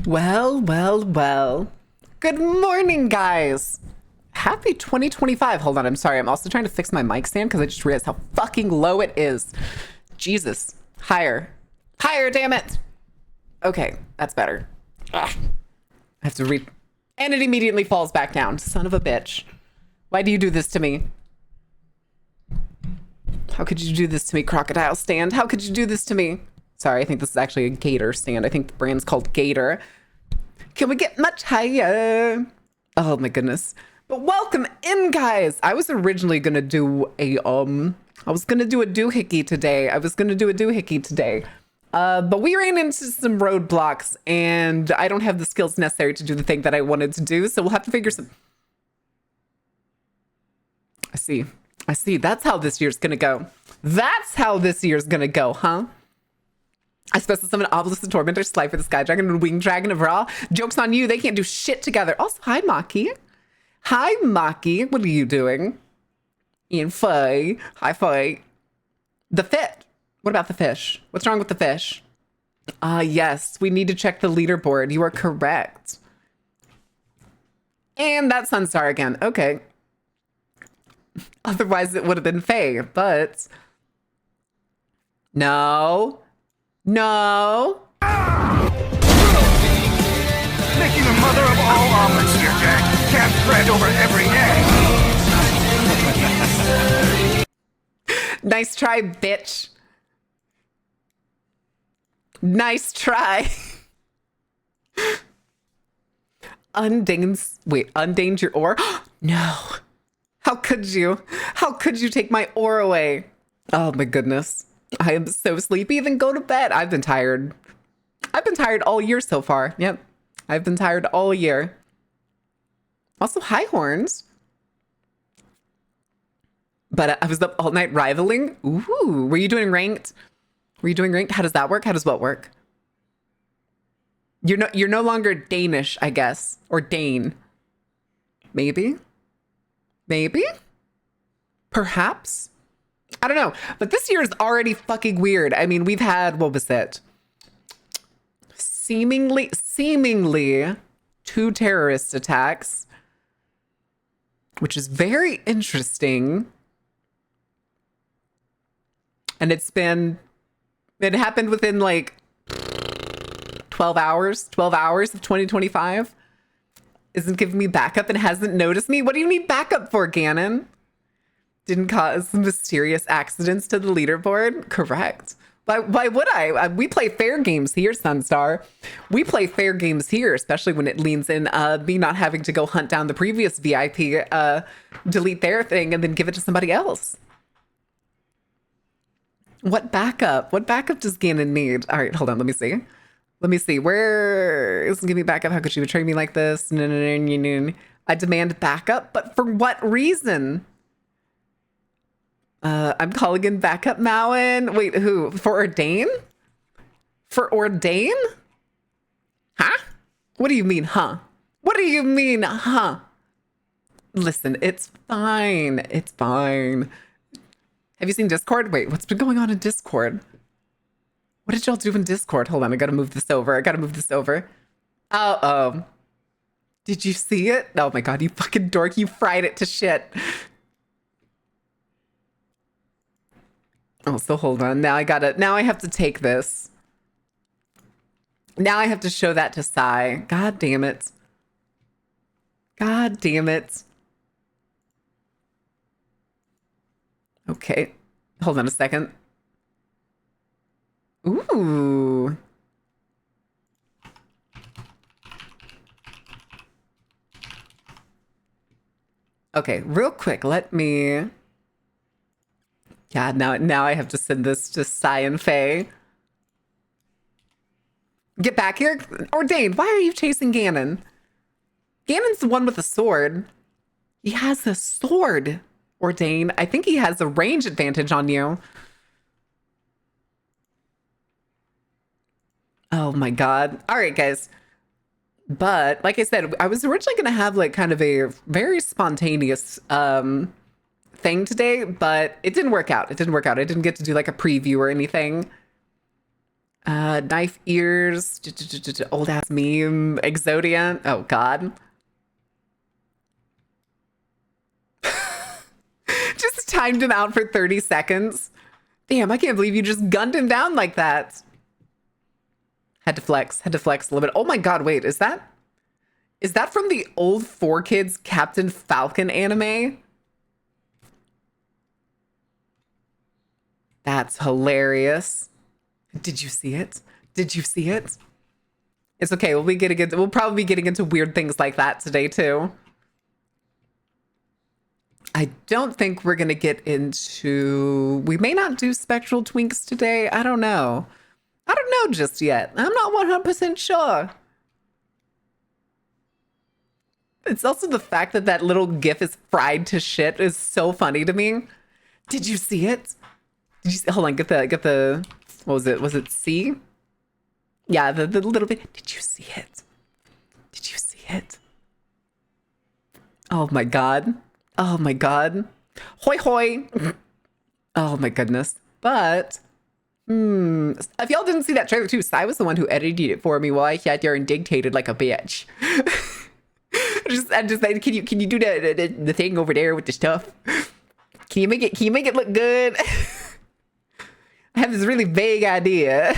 Well, well, well. Good morning, guys. Happy 2025. Hold on, I'm sorry. I'm also trying to fix my mic stand because I just realized how fucking low it is. Jesus. Higher. Higher, damn it. Okay, that's better. Ugh. I have to read. And it immediately falls back down. Son of a bitch. Why do you do this to me? How could you do this to me, crocodile stand? How could you do this to me? Sorry, I think this is actually a gator stand. I think the brand's called Gator. Can we get much higher? Oh my goodness. But welcome in, guys. I was originally gonna do a doohickey today. But we ran into some roadblocks and I don't have the skills necessary to do the thing that I wanted to do, so we'll have to figure some. I see. That's how this year's gonna go. Huh? I suppose to summon Obelisk the Tormentor, Slifer the Sky Dragon, and Winged Dragon of Ra. Joke's on you, they can't do shit together. Also, hi, Maki. Hi, Maki. What are you doing? Ian Fay. Hi, Fay. The fit. What about the fish? What's wrong with the fish? Yes, we need to check the leaderboard. You are correct. And that's Sunstar again. Okay. Otherwise, it would have been Faye, but... No. Making the mother of all omelets here, Jack. Can't spread over every egg. Nice try, bitch. Nice try. Undanger your ore? No. How could you? How could you take my ore away? Oh my goodness. I am so sleepy. Then go to bed. I've been tired. I've been tired all year so far. Yep. I've been tired all year. Also, hi, Horns. But I was up all night rivaling. Ooh, were you doing ranked? How does that work? How does what work? You're no longer Danish, I guess. Or Dane. Maybe? Perhaps? I don't know. But this year is already fucking weird. I mean, we've had, what was it? Seemingly 2 terrorist attacks, which is very interesting. And it happened within like 12 hours of 2025. Isn't giving me backup and hasn't noticed me. What do you need backup for, Ganon? Didn't cause mysterious accidents to the leaderboard? Correct. Why would I? We play fair games here, Sunstar. We play fair games here, especially when it leans in me not having to go hunt down the previous VIP, delete their thing, and then give it to somebody else. What backup? What backup does Ganon need? All right, hold on. Let me see. Where isn't giving me backup? How could you betray me like this? No. I demand backup, but for what reason? I'm calling in backup Mowen. Wait, who? For Ordain? For Ordain? Huh? What do you mean, huh? Listen, it's fine. Have you seen Discord? Wait, what's been going on in Discord? What did y'all do in Discord? Hold on, I gotta move this over. Oh. Did you see it? Oh my god, you fucking dork. You fried it to shit. Oh, so hold on. Now I have to take this. Now I have to show that to Sai. God damn it. Okay. Hold on a second. Ooh. Okay, real quick, let me... Yeah, now I have to send this to Sai and Faye. Get back here. Ordained, why are you chasing Ganon? Ganon's the one with the sword. He has a sword, Ordained. I think he has a range advantage on you. Oh my god. All right, guys. But like I said, I was originally going to have like kind of a very spontaneous thing today, but it didn't work out. I didn't get to do like a preview or anything. Knife ears, old ass meme, Exodia. Oh God. Just timed him out for 30 seconds. Damn, I can't believe you just gunned him down like that. Had to flex a little bit. Oh my God, wait, is that from the old 4Kids Captain Falcon anime? That's hilarious. Did you see it? Did you see it? It's okay. We'll probably be getting into weird things like that today too. I don't think we're going to get into... We may not do spectral twinks today. I don't know. I don't know just yet. I'm not 100% sure. It's also the fact that that little gif is fried to shit is so funny to me. Did you see it? Did you see... Hold on, get the... What was it? Was it C? Yeah, the little bit. Did you see it? Did you see it? Oh my God. Oh my God. Hoi hoi. Oh my goodness. But, if y'all didn't see that trailer too, Sai was the one who edited it for me while I sat there and dictated like a bitch. I'm just like, can you do the thing over there with the stuff? Can you make it look good? I have this really vague idea.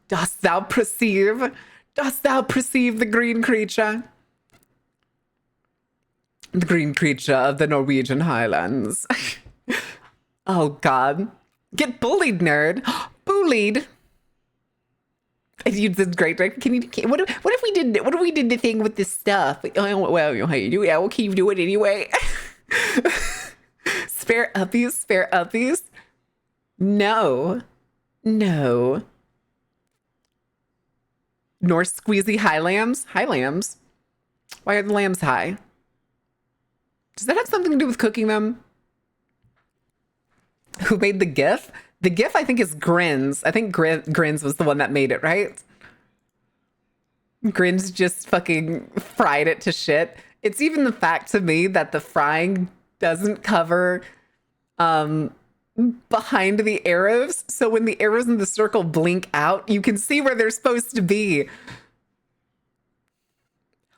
Dost thou perceive the green creature? The green creature of the Norwegian Highlands. Oh God. Get bullied, nerd. Bullied. You did great, right? What if we did the thing with this stuff? Oh, well, you know how you do it. I'll keep doing it anyway. Spare uppies. No. Nor squeezy high lambs. Why are the lambs high? Does that have something to do with cooking them? Who made the GIF? The GIF, I think, is Grins. I think Grins was the one that made it, right? Grins just fucking fried it to shit. It's even the fact to me that the frying doesn't cover behind the arrows. So when the arrows in the circle blink out, you can see where they're supposed to be. How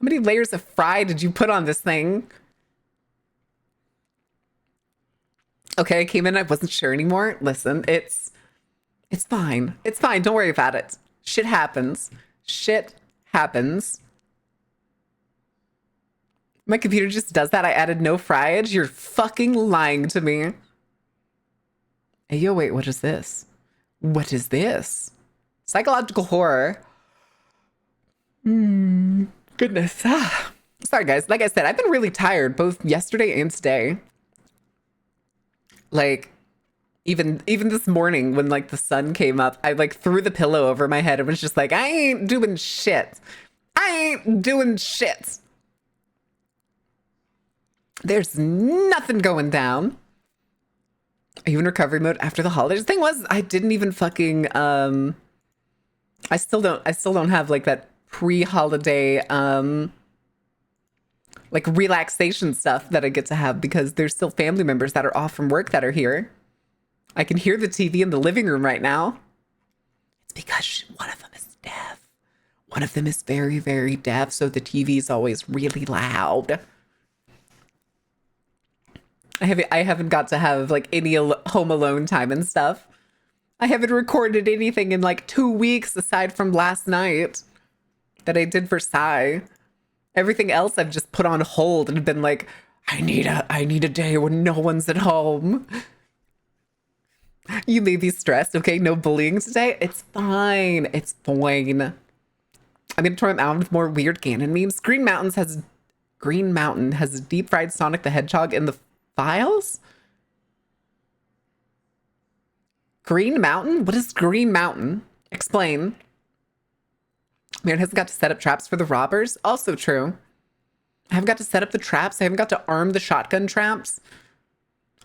many layers of fry did you put on this thing? Okay, I came in, I wasn't sure anymore. Listen, it's fine. It's fine. Don't worry about it. Shit happens. My computer just does that. I added no fryage. You're fucking lying to me. Hey, yo, wait, what is this? What is this? Psychological horror. Goodness. Sorry, guys. Like I said, I've been really tired both yesterday and today. Like, even this morning when like the sun came up, I like threw the pillow over my head and was just like, I ain't doing shit. There's nothing going down. Are you in recovery mode after the holidays? The thing was, I didn't even fucking I still don't have like that pre-holiday like relaxation stuff that I get to have because there's still family members that are off from work that are here. I can hear the TV in the living room right now. It's because one of them is deaf. One of them is very, very deaf, so the TV is always really loud. I haven't got to have like any home alone time and stuff. I haven't recorded anything in like 2 weeks aside from last night that I did for Sai. Everything else I've just put on hold and been like, I need a day when no one's at home. You may be stressed, okay? No bullying today. It's fine. It's fine. I'm gonna turn out with more weird Ganon memes. Green Mountain has deep fried Sonic the Hedgehog in the files. Green Mountain? What is Green Mountain? Explain. Man hasn't got to set up traps for the robbers. Also true. I haven't got to set up the traps. I haven't got to arm the shotgun traps.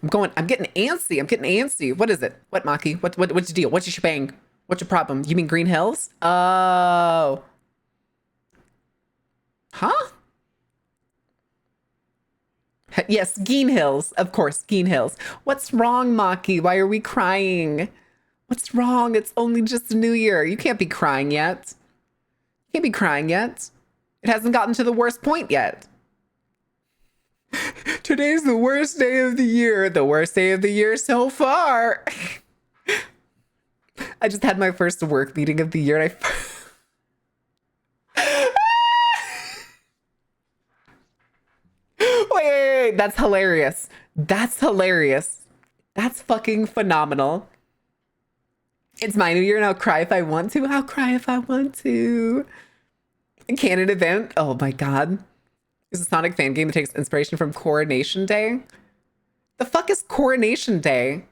I'm getting antsy. What is it? What, Maki? What's your deal? What's your shebang? What's your problem? You mean Green Hills? Oh. Huh? Yes, Geen Hills. Of course, Geen Hills. What's wrong, Maki? Why are we crying? What's wrong? It's only just New Year. You can't be crying yet. You can't be crying yet. It hasn't gotten to the worst point yet. Today's the worst day of the year. The worst day of the year so far. I just had my first work meeting of the year and wait, that's hilarious. That's hilarious. That's fucking phenomenal. It's my new year and I'll cry if I want to. I'll cry if I want to. Canon event. Oh my God. It's a Sonic fan game that takes inspiration from Coronation Day. The fuck is Coronation Day?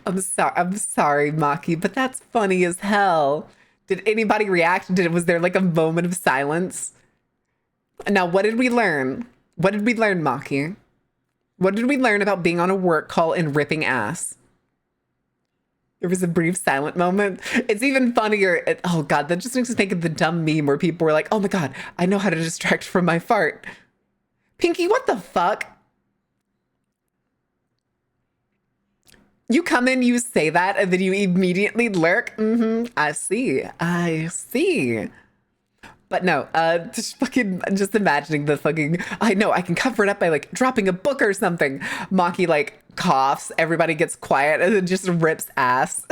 I'm sorry, Maki, but that's funny as hell. Did anybody react? Was there like a moment of silence? Now, what did we learn? What did we learn, Maki? What did we learn about being on a work call and ripping ass? There was a brief silent moment. It's even funnier. Oh God, that just makes me think of the dumb meme where people were like, oh my God, I know how to distract from my fart. Pinky, what the fuck? You come in, you say that, and then you immediately lurk. I see. I see. But no, just imagining the fucking, I know, I can cover it up by like dropping a book or something. Maki like coughs, everybody gets quiet, and then just rips ass.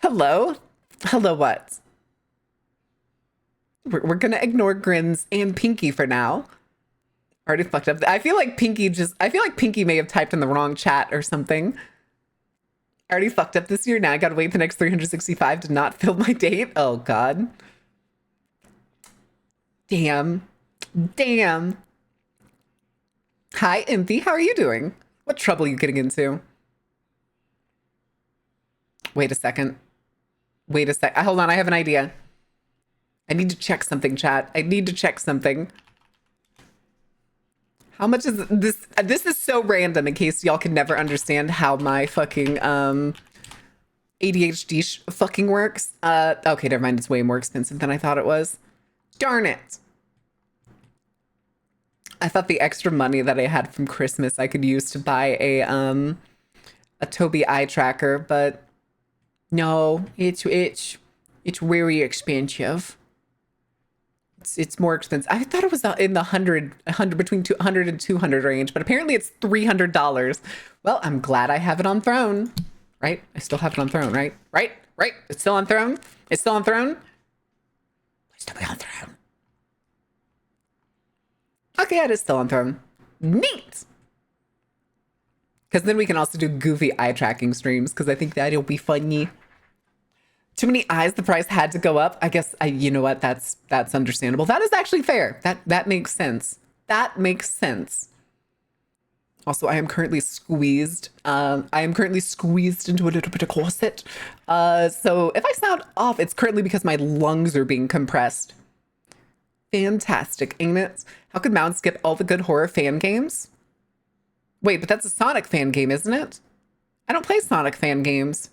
Hello? Hello what? We're gonna ignore grins and Pinky for now. Already fucked up. I feel like Pinky may have typed in the wrong chat or something. I already fucked up this year. Now I gotta wait the next 365 to not fill my date. Oh God. Damn. Damn. Hi, Empty. How are you doing? What trouble are you getting into? Wait a second. Wait a sec. Hold on. I have an idea. I need to check something, chat. I need to check something. How much is this? This is so random in case y'all can never understand how my fucking ADHD fucking works. Okay, never mind. It's way more expensive than I thought it was. Darn it. I thought the extra money that I had from Christmas I could use to buy a Tobii eye tracker, but no, it's very expensive. It's more expensive. I thought it was in the 100 between 100 and 200 range, but apparently it's $300. Well, I'm glad I have it on Throne, right? I still have it on Throne, right? Right? It's still on Throne. It's still on Throne. It's still on Throne. Okay, it is still on Throne. Neat. Because then we can also do goofy eye tracking streams. Because I think that'll be funny. Too many eyes, the price had to go up. I guess, you know what, that's understandable. That is actually fair. That makes sense. That makes sense. Also, I am currently squeezed. I am currently squeezed into a little bit of corset. So if I sound off, it's currently because my lungs are being compressed. Fantastic, ain't it? How could Mound skip all the good horror fan games? Wait, but that's a Sonic fan game, isn't it? I don't play Sonic fan games.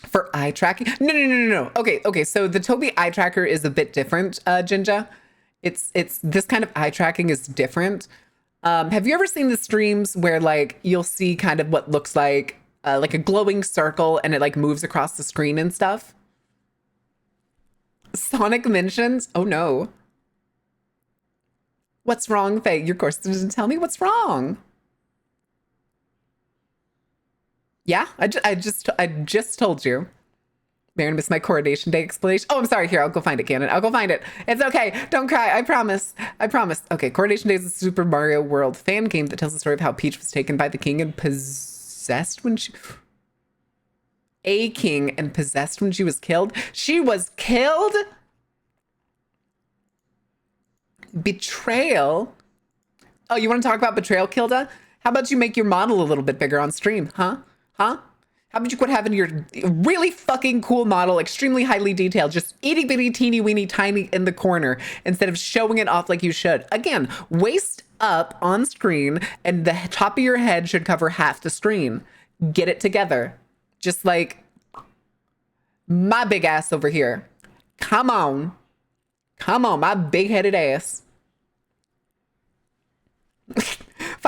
For eye tracking? No. Okay. So the Tobii eye tracker is a bit different, Jinja. It's this kind of eye tracking is different. Have you ever seen the streams where like you'll see kind of what looks like a glowing circle and it like moves across the screen and stuff? Sonic mentions? Oh no. What's wrong, Faye? Your course doesn't tell me what's wrong. Yeah, I just told you. Mary missed my Coronation Day explanation. Oh, I'm sorry. Here, I'll go find it, Cannon. I'll go find it. It's okay. Don't cry. I promise. I promise. Okay, Coronation Day is a Super Mario World fan game that tells the story of how Peach was taken by the king and possessed when she... A king and possessed when she was killed. She was killed? Betrayal? Oh, you want to talk about betrayal, Kilda? How about you make your model a little bit bigger on stream, huh? How about you quit having your really fucking cool model, extremely highly detailed, just itty bitty teeny weeny tiny in the corner instead of showing it off like you should? Again, waist up on screen and the top of your head should cover half the screen. Get it together. Just like my big ass over here. Come on. Come on, my big headed ass.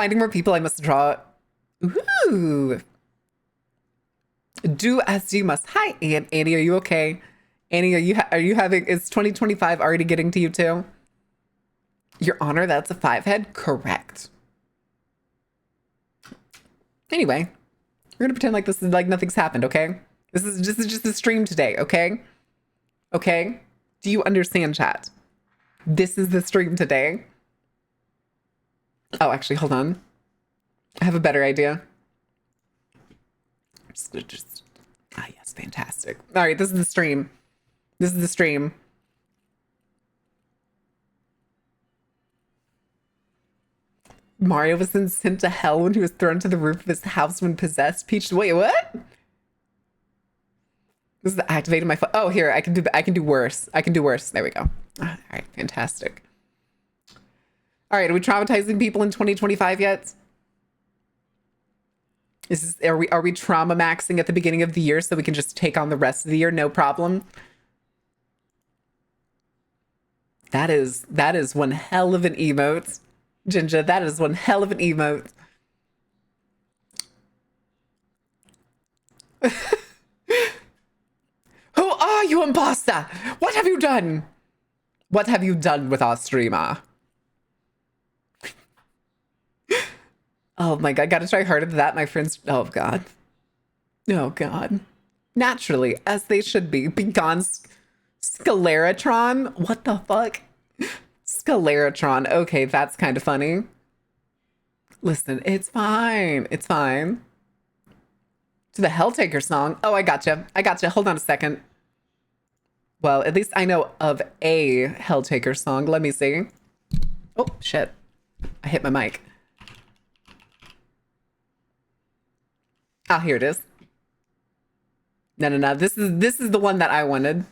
finding more people I must draw. Ooh. Do as you must. Hi, Annie. Are you okay? Annie, are you having? Is 2025 already getting to you too? Your Honor, that's a 5 head. Correct. Anyway, we're gonna pretend like this is like nothing's happened. Okay. This is just a stream today. Okay. Okay. Do you understand, chat? This is the stream today. Oh, actually, hold on. I have a better idea. Yes, fantastic. All right, this is the stream. This is the stream. Mario was then sent to hell when he was thrown to the roof of his house when possessed. Peach, wait, what? This is activating my phone. Oh, here, I can do worse. I can do worse. There we go. All right, fantastic. All right, are we traumatizing people in 2025 yet? Are we trauma maxing at the beginning of the year so we can just take on the rest of the year? No problem. That is one hell of an emote. Ginger, that is one hell of an emote. Who are you, imposter? What have you done? What have you done with our streamer? Oh my god, gotta try harder than that, my friends. Oh god. Oh god. Naturally, as they should be. Begone, Scaleratron? What the fuck? Scaleratron. Okay, that's kind of funny. Listen, it's fine. It's fine. To the Helltaker song. Oh, I gotcha. I gotcha. Hold on a second. Well, at least I know of a Helltaker song. Let me see. Oh, shit. I hit my mic. Ah, here it is. No. This is the one that I wanted.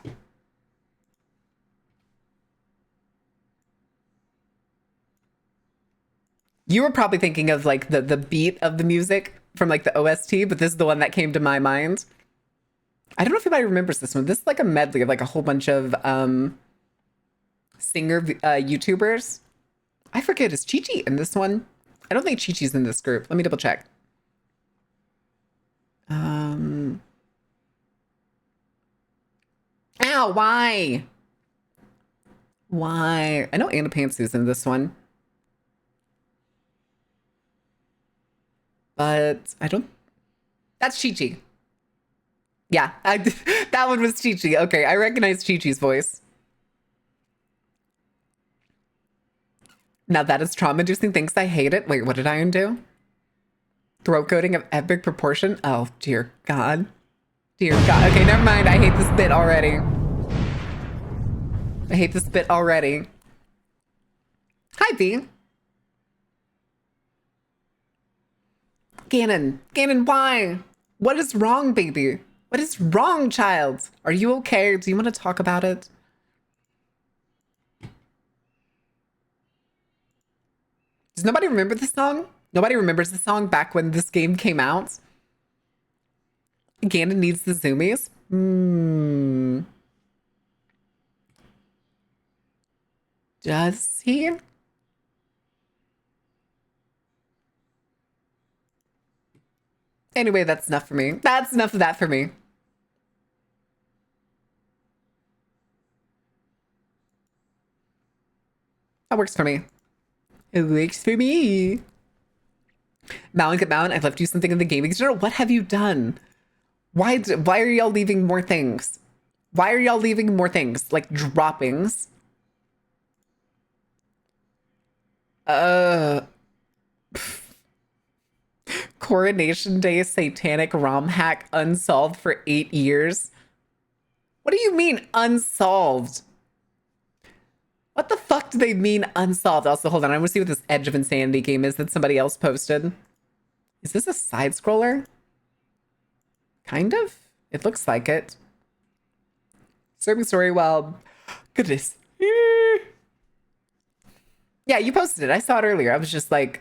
You were probably thinking of like the beat of the music from like the OST, but this is the one that came to my mind. I don't know if anybody remembers this one. This is like a medley of like a whole bunch of singer YouTubers. I forget, is Chi-Chi in this one? I don't think Chi-Chi's in this group. Let me double check. Ow, why? Why? I know Anna Pantsu's in this one. But I don't... That's Chi-Chi. Yeah, that one was Chi-Chi. Okay, I recognize Chi-Chi's voice. Now that is trauma-inducing. Thanks, I hate it. Wait, what did I undo? Throat coating of epic proportion? Oh, dear God. Dear God. Okay, never mind. I hate this bit already. I hate this bit already. Hi, B. Ganon, why? What is wrong, baby? What is wrong, child? Are you okay? Do you want to talk about it? Does nobody remember this song? Nobody remembers the song back when this game came out? Ganon needs the zoomies? Does he? Anyway, that's enough for me. That's enough of that for me. That works for me. It works for me. Malin, I've left you something in the gaming journal. What have you done? Why are y'all leaving more things? Why are y'all leaving more things? Like droppings? Coronation Day satanic ROM hack unsolved for 8 years. What do you mean unsolved? What the fuck do they mean unsolved? Also, hold on. I want to see what this Edge of Insanity game is that somebody else posted. Is this a side scroller? Kind of. It looks like it. Serving story while... Goodness. Yeah, you posted it. I saw it earlier. I was just like...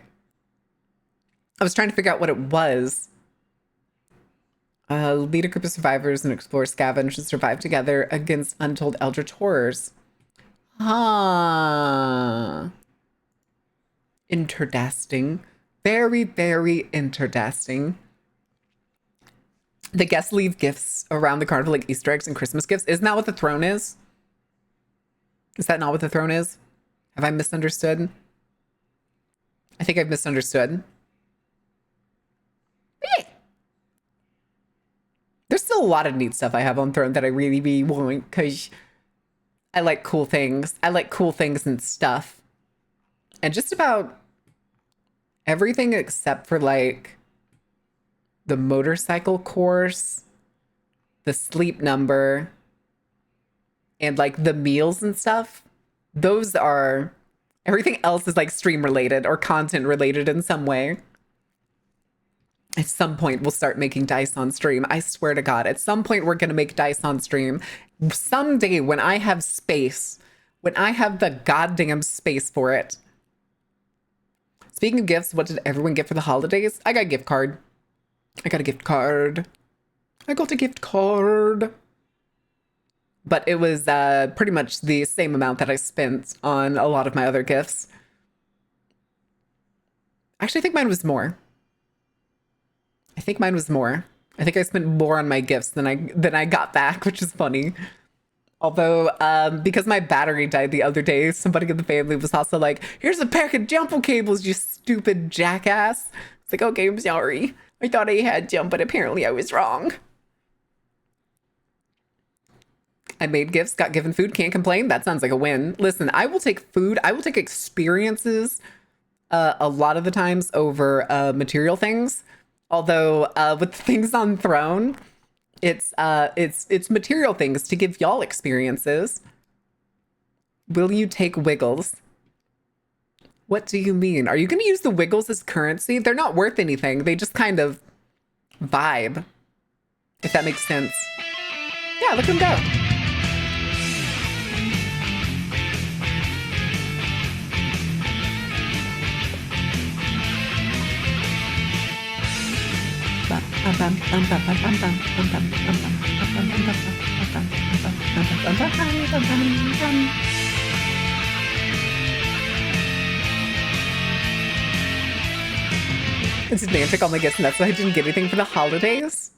I was trying to figure out what it was. Lead a group of survivors and explore scavenge and survive together against untold eldritch horrors. Ah. Interesting. Very, very interesting. The guests leave gifts around the carnival, like Easter eggs and Christmas gifts. Isn't that what the throne is? Is that not what the throne is? Have I misunderstood? I think I've misunderstood. Yeah. There's still a lot of neat stuff I have on throne that I really want because I like cool things. I like cool things and stuff. And just about everything except for like the motorcycle course, the sleep number, and like the meals and stuff. Those are, everything else is like stream related or content related in some way. At some point, we'll start making dice on stream. I swear to God, at some point, we're going to make dice on stream. Someday, when I have space, when I have the goddamn space for it. Speaking of gifts, what did everyone get for the holidays? I got a gift card. I got a gift card. I got a gift card. But it was pretty much the same amount that I spent on a lot of my other gifts. Actually, I think mine was more. I think mine was more. I think I spent more on my gifts than I got back, which is funny. Although, because my battery died the other day, somebody in the family was also like, here's a pack of jumper cables, you stupid jackass. It's like, okay, I'm sorry. I thought I had jump, but apparently I was wrong. I made gifts, got given food, can't complain. That sounds like a win. Listen, I will take food. I will take experiences a lot of the times over material things. Although with things on Throne, it's material things to give y'all experiences. Will you take wiggles? What do you mean? Are you going to use the wiggles as currency? They're not worth anything. They just kind of vibe, if that makes sense. Yeah, look at them go. It's Atlantic only gets nuts, so I didn't get anything for the holidays.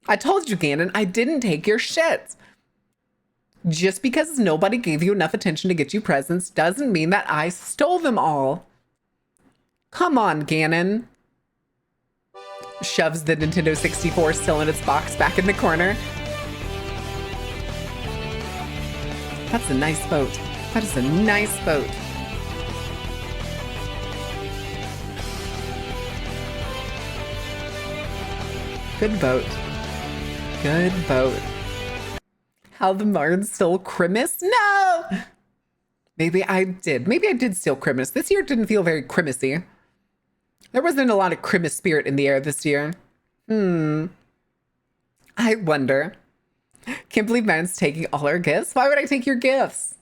I told you, Ganon, I didn't take your shit. Just because nobody gave you enough attention to get you presents doesn't mean that I stole them all. Come on, Ganon. Shoves the Nintendo 64 still in its box back in the corner. That's a nice boat. That is a nice boat. Good boat. Good boat. How the Marn stole Christmas? No! Maybe I did. Maybe I did steal Christmas. This year didn't feel very Christmassy. There wasn't a lot of Christmas spirit in the air this year. I wonder. Can't believe Man's taking all our gifts. Why would I take your gifts?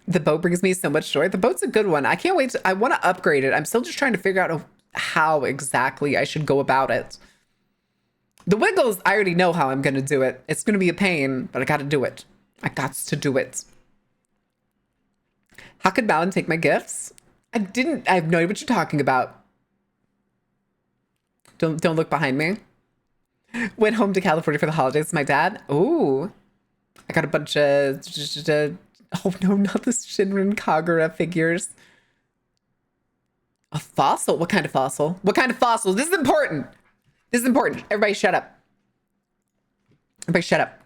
The boat brings me so much joy. The boat's a good one. I can't wait. I want to upgrade it. I'm still just trying to figure out how exactly I should go about it. The wiggles, I already know how I'm going to do it. It's going to be a pain, but I got to do it. I got to do it. How could Malin take my gifts? I have no idea what you're talking about. Don't look behind me. Went home to California for the holidays with my dad. Ooh. I got a bunch of, oh no, not the Shinrin Kagura figures. A fossil? What kind of fossil? What kind of fossil? This is important. This is important. Everybody shut up. Everybody shut up.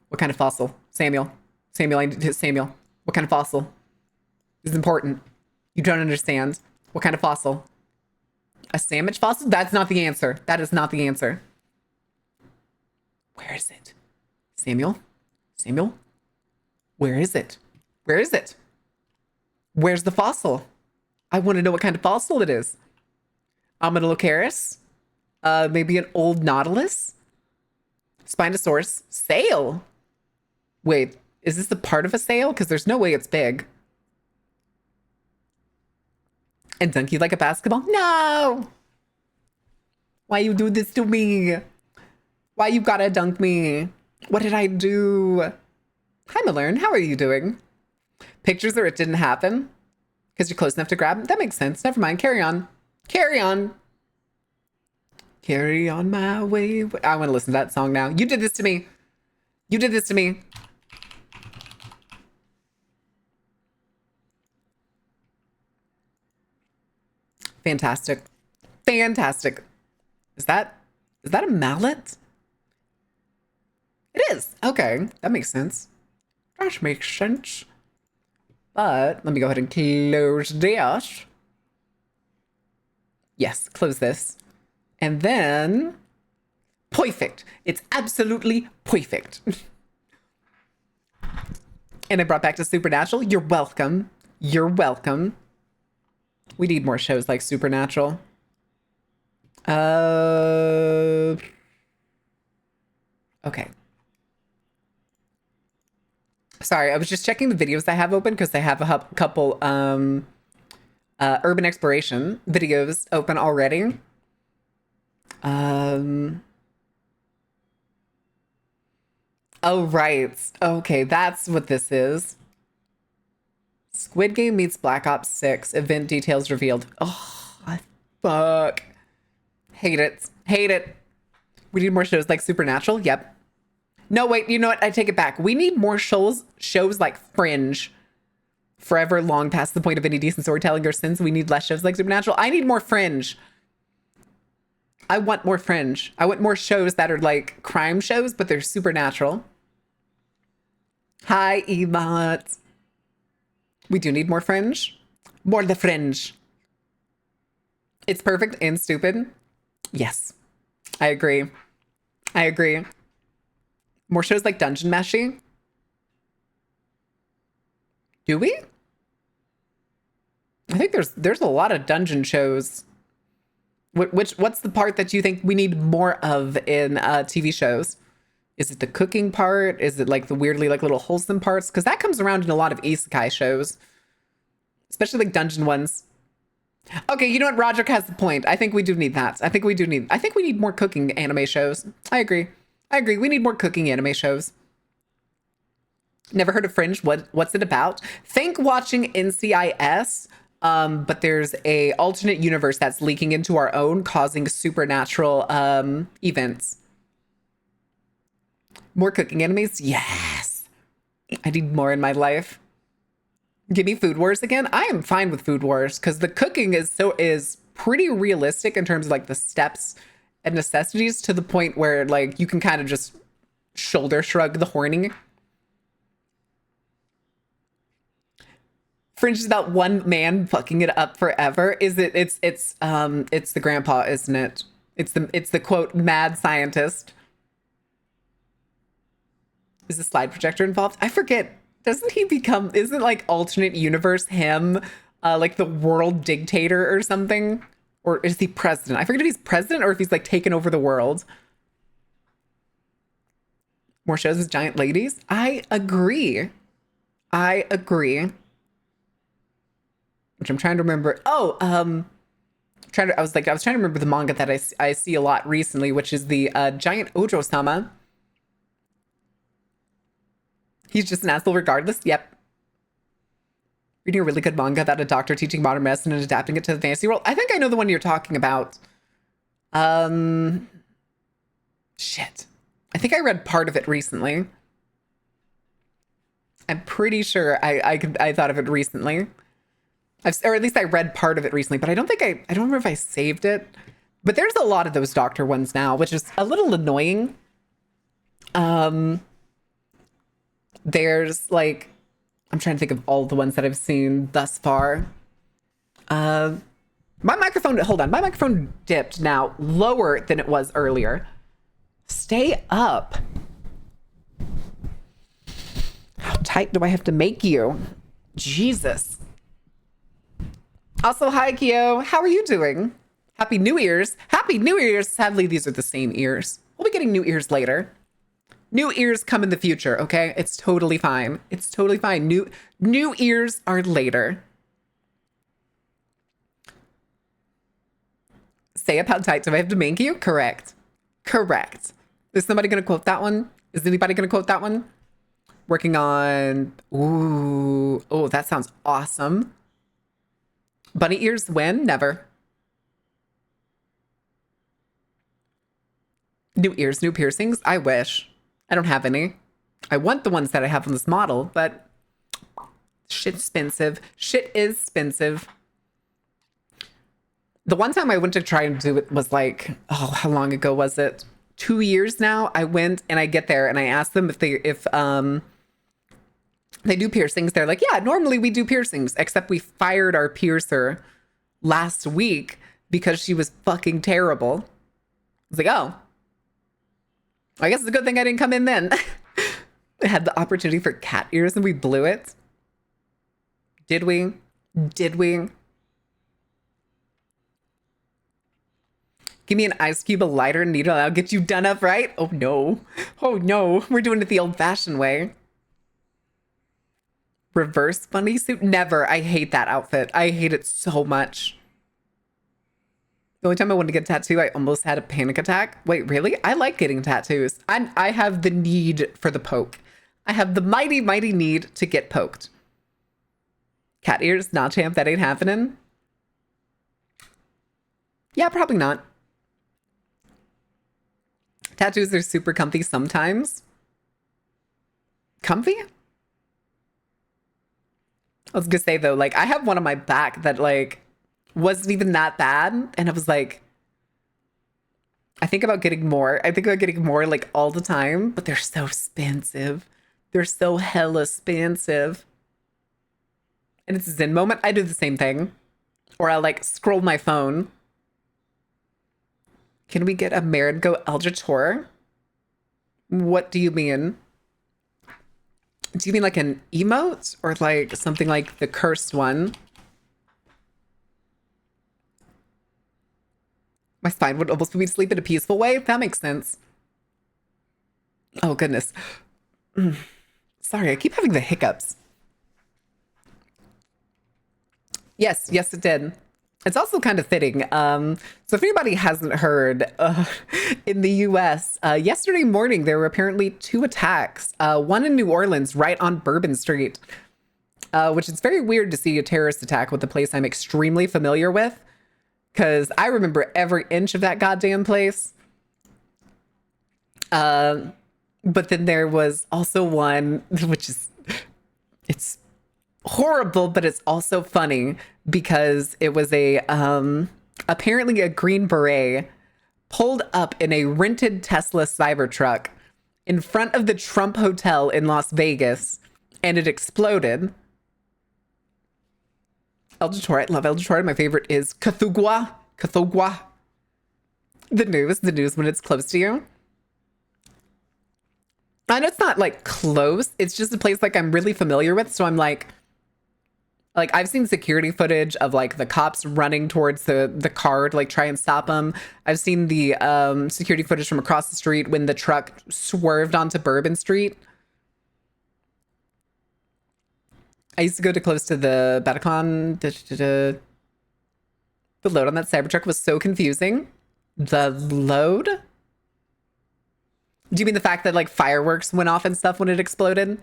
What kind of fossil? Samuel. I need to hit Samuel. What kind of fossil? This is important. You don't understand. What kind of fossil? A sandwich fossil? That's not the answer. That is not the answer. Where is it? Samuel? Where is it? Where is it? Where's the fossil? I want to know what kind of fossil it is. Amadalocaris? Maybe an old nautilus? Spinosaurus? Sail? Wait, is this a part of a sail? Because there's no way it's big. And dunk you like a basketball? No! Why you do this to me? Why you gotta dunk me? What did I do? Hi, Malern. How are you doing? Pictures or it didn't happen? Because you're close enough to grab. That makes sense. Never mind. Carry on. Carry on. Carry on my way. I want to listen to that song now. You did this to me. You did this to me. Fantastic. Fantastic. Is that a mallet? It is. Okay. That makes sense. That makes sense. But let me go ahead and close this. Yes, close this. And then perfect. It's absolutely perfect. And I brought back to Supernatural. You're welcome. You're welcome. We need more shows like Supernatural. Okay. Sorry, I was just checking the videos I have open because I have a couple urban exploration videos open already. Oh, right. Okay, that's what this is. Squid Game meets Black Ops 6. Event details revealed. Oh, fuck. Hate it. Hate it. We need more shows like Supernatural. Yep. No, wait. You know what? I take it back. We need more shows like Fringe. Forever long past the point of any decent storytelling or since we need less shows like Supernatural. I need more Fringe. I want more Fringe. I want more shows that are like crime shows, but they're supernatural. Hi, Emot. We do need more Fringe. More the Fringe. It's perfect and stupid. Yes. I agree. I agree. More shows like Dungeon Meshi. Do we? I think there's a lot of dungeon shows. What's the part that you think we need more of in TV shows? Is it the cooking part? Is it like the weirdly like little wholesome parts? Because that comes around in a lot of isekai shows, especially like dungeon ones. Okay, you know what? Roderick has the point. I think we do need that. I think we need more cooking anime shows. I agree. We need more cooking anime shows. Never heard of Fringe. What's it about? Think watching NCIS. But there's a alternate universe that's leaking into our own, causing supernatural events. More cooking animes? Yes. I need more in my life. Give me Food Wars again. I am fine with Food Wars because the cooking is pretty realistic in terms of like the steps and necessities to the point where like you can kind of just shoulder shrug the horny. Fringe is about one man fucking it up forever. Is it? It's the grandpa, isn't it? It's the quote mad scientist. Is the slide projector involved? I forget. Doesn't he become? Isn't like alternate universe him, like the world dictator or something? Or is he president? I forget if he's president or if he's like taken over the world. More shows with giant ladies. I agree. Which I'm trying to remember. Oh, I was trying to remember the manga that I see a lot recently, which is the Giant Ojo-sama. He's just an asshole regardless. Yep. Reading a really good manga about a doctor teaching modern medicine and adapting it to the fantasy world. I think I know the one you're talking about. Shit. I think I read part of it recently. I'm pretty sure I thought of it recently. Or at least I read part of it recently, but I don't remember if I saved it. But there's a lot of those doctor ones now, which is a little annoying. There's like, I'm trying to think of all the ones that I've seen thus far. My microphone dipped now lower than it was earlier. Stay up. How tight do I have to make you? Jesus. Also, hi, Kyo. How are you doing? Happy New Ear's. Happy New Ear's. Sadly, these are the same ears. We'll be getting new ears later. New ears come in the future, okay? It's totally fine. It's totally fine. New ears are later. Say up how tight do I have to make you? Correct. Is somebody going to quote that one? Is anybody going to quote that one? Working on... Ooh. Oh, that sounds awesome. Bunny ears when? Never. New ears, new piercings? I wish. I don't have any. I want the ones that I have on this model, but shit's expensive. Shit is expensive. The one time I went to try and do it was like, oh, how long ago was it? 2 years now. I went and I get there and I asked them if they do piercings. They're like, yeah, normally we do piercings, except we fired our piercer last week because she was fucking terrible. I was like, oh, I guess it's a good thing I didn't come in then. I had the opportunity for cat ears and we blew it. Did we? Did we? Give me an ice cube, a lighter, and needle, and I'll get you done up, right? Oh no. Oh no. We're doing it the old fashioned way. Reverse bunny suit? Never. I hate that outfit. I hate it so much. The only time I wanted to get a tattoo, I almost had a panic attack. Wait, really? I like getting tattoos. I have the need for the poke. I have the mighty, mighty need to get poked. Cat ears? Nah, champ, that ain't happening. Yeah, probably not. Tattoos are super comfy sometimes. Comfy? I was gonna say though, like I have one on my back that like wasn't even that bad. And I was like, I think about getting more. I think about getting more like all the time, but they're so expensive. They're so hella expensive. And it's a Zen moment. I do the same thing. Or I'll like scroll my phone. Can we get a Marigo Algitor? What do you mean? Do you mean like an emote or like something like the cursed one? My spine would almost put me to sleep in a peaceful way. That makes sense. Oh, goodness. Sorry, I keep having the hiccups. Yes, yes, it did. It's also kind of fitting. So if anybody hasn't heard, in the US, yesterday morning, there were apparently 2 attacks. One in New Orleans, right on Bourbon Street, which is very weird to see a terrorist attack with a place I'm extremely familiar with, because I remember every inch of that goddamn place. But then there was also one, which is, it's horrible, but it's also funny because it was a apparently a Green Beret pulled up in a rented Tesla Cybertruck in front of the Trump Hotel in Las Vegas, and it exploded. El Detroit, I love El Detroit. My favorite is Cathugua. Cathugua. The news when it's close to you. I know it's not like close. It's just a place like I'm really familiar with. So I'm like I've seen security footage of like the cops running towards the car to like try and stop them. I've seen the security footage from across the street when the truck swerved onto Bourbon Street. I used to go to close to the Bataclan. The load on that Cybertruck was so confusing. The load? Do you mean the fact that like fireworks went off and stuff when it exploded?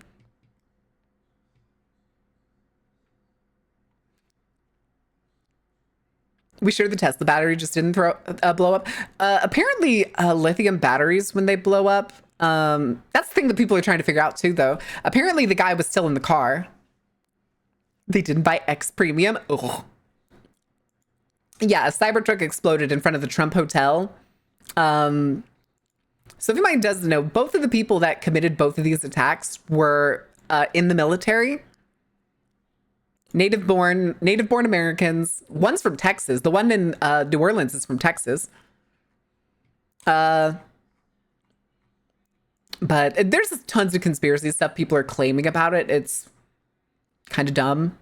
We sure the Tesla battery just didn't blow up. Apparently, lithium batteries, when they blow up, that's the thing that people are trying to figure out too, though. Apparently, the guy was still in the car. They didn't buy X Premium. Ugh. Yeah, a Cybertruck exploded in front of the Trump Hotel. So if anybody doesn't know, both of the people that committed both of these attacks were in the military. Native-born Americans. One's from Texas. The one in New Orleans is from Texas. But there's tons of conspiracy stuff people are claiming about it. It's kind of dumb.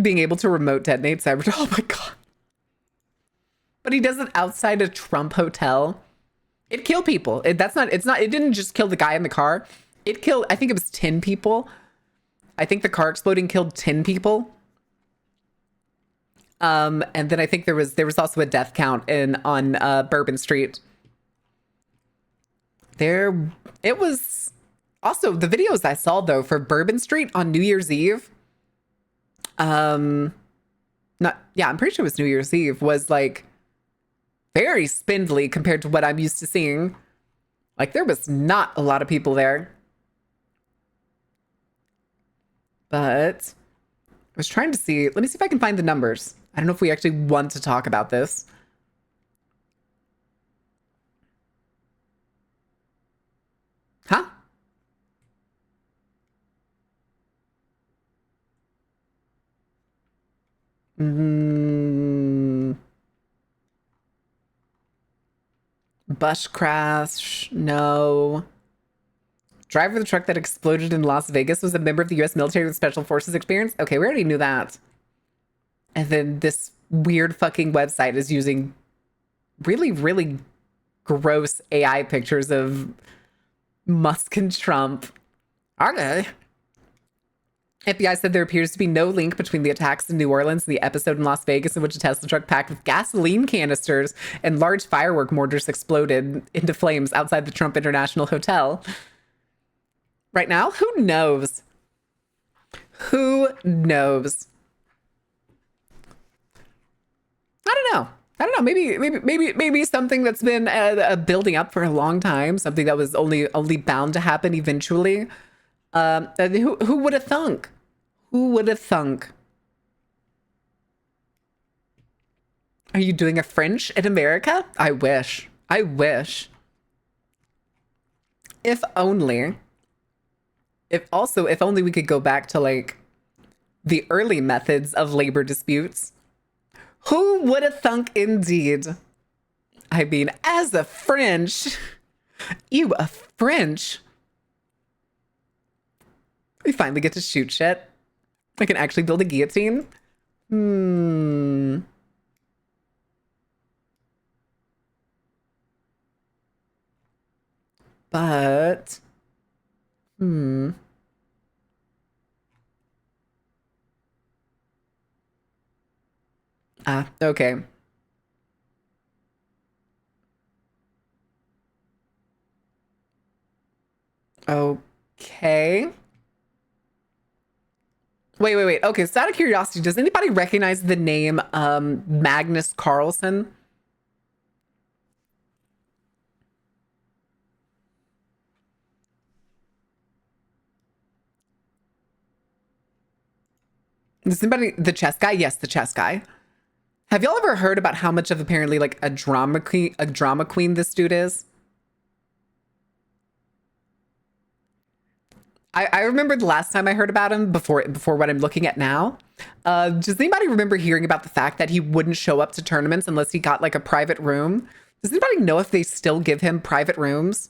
Being able to remote detonate Cybertruck. Oh my God. But he does it outside a Trump hotel. It killed people. It didn't just kill the guy in the car. It killed, I think it was 10 people. I think the car exploding killed 10 people. And then I think there was also a death count on Bourbon Street. It was also the videos I saw though for Bourbon Street on New Year's Eve. Not, yeah, I'm pretty sure it was New Year's Eve, was like very spindly compared to what I'm used to seeing. Like there was not a lot of people there. But I was trying to see, let me see if I can find the numbers. I don't know if we actually want to talk about this. Huh? Mm, bus crash, no. Driver of the truck that exploded in Las Vegas was a member of the U.S. military with special forces experience. Okay, we already knew that. And then this weird fucking website is using really, really gross AI pictures of Musk and Trump. Okay. FBI said there appears to be no link between the attacks in New Orleans and the episode in Las Vegas in which a Tesla truck packed with gasoline canisters and large firework mortars exploded into flames outside the Trump International Hotel. Right now, who knows? Who knows? I don't know. I don't know. Maybe something that's been building up for a long time. Something that was only bound to happen eventually. Who would have thunk? Who would have thunk? Are you doing a French in America? I wish. I wish. If only. If only we could go back to like the early methods of labor disputes. Who would have thunk indeed? I mean, as a French, you a French. We finally get to shoot shit. I can actually build a guillotine. But, okay. Okay. Wait. Okay, so out of curiosity, does anybody recognize the name Magnus Carlsen? Does anybody, the chess guy? Yes, the chess guy. Have y'all ever heard about how much of apparently like a drama queen this dude is? I remember the last time I heard about him before what I'm looking at now. Does anybody remember hearing about the fact that he wouldn't show up to tournaments unless he got like a private room? Does anybody know if they still give him private rooms?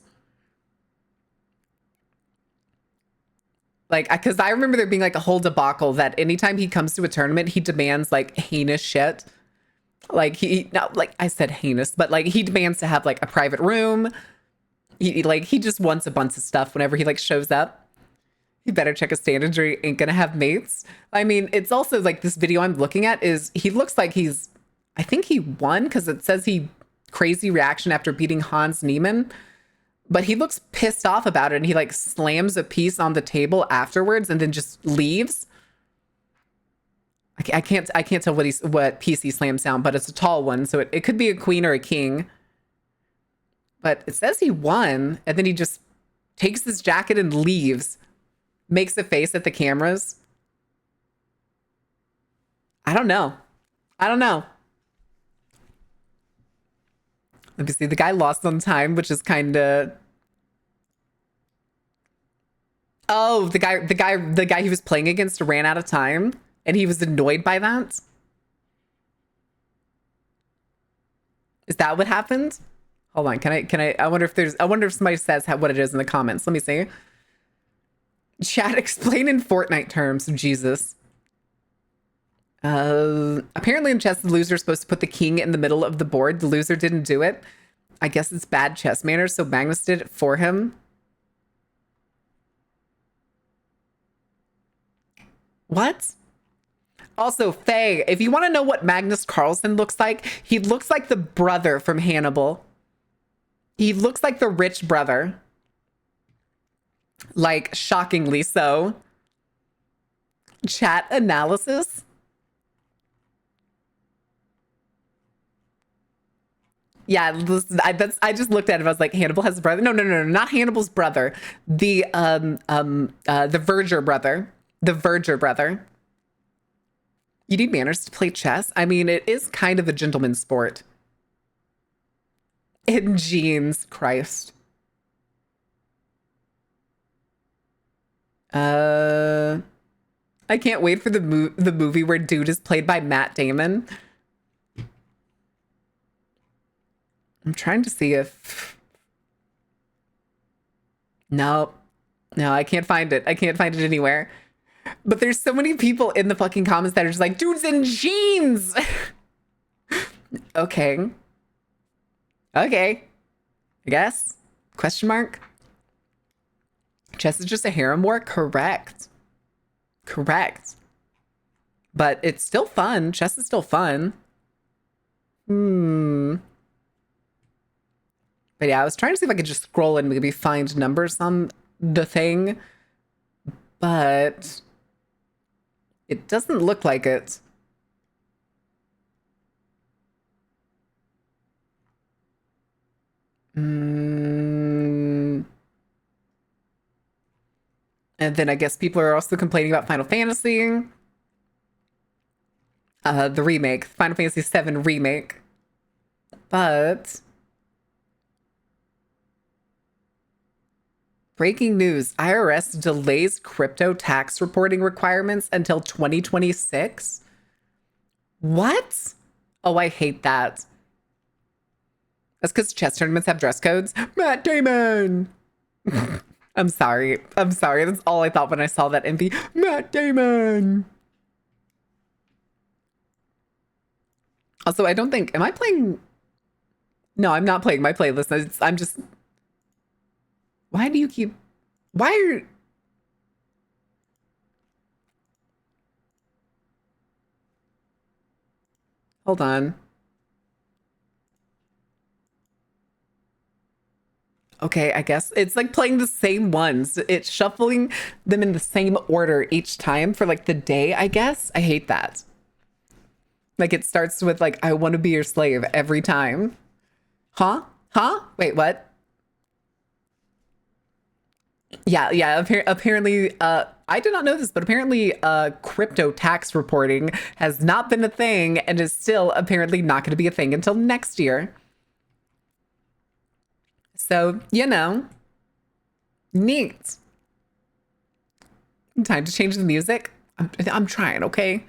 Like, because I remember there being like a whole debacle that anytime he comes to a tournament, he demands like heinous shit. Like not like I said heinous, but like he demands to have like a private room. He just wants a bunch of stuff whenever he like shows up. You better check a standards or he ain't gonna have mates. I mean, it's also like this video I'm looking at is he looks like I think he won because it says he crazy reaction after beating Hans Niemann, but he looks pissed off about it and he like slams a piece on the table afterwards and then just leaves. I can't tell what piece he slams down, but it's a tall one, so it could be a queen or a king. But it says he won, and then he just takes his jacket and leaves. Makes a face at the cameras. I don't know. Let me see. The guy lost on time, which is kind of. Oh, the guy he was playing against ran out of time, and he was annoyed by that. Is that what happened? Hold on. Can I? I wonder if somebody says what it is in the comments. Let me see. Chat, explain in Fortnite terms. Jesus. Apparently in chess, the loser is supposed to put the king in the middle of the board. The loser didn't do it. I guess it's bad chess manners, so Magnus did it for him. What? Also, Faye, if you want to know what Magnus Carlsen looks like, he looks like the brother from Hannibal. He looks like the rich brother. Like, shockingly so. Chat analysis? Yeah, listen, I just looked at it. I was like, Hannibal has a brother. No, not Hannibal's brother. The Verger brother. The Verger brother. You need manners to play chess. I mean, it is kind of a gentleman's sport. In jeans, Christ. I can't wait for the movie where dude is played by Matt Damon. I'm trying to see if... No, I can't find it. I can't find it anywhere. But there's so many people in the fucking comments that are just like, dude's in jeans. Okay. I guess. Question mark. Chess is just a harem war? Correct. But it's still fun. Chess is still fun. But yeah, I was trying to see if I could just scroll and maybe find numbers on the thing. But it doesn't look like it. And then I guess people are also complaining about Final Fantasy. The remake, Final Fantasy VII Remake. But... breaking news, IRS delays crypto tax reporting requirements until 2026? What? Oh, I hate that. That's because chess tournaments have dress codes. Matt Damon! I'm sorry. That's all I thought when I saw that MP. Matt Damon! Also, I don't think... am I playing... No, I'm not playing my playlist. I'm just... why do you keep... why are... hold on. Okay, I guess it's like playing the same ones. It's shuffling them in the same order each time for like the day, I guess. I hate that. Like it starts with like, I want to be your slave every time. Huh? Wait, what? Yeah. Apparently, I did not know this, but apparently, crypto tax reporting has not been a thing and is still apparently not going to be a thing until next year. So, neat. Time to change the music. I'm trying. Okay.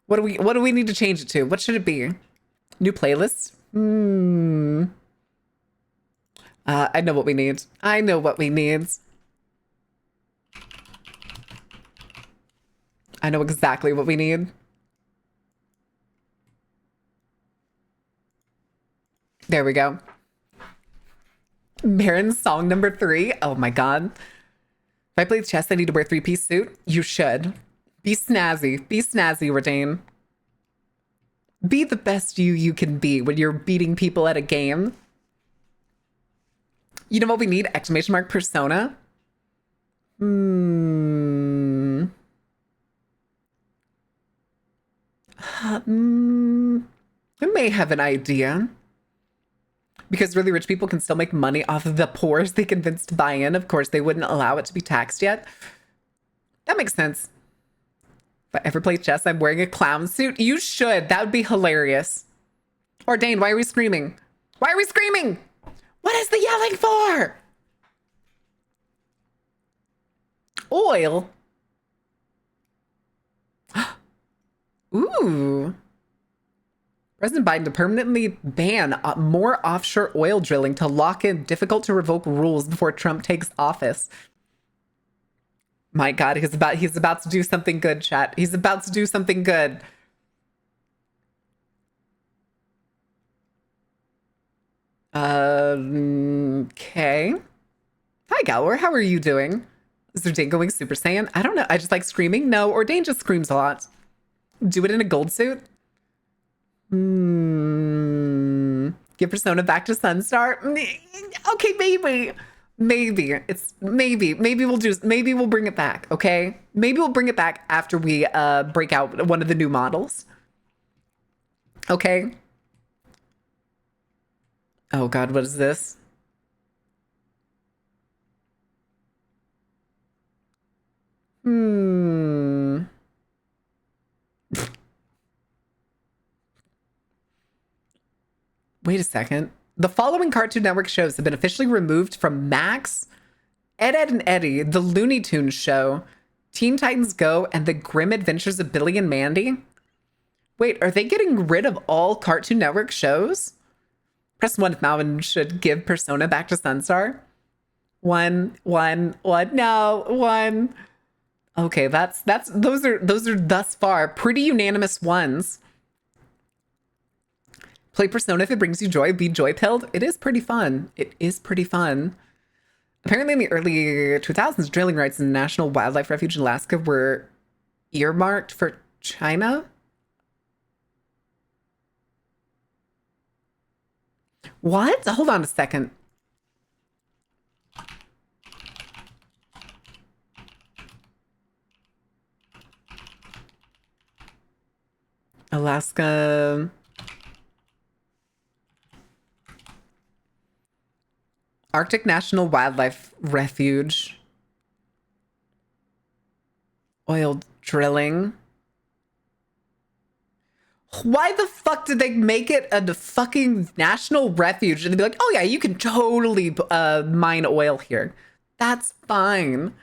What do we need to change it to? What should it be? New playlist? I know what we need. I know exactly what we need. There we go. Baron's song number 3. Oh my god. If I play chess, I need to wear 3-piece suit. You should. Be snazzy. Be snazzy, Redain. Be the best you can be when you're beating people at a game. You know what we need? Exclamation mark persona. I may have an idea. Because really rich people can still make money off of the poor they convinced to buy in. Of course, they wouldn't allow it to be taxed yet. That makes sense. If I ever play chess, I'm wearing a clown suit. You should. That would be hilarious. Ordained, why are we screaming? Why are we screaming? What is the yelling for? Oil? Ooh. President Biden to permanently ban more offshore oil drilling to lock in difficult to revoke rules before Trump takes office. My God, he's about to do something good, chat. He's about to do something good. Okay. Hi, Galwar. How are you doing? Is Ordain going Super Saiyan? I don't know. I just like screaming. No, Ordain just screams a lot. Do it in a gold suit. Give Persona back to Sunstar. Okay, maybe. Maybe we'll bring it back, okay? Maybe we'll bring it back after we break out one of the new models. Okay? Oh god, what is this? Wait a second. The following Cartoon Network shows have been officially removed from Max, Ed, Ed and Eddie, The Looney Tunes Show, Teen Titans Go, and The Grim Adventures of Billy and Mandy. Wait, are they getting rid of all Cartoon Network shows? Press 1 if Malvin should give Persona back to Sunstar. One. No, one. Okay, those are thus far pretty unanimous ones. Play Persona if it brings you joy. Be joy pilled. It is pretty fun. It is pretty fun. Apparently, in the early 2000s, drilling rights in the National Wildlife Refuge in Alaska were earmarked for China. What? Hold on a second. Alaska. Arctic National Wildlife Refuge. Oil drilling. Why the fuck did they make it a fucking national refuge? And they'd be like, oh yeah, you can totally mine oil here. That's fine.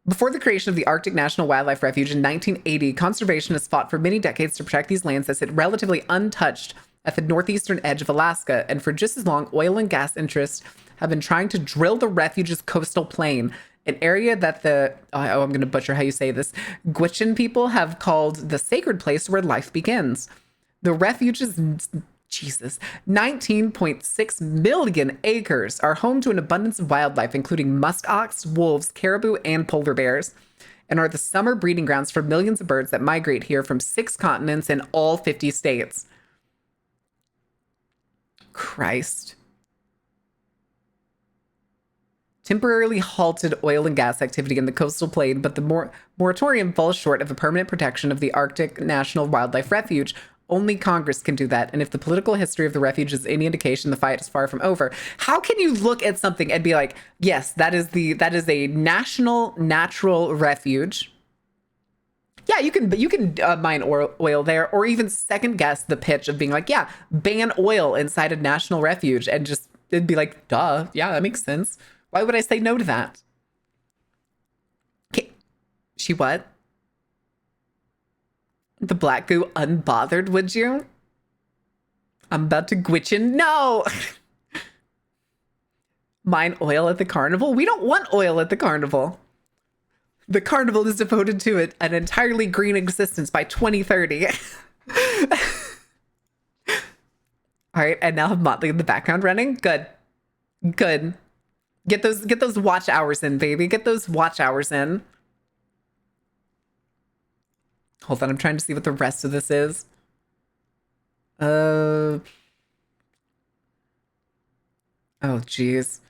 Before the creation of the Arctic National Wildlife Refuge in 1980, conservationists fought for many decades to protect these lands that sit relatively untouched at the northeastern edge of Alaska. And for just as long, oil and gas interests have been trying to drill the refuge's coastal plain, an area that I'm going to butcher how you say this, Gwich'in people have called the sacred place where life begins. The refuge's, 19.6 million acres are home to an abundance of wildlife, including muskox, wolves, caribou, and polar bears, and are the summer breeding grounds for millions of birds that migrate here from 6 continents in all 50 states. Christ. Temporarily halted oil and gas activity in the coastal plain, but the moratorium falls short of a permanent protection of the Arctic National Wildlife Refuge. Only Congress can do that. And if the political history of the refuge is any indication, the fight is far from over. How can you look at something and be like, yes, that is a national natural refuge? Yeah, you can mine oil there, or even second guess the pitch of being like, yeah, ban oil inside a national refuge, and just it'd be like, duh, yeah, that makes sense. Why would I say no to that? Okay. She what? The black goo unbothered, would you? I'm about to Gwich'in. No! Mine oil at the carnival? We don't want oil at the carnival. The carnival is devoted to it an entirely green existence by 2030. All right, and now have Motley in the background running. Good. Good. Get those watch hours in, baby. Get those watch hours in. Hold on, I'm trying to see what the rest of this is. Oh, geez.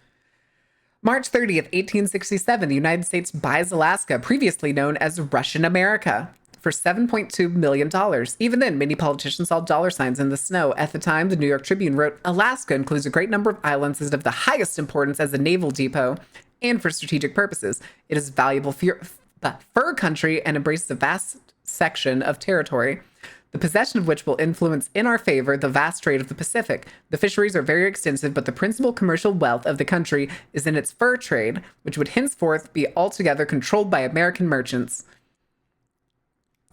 March 30th, 1867, the United States buys Alaska, previously known as Russian America, for $7.2 million. Even then, many politicians saw dollar signs in the snow. At the time, the New York Tribune wrote, Alaska includes a great number of islands as of the highest importance as a naval depot and for strategic purposes. It is valuable fur country and embraces a vast section of territory, the possession of which will influence in our favor the vast trade of the Pacific. The fisheries are very extensive, but the principal commercial wealth of the country is in its fur trade, which would henceforth be altogether controlled by American merchants.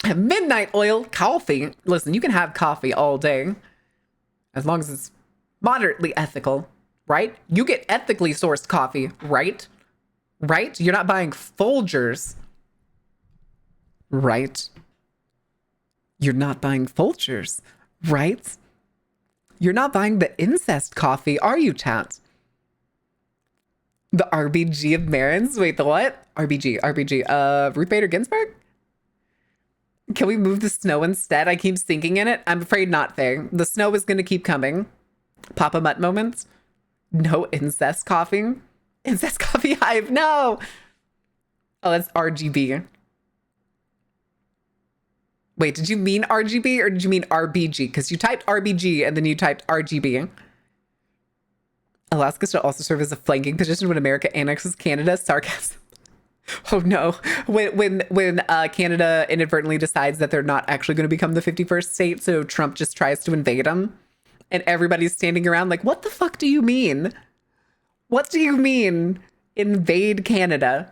Midnight oil coffee. Listen, you can have coffee all day, as long as it's moderately ethical, right? You get ethically sourced coffee, right? Right? You're not buying Folgers, right? You're not buying Folgers, right? You're not buying the incest coffee, are you, chat? The RBG of Marins? Wait, the what? RBG. Ruth Bader Ginsburg? Can we move the snow instead? I keep sinking in it. I'm afraid not, Faye. The snow is going to keep coming. Papa Mutt moments. No incest coughing. Incest coffee hive. No. Oh, that's RGB. Wait, did you mean RGB or did you mean RBG? Because you typed RBG and then you typed RGB. Alaska should also serve as a flanking position when America annexes Canada. Sarcasm. Oh no. When Canada inadvertently decides that they're not actually going to become the 51st state, so Trump just tries to invade them. And everybody's standing around like, what the fuck do you mean? What do you mean, invade Canada?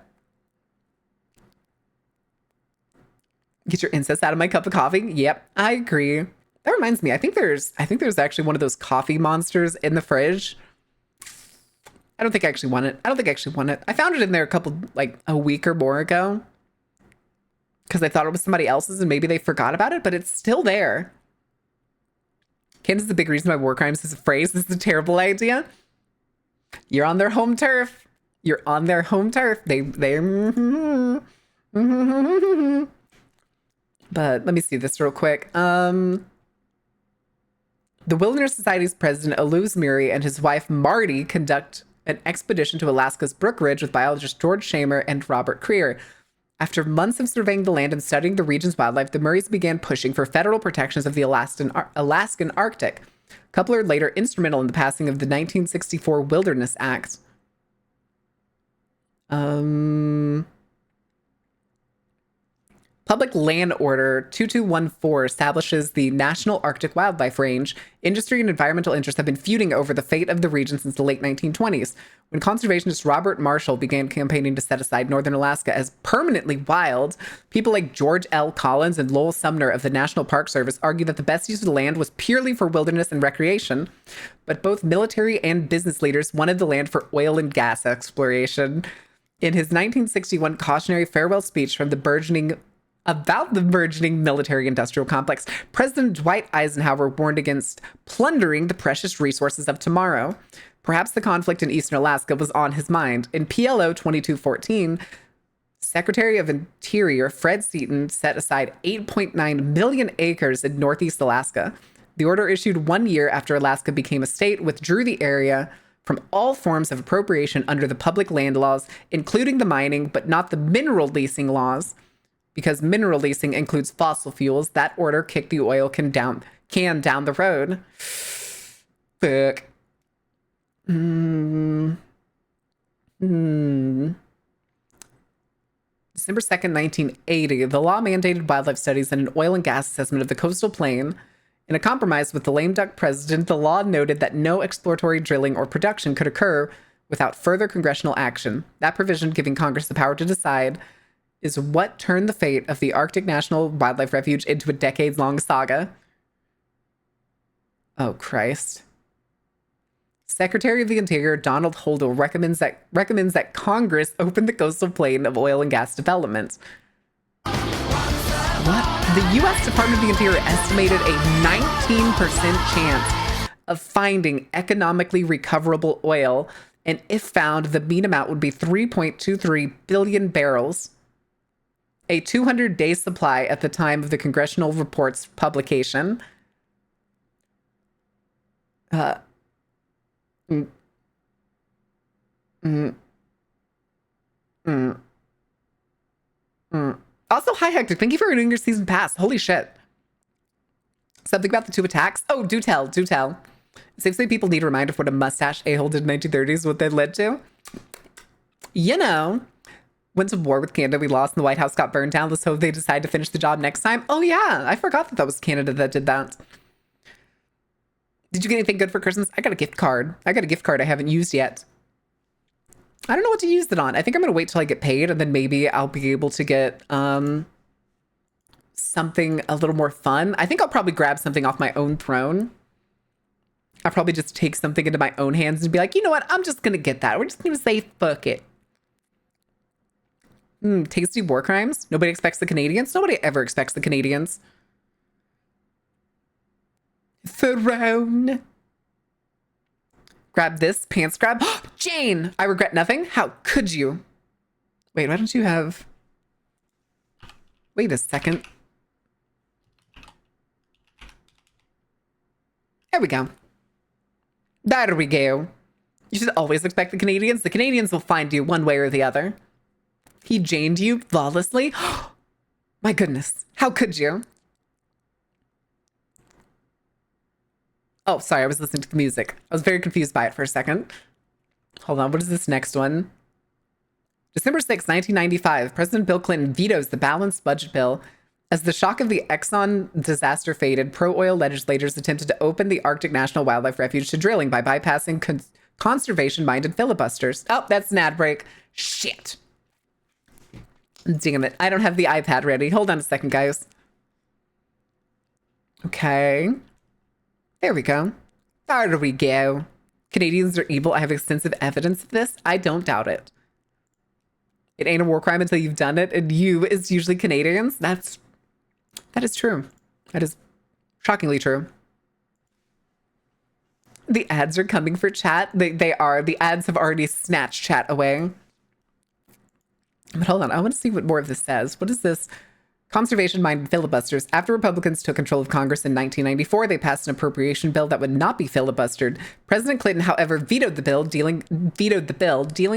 Get your incest out of my cup of coffee? Yep, I agree. That reminds me, I think there's actually one of those coffee monsters in the fridge. I don't think I actually want it. I found it in there a week or more ago. Because I thought it was somebody else's and maybe they forgot about it, but it's still there. Canada's the big reason why war crimes is a phrase. This is a terrible idea. You're on their home turf. You're on their home turf. They're. But let me see this real quick. The Wilderness Society's president, Aluz Miri, and his wife, Marty, conduct an expedition to Alaska's Brook Ridge with biologists George Shamer and Robert Creer. After months of surveying the land and studying the region's wildlife, the Murrays began pushing for federal protections of the Alaskan Arctic. A couple years later, instrumental in the passing of the 1964 Wilderness Act. Public Land Order 2214 establishes the National Arctic Wildlife Range. Industry and environmental interests have been feuding over the fate of the region since the late 1920s, when conservationist Robert Marshall began campaigning to set aside northern Alaska as permanently wild. People like George L. Collins and Lowell Sumner of the National Park Service argue that the best use of the land was purely for wilderness and recreation, but both military and business leaders wanted the land for oil and gas exploration. In his 1961 cautionary farewell speech about the burgeoning military-industrial complex, President Dwight Eisenhower warned against plundering the precious resources of tomorrow. Perhaps the conflict in eastern Alaska was on his mind. In PLO 2214, Secretary of Interior Fred Seaton set aside 8.9 million acres in northeast Alaska. The order, issued 1 year after Alaska became a state, withdrew the area from all forms of appropriation under the public land laws, including the mining, but not the mineral leasing laws. Because mineral leasing includes fossil fuels, that order kicked the oil can down the road. Fuck. December 2nd, 1980, the law mandated wildlife studies and an oil and gas assessment of the coastal plain. In a compromise with the lame duck president, the law noted that no exploratory drilling or production could occur without further congressional action. That provision, giving Congress the power to decide, is what turned the fate of the Arctic National Wildlife Refuge into a decades-long saga. Oh, Christ. Secretary of the Interior Donald Holdell recommends that Congress open the coastal plain of oil and gas development. What? The U.S. Department of the Interior estimated a 19% chance of finding economically recoverable oil, and if found, the mean amount would be 3.23 billion barrels. A 200-day supply at the time of the congressional report's publication. Also, hi Hector, thank you for renewing your season pass. Holy shit. Something about the two attacks? Oh, do tell. It seems like people need a reminder of what a mustache a-hole did in the 1930s, what that led to. You know, went to war with Canada, we lost, and the White House got burned down. Let's hope they decide to finish the job next time. Oh yeah, I forgot that was Canada that did that. Did you get anything good for Christmas? I got a gift card I haven't used yet. I don't know what to use it on. I think I'm gonna wait till I get paid, and then maybe I'll be able to get something a little more fun. I think I'll probably grab something off my own throne. I'll probably just take something into my own hands and be like, you know what? I'm just gonna get that. We're just gonna say fuck it. Tasty war crimes. Nobody expects the Canadians. Nobody ever expects the Canadians. Throne. Grab this. Pants grab. Jane! I regret nothing. How could you? Wait, why don't you have... Wait a second. There we go. There we go. You should always expect the Canadians. The Canadians will find you one way or the other. He janed you flawlessly. My goodness. How could you? Oh, sorry. I was listening to the music. I was very confused by it for a second. Hold on. What is this next one? December 6, 1995. President Bill Clinton vetoes the balanced budget bill. As the shock of the Exxon disaster faded, pro-oil legislators attempted to open the Arctic National Wildlife Refuge to drilling by bypassing conservation-minded filibusters. Oh, that's an ad break. Shit. Damn it. I don't have the iPad ready. Hold on a second, guys. Okay. There we go. There we go. Canadians are evil. I have extensive evidence of this. I don't doubt it. It ain't a war crime until you've done it, and you is usually Canadians. That is true. That is shockingly true. The ads are coming for chat. They are. The ads have already snatched chat away. But hold on. I want to see what more of this says. What is this? Conservation-minded filibusters. After Republicans took control of Congress in 1994, they passed an appropriation bill that would not be filibustered. President Clinton, however, vetoed the bill, dealing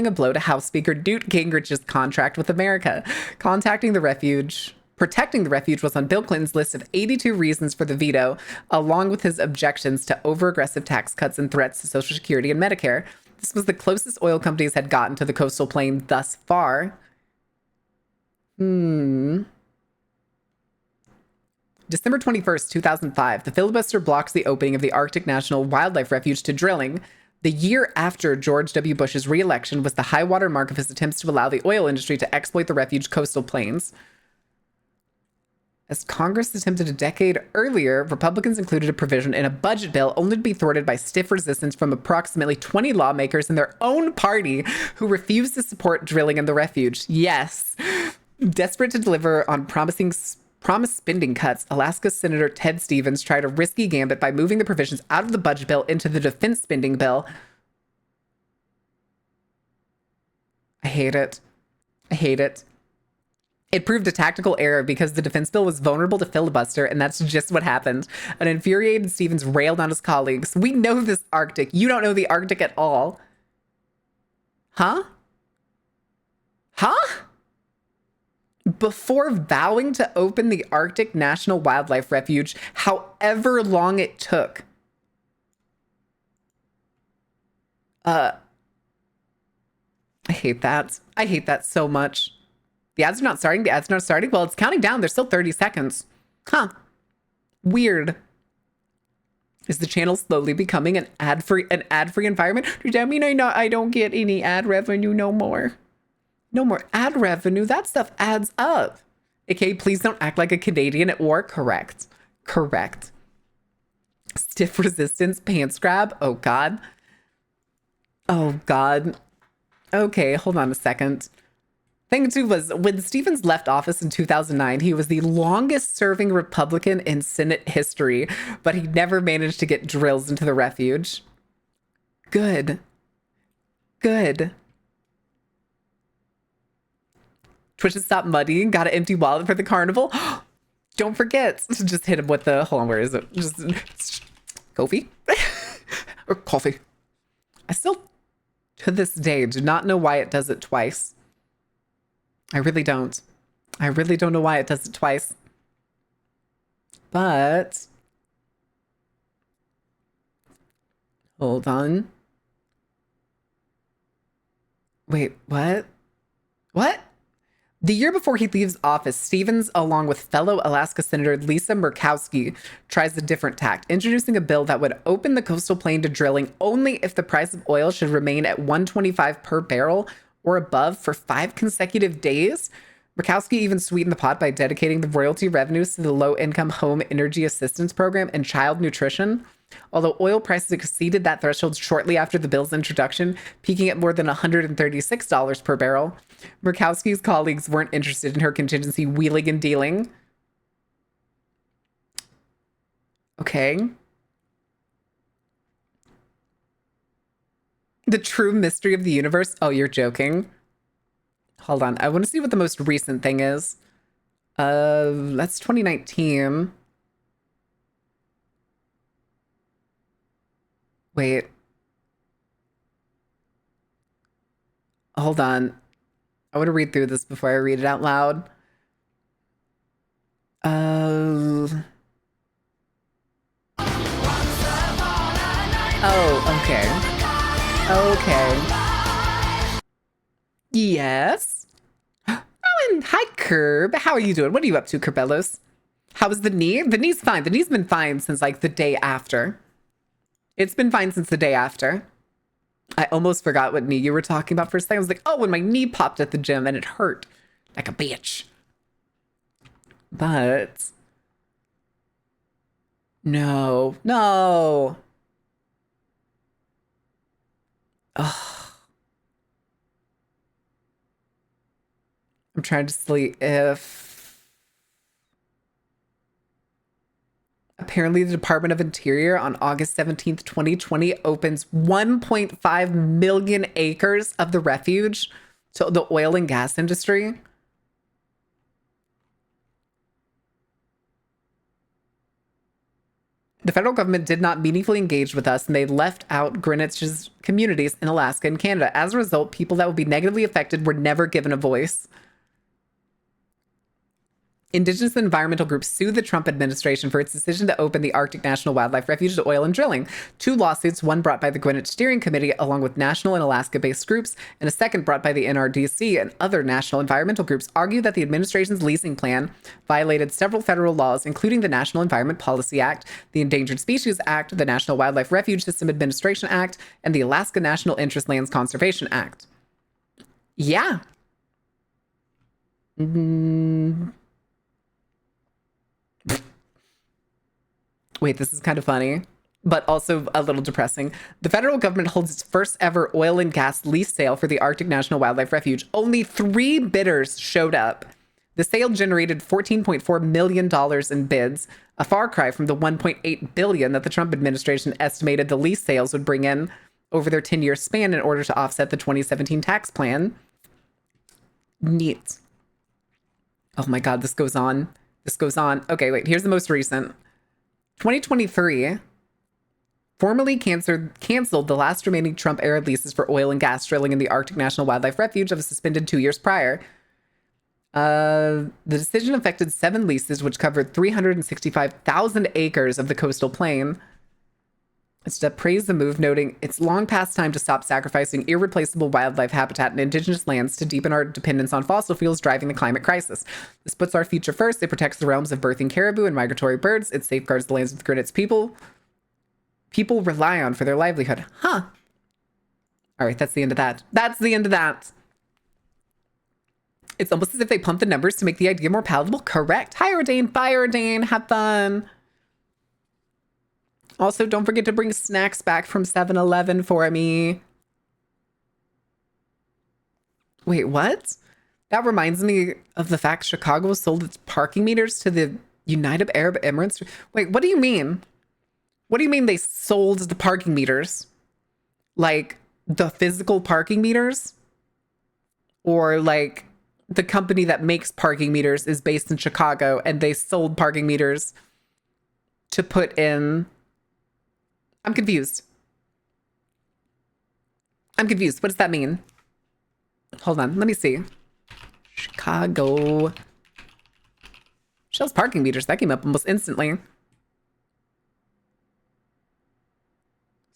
a blow to House Speaker Newt Gingrich's contract with America. Protecting the refuge was on Bill Clinton's list of 82 reasons for the veto, along with his objections to over-aggressive tax cuts and threats to Social Security and Medicare. This was the closest oil companies had gotten to the coastal plain thus far. December 21st, 2005, the filibuster blocks the opening of the Arctic National Wildlife Refuge to drilling. The year after George W. Bush's re-election was the high water mark of his attempts to allow the oil industry to exploit the refuge coastal plains. As Congress attempted a decade earlier, Republicans included a provision in a budget bill only to be thwarted by stiff resistance from approximately 20 lawmakers in their own party who refused to support drilling in the refuge. Yes. Desperate to deliver on promised spending cuts, Alaska Senator Ted Stevens tried a risky gambit by moving the provisions out of the budget bill into the defense spending bill. I hate it. I hate it. It proved a tactical error because the defense bill was vulnerable to filibuster, and that's just what happened. An infuriated Stevens railed on his colleagues. We know this Arctic. You don't know the Arctic at all. Huh? Huh? Before vowing to open the Arctic National Wildlife Refuge, however long it took. I hate that. I hate that so much. The ads are not starting. The ads are not starting. Well, it's counting down. There's still 30 seconds. Huh. Weird. Is the channel slowly becoming an ad-free environment? Does that mean I don't get any ad revenue no more? No more ad revenue. That stuff adds up. Okay, please don't act like a Canadian at war. Correct. Correct. Stiff resistance, pants grab. Oh, God. Oh, God. Okay, hold on a second. Thing two was when Stevens left office in 2009, he was the longest serving Republican in Senate history, but he never managed to get drills into the refuge. Good. Good. Twitch has stopped muddying. Got an empty wallet for the carnival. Don't forget to just hit him with the, hold on, where is it? Just coffee or coffee. I still, to this day, do not know why it does it twice. I really don't. I really don't know why it does it twice. But hold on. Wait, what? What? The year before he leaves office, Stevens, along with fellow Alaska Senator Lisa Murkowski, tries a different tact, introducing a bill that would open the coastal plain to drilling only if the price of oil should remain at $125 per barrel or above for 5 consecutive days. Murkowski even sweetened the pot by dedicating the royalty revenues to the Low-Income Home Energy Assistance Program and child nutrition. Although oil prices exceeded that threshold shortly after the bill's introduction, peaking at more than $136 per barrel, Murkowski's colleagues weren't interested in her contingency wheeling and dealing. Okay. The true mystery of the universe. Oh, you're joking. Hold on. I want to see what the most recent thing is. That's 2019. Wait. Hold on. I want to read through this before I read it out loud. Oh, okay. Okay. Yes. Oh, and hi, Curb. How are you doing? What are you up to, Curbellos? How was the knee? The knee's fine. The knee's been fine since like the day after. It's been fine since the day after. I almost forgot what knee you were talking about for a second. I was like, oh, when my knee popped at the gym and it hurt like a bitch. But no. Ugh. I'm trying to see if apparently the Department of Interior on August 17th, 2020 opens 1.5 million acres of the refuge to the oil and gas industry. The federal government did not meaningfully engage with us, and they left out Greenwich's communities in Alaska and Canada. As a result, people that would be negatively affected were never given a voice. Indigenous and environmental groups sued the Trump administration for its decision to open the Arctic National Wildlife Refuge to oil and drilling. 2 lawsuits, one brought by the Greenwich Steering Committee along with national and Alaska-based groups, and a second brought by the NRDC and other national environmental groups, argue that the administration's leasing plan violated several federal laws, including the National Environment Policy Act, the Endangered Species Act, the National Wildlife Refuge System Administration Act, and the Alaska National Interest Lands Conservation Act. Yeah. Wait, this is kind of funny, but also a little depressing. The federal government holds its first ever oil and gas lease sale for the Arctic National Wildlife Refuge. Only 3 bidders showed up. The sale generated $14.4 million in bids, a far cry from the $1.8 billion that the Trump administration estimated the lease sales would bring in over their 10-year span in order to offset the 2017 tax plan. Neat. Oh my God, this goes on. This goes on. Okay, wait, here's the most recent. 2023 formally canceled the last remaining Trump-era leases for oil and gas drilling in the Arctic National Wildlife Refuge that was suspended 2 years prior. The decision affected 7 leases, which covered 365,000 acres of the coastal plain. It's to praise the move, noting it's long past time to stop sacrificing irreplaceable wildlife habitat and indigenous lands to deepen our dependence on fossil fuels driving the climate crisis. This puts our future first. It protects the realms of birthing caribou and migratory birds. It safeguards the lands of the Greenwich people rely on for their livelihood. Huh. All right, that's the end of that. That's the end of that. It's almost as if they pumped the numbers to make the idea more palatable. Correct. Hi, Ordain. Bye, Ordain. Have fun. Also, don't forget to bring snacks back from 7-Eleven for me. Wait, what? That reminds me of the fact Chicago sold its parking meters to the United Arab Emirates. Wait, what do you mean? What do you mean they sold the parking meters? Like the physical parking meters? Or like the company that makes parking meters is based in Chicago and they sold parking meters to put in... I'm confused. What does that mean? Hold on. Let me see. Chicago. Shell's parking meters. That came up almost instantly.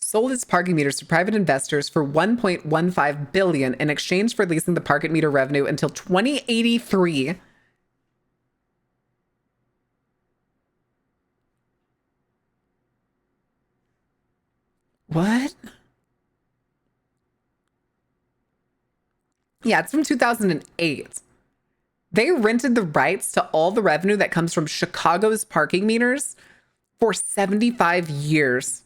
Sold its parking meters to private investors for $1.15 billion in exchange for leasing the parking meter revenue until 2083. What? Yeah, it's from 2008. They rented the rights to all the revenue that comes from Chicago's parking meters for 75 years.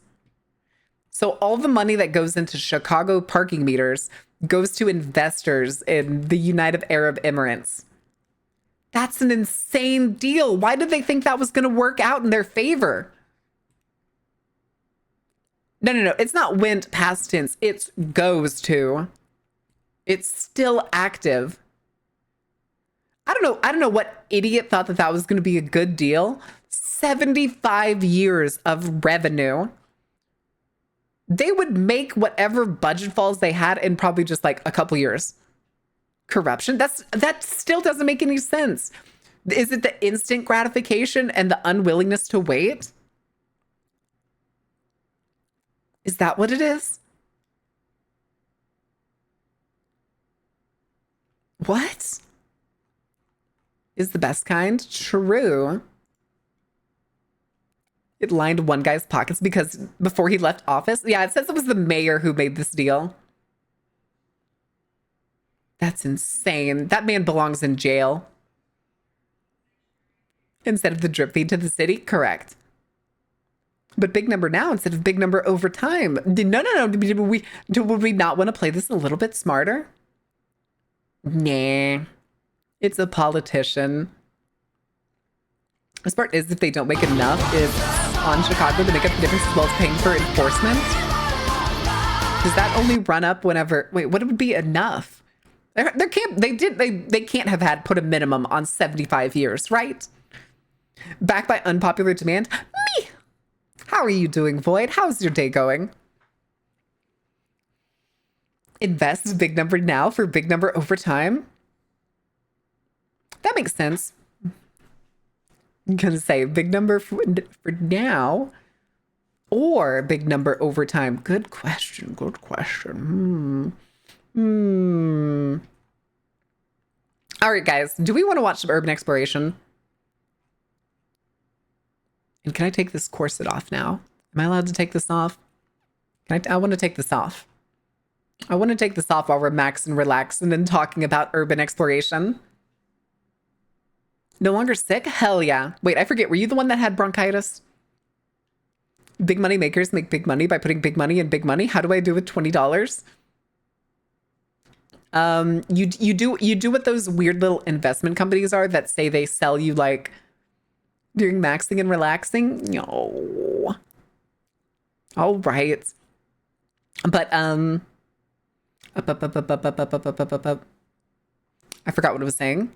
So all the money that goes into Chicago parking meters goes to investors in the United Arab Emirates. That's an insane deal. Why did they think that was going to work out in their favor? No. It's not went past tense. It's goes to. It's still active. I don't know what idiot thought that that was going to be a good deal. 75 years of revenue. They would make whatever budget falls they had in probably just like a couple years. corruption. That still doesn't make any sense. Is it the instant gratification and the unwillingness to wait? Is that what it is? What? Is the best kind? True. It lined one guy's pockets because before he left office. Yeah, it says it was the mayor who made this deal. That's insane. That man belongs in jail. Instead of the drip feed to the city? Correct. But big number now instead of big number over time. No. Would we not want to play this a little bit smarter? Nah. It's a politician. This part is if they don't make enough, it's on Chicago to make up the difference as well as paying for enforcement. Does that only run up whenever... Wait, what would be enough? They can't have had put a minimum on 75 years, right? Backed by unpopular demand. Me! How are you doing, Void? How's your day going? Invest big number now for big number over time. That makes sense. I'm gonna say big number for now or big number over time. Good question. Good question. All right, guys. Do we want to watch some urban exploration? And can I take this corset off now? Am I allowed to take this off? I want to take this off. I want to take this off while we're maxing, relaxing, and talking about urban exploration. No longer sick? Hell yeah. Wait, I forget. Were you the one that had bronchitis? Big money makers make big money by putting big money in big money. How do I do with $20? You do what those weird little investment companies are that say they sell you like during maxing and relaxing. No. All right. But I forgot what I was saying.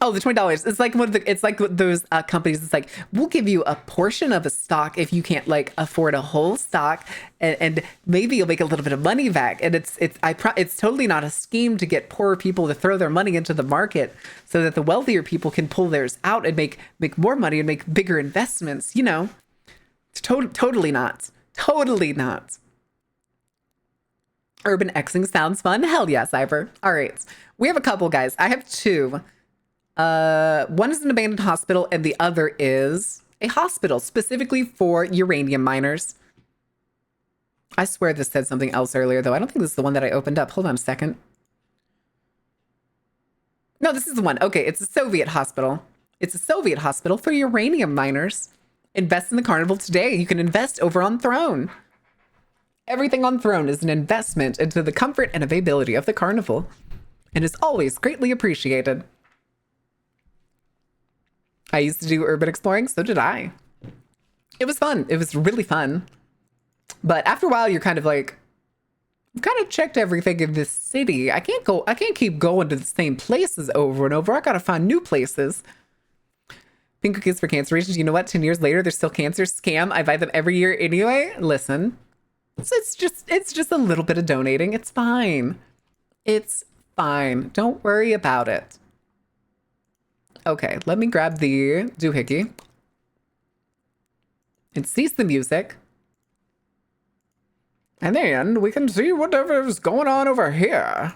Oh, the $20. It's like it's like those companies. It's like, we'll give you a portion of a stock if you can't like afford a whole stock, and maybe you'll make a little bit of money back. And it's totally not a scheme to get poorer people to throw their money into the market so that the wealthier people can pull theirs out and make more money and make bigger investments. You know, it's totally not. Totally not. Urban Xing sounds fun. Hell yes, Ivor. All right, we have a couple, guys. I have two. One is an abandoned hospital and the other is a hospital specifically for uranium miners. I swear this said something else earlier, though. I don't think this is the one that I opened up. Hold on a second. No, this is the one. Okay, it's a Soviet hospital. It's a Soviet hospital for uranium miners. Invest in the carnival today. You can invest over on Throne. Everything on Throne is an investment into the comfort and availability of the carnival and is always greatly appreciated. I used to do urban exploring, so did I. It was fun. It was really fun. But after a while, you're kind of like, I've kind of checked everything in this city. I can't keep going to the same places over and over. I gotta find new places. Pink cookies for cancer patients. You know what? 10 years later, they're still cancer. Scam. I buy them every year anyway. Listen, it's just a little bit of donating. It's fine. It's fine. Don't worry about it. Okay, let me grab the doohickey and cease the music. And then we can see whatever's going on over here.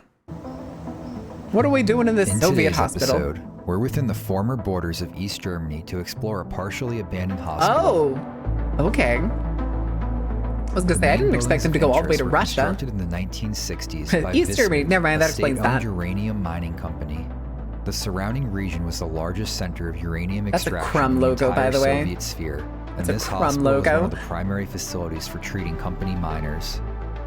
What are we doing in this Soviet hospital? Episode, we're within the former borders of East Germany to explore a partially abandoned hospital. Oh, okay. I was gonna say, I didn't expect them to go all the way to Russia. Constructed in the 1960s by East Germany, never mind, that explains that. Uranium mining company. The surrounding region was the largest center of uranium extraction. That's a Crumb logo, by the way. Soviet sphere, and this hospital logo. was one of the primary facilities for treating company miners.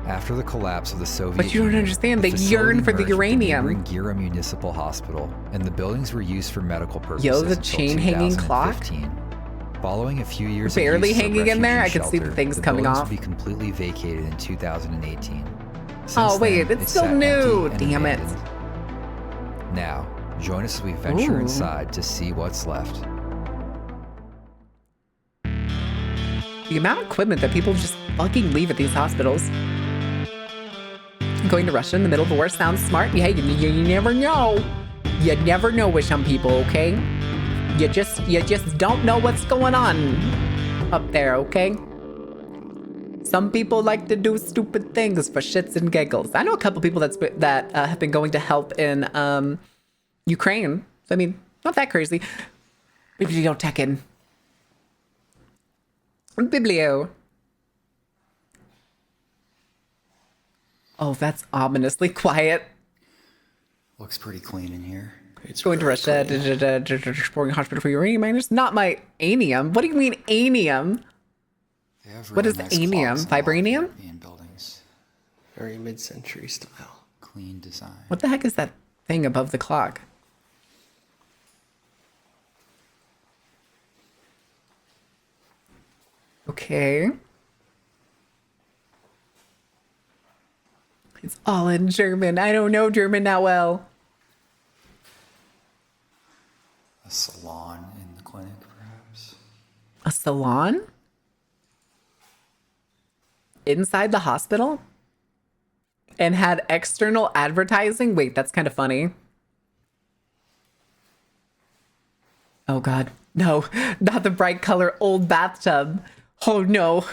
After the collapse of the Soviet But you don't understand, they yearn for the uranium. The Gira Municipal Hospital, and the buildings were used for medical purposes. Yo, the chain hanging clock. Following a few years barely of hanging in there, I can see the things coming off. The buildings would be completely vacated in 2018. Oh wait, it's still new. Damn it. Now, join us as we venture inside to see what's left. The amount of equipment that people just fucking leave at these hospitals. Going to Russia in the middle of war sounds smart. Yeah, you never know. You never know with some people, okay? You just don't know what's going on up there, okay? Some people like to do stupid things for shits and giggles. I know a couple people that have been going to help in Ukraine. I mean, not that crazy. Bibliotekin. Biblio. Oh, that's ominously quiet. Looks pretty clean in here. It's Going to Russia, exploring hospital for uranium miners. Not my anium. What do you mean anium? They have What is nice anium? clocks in a lot of Vibranium? European buildings. very mid-century style. Clean design. What the heck is that thing above the clock? Okay. It's all in German. I don't know German that well. A salon in the clinic, perhaps. A salon? Inside the hospital? And had external advertising? Wait, that's kind of funny. Oh God, no, not the bright color old bathtub. Oh no.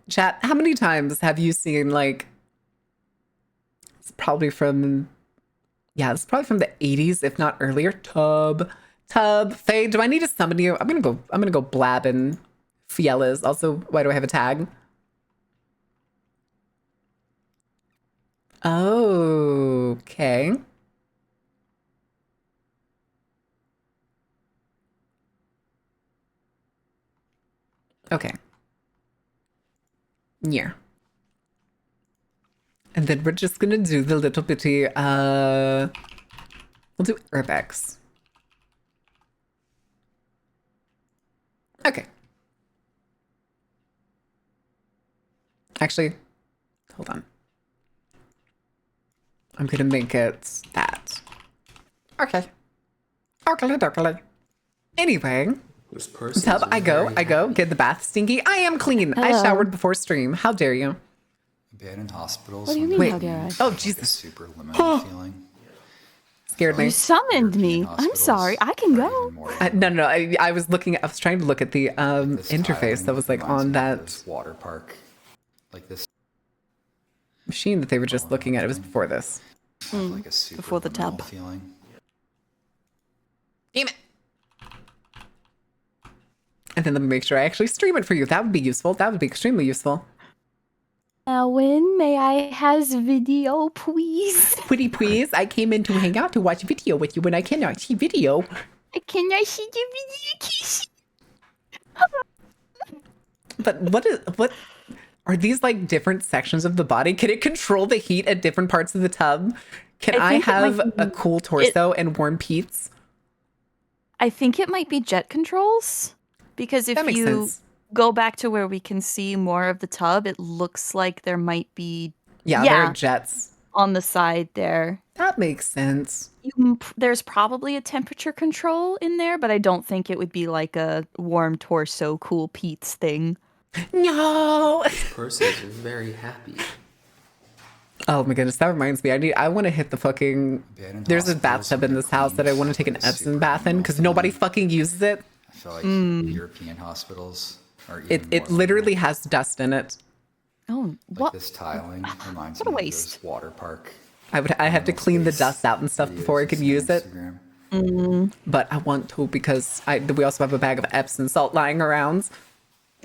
Chat, how many times have you seen like, it's probably from the 80s, if not earlier. Tub. Faye, do I need to summon you? I'm gonna go blabbing Fielas. Also, why do I have a tag? Okay. Okay. Yeah. And then we're just gonna do the little bitty, we'll do Urbex. Okay. Actually, hold on. I'm gonna make it that. Okay. Okay. Anyway. This person. Tub, I go, get the bath stinky. I am clean. I showered before stream. How dare you? Abandoned hospitals. What do you mean, Wait. how dare I? Oh, Like a Jesus. super limited feeling. Scared me. You summoned me. European I'm hospitals sorry. I can are go. even more No. I was trying to look at the This interface tiling that was like reminds on me of that this water park. Like this machine that they were just looking at. It was before this. like a super before the liminal tub. feeling. Damn it. And then let me make sure I actually stream it for you. That would be useful. That would be extremely useful. Now, when may I has video, please? Pretty please, I came in to hang out to watch video with you when I cannot see video. Can I see the video, please? But what are these like different sections of the body? Can it control the heat at different parts of the tub? Can I think it have might a be- cool torso and warm peats? I think it might be jet controls. Because if That makes you sense. go back to where we can see more of the tub, it looks like there might be Yeah, there are jets. on the side there. That makes sense. There's probably a temperature control in there, but I don't think it would be like a warm torso, cool Pete's thing. No. Person is very happy. Oh my goodness, that reminds me. I want to hit the fucking. Abandoned There's a hospitals bathtub are in this house that I want to take an like a Epsom super bath in liminal because nobody feeling. fucking uses it. I feel like European hospitals are even It more literally liminal. has dust in it. Oh, Like what? this tiling reminds What a me of waste. this water park. I have to liminal clean the space dust out and stuff videos before I you can see use on it. Instagram. But I want to because we also have a bag of Epsom salt lying around.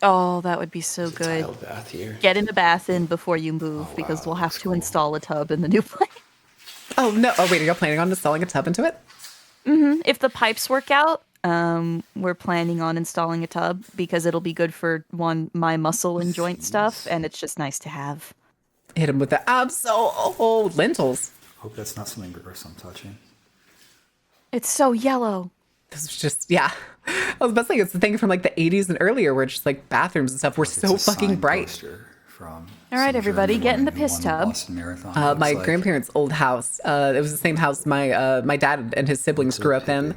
Oh, that would be so good. Tiled bath here. Get in the bath in before you move because we'll have to install a tub in the new place. Oh no! Oh wait, you're planning on installing a tub into it? If the pipes work out, we're planning on installing a tub because it'll be good for my muscle and joint stuff, and it's just nice to have. Hit him with the lentils. Hope that's not something gross I'm touching. It's so yellow. This was just I was about to say it's the thing from like the 80s and earlier where just like bathrooms and stuff were so It's a fucking sign bright. poster from All right, some everybody, German get in the woman who piss won tub. Boston Marathon. My Looks like grandparents' old house. It was the same house my dad and his siblings so grew up in.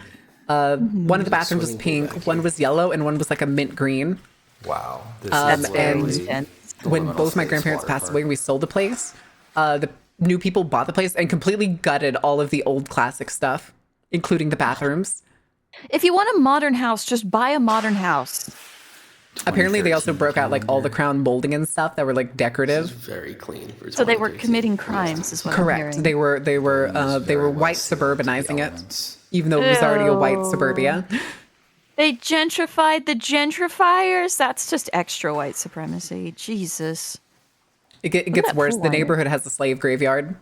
One of the bathrooms was swimming pool pink, back one here. was yellow, and one was like a mint green. Wow. This That's is very and literally intense. the When liminal both my space grandparents water passed park. away and we sold the place, the new people bought the place and completely gutted all of the old classic stuff, including the bathrooms. If you want a modern house, just buy a modern house. Apparently, they also broke out like all the crown molding and stuff that were like It's decorative. very clean for So they were 2013. committing crimes, is what I'm Correct. hearing. They were white suburbanizing it, even though it was already a white suburbia. They gentrified the gentrifiers. That's just extra white supremacy. Jesus. It gets that worse. pool The liner. neighborhood has a slave graveyard.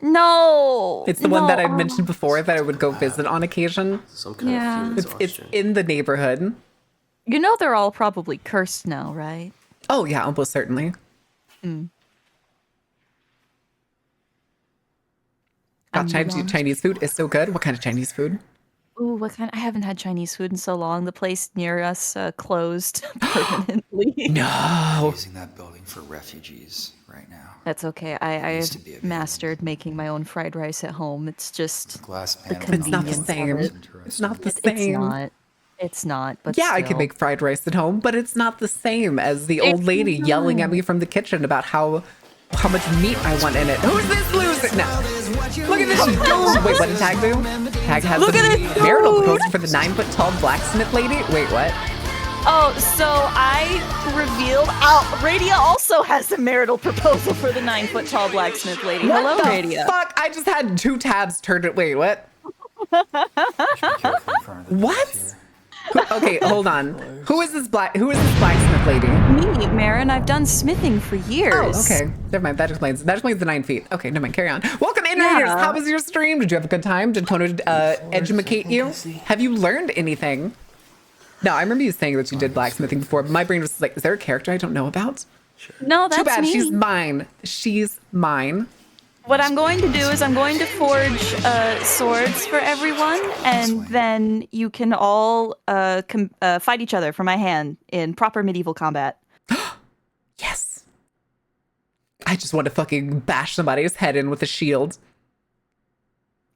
No. It's the one that I no. mentioned before that I would go visit on occasion. Some kind Yeah. of human It's exhaustion. in the neighborhood. You know they're all probably cursed now, right? Oh yeah, almost certainly. God, Chinese food is so good. What kind of Chinese food? Ooh, what kind? I haven't had Chinese food in so long. The place near us closed permanently. No. Using that building for refugees right now. That's okay. I used have to be available. mastered making my own fried rice at home. It's just Glass the panel. It's not the convenience of same. it. It's not the It's same. not. It's not. But Yeah, I still. can make fried rice at home, but it's not the same as the old It's lady yelling at not. me from the kitchen about how much meat I want in it. Who's this loser? No. Look at this. Wait, what did Tag do? Tag has Look a at this marital dude. proposal for the 9-foot tall blacksmith lady. Wait, what? Oh, so I revealed. Oh, Radia also has a marital proposal for the 9-foot tall blacksmith lady. What Hello, the Radia. fuck? I just had 2 tabs turned. Wait, what? What? Okay, hold on. Who is this blacksmith lady? Me, Marin. I've done smithing for years. Oh, okay. Never mind. That explains the 9 feet. Okay, never mind. Carry on. Welcome in, Raiders. Yeah. How was your stream? Did you have a good time? Did Kono educate you? Have you learned anything? No, I remember you saying that you did blacksmithing before, but my brain was like, is there a character I don't know about? No, that's Too bad. me. She's mine. She's mine. What I'm going to do is I'm going to forge swords for everyone, and then you can all fight each other for my hand in proper medieval combat. Yes. I just want to fucking bash somebody's head in with a shield.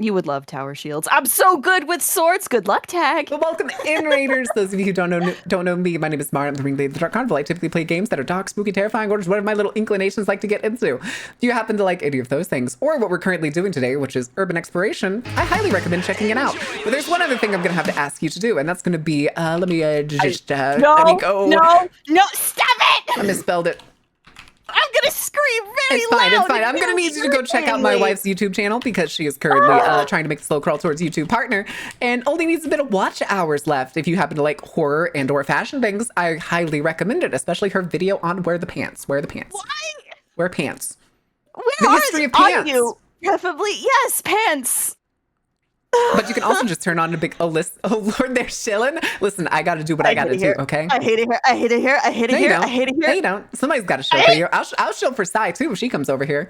You would love tower shields. I'm so good with swords. Good luck, Tag. Well, welcome in, Raiders. Those of you who don't know me, my name is Mara. I'm the ringleader of the Dark Carnival. I typically play games that are dark, spooky, terrifying, or just whatever my little inclinations like to get into. If you happen to like any of those things, or what we're currently doing today, which is urban exploration, I highly recommend checking it out. But there's one other thing I'm going to have to ask you to do, and that's going to be, let me go. No, stop it! I misspelled it. I'm gonna scream very It's fine. loud. It's fine. I'm gonna need you to go check out my wife's YouTube channel because she is currently trying to make the slow crawl towards YouTube partner and only needs a bit of watch hours left. If you happen to like horror and or fashion things, I highly recommend it, especially her video on wear the pants. Wear the pants. Why? Wear pants. Where The history of are pants. you? Preferably, yes, pants. But you can also just turn on a big list. Oh Lord, they're chilling. Listen, I got to do what I got to do. Okay. I hate it here. I hate it here. I hate it No, you here. don't. I hate it No, here. you don't. Somebody's got to show for you. I'll show for Sai too if she comes over here.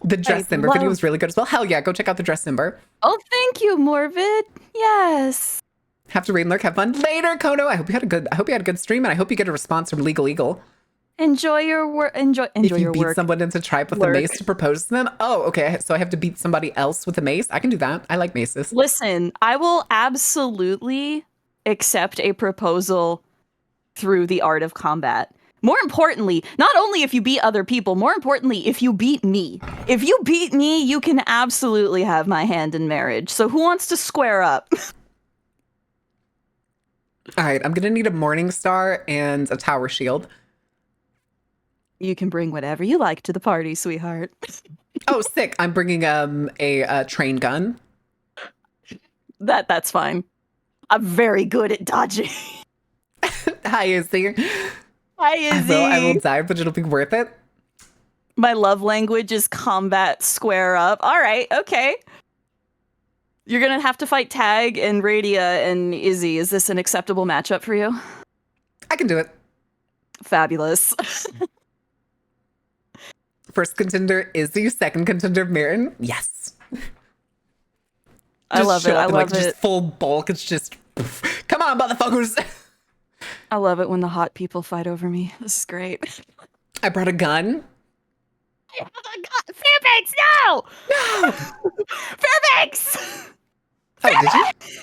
The dress Simber video was really good as well. Hell yeah, go check out the dress Simber. Oh, thank you, Morbid. Yes. Have to read and lurk. Have fun later, Kono. I hope you had a good stream, and I hope you get a response from Legal Eagle. Enjoy your work. Enjoy If you your beat work. someone into tribe with a mace to propose to them, oh, okay. So I have to beat somebody else with a mace. I can do that. I like maces. Listen, I will absolutely accept a proposal through the art of combat. More importantly, not only if you beat other people, more importantly, if you beat me. If you beat me, you can absolutely have my hand in marriage. So who wants to square up? All right, I'm gonna need a morning star and a tower shield. You can bring whatever you like to the party, sweetheart. Oh, sick! I'm bringing a train gun. That's fine. I'm very good at dodging. Hi, Izzy. Hi, Izzy. I will die, but it'll be worth it. My love language is combat square up. All right, okay. You're gonna have to fight Tag and Radia and Izzy. Is this an acceptable matchup for you? I can do it. Fabulous. First contender Izzy, second contender Mirren. Yes. I love it. I love Just it. full bulk. It's just, come on, motherfuckers. I love it when the hot people fight over me. This is great. I brought a gun. Fairbanks, no! No. Fairbanks! Oh, did you?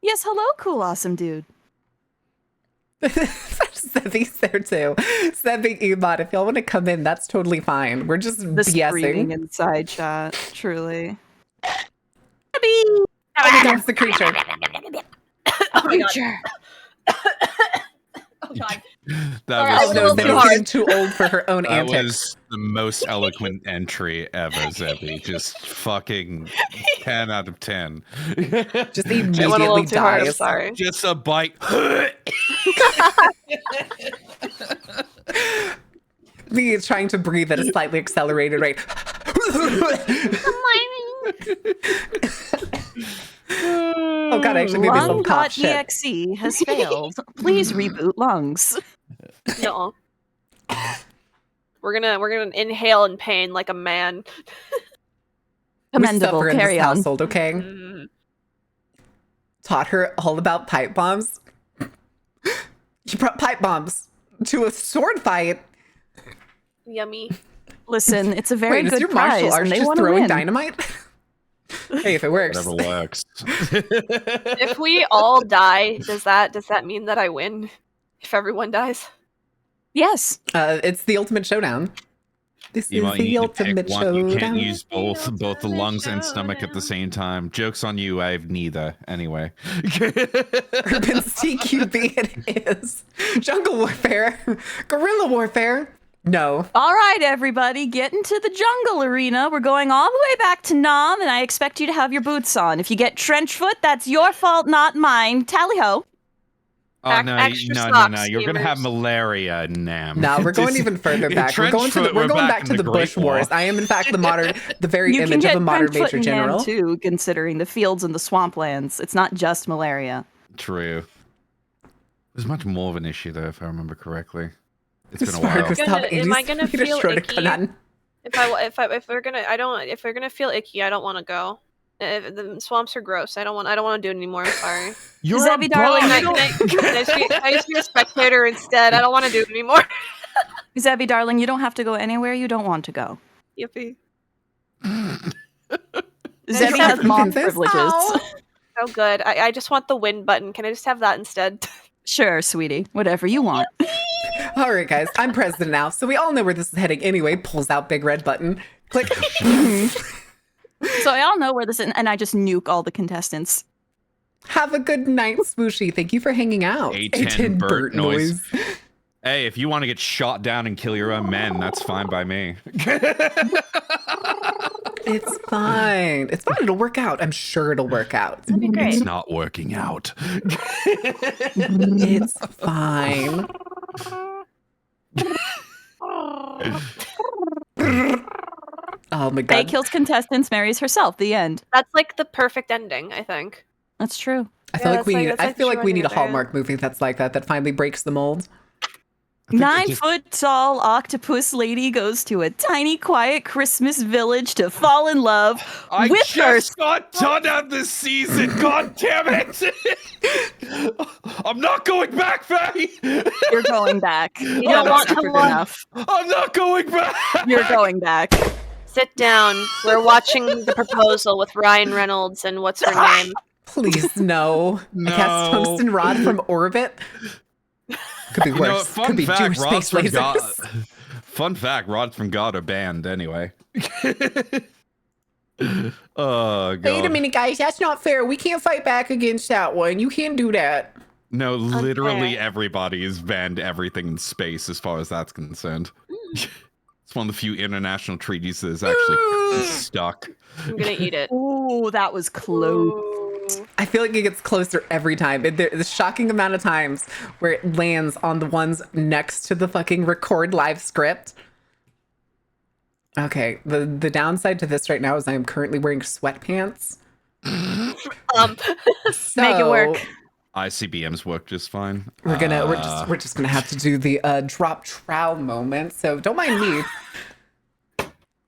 Yes, hello, cool, awesome dude. Sebby's there too. Sebby, Emot, if y'all want to come in, that's totally fine. We're just The screaming BSing. inside chat, truly. Oh my god, it's the creature. Creature. Oh god. That Oh was, no, too Sebby's hard. getting too old for her own that antics. was the most eloquent entry ever, Zebby. Just fucking 10 out of 10. Just It went a immediately little too hard. I'm dies. sorry. Just a bite. Me is trying to breathe at a slightly accelerated rate. Oh god, I actually made myself cough. Shit. Lung.exe has failed. Please reboot lungs. No. We're gonna inhale in pain like a man. We Commendable. suffer in Carry this on. household, okay? Mm. Taught her all about pipe bombs. She brought pipe bombs to a sword fight. Yummy. Listen, it's a very Wait, is good your martial prize, arts and they just want to throwing win. dynamite? Hey, if it works. Whatever works. If we all die, does that mean that I win? If everyone dies? Yes. It's the ultimate showdown. This You is might need the to ultimate pick one. You can't showdown. use both the lungs and stomach at the same time. Joke's on you, I have neither. Anyway. Urban CQB it is. Jungle warfare. Guerrilla warfare. No. All right, everybody, get into the jungle arena. We're going all the way back to Nam, and I expect you to have your boots on. If you get trench foot, that's your fault, not mine. Tally ho. Oh no, Extra no! socks, You're gonna have gamers. malaria, Nam. No, we're going Just- even further back. We're trench going to the, foot, we're going back in to the Great Bush Wars. War. I am in fact the very You can image get of a modern trench foot major in Nam, general. too, considering the fields and the swamplands. It's not just malaria. True. There's much more of an issue though, if I remember correctly. It's As been a far while. as Am I 80s, gonna Peter feel Schroeder icky? Kanan. If we're gonna feel icky, I don't want to go. The swamps are gross. I don't want to do it anymore. I'm sorry. You're Zebby a darling, bum! Can I just be a spectator instead? I don't want to do it anymore. Zebby, darling, you don't have to go anywhere you don't want to go. Yippee. Zebby have has mom princess? privileges. Aw. Oh, good. I just want the win button. Can I just have that instead? Sure, sweetie. Whatever you want. All right, guys, I'm president now, so we all know where this is heading anyway. Pulls out big red button. Click. So I all know where this is, and I just nuke all the contestants. Have a good night, Swooshy. Thank you for hanging out. A10 Burt noise. Hey, if you want to get shot down and kill your own men, that's fine by me. It's fine. It's fine. It'll work out. I'm sure it'll work out. That'd be great. It's not working out. It's fine. Oh my Faye god. kills contestants, marries herself. The end. That's like the perfect ending, I think. That's true. I feel Yeah, like we that's need like- I that's feel like like we the need a true ending. Hallmark movie that's like that finally breaks the mold. 9 foot tall octopus lady goes to a tiny, quiet Christmas village to fall in love I with her. just got done on this season. God damn it! I'm not going back, Faye. You're going back. You don't want to suffered love. enough. I'm not going back. You're going back. Sit down. We're watching The Proposal with Ryan Reynolds and what's her name? Please no. I cast No. tungsten rod from orbit. Could be You know, worse. fun Could be fact, Jewish rods space from God. lasers. Fun fact: rods from God are banned anyway. Oh god! Wait a minute, guys. That's not fair. We can't fight back against that one. You can't do that. No, literally Unfair. everybody has banned everything in space as far as that's concerned. It's one of the few international treaties that is actually stuck. I'm gonna eat it. Ooh, that was close. Ooh. I feel like it gets closer every time. There's a shocking amount of times where it lands on the ones next to the fucking record live script. Okay, the downside to this right now is I am currently wearing sweatpants. So Make it work. ICBMs work just fine. We're just gonna have to do the drop trowel moment. So don't mind me.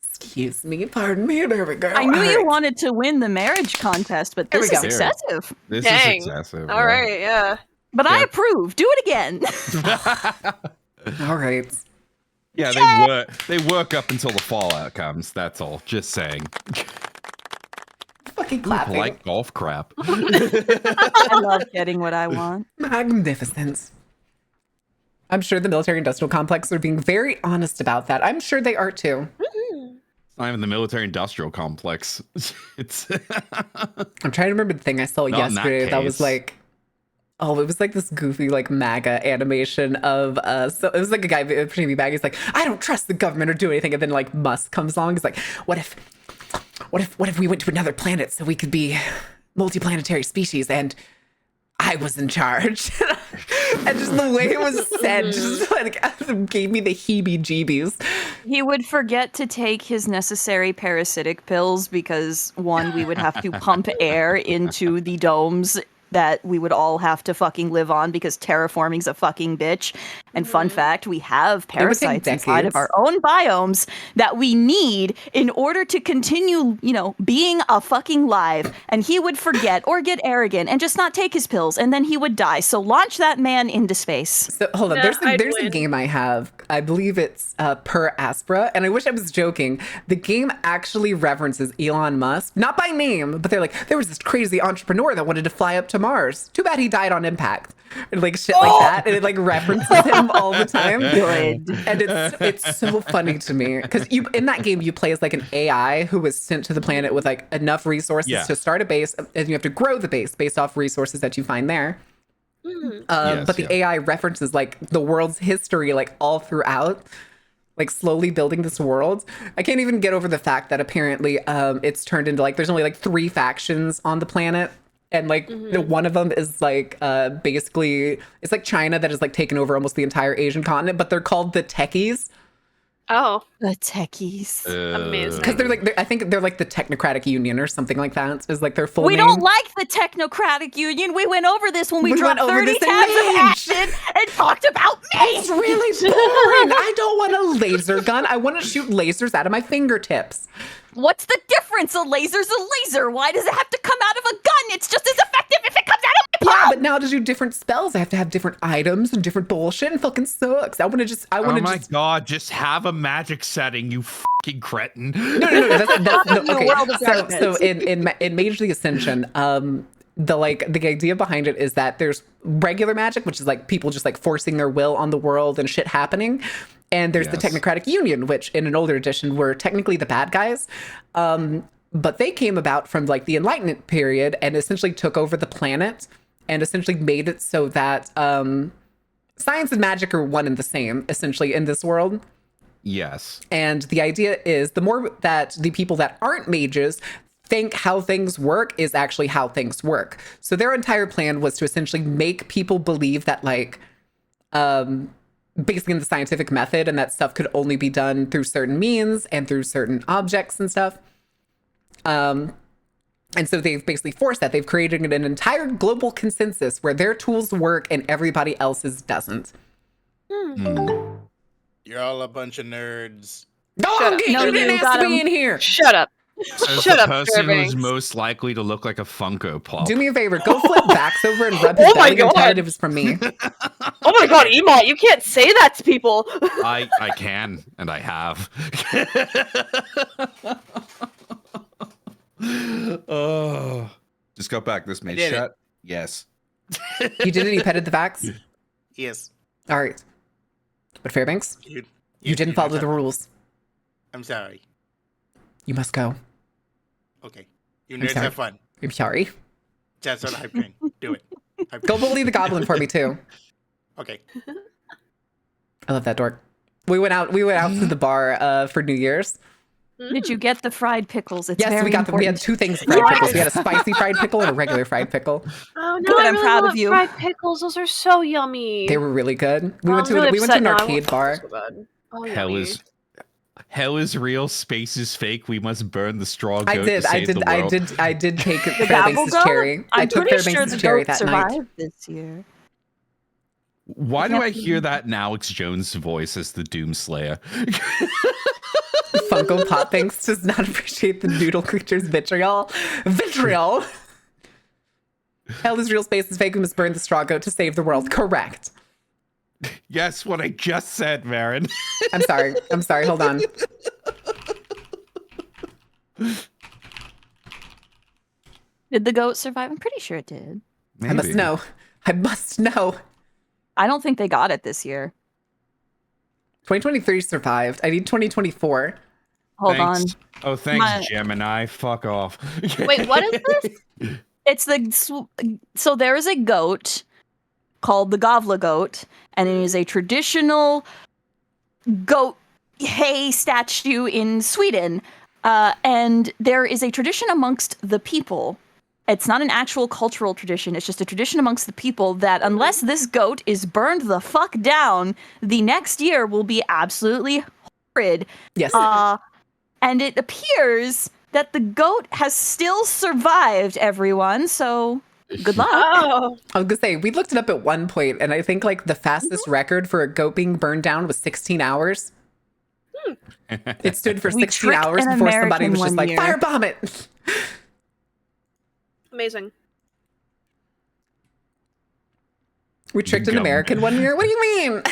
Excuse me, pardon me. There we go. I knew All you right. wanted to win the marriage contest, but There we this is go. excessive. This Dang. is excessive. All right, yeah. But I Yeah. approve. Do it again. All right. Yeah, they work up until the fallout comes. That's all. Just saying. Fucking clapping. Polite golf crap. I love getting what I want. Magnificent. I'm sure the military-industrial complex are being very honest about that. I'm sure they are too. It's not even the military-industrial complex. It's. I'm trying to remember the thing I saw Not in that yesterday that was case. like, oh, it was like this goofy like MAGA animation of so it was like a guy pretending to be MAGA. He's like, I don't trust the government or do anything, and then like Musk comes along. He's like, what if we went to another planet so we could be multiplanetary species and I was in charge? And just the way it was said just like gave me the heebie-jeebies. He would forget to take his necessary parasitic pills because, one, we would have to pump air into the domes that we would all have to fucking live on because terraforming's a fucking bitch. And fun fact, we have parasites inside of our own biomes that we need in order to continue, being a fucking live. And he would forget or get arrogant and just not take his pills, and then he would die. So launch that man into space. So hold on, Yeah, there's a game I have. I believe it's Per Aspera, and I wish I was joking. The game actually references Elon Musk, not by name, but they're like, there was this crazy entrepreneur that wanted to fly up to Mars. Too bad he died on impact. And like shit like that, and it like references him all the time. Good. And it's so funny to me because you in that game you play as like an AI who was sent to the planet with like enough resources to start a base, and you have to grow the base based off resources that you find there. But the AI references like the world's history like all throughout, like slowly building this world. I can't even get over the fact that apparently it's turned into like there's only like 3 factions on the planet. And like one of them is like basically it's like China that has like taken over almost the entire Asian continent, but they're called the Techies. Oh, The techies. amazing. Because I think they're like the Technocratic Union or something like that is like their full We name. don't like the Technocratic Union. We went over this when we We dropped went over 30 this in tabs of Mage. action and talked about me. It's really boring. I don't want a laser gun. I want to shoot lasers out of my fingertips. What's the difference? A laser's a laser. Why does it have to come out of a gun? It's just as effective if it comes out of my Yeah, palm. but now to do different spells, I have to have different items and different bullshit, and fucking sucks. I want to Oh my just. god, just have a magic setting, you fucking cretin. No. That's no, The okay. world of So darkness. in Mage the Ascension, the idea behind it is that there's regular magic, which is like people just like forcing their will on the world and shit happening. And there's the Yes. Technocratic Union, which in an older edition were technically the bad guys. But they came about from like the Enlightenment period and essentially took over the planet and essentially made it so that science and magic are one and the same, essentially, in this world. Yes. And the idea is the more that the people that aren't mages think how things work is actually how things work. So their entire plan was to essentially make people believe that like basically in the scientific method and that stuff could only be done through certain means and through certain objects and stuff. And so they've basically forced that. They've created an entire global consensus where their tools work and everybody else's doesn't. You're all a bunch of nerds. Oh, you No, didn't you ask got me 'em. in here. Shut up. As Shut the up, person who's Fairbanks. most likely to look like a Funko Pop. Do me a favor, go flip backs over and rub his Oh my belly and tell God. it it was from me. Oh my god, Emot, you can't say that to people. I can, and I have. Oh. Just got back this mage did it. chat. Yes. You did it, you petted the vax? Yes. All right. But Fairbanks, You you didn't follow the sorry. rules. I'm sorry. You must go. Okay. You I'm nerds sorry. have fun. I'm sorry. That's on hype train. Do it. Hype Go train. bully the goblin for me too. Okay. I love that dork. We went out to the bar for New Year's. Did you get the fried pickles? It's Yes, very we got important. we had 2 things of fried pickles. We had a spicy fried pickle and a regular fried pickle. Oh no, Good, I I'm really proud of want you. fried pickles. Those are so yummy. They were really good. We Oh, went I'm to really we went to upset an now. I arcade want bar. so bad. Oh, Hell yummy. is real, space is fake. We must burn the straw goat I did to save the world. I did take The Fairbanks' gavel cherry. goat? I I'm took pretty sure Fairbanks' the cherry goat that night. survived this year. Why do I hear that in Alex Jones' voice as the Doomslayer? Funko Pop Banks does not appreciate the noodle creature's vitriol. Vitriol! Hell is real, space is fake, we must burn the straw goat to save the world. Correct. Yes, what I just said, Marin. I'm sorry, hold on. Did the goat survive? I'm pretty sure it did. I must know. I must know. I don't think they got it this year. 2023 survived. I need 2024. Hold Thanks. on. Oh, thanks, Gemini. Fuck off. Wait, what is this? It's so there is a goat called the Gavla goat, and it is a traditional goat hay statue in Sweden. And there is a tradition amongst the people. It's not an actual cultural tradition. It's just a tradition amongst the people that unless this goat is burned the fuck down, the next year will be absolutely horrid. Yes. And it appears that the goat has still survived, everyone. So good luck. Oh, I was gonna say, we looked it up at one point, and I think like the fastest record for a goat being burned down was 16 hours. It stood for We 16 tricked hours an before somebody American was just one like, year. firebomb it. amazing. We tricked an Government. American one year? What do you mean?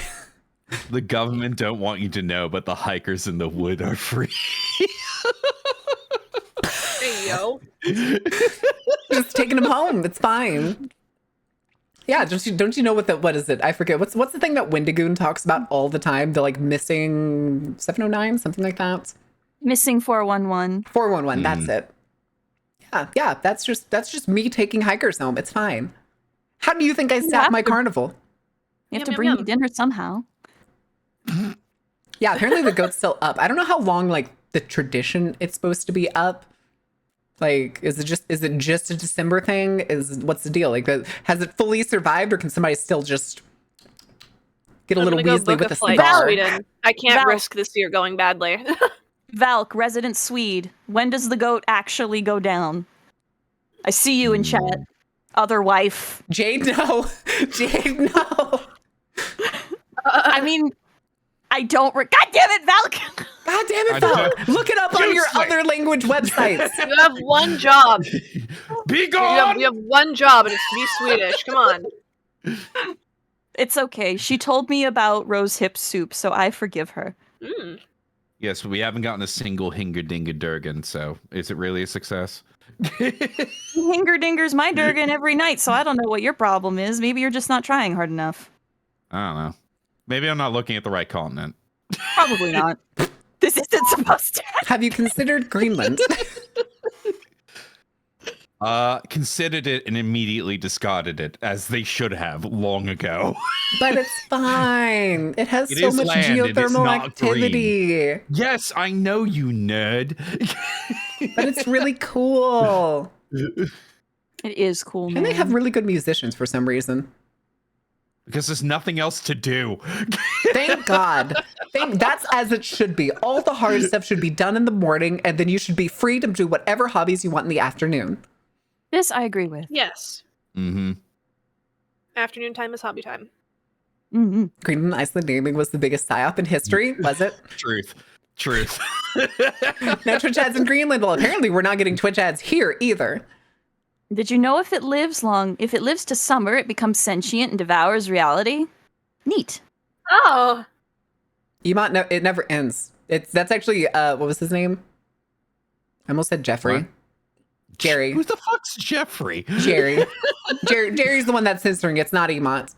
The government don't want you to know, but the hikers in the wood are free. Hey, yo. Just taking them home. It's fine. Yeah, don't you know what is it? I forget. What's the thing that Wendigoon talks about all the time? The like missing 709, something like that. Missing 411. 411, that's it. Yeah, that's just me taking hikers home. It's fine. How do you think I staff have my to- carnival? You have to Yum, bring yum, me dinner somehow. Yeah, apparently the goat's still up. I don't know how long like the tradition it's supposed to be up. Like, is it just a December thing? What's the deal? Like, has it fully survived, or can somebody still just get a I'm little gonna go Weasley book with a a flight to cigar? Sweden. I can't Val. risk this year going badly. Valk, resident Swede, when does the goat actually go down? I see you in chat. Other wife. Jade, no. Jade, no. I mean, I don't. God damn it, Valk! God damn it, I Val. don't- Look it up on your Useless. other language websites. You have one job. Be You gone! have one job, and it's to be Swedish. Come on. It's okay. She told me about rose hip soup, so I forgive her. Mm. Yes, we haven't gotten a single Hinger-Dinger-Durgan, so is it really a success? Hinger dinger's my Durgan every night, so I don't know what your problem is. Maybe you're just not trying hard enough. I don't know. Maybe I'm not looking at the right continent. Probably not. This isn't supposed to. Have you considered Greenland? Considered it and immediately discarded it, as they should have long ago. But it's fine. It has It so is much land, it is geothermal not activity. Yes, I know, you nerd. But it's really cool. It is cool, man. And they have really good musicians for some reason. Because there's nothing else to do. Thank God. That's as it should be. All the hard stuff should be done in the morning, and then you should be free to do whatever hobbies you want in the afternoon. This I agree with. Yes. Mm-hmm. Afternoon time is hobby time. Mm-hmm. Greenland Iceland naming was the biggest psyop in history, was it? Truth. No Twitch ads in Greenland. Well, apparently we're not getting Twitch ads here either. Did you know if it lives to summer, it becomes sentient and devours reality? Neat. Oh. Emot, it never ends. That's actually, what was his name? I almost said Jeffrey. What? Jerry. Who the fuck's Jeffrey? Jerry's the one that's censoring. It's not Emot.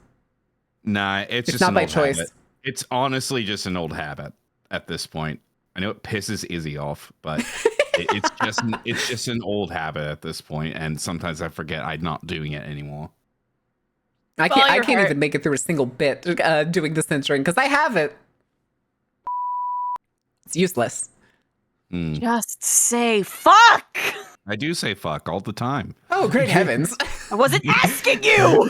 Nah, it's just not an by old choice. habit. It's honestly just an old habit at this point. I know it pisses Izzy off, but it's just an old habit at this point, and sometimes I forget I'm not doing it anymore. I Follow can't your heart. even make it through a single bit doing the censoring because I have it. It's useless. Mm. Just say fuck! I do say fuck all the time. Oh, great heavens. I wasn't asking you!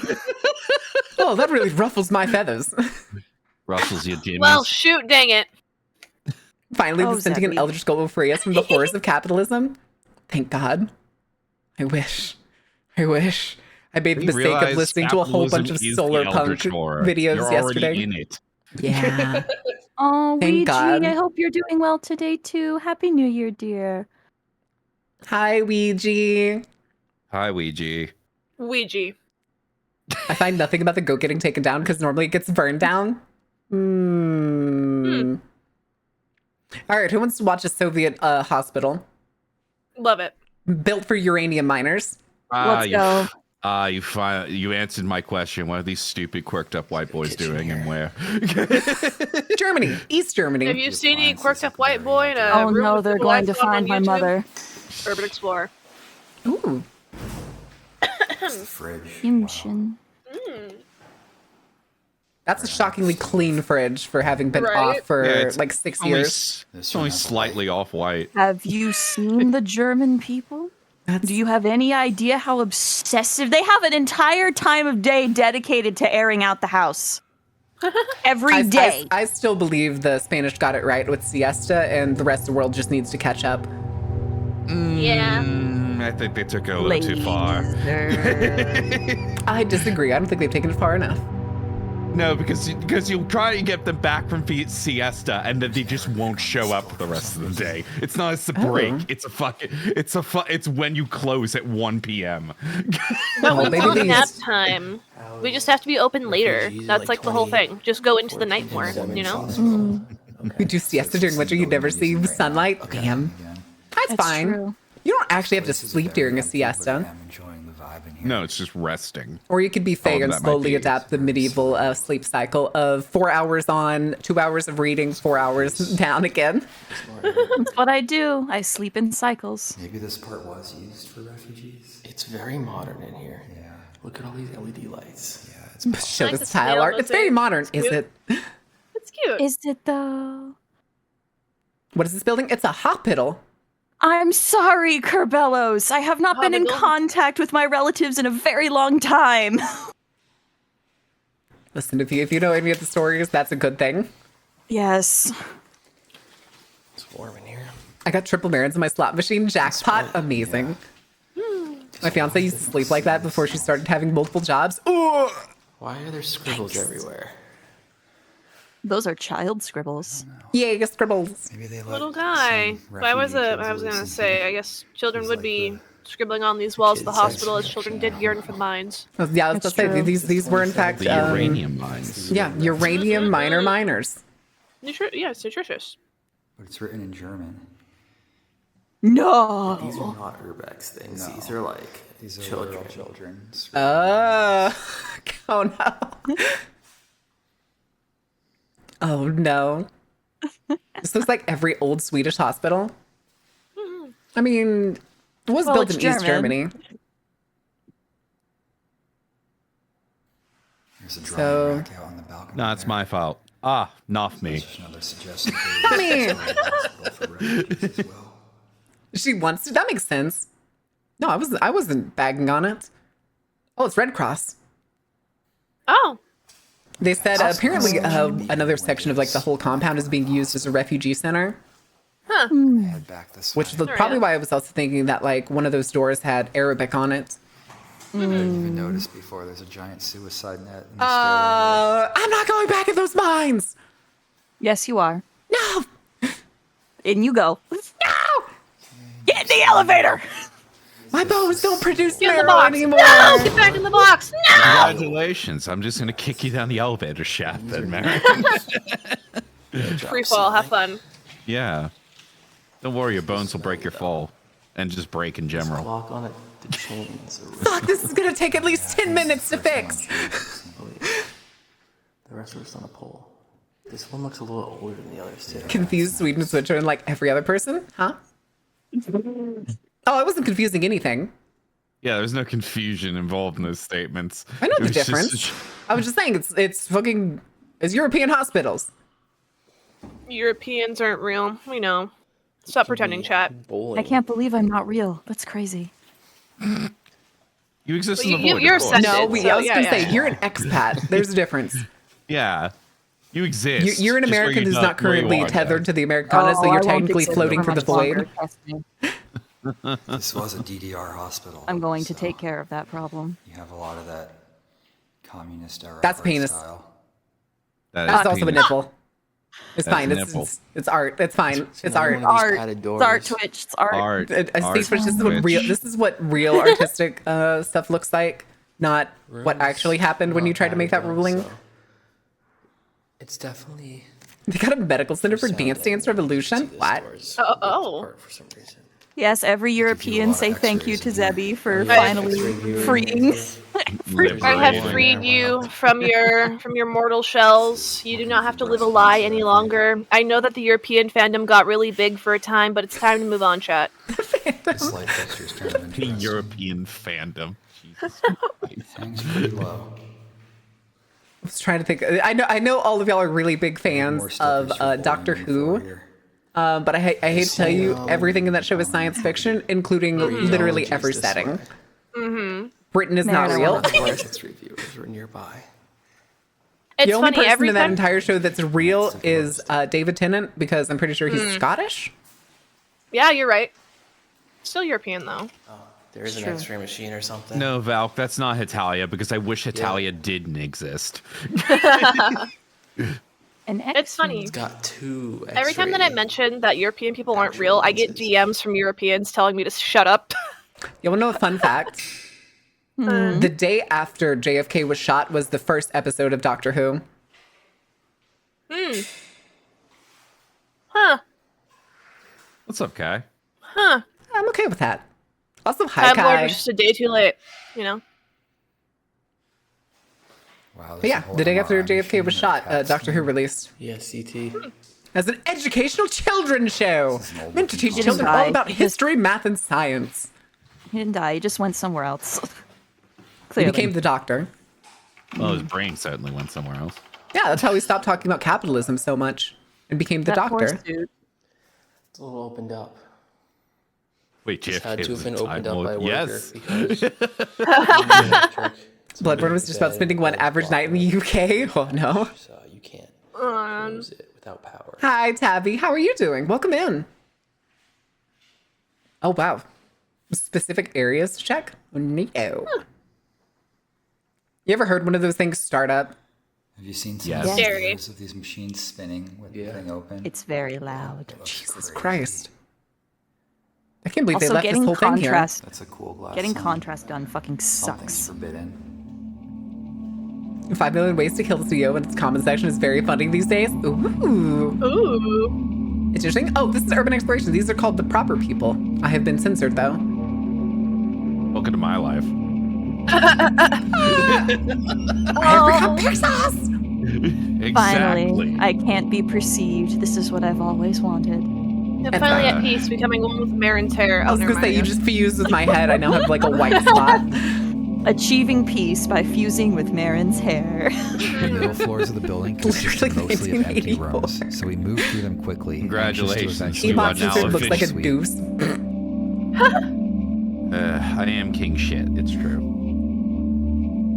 Oh, that really ruffles my feathers. Russell's your jimmies. Well, shoot, dang it. Finally, Oh, the sentient Zebby. eldritch goal will free us from the horrors of capitalism. Thank God. I wish. I made the You mistake of realize listening to a whole bunch of capitalism is solar the punk eldritch horror. videos You're already yesterday. in it. Yeah. Oh, Thank Ouija, God. I hope you're doing well today too. Happy New Year, dear. Hi, Ouija. Hi, Ouija. Ouija. I find nothing about the goat getting taken down because normally it gets burned down. All right, who wants to watch a Soviet hospital Love it. built for uranium miners? Let's go. You answered my question. What are these stupid, quirked up white boys doing and where? Germany, East Germany. Have you seen any quirked up white boy in a Oh room no, with they're people going to lights on find my YouTube? mother. Urban Explorer. Ooh, Fridge. Imshin. that's a shockingly clean fridge for having been Right? off for Yeah, it's like 6 Only, years. it's only slightly off white. Have you seen the German people? Do you have any idea how obsessive they have an entire time of day dedicated to airing out the house? Every day. I still believe the Spanish got it right with siesta, and the rest of the world just needs to catch up. Yeah. I think they took it a little too far. I disagree. I don't think they've taken it far enough. No, because you'll try to get them back from siesta, and then they just won't show up for the rest of the day. It's not a break. It's when you close at 1 p.m. No, Oh, it's maybe not these- nap time. We just have to be open later. That's like the whole thing. Just go into the night more, you know? We do siesta during winter. You never see sunlight. Damn. That's fine. True. You don't actually have to sleep during a siesta. I'm enjoying the vibe in here. No, it's just resting. Or you could be Fae Oh, and that might slowly be- adapt the medieval sleep cycle of 4 hours on, 2 hours of reading, 4 hours down again. That's what I do. I sleep in cycles. Maybe this part was used for refugees. It's very modern in here. Yeah. Look at all these LED lights. Yeah, it's Show Like this the tile snail art. It's very mosaic. modern, It's is cute. it? It's cute. Is it though? What is this building? It's a hospital. I'm sorry, Kerbellos. I have not been in Hospital? contact with my relatives in a very long time. Listen, if you know any of the stories, that's a good thing. Yes. It's warm in here. I got triple barons in my slot machine. Jackpot. Amazing. My fiance used to sleep like that before she started having multiple jobs. Ooh. Why are there scribbles everywhere? Those are child scribbles. Yay, scribbles. Maybe they let Little guy. some But I was refugee kids gonna listen say, to I guess children He's would like be the scribbling on these walls of the kids' hospital as section. children did yearn for mines. Yeah, I was about to That's say, true. these were in fact, The uranium mines. yeah, uranium miners. Yeah, it's nutritious. But it's written in German. No. These are not urbex things. No. These are like These are children. little children. Oh no. Oh no. This looks like every old Swedish hospital. I mean, it was Well, built it's in East German. Germany. There's a drawing So- rack out on the balcony. No, it's there. my fault. Ah, not me. Just another suggestion. mean- for refugees as well. She wants to. That makes sense. No, I wasn't bagging on it. Oh, it's Red Cross. Oh, They said apparently another section of like the whole compound is being used as a refugee center, Head back this which way. is probably why I was also thinking that like one of those doors had Arabic on it. I didn't even notice before. There's a giant suicide net in the stairwell. I'm not going back in those mines. Yes, you are. No, In you go. no. Get in the elevator! My bones don't produce get in the marrow box. anymore. No, get back in the box. No. Congratulations. I'm just gonna kick you down the elevator shaft then, man. Free fall. Have fun. Yeah. Don't worry, your bones will break your fall. And just break in general. Walk on it. The chains. Are Fuck, this is gonna take at least 10 minutes to fix. The rest of it's on a pole. This one looks a little older than the others too. Confused Sweden switcher and like every other person, huh? Oh, I wasn't confusing anything. Yeah, there's no confusion involved in those statements. I know It the was just- difference. I was just saying it's fucking it's European hospitals. Europeans aren't real. We know. Stop pretending, chat. Bowling. I can't believe I'm not real. That's crazy. You exist Well, in the you- void. you're of course. obsessed. No, So, I was gonna yeah. say you're an expat. There's a difference. Yeah. You exist. You're an just where American you're who's not where you currently are, tethered Jack. to the American continent, so Oh, I you're won't technically exist floating for through the much void. longer, trust me. This was a DDR hospital. I'm going to so take care of that problem. You have a lot of that communist era. That's art penis. style. That's also a penis. nipple. It's That's fine. a It's, nipple. it's art. It's fine. It's another art. one of these Art. padded It's doors. art, Twitch. It's art. Art. I art, speak this is what Twitch. real. This is what real artistic stuff looks like, not what actually happened when you tried to make that ruling. It's definitely. They got a medical center for Dance Dance Revolution. What? Oh. For some reason. Yes, every Gives you a European lot of say thank you X-rays to in here. Zebby for Yeah, finally X-ray viewer. freeing. I have freed you from your mortal shells. You do not have to live a lie any longer. I know that the European fandom got really big for a time, but it's time to move on, chat. This light fixture's kind of The interesting. European fandom. Jesus Christ. Hangs pretty low. I was trying to think. I know all of y'all are really big More fans stickers of for Doctor volume Who. info here. But I hate to tell you, everything in that show is science fiction, including literally Radiology's every this setting. way. Britain is Man, not I real. wanna- Vortex reviewers were nearby. It's The only funny person every in that time. entire show that's real is David Tennant, because I'm pretty sure he's Scottish. Yeah, you're right. Still European though. There is an True. X-ray machine or something. No, Valk, that's not Hitalia because I wish Hitalia didn't exist. An It's funny. It's got two. Every time that I X-ray mention that European people aren't actual real, I get lenses. DMs from Europeans telling me to shut up. You want to know a fun fact? The day after JFK was shot was the first episode of Doctor Who. Huh. What's up, Kai? Huh. I'm okay with that. Also, hi Time Lord Kai. was just a day too late. You know. Wow, But yeah, the day after JFK was shot, Doctor Who released Yeah, CT. as an educational children's show meant to teach Didn't children all die. about He just- history, math, and science. He didn't die. He just went somewhere else. He Clearly. became the Doctor. Well, his brain certainly went somewhere else. Yeah, that's how we stopped talking about capitalism so much and became the That poor Doctor. suit. It's a little opened up. Wait, Just had JFK to was have been in opened time up by a mode? worker Yes. because Bloodborne was just about spending one average night in the UK. Oh no. So you can't close it without power. Hi, Tabby. How are you doing? Welcome in. Oh, wow. Specific areas to check? No. You ever heard one of those things start up? Have you seen some Yes. of the Scary. videos of these machines spinning with the thing open? It's very loud. It looks Jesus crazy. Christ. I can't believe they Also, left this getting whole thing here. contrast, That's a cool glass. getting sign. contrast done fucking Something's sucks. forbidden. 5 million ways to kill the CEO and its comment section is very funny these days. Ooh. Ooh. It's interesting. Oh, this is urban exploration. These are called the proper people. I have been censored, though. Welcome to my life. I have become Pixels! Exactly. Finally, I can't be perceived. This is what I've always wanted. I'm finally at peace, becoming one with Marin's hair. I was gonna say, you just fused with my head. I now have like a white spot. Achieving peace by fusing with Marin's hair. The middle floors of the building consist Literally mostly of empty 1984. rooms, so we moved through them quickly. Congratulations. anxious to You are Ebot now Censored looks like a officially- deuce. I am king shit. It's true.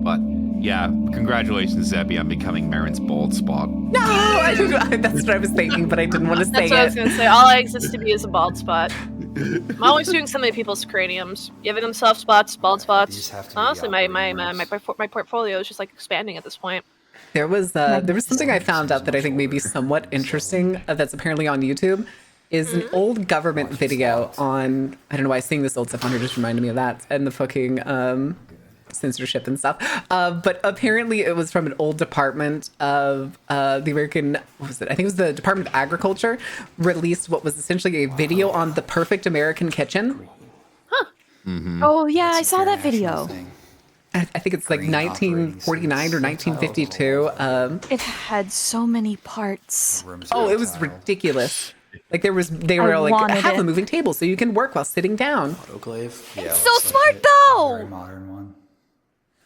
But yeah, congratulations, Zebby, on becoming Marin's bald spot. No, I didn't, that's what I was thinking, but I didn't want to say That's what I was it. gonna say. All I exist to be is a bald spot. I'm always doing so many people's craniums, giving them soft spots, bald These spots. have to be Honestly, my operating rooms. my portfolio is just like expanding at this point. There was something I found out that I think may be somewhat interesting that's apparently on YouTube. Is an old government video on, I don't know why I'm seeing this old stuff on here, just reminded me of that and the fucking censorship and stuff. But apparently it was from an old department of the American, what was it? I think it was the Department of Agriculture, released what was essentially a video on the perfect American kitchen. Oh yeah, I saw that video. I think it's like Green operating 1949 or suits, 1952. It had so many parts. Oh, it was ridiculous. Like they were I like, wanted have a it. moving table so you can work while sitting down. Autoclave. Yeah, So looks smart it. though! Very modern one.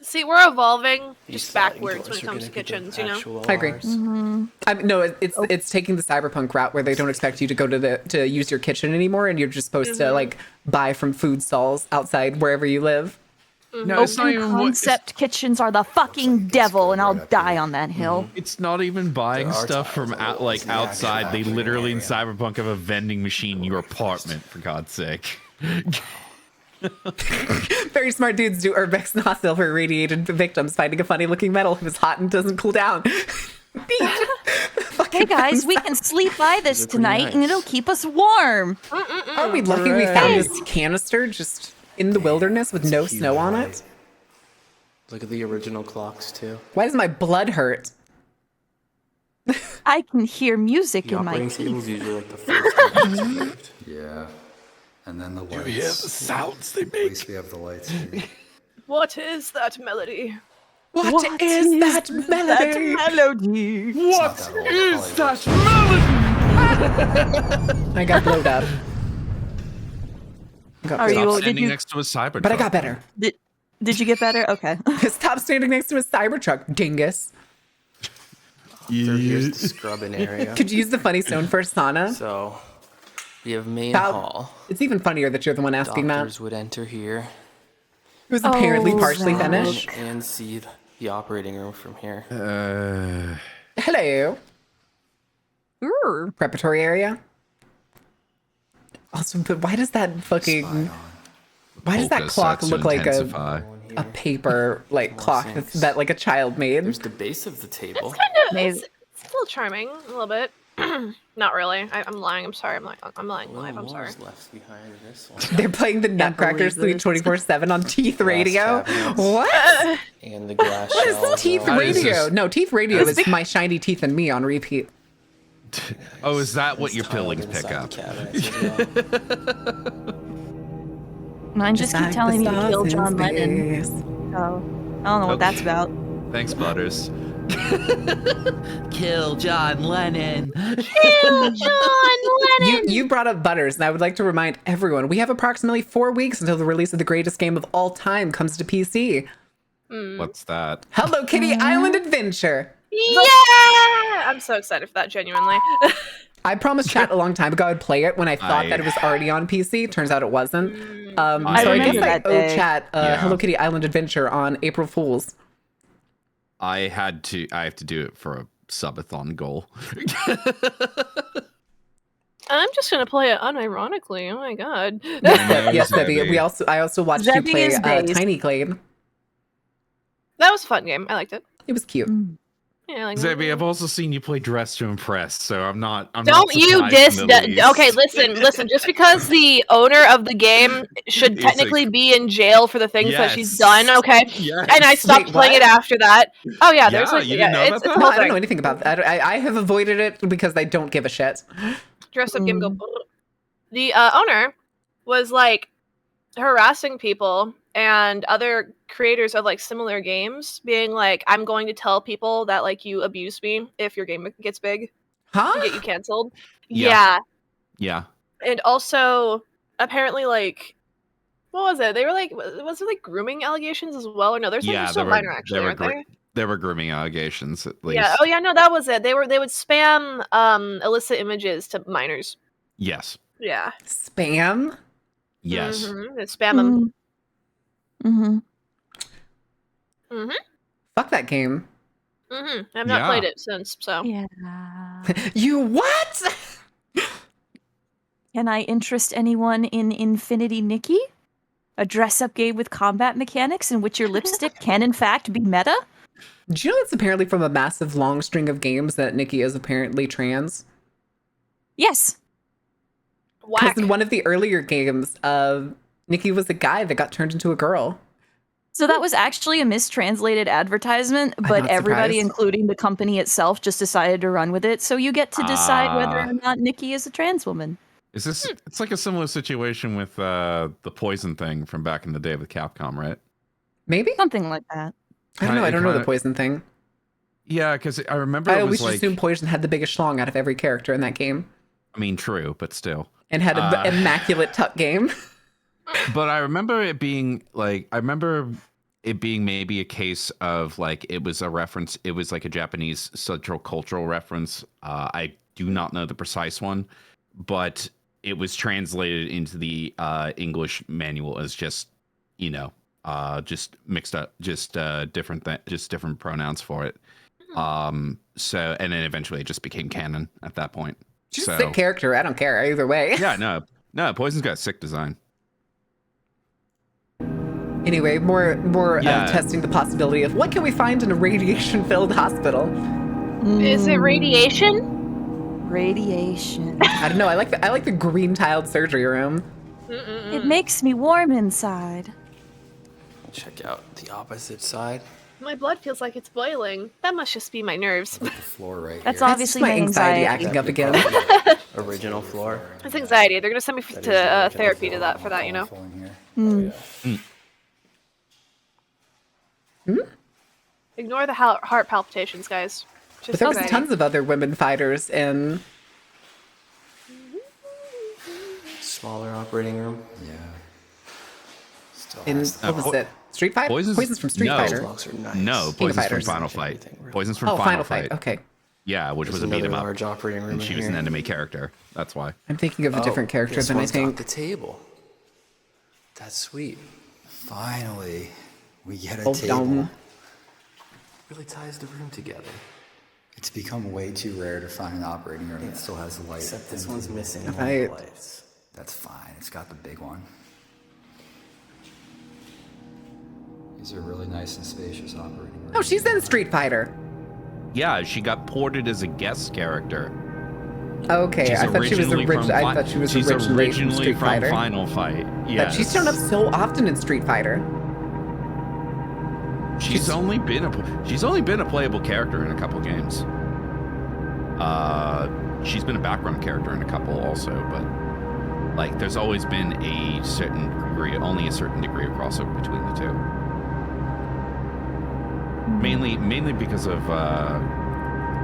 See, we're evolving These just sliding backwards when doors it are comes to gonna be the kitchens, you know? actual I agree. alarms. No, it's taking the cyberpunk route where they don't expect you to go to use your kitchen anymore, and you're just supposed to like buy from food stalls outside wherever you live. No, it's not Open even what. concept kitchens are the fucking devil, and I'll die on that hill. It's not even buying There are stuff from tiles, out, though. like It's the actual outside. They operating literally in area. Cyberpunk have a vending machine in your apartment. For God's sake. Very smart dudes do Urbex Nozzle for irradiated victims, finding a funny-looking metal if it's hot and doesn't cool down. Hey guys, we can sleep by this pretty tonight, and nice. it'll keep us warm. Aren't we lucky we found this canister just in the wilderness with no Huge snow on light. it? Look at the original clocks too. Why does my blood hurt? I can hear music The in my operating teeth. table is usually like the first thing that's saved. Yeah. And then the lights. You hear the sounds they At make? least we have the lights here. What is that melody? What is that melody? melody? What that old, is Hollywood. that melody? I got blowed up. Are you- Stop did standing you- next to a Cybertruck. But I got better. Did you get better? Okay. Stop standing next to a Cybertruck, dingus. Here's the scrubbing area. Could you use the funny stone first, Sana? So we have main How- hall. It's even funnier that you're the one asking Doctors would enter here that. It was apparently Oh, partially right. finished. and see the operating room from here. Hello. Ooh. Preparatory area. Also, but why does that fucking... Why does that Polka clock sets to look like intensify. a paper like clock sinks. that like a child made? There's the base of the table. Amazing. It's a little charming, a little bit. Not really. I'm lying. I'm sorry. I'm lying A live. little I'm more sorry. is left behind this one. They're playing the Nutcracker believe Suite this. 24/7 on Teeth Radio. cabinets. What? And the glass What is shelves. Teeth How is Radio? this? No, Teeth Radio is My Shiny Teeth and Me on repeat. Oh, is that what your Tiled pillings pick inside up? the cabinets as well. Mine just keep Like telling the me to kill stars in John Lennon. space. So I don't know what that's about. Thanks, Butters. Kill John Lennon. You brought up Butters, and I would like to remind everyone we have approximately 4 weeks until the release of the greatest game of all time comes to PC. What's that? Hello Kitty Island Adventure. Yeah! I'm so excited for that, genuinely. I promised chat a long time ago I'd play it when I thought I- that it was already on PC. Turns out it wasn't. So I I guess remember I that owe day. chat Yeah. Hello Kitty Island Adventure on April Fools. I have to do it for a subathon goal. I'm just gonna play it unironically. Oh my god. Yes, Debbie. Zebby. I also watched Zebby you play is based. Tiny Glade. That was a fun game. I liked it. It was cute. Yeah, I liked Zebby, it. I've also seen you play Dress to Impress, so I'm not. Don't you surprised diss? in the least. Okay, listen. Just because the owner of the game should It's technically be in jail for the things that she's Yes. done, okay? Yes. And I stopped Wait, playing what? it after that. Oh yeah, there's Yeah, like you didn't know it's about a that? whole I don't know thing. anything about that. I have avoided it because I don't give a shit. Dress up game go. The owner was like harassing people and other creators of like similar games, being like, "I'm going to tell people that like you abuse me if your game gets big Huh? and get you canceled." Yeah. Yeah, Yeah. and also apparently like. What was it? They were like, was it like grooming allegations as well, or no? There's like Yeah, so minor actually, aren't they? There were grooming allegations at least. Yeah. Oh yeah, no, that was it. They would spam illicit images to minors. Yes. Yeah. Spam? Yes. Mm-hmm. They spam them. Mm-hmm. Mm-hmm. Fuck that game. Mm-hmm. I've not Yeah. played it since, so. Yeah. You what? Can I interest anyone in Infinity Nikki? A dress-up game with combat mechanics in which your lipstick can in fact be meta? Do you know that's apparently from a massive long string of games that Nikki is apparently trans? Yes. Because Whack. in one of the earlier games, Nikki was a guy that got turned into a girl. So that was actually a mistranslated advertisement, I'm but not everybody, surprised. including the company itself, just decided to run with it. So you get to decide whether or not Nikki is a trans woman. Is this? It's like a similar situation with the poison thing from back in the day with Capcom, right? Maybe? Something like that. I don't know. I don't know the Kinda- poison thing. Yeah, because I remember I it always was like. assumed Poison had the biggest schlong out of every character in that game. I mean, true, but still. And had an immaculate tuck game. But I remember it being like, I remember it being maybe a case of like, it was a reference, it was like a Japanese central cultural reference. I do not know the precise one, but it was translated into the English manual as just, you know, just mixed up, just different pronouns for it. So, and then eventually it just became canon at that point. She's So, a sick character. I don't care either way. yeah, no, Poison's got a sick design. Anyway, more Yeah. testing the possibility of what can we find in a radiation-filled hospital. Is it radiation? Radiation. I don't know. I like the green-tiled surgery room. It makes me warm inside. Check out the opposite side. My blood feels like it's boiling. That must just be my nerves. The floor right That's here. obviously my my anxiety anxiety. acting up again. Original floor. It's anxiety. They're gonna send me That is to the original therapy floor. to that for that, you know. Falling here. Oh, yeah. Ignore the heart palpitations, guys. Just But there was anxiety. tons of other women fighters in. Smaller operating room. Yeah. Still In has what was it? Street Fighter? Poison's from Street no. Fighter. Blocks are nice. No, King of Poison's from Fighters. Final Actually, Fight. everything really- Poison's from Oh, Final Fight. Okay. Yeah, which There's was a beat 'em another up. large operating room And in she was here. an enemy character. That's why. I'm thinking of a different character this than I one's got think. the table. That's sweet. Finally, we get a Hold table. on. Really ties the room together. It's become way too rare to find an operating room that still has a light. Except this one's missing one of Right. the lights. That's fine. It's got the big one. These are really nice and spacious operating rooms. Oh, she's in Street Fighter. Yeah, she got ported as a guest character. Okay, She's I thought she was originally from I Fi- thought she was she's originally from Street from Fighter. Final Fight. But Yeah, she's shown up so often in Street Fighter. She's only been a playable character in a couple games. She's been a background character in a couple also, but like there's always been only a certain degree of crossover between the two. Mainly because of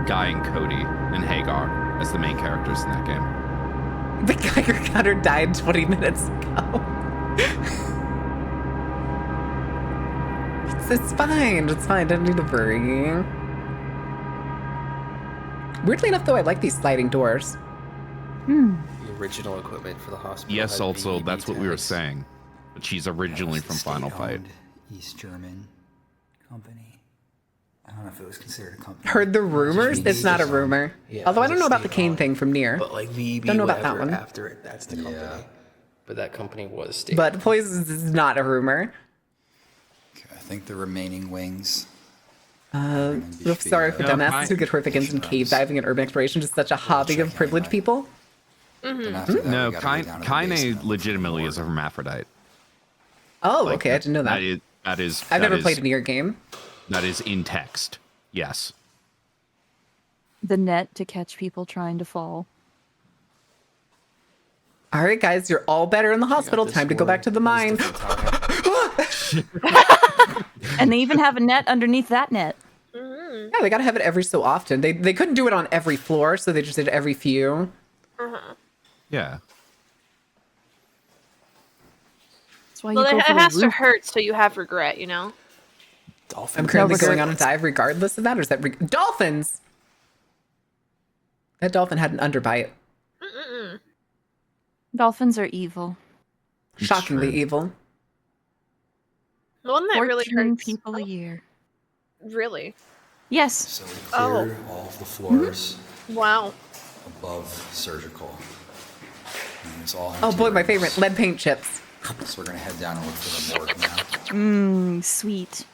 Guy and Cody and Hagar as the main characters in that game. The Geiger Cutter died 20 minutes ago. It's fine. It's fine. Don't need to worry. Weirdly enough, though, I like these sliding doors. The original equipment for the hospital. Yes, had also VEB that's what we were tags. saying. But she's originally from Final Fight. State-owned East German company. I don't know if it was considered a company. Heard the rumors? It's not a rumor. Yeah, Although I it don't was know about the state-owned. Kane thing from Nier. But like VEB, Don't know about that whatever, one. after it, that's the company. Yeah. But that company was state. But Poisons is not a rumor. Okay, I think the remaining wings. Real sorry for dumbasses who get horrific into cave diving and urban exploration. Just such a hobby of privileged people. No, Kaine legitimately is a hermaphrodite. Oh, Like, okay. I didn't know that. That is. I've that never is- played a Nier game. That is in text. Yes. The net to catch people trying to fall. All right, guys, you're all better in the hospital. this Time to go back to the mine. And they even have a net underneath that net. Yeah, they gotta have it every so often. They couldn't do it on every floor, so they just did every few. Yeah. That's why Well, you it go for has the to roof. hurt so you have regret, you know? Dolphins. I'm currently regret. going on a dive regardless of that, or is that dolphins? That dolphin had an underbite. Dolphins are evil. Shockingly true. evil. The one that really 14 hurts. people a year. Really? Yes. So we Oh. cleared all of the floors Wow. above surgical. And it's all Oh empty boy, my rooms. favorite, lead paint chips. So we're gonna head down and look for the morgue now. Sweet.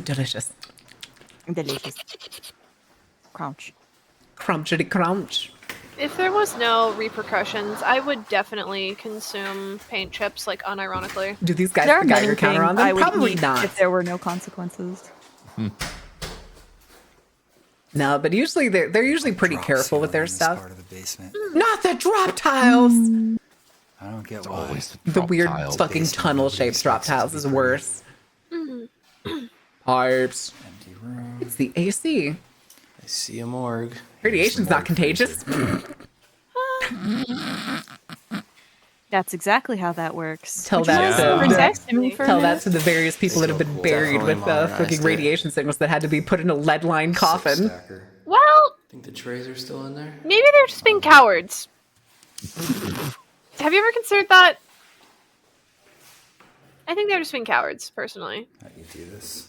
Delicious. Delicious. Crunch. Crunchy crunch. If there was no repercussions, I would definitely consume paint chips, like unironically. Do these guys There are have a many Geiger things counter on them? I would Probably eat not. if there were no consequences. No, but usually they're usually pretty Drop careful with their ceiling in this stuff. Part of the basement. Not the drop tiles. I don't get why. Always The drop weird tiles. fucking basement tunnel-shaped expects drop it to tiles be is pretty. worse. Pipes. Empty room. It's the AC. I see a morgue. Radiation's not morgue contagious. That's exactly how that works. Tell Which is that also to- protected me for a Tell that minute. to the various people that have been Cool. buried Definitely with modernized fucking it. radiation signals that had to be put in a lead-lined coffin. Six-stacker. Well, Think the trays are still in there? maybe they're just being cowards. Have you ever considered that? I think they're just being cowards, personally. How do you do this?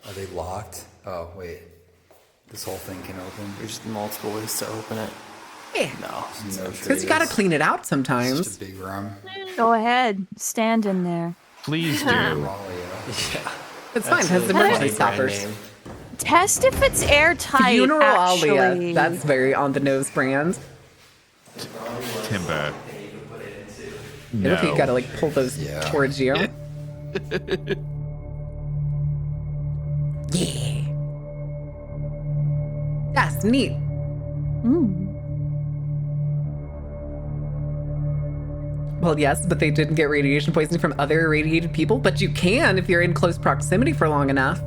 Are they locked? Oh, wait. This whole thing can open? There's multiple ways to open it. Yeah. No. No Because you gotta trays. clean it out It's sometimes. just a big room. Go ahead. Stand in there. Please do. Raleigh, It's fine, it has a emergency funny brand stoppers. name. Test if it's airtight, Funeral actually. Alia. That's very on the nose brand. Timber. You know, if you No. gotta like pull those Yeah. towards you. That's neat. Well, yes, but they didn't get radiation poisoning from other irradiated people, but you can if you're in close proximity for long enough.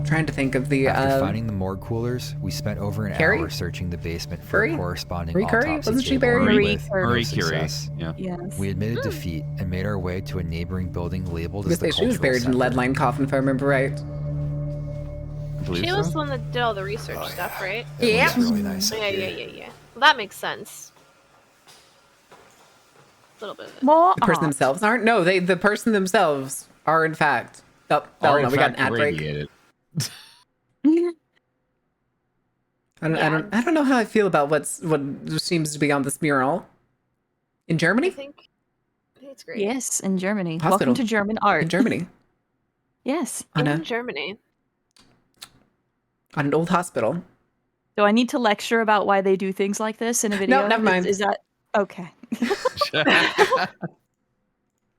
Trying to think of the After finding the morgue coolers, we spent over an Carrie? hour searching the basement for Curry? a corresponding Marie Curry? autopsy Wasn't she table buried? Marie with Curry. no Marie Curie. success. Yeah. Yes. We admitted defeat and made our way to a neighboring building labeled I as say the she was cultural buried in a center. lead line coffin, if I remember right. I believe She was the so. one that did all the research stuff, right? It Yeah. was really nice. Yeah. Well, that makes sense. A little bit of it. More The person art. themselves aren't? No, the person themselves are in fact. Oh, Are no, in we got an fact ad break. irradiated. I don't know how I feel about what seems to be on this mural. In I Germany? think it's great. Yes, in Germany. Hospital. Welcome to German art. In Germany. Yes. On In a Germany. on an old hospital. Do I need to lecture about why they do things like this in a video? never mind. Is that okay?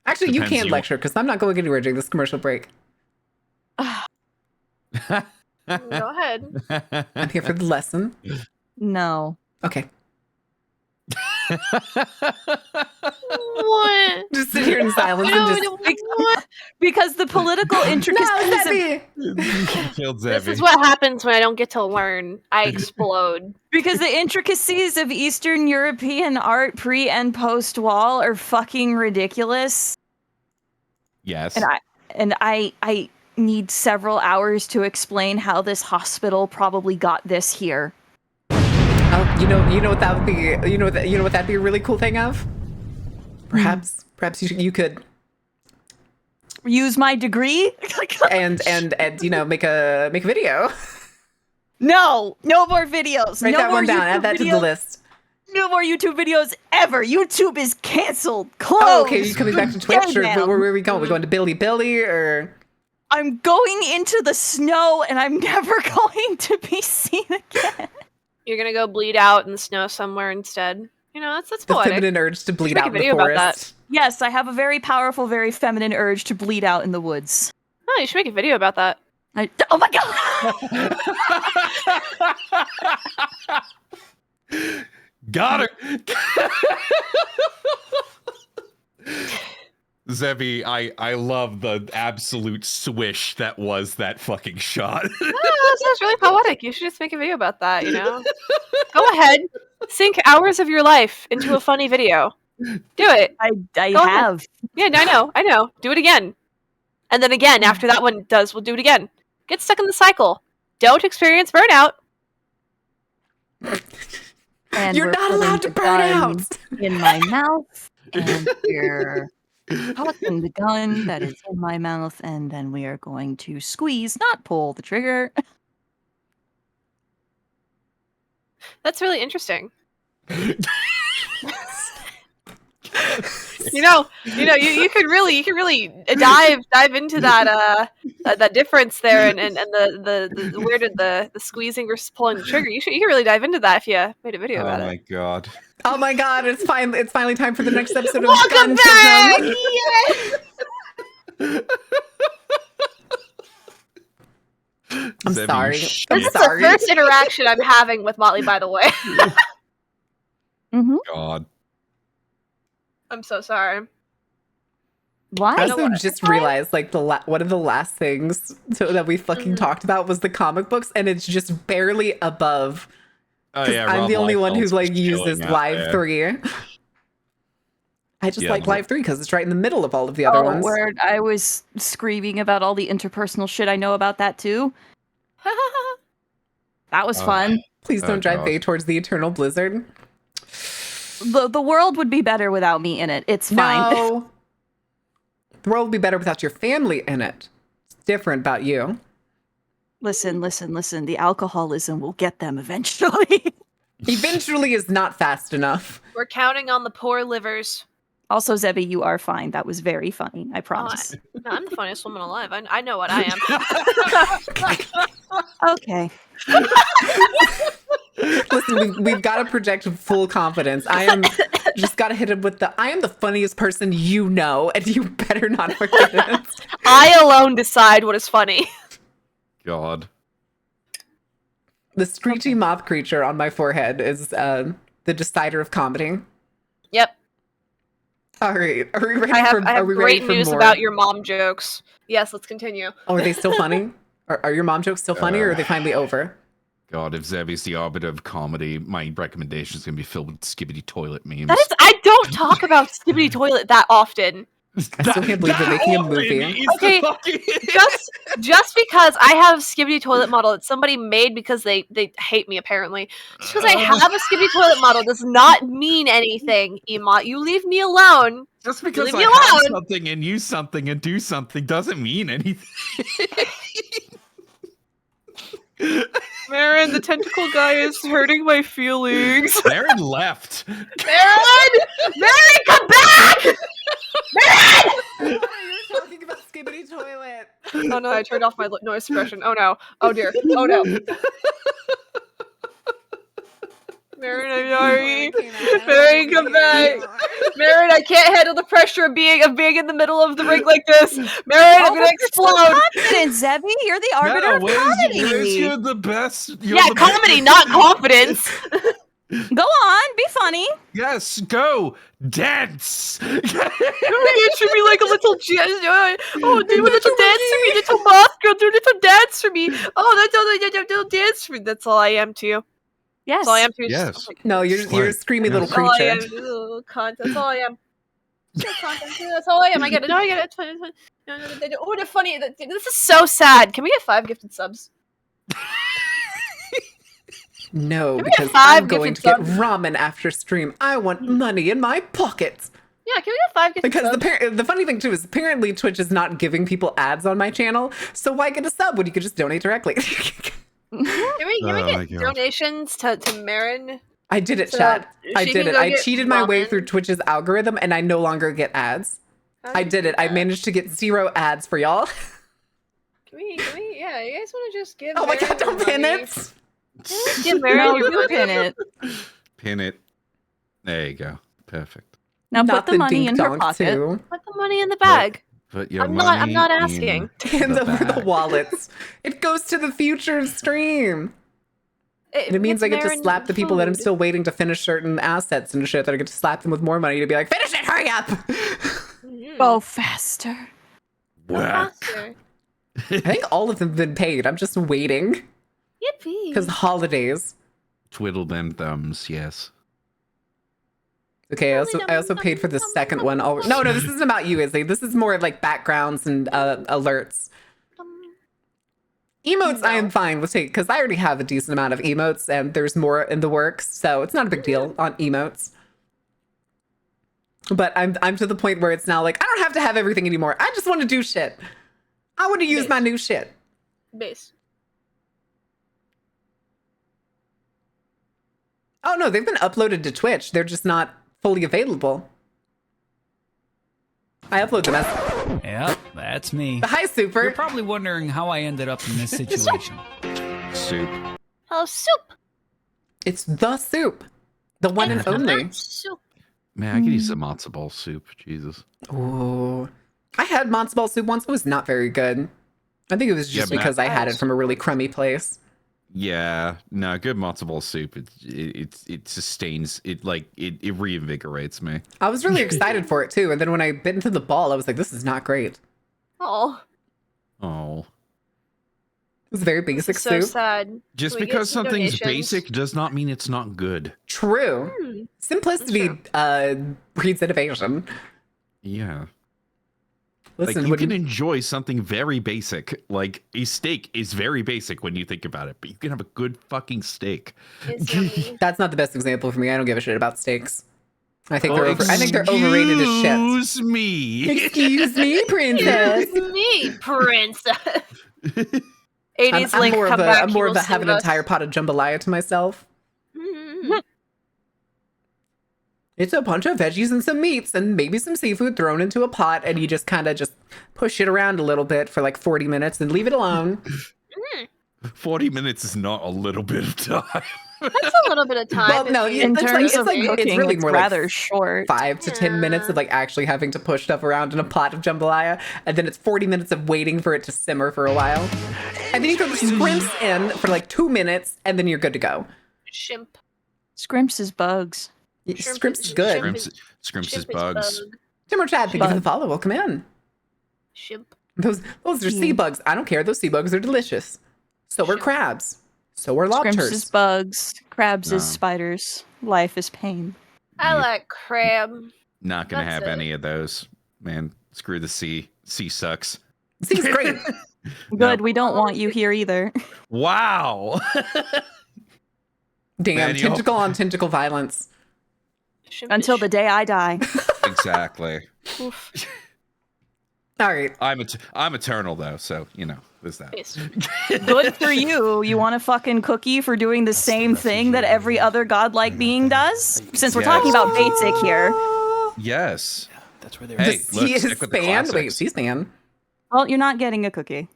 Actually, you Depends can you- lecture because I'm not going anywhere during this commercial break. Go ahead. I'm here for the lesson. No. Okay. What? Just sit here in silence and just. Because the political intricacies No, of Zebby! Killed This Zebby. is what happens when I don't get to learn. I explode. because the intricacies of Eastern European art pre and post wall are fucking ridiculous. Yes. And I need several hours to explain how this hospital probably got this here. Oh, you know what that would be. You know what that'd be a really cool thing of. Perhaps you could Use my degree? and make a video. No more videos. Write no that more one down. YouTube Add that to the videos. list. No more YouTube videos ever. YouTube is canceled. Closed. Oh, okay. You coming back to Twitch, or Damn. where are we going? We going to Billy, or I'm going into the snow and I'm never going to be seen again. You're gonna go bleed out in the snow somewhere instead. You know, that's the poetic. feminine urge to bleed make out a in the video about that. forest? Yes, I have a very powerful, very feminine urge to bleed out in the woods. Oh, you should make a video about that. Oh my god! Got her. Zebby, I love the absolute swish that was that fucking shot. Oh, that's really poetic. You should just make a video about that, you know? Go ahead. Sink hours of your life into a funny video. Do it. I Go ahead. have. Yeah, I know. Do it again. And then again, after that one does, we'll do it again. Get stuck in the cycle. Don't experience burnout. And You're we're not putting allowed to the burn gun out. in my mouth, and we're putting the gun that is in my mouth, and then we are going to squeeze, not pull the trigger. That's really interesting. You could really dive into that that difference there and the where did the squeezing versus pulling the trigger. You could really dive into that if you made a video Oh about my it. god. Oh my god! It's finally time for the next episode of Welcome back! Guntism. I'm Zebby, sorry. shit. I'm This is sorry. the first interaction I'm having with Motley, by the way. Mm-hmm. God. I'm so sorry. Why? I know also what? just realized, like, one of the last things that we fucking talked about was the comic books, and it's just barely above. Oh 'Cause yeah, I'm Rob the only one who Liefeld's like just uses chilling out Live there. 3. I just Yeah, like no. Live 3 because it's right in the middle of all of the other ones. Word! I was screaming about all the interpersonal shit I know about that too. That was Oh. fun. Please Oh, don't drive God. Faye towards the eternal blizzard. The world would be better without me in it. It's fine. No. The world would be better without your family in it. It's different about you. Listen. The alcoholism will get them eventually. Eventually is not fast enough. We're counting on the poor livers. Also, Zebby, you are fine. That was very funny. I promise. No, I'm the funniest woman alive. I know what I am. Okay. Listen, we've got to project full confidence. I am just got to hit him with I am the funniest person you know, and you better not forget it. I alone decide what is funny. God. The screechy moth creature on my forehead is the decider of comedy. Yep. All right, are we ready I for? have Are we ready great for news more? about your mom jokes. Yes, let's continue. Oh, are they still funny? Are your mom jokes still funny, or are they finally over? God, if Zebby's the arbiter of comedy, my recommendation is going to be filled with skibbity toilet memes. That is, I don't talk about Skibbity Toilet that often. I still can't believe they're making a movie. Okay, just because I have Skibbity Toilet model that somebody made because they hate me apparently. Just because I have a Skibbity Toilet model does not mean anything, Emot. You leave me alone. Just because leave I me have alone. something and use something and do something doesn't mean anything. Marin, the tentacle guy is hurting my feelings. Marin left. Marin! Marin, come back! Marin! You're talking about Skibbity Toilet. Oh no, I turned off my noise suppression. Oh no. Oh dear. Oh no. Marin, I'm sorry. Marin, come back. Marin, I can't handle the pressure of being in the middle of the ring like this. Marin, I'm gonna explode. Confidence, Zebby. You're the arbiter of comedy. You're the best. You're Yeah, the comedy, not confidence. Go on, be funny. Yes, go dance. You should be like a little oh, do a little dance for me, little moth girl. Do a little dance for me. Oh, that's all. Little dance for me. That's all I am to you. Yes. That's all I am to you. Yes. Just, No, you're a screamy little that's all I am. creature. Little cunt. That's all I am. That's all I am. I get it. No, I get it. It's fine. It's fine. No, oh, they're funny. This is so sad. Can we get 5 gifted subs? No, Can we get because 5 I'm going to gifted get ramen after stream. I want money in my pockets. Yeah, can we get 5 gifted Because subs? the funny thing too is apparently Twitch is not giving people ads on my channel, so why get a sub when you could just donate directly? Can we Oh my get God. donations to Marin? I did it, So, chat. I she did can it. go I get cheated my way ramen. through Twitch's algorithm, and I no longer get ads. I did it. I managed to get 0 ads for y'all. Can we, yeah, you guys want to just give Oh my Marin god, don't your pin money? it! Give Marin No, your you money. pin it. Pin it. There you go. Perfect. Now Not put the money in her dink-donk, pocket. too. Put the money in the bag. Put your I'm money not in asking. Hands over the bag. wallets. It goes to the future stream. It means gets I get to Marin slap the people that I'm food. still waiting to finish certain assets and shit, that I get to slap them with more money to be like, finish it, hurry up! Go faster. Work. Faster. I think all of them have been paid. I'm just waiting. Yippee. Because holidays. Twiddle them thumbs, yes. Okay, I also paid for the second one. No, this isn't about you, Izzy. This is more of like backgrounds and alerts. Emotes, I am fine with taking, because I already have a decent amount of emotes, and there's more in the works, so it's not a big deal on emotes. But I'm to the point where it's now like, I don't have to have everything anymore. I just want to do shit. I want to use my new shit. Base. Oh no, they've been uploaded to Twitch. They're just not fully available. I upload them as... Yep, that's me. Hi, Super. You're probably wondering how I ended up in this situation. Soup. Hello, soup. It's the soup. The one and only. Soup. Man, I could use some matzo ball soup. Jesus. Ooh. I had matzo ball soup once. It was not very good. I think it was just Yeah, because I had it from a really crummy place. Yeah, no, good matzo ball soup. It sustains it, like it reinvigorates me. I was really excited for it too. And then when I bit into the ball, I was like, this is not great. Oh, Oh, It was very basic so soup. sad. just Can we get because some something's donations? basic does not mean it's not good. True. Simplicity breeds innovation. Yeah. Listen, Like you when can enjoy something very basic. Like a steak is very basic when you think about it, but you can have a good fucking steak. It's yummy. that's not the best example for me. I don't give a shit about steaks. I think they're I think they're overrated as shit. Excuse me. Excuse me, princess. It's me, princess. 80s I'm Link, more come of a, back. I'm more you of will a have sing an with us. entire pot of jambalaya to myself. Mhm. It's a bunch of veggies and some meats and maybe some seafood thrown into a pot, and you just kind of just push it around a little bit for like 40 minutes and leave it alone. 40 minutes is not a little bit of time. That's a little bit of time. Well, no, if In it's terms like- of it's cooking, it's really it's more like rather short. 5 to 10 minutes of like actually having to push stuff around in a pot of jambalaya, and then it's 40 minutes of waiting for it to simmer for a while, and then you throw the scrimps in for like 2 minutes, and then you're good to go. Shrimp. Scrimps is bugs. Scrimps is good. Scrimps is bugs. Bug. Timber Chad, thank you for the follow. Welcome in. Shrimp. Those are sea bugs. I don't care. Those sea bugs are delicious. So are crabs. So are Scrimps is lobsters. bugs. Crabs No. is spiders. Life is pain. I like crab. Not gonna That's have it. any of those, man. Screw the sea. Sea sucks. Sea's great. Good, we don't want you here either. Wow. Damn, Man, you- tentacle on tentacle violence. Shrimp Until is the day I die. Exactly. Oof. All right. I'm eternal though, so you know there's that. Yes. Good for you. You want a fucking cookie for doing the same thing that every other godlike being does? Since we're talking about basic here. Yes. That's where they're. Hey, The let's sea stick with the span. Wait, classics. sea span. Well, you're not getting a cookie.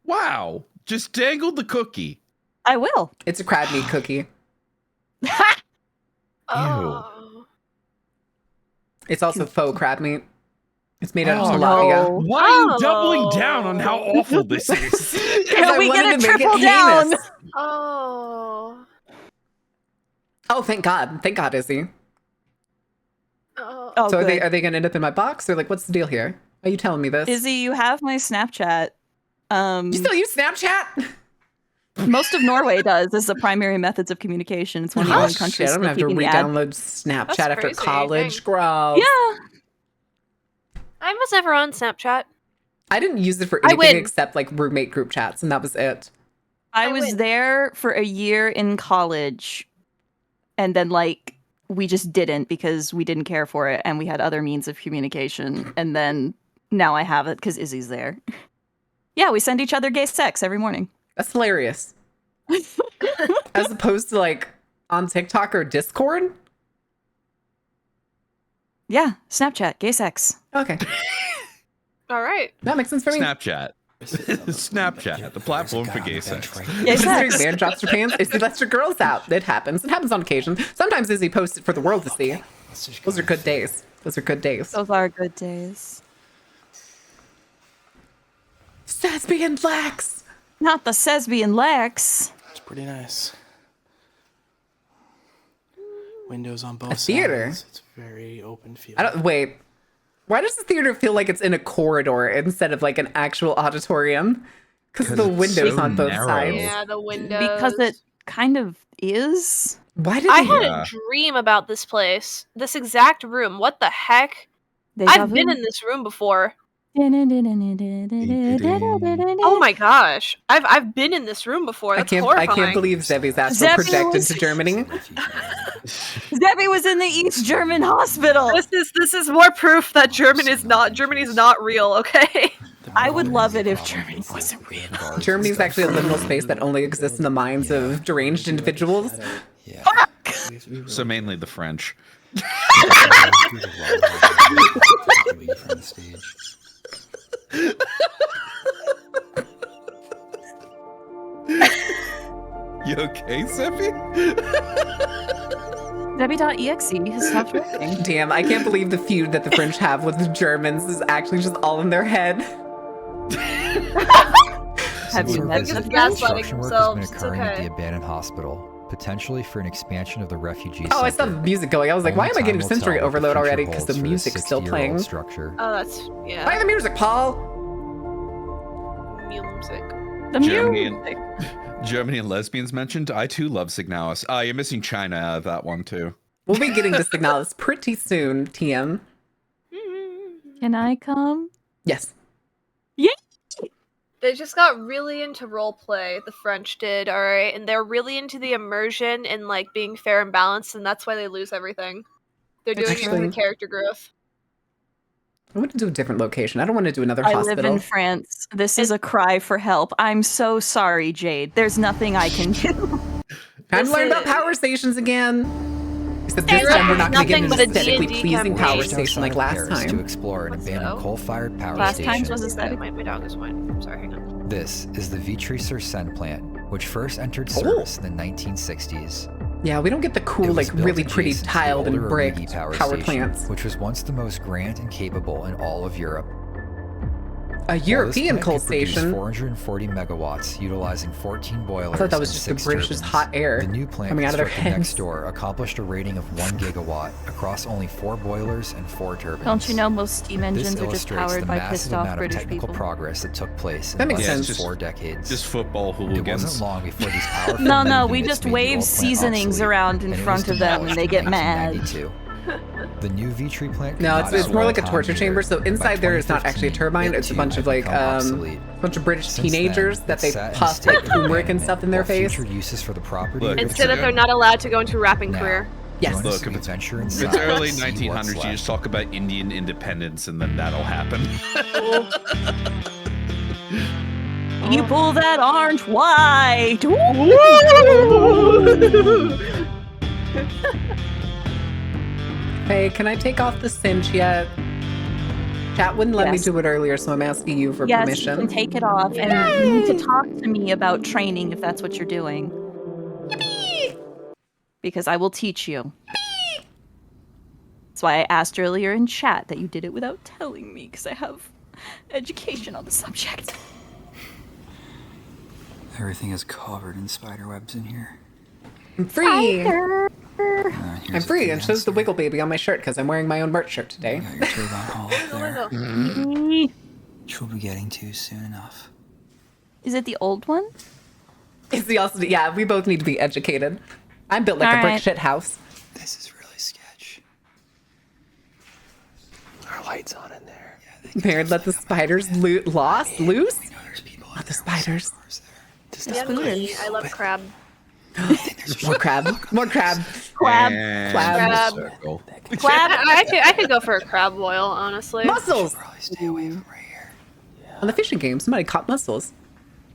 Wow. Just dangled the cookie. I will. It's a crab meat cookie. Oh. It's also faux crab meat. It's made out of Oh, tilapia. Why are you Oh. doubling down on how awful this is? Can I we wanted get a to make it triple down? heinous. Oh. Oh, thank God. Thank God, Izzy. Oh. Oh, So good. are they going to end up in my box? Or like, what's the deal here? Are you telling me this? Izzy, you have my Snapchat. You still use Snapchat? Most of Norway does as the primary methods of communication. It's one of the Oh, only shit. countries I'm going to have to keeping the ad. re-download Snapchat That's after crazy. college. Dang. Gross. Yeah. I was never on Snapchat. I didn't use it for I anything win. except like roommate group chats, and that was it. I I was win. there for a year in college, and then like we just didn't because we didn't care for it, and we had other means of communication. And then now I have it because Izzy's there. Yeah, we send each other gay sex every morning. That's hilarious. As opposed to like on TikTok or Discord. Yeah, Snapchat, gay sex. Okay, All right. that makes sense for me. Snapchat. Snapchat, the platform for gay sex. Gay Izzy sex. man drops her pants. Izzy lets her girls out. It happens. It happens on occasion. Sometimes Izzy posts it for the world to see. Those are good days. Those are good days. Those are good days. Sesby and Lex. Not the Sesby and Lex. It's pretty nice. Windows on both A theater? sides. It's very open field. I don't wait. Why does the theater feel like it's in a corridor instead of like an actual auditorium? Because the it's windows so on both narrow. sides. Yeah, the windows. Because it kind of is. Why did I they? had Yeah. a dream about this place. This exact room. What the heck? Deja I've vu. been in this room before. Oh Oh my gosh. I've been in this room before. That's I horrifying. can't believe Zebby's astral Zebby projected was- to Germany. Debbie was in the East German hospital. This is more proof that Germany's not real, okay? I would love it if Germany wasn't real. Germany's actually a liminal space that only exists in the minds of deranged individuals. Yeah. We have to be So mainly the French. away from the stage. You okay, Seppi? Debbie.exe has stopped working. Damn, I can't believe the feud that the French have with the Germans is actually just all in their head. Have you met Because the gaslighting Construction work has been themselves, it's occurring at okay. the abandoned hospital, potentially for an expansion of the refugee Oh, I saw center. the music going. I was like, why am I getting sensory overload already? Because the music's music's still playing. Structure. Oh, that's Play yeah. the music, Paul. Music. The Germany music. Germany and lesbians mentioned. I too love Signalis. You're missing China out of that one too. We'll be getting to Signalis pretty soon, TM. Can I come? Yes. They just got really into roleplay, the French did, alright? And they're really into the immersion and like being fair and balanced, and that's why they lose everything. They're doing it for Actually- the character growth. I want to do a different location. I don't want to do another I hospital. live in France. This is a cry for help. I'm so sorry, Jade. There's nothing I can do. Time to learn about Listen. power stations again. Except this There time we're is not going to get nothing an but a aesthetically D&D pleasing campaign. power Just station like outside last of Paris to time. explore an Let's abandoned go. coal-fired power Last station. times was aesthetic. My dog is whining. I'm sorry, hang on. This is the Vitry-sur-Seine plant, which first entered service in the 1960s. Yeah, we don't get the cool, It was like, built really pretty adjacent to the tiled and older bricked Origi power station, plants. which was once the most grand and capable in all of Europe. A While this European plant coal could produce station. 440 megawatts, utilizing 14 boilers. I thought that was and just the 6 British's turbines. hot air The new plant coming out of their constructed heads. next door accomplished a rating of 1 gigawatt across only 4 boilers and 4 turbines. Don't you know most steam This engines are just illustrates powered the by massive pissed off amount of British technical people? progress that took place in That makes less than sense. 4 decades. Just football It hooligans. wasn't long before these powerful No, men no, in we units just made the wave old plant seasonings obsolete, around in and it front was of them and demolished they in get mad. 1992. The new Vitry plant. No, could it's not more like a outlive torture time chamber. here. So By inside there is not actually a 2015, turbine. it It's a too bunch had of like become obsolete. bunch of British Since teenagers then, that they it's sat and puff like stayed turmeric and abandoned, stuff in their while face. Future uses for the property. Look, are Instead of they're considered. not allowed to go into a rapping Now, career. Yes. join us Look, as we if it's- venture If inside it's early and see what's 1900s, you left. just talk about Indian independence and then that'll happen. You pull that orange white. Hey, can I take off the cinch yet? Chat wouldn't let me Yes. do it earlier, so I'm asking you for Yes, permission. you can take it off, and you need to talk to me about training if that's what you're doing. Because I will teach you. That's why I asked earlier in chat that you did it without telling me, because I have education on the subject. Everything is covered in spider webs in here. I'm free. Here's I'm a free, and shows the answer. Wiggle Baby on my shirt because I'm wearing my own merch shirt today. Got your turbine all up there, Mm. which we'll be getting to soon enough. Is it the old one? Is the also yeah, we both need to be educated. I'm built like a brick Alright. shit house. This is really sketch. Our lights on in there. Baird let the spiders loose. There's people Not the spiders. Yeah, me. I love crab. More crab. More crab. Crab. And Crab. circle. Crab. I could go for a crab boil, honestly. Mussels. Probably stay away from right here. On the fishing game, somebody caught mussels.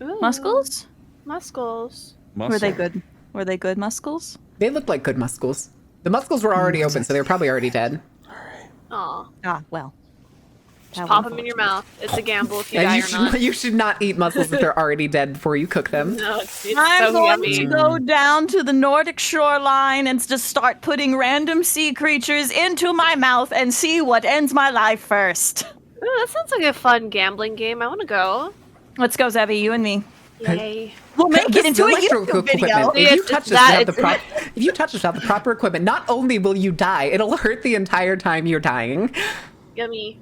Ooh, Muscles? Muscles. Were they good? Were they good muscles? They looked like good mussels. The mussels were already open, so they were probably already dead. Aw. Ah, well. Just pop them in your mouth. It's a gamble if you And die you or should not. you should not eat mussels if they're already dead before you cook them. No, it's I'm so going yummy. to go down to the Nordic shoreline and just start putting random sea creatures into my mouth and see what ends my life first. Ooh, that sounds like a fun gambling game. I want to go. Let's go, Zevi, you and me. Yay. We'll make This it into a electrical YouTube video. equipment. If you It's touch this that- without the if you touch this without the proper equipment, not only will you die, it'll hurt the entire time you're dying. Yummy.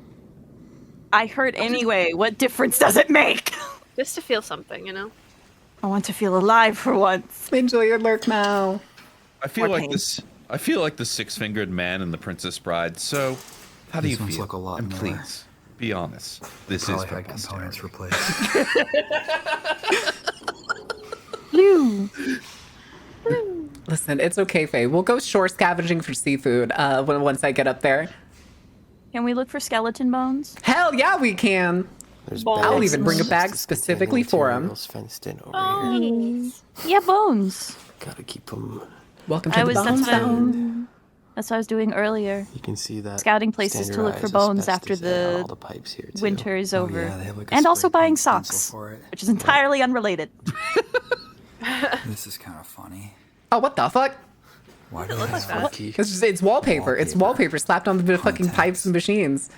I hurt anyway. What difference does it make? Just to feel something, you know? I want to feel alive for once. Enjoy your lurk now. I feel Or like pain. this. I feel like the six-fingered man and the Princess Bride. So, how do These you ones feel? look a lot and newer. please, be honest. This is Probably for had components posterity. replaced. Listen, it's okay, Faye. We'll go shore scavenging for seafood once I get up there. Can we look for skeleton bones? Hell yeah, we can. There's I'll bags even and bring a bag boxes specifically containing for 'em. materials fenced in over here. Yeah, bones. Gotta keep them. Welcome to the That's Bones what I, Zone. that's what I was doing earlier. You can see that. Scouting places to look for standardized bones after asbestos at the all the pipes here too. winter is Oh, over. yeah, they have like a And also spray buying paint stencil socks, for it. which is entirely unrelated. This is kind of funny. Oh, what the fuck? Why do look they like have that. key? It's wallpaper. It's wallpaper slapped on the fucking Contacts. pipes and machines.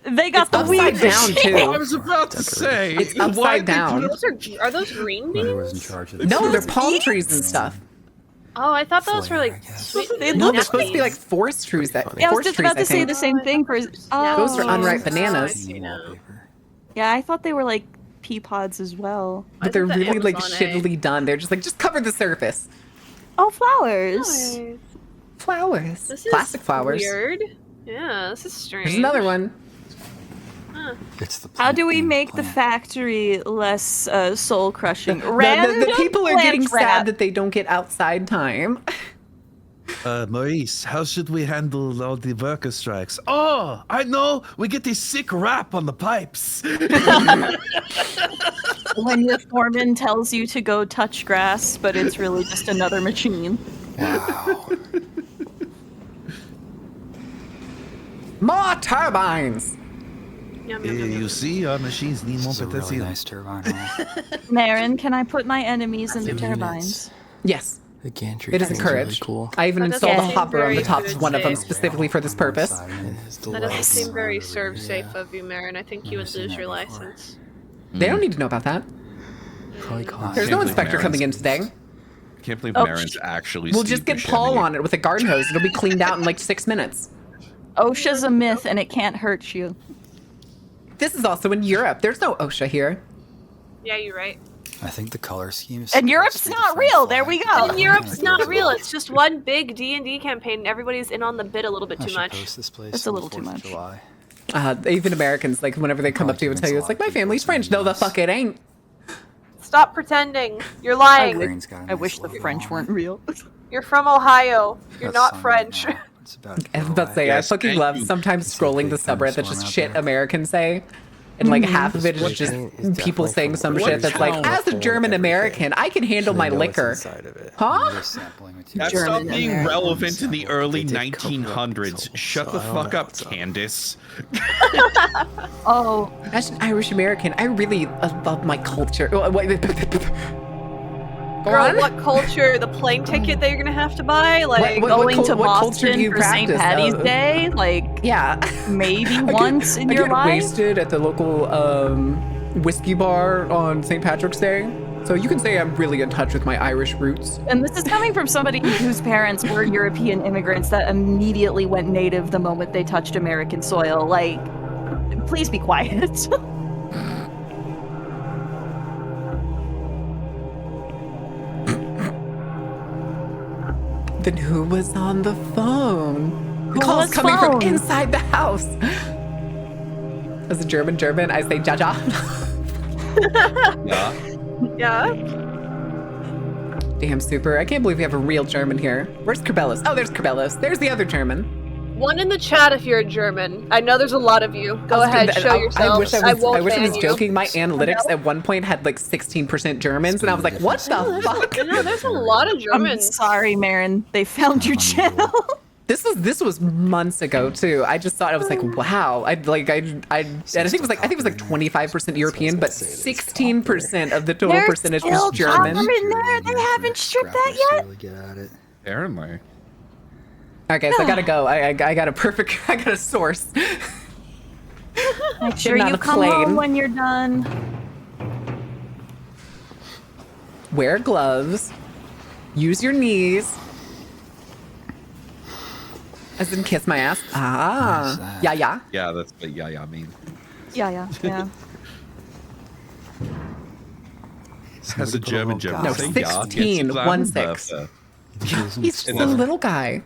They got the Upside weed down machine. I too. was about to say. It's why upside they down. put- Those are those green Whoever was in beans? charge of the No, they're facility. palm trees and stuff. Oh, I thought those were Flair, like I guess. sweet. They No, look they're supposed to be like napkins. forest trees. That funny. Yeah, I was forest just trees, about to say think. the same thing for. Oh, Those are unripe Oh, I bananas. see now. Wallpaper. Yeah, I thought they were like pea pods as well. But they're think that really like Amazon, shittily done. They're just cover the surface. Oh, flowers. Nice. Flowers. This is Plastic flowers. Weird. Yeah, this is strange. There's another one. It's the How do we plant-themed make the plant. factory less soul crushing? The people are getting sad that they don't get outside time. Maurice, how should we handle all the worker strikes? Oh, I know. We get this sick rap on the pipes. When your foreman tells you to go touch grass, but it's really just another machine. Wow. More turbines. Yum, yum, yum, You yum. see, our machines need more This is a really potassium. nice turbine. Marin, can I put my enemies in the Two turbines? Yes, The gantry it is train's encouraged. Really cool. I even That doesn't installed a seem hopper on the very top of good one of them safe. specifically for this purpose. It is the That doesn't lights seem very around serve everywhere, safe yeah. of you, Marin. I think you would Never seen lose that your before. license. They don't need to know about that. Probably cost. There's no inspector coming in today. I can't believe Oh, Marin's actually. We'll Steve just get Paul Buscemi. on it with a garden hose. It'll be cleaned out in like 6 minutes. OSHA's a myth and it can't hurt you. This is also in Europe. There's no OSHA here. Yeah, you're right. I think the color scheme is. And supposed Europe's to be not the real. French There flag. we go. And Oh, Europe's not Europe. real. It's just one big D&D campaign, and everybody's in on the bit a little bit I too should much. post this place It's a on little the too 4th of much. July. Even Americans, like whenever they come up to you and tell you, it's like, my family's French. No, the fuck it ain't. Stop pretending. You're I lying. wish, Green's got a I nice wish the logo French on weren't it. real. You're from Ohio. You're Got not sun French. right now. It's about to I was go about to say, away. Yes, I fucking thank love you. sometimes It's a scrolling the big subreddit that's thunderstorm just out shit there. Americans say. And like half of it is This just bushing is people definitely saying for some what shit is that's like, found as a before German everything. American, I can handle They my know what's liquor. inside of it. Huh? They're sampling material. That German stopped being American. relevant in the early They did cover up 1900s. so- Shut so the I don't fuck know up, what's up. Candace. Oh, As an Irish American, I really love my culture. Go Girl, on. what culture? The plane ticket that you're gonna have to buy? Like, what going to what culture do Boston you for St. practice? Patty's Day? Like, Yeah. maybe I get- once in I your get life? wasted at the local whiskey bar on St. Patrick's Day. So you can say I'm really in touch with my Irish roots. And this is coming from somebody whose parents were European immigrants that immediately went native the moment they touched American soil. Like, please be quiet. Then who was on the phone? The Who call's was coming phone? from inside the house. As a German, I say Jaja. Yeah. yeah. Damn, super. I can't believe we have a real German here. Where's Cabellos? Oh, there's Cabellos. There's the other German. One in the chat if you're a German. I know there's a lot of you. Go I was ahead, gonna- show yourself. I wish I was, won't I wish I ban was you. joking. My analytics at one point had like 16% Germans, and I was like, what the fuck? No, there's a lot of I'm Germans. sorry, Marin. They found your channel. This was months ago too. I just thought I was like, wow. I and I think it was like 25% European, but 16% of the total There's percentage still was German. copper in there. They haven't stripped that yet. Really get at it. Apparently. Okay, so I gotta go. I got a perfect. I got a source. Make sure Getting on you a come plane. home when you're done. Wear gloves. Use your knees. As in kiss my ass. Ah. that? Yeah, yeah. Yeah, that's what yeah mean. Yeah. As a German German. No, say 16, ja, 1-6. He's just a little guy.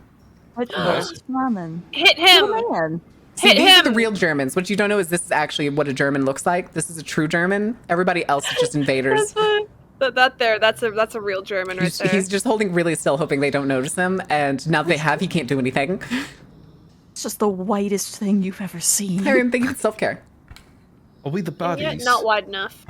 Which was ramen. Hit him! Oh, man. See, Hit these are the him! real Germans. What you don't know is this is actually what a German looks like. This is a true German. Everybody else is just invaders. That's a real German right there. He's just holding really still, hoping they don't notice him. And now they have, he can't do anything. It's just the whitest thing you've ever seen. I didn't think it's self-care. Are we the And yet baddies? not wide enough.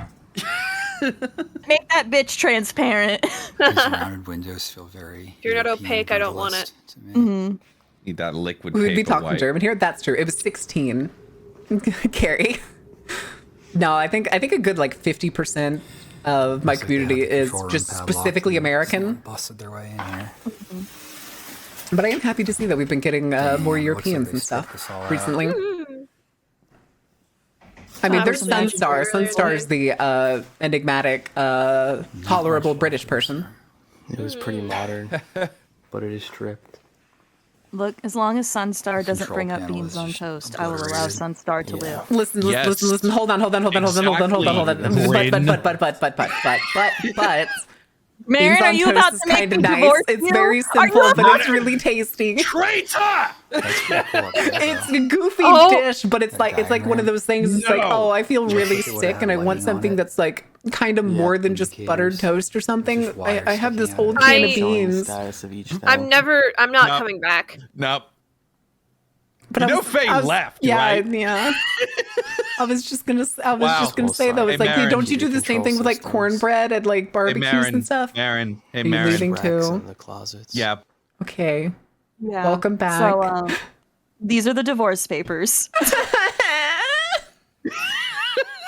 Make that bitch transparent. These rounded windows feel very. You're not European opaque, I don't want brutalist to me. Mm-hmm. Need that liquid We would be paper talking white. German here. That's true. It was 16. Carrie. No, I think a good like 50% of my Looks like they community had the is control room just padlocked specifically and American. someone busted their way in here. But I am happy to see that we've been getting more looks like Europeans they and stepped stuff this all out. recently. Mm. I mean, I there's was imagining Sunstar. earlier Sunstar's the enigmatic, tolerable British person. It was pretty modern, but it is stripped. Look, as long as Sunstar doesn't Control bring up panel beans is on just toast, I will allow obliterated. Sunstar to Yeah. live. Listen, Yes. listen. Hold on. But. Marin, beans are on you toast about is to make kinda me nice. divorce It's you? very Are you simple, but about it's really tasty. Traitor! That's pretty cool. It's a goofy Oh. dish, but it's like one of those things. It's like, No. oh, I feel really wish it would've sick, had and I want lighting on something it. that's like kind of Yeah, more than just buttered indicators. toast or something. Just wires I have this sticking whole out. can of I- Showing the beans. status of each thing. I'm not No. coming back. Nope. But You I know was- Faye I was- left, yeah, right? Yeah. I was just gonna say Wow. that I was Hey, like, hey, Marin, don't you do your the same control thing with like systems. cornbread at like Hey, barbecues Marin. and stuff? Marin. Hey, Are you Marin. leaving? Racks too. in the closets. Yeah. Okay. Yeah. Welcome back. So, these are the divorce papers.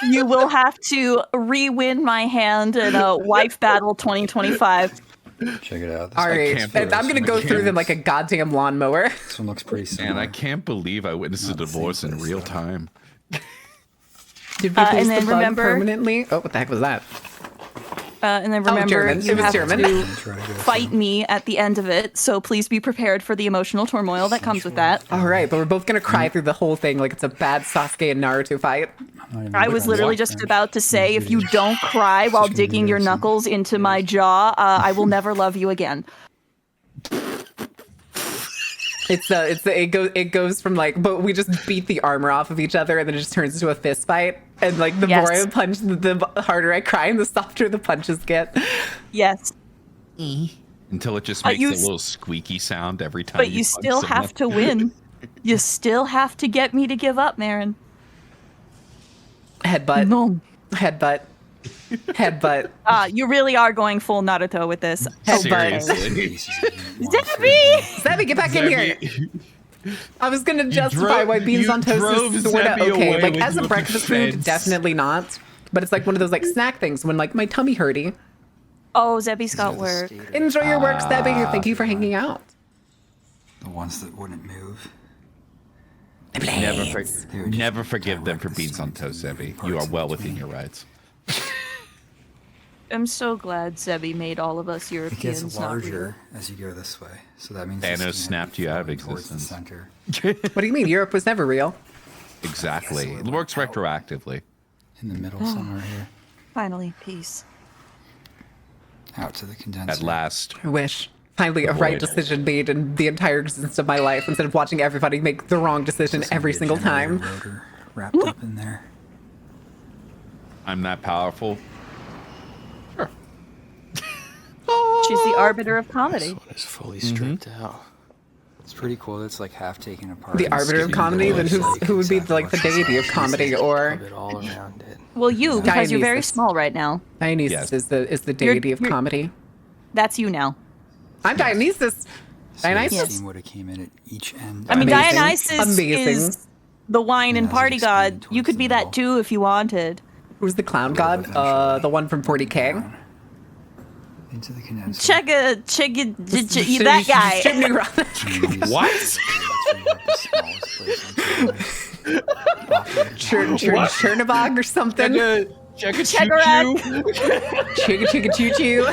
You will have to re-win my hand in a wife battle 2025. Check it out. All right, and I'm gonna go through them like a goddamn lawnmower. This one looks pretty similar. And I can't believe I witnessed a divorce in real time. Did we lose and the then bug remember- permanently? Oh, what the heck was that? And then remember, German. you It was have German. to fight me at the end of it. So please be prepared for the emotional turmoil that comes with that. All right, but we're both gonna cry through the whole thing like it's a bad Sasuke and Naruto fight. I was literally just about to say, if you don't cry while digging your knuckles into my jaw, I will never love you again. It goes from like, but we just beat the armor off of each other, and then it just turns into a fist fight. And like the Yes. more I punch, the harder I cry, and the softer the punches get. Yes. Until it just But makes you a s- little squeaky sound every time. But you punch still someone. have to win. You still have to get me to give up, Marin. Headbutt. No. Headbutt. Headbutt. You really are going full Naruto with this. Headbutt. Seriously. Zebby! Zebby, get back in here. I was gonna justify drove- why beans you on toast drove is sorta Zebby okay. away Like with as a your breakfast food, defense. definitely not. But it's like one of those like snack things when like my tummy hurty. Oh, Zebby's got work. Enjoy your work, Zebby. Thank you for hanging out. The ones that wouldn't move. Never forgive them for beans on toast, Zebby. You are well within your rights. I'm so glad Zebby made all of us It Europeans gets not larger as you go this way, so that means Thanos the skin snapped you out of towards the existence. center. What do you mean? Europe was never real. Exactly. It works retroactively. In the middle somewhere here, Finally, peace. out to the condenser. At last. I wish. Finally, a right Avoid. decision made in the entire existence of my life instead of watching everybody make the wrong decision There's gonna every be a single generator time. rotor wrapped up in there. I'm that powerful. She's the arbiter of comedy. This one is fully stripped out. It's pretty cool. It's like half taken apart. The and arbiter of skinned comedy? away, Then so who's, you who would be exactly like the what she's deity of like. comedy? Or Rub it all around it. Well, you, because you're very Dionysus. small right now. Dionysus Yes. is the deity of you're- comedy. That's you now. I'm Dionysus. So Dionysus? this team would have came in at each end. I mean, Amazing. Dionysus Amazing. is the wine and And as it party god. expanded You towards could the be middle. that too if you wanted. Who's the clown god? The one from 40K. Down into the condenser. That guy. Chimney Rock. What? Chernobog or something. Chegorek. Chigga chigga choo choo.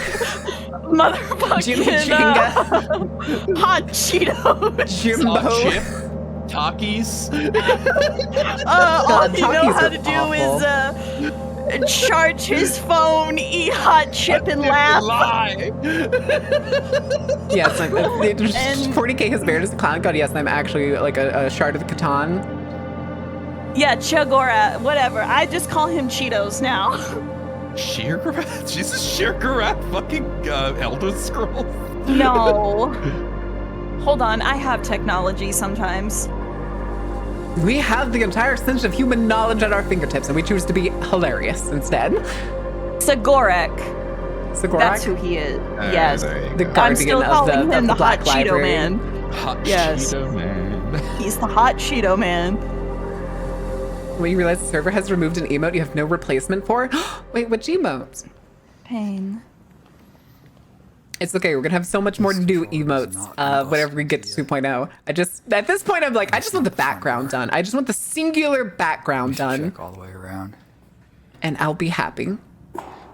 Jimmy Motherfucking Chinga. hot Cheetos. Jimbo. Takis. All God, you know Takis how are to do awful. is charge his phone, eat hot chip, and laugh. Lie. Yes, like, And- 40K has bared as a clown god. Yes, I'm actually like a shard of the Catan. Yeah, Chagora, whatever. I just call him Cheetos now. Sheergrass? She's a Sheergrass fucking Elder Scrolls. No. Hold on, I have technology sometimes. We have the entire extension of human knowledge at our fingertips, and we choose to be hilarious instead. Sagorek. Sigorak, That's who he is. Yes. There you the go. I'm guardian still of calling the, him of the the Black hot Cheeto Library. man. Hot Yes. Cheeto man. He's the hot Cheeto man. When you realize the server has removed an emote you have no replacement for. Wait, which emote? Pain. It's okay. We're gonna have so much more to do emotes whenever we get to 2.0. I just at this point I'm like I just want the background done. I just want the singular background done, Check all the way around. and I'll be happy.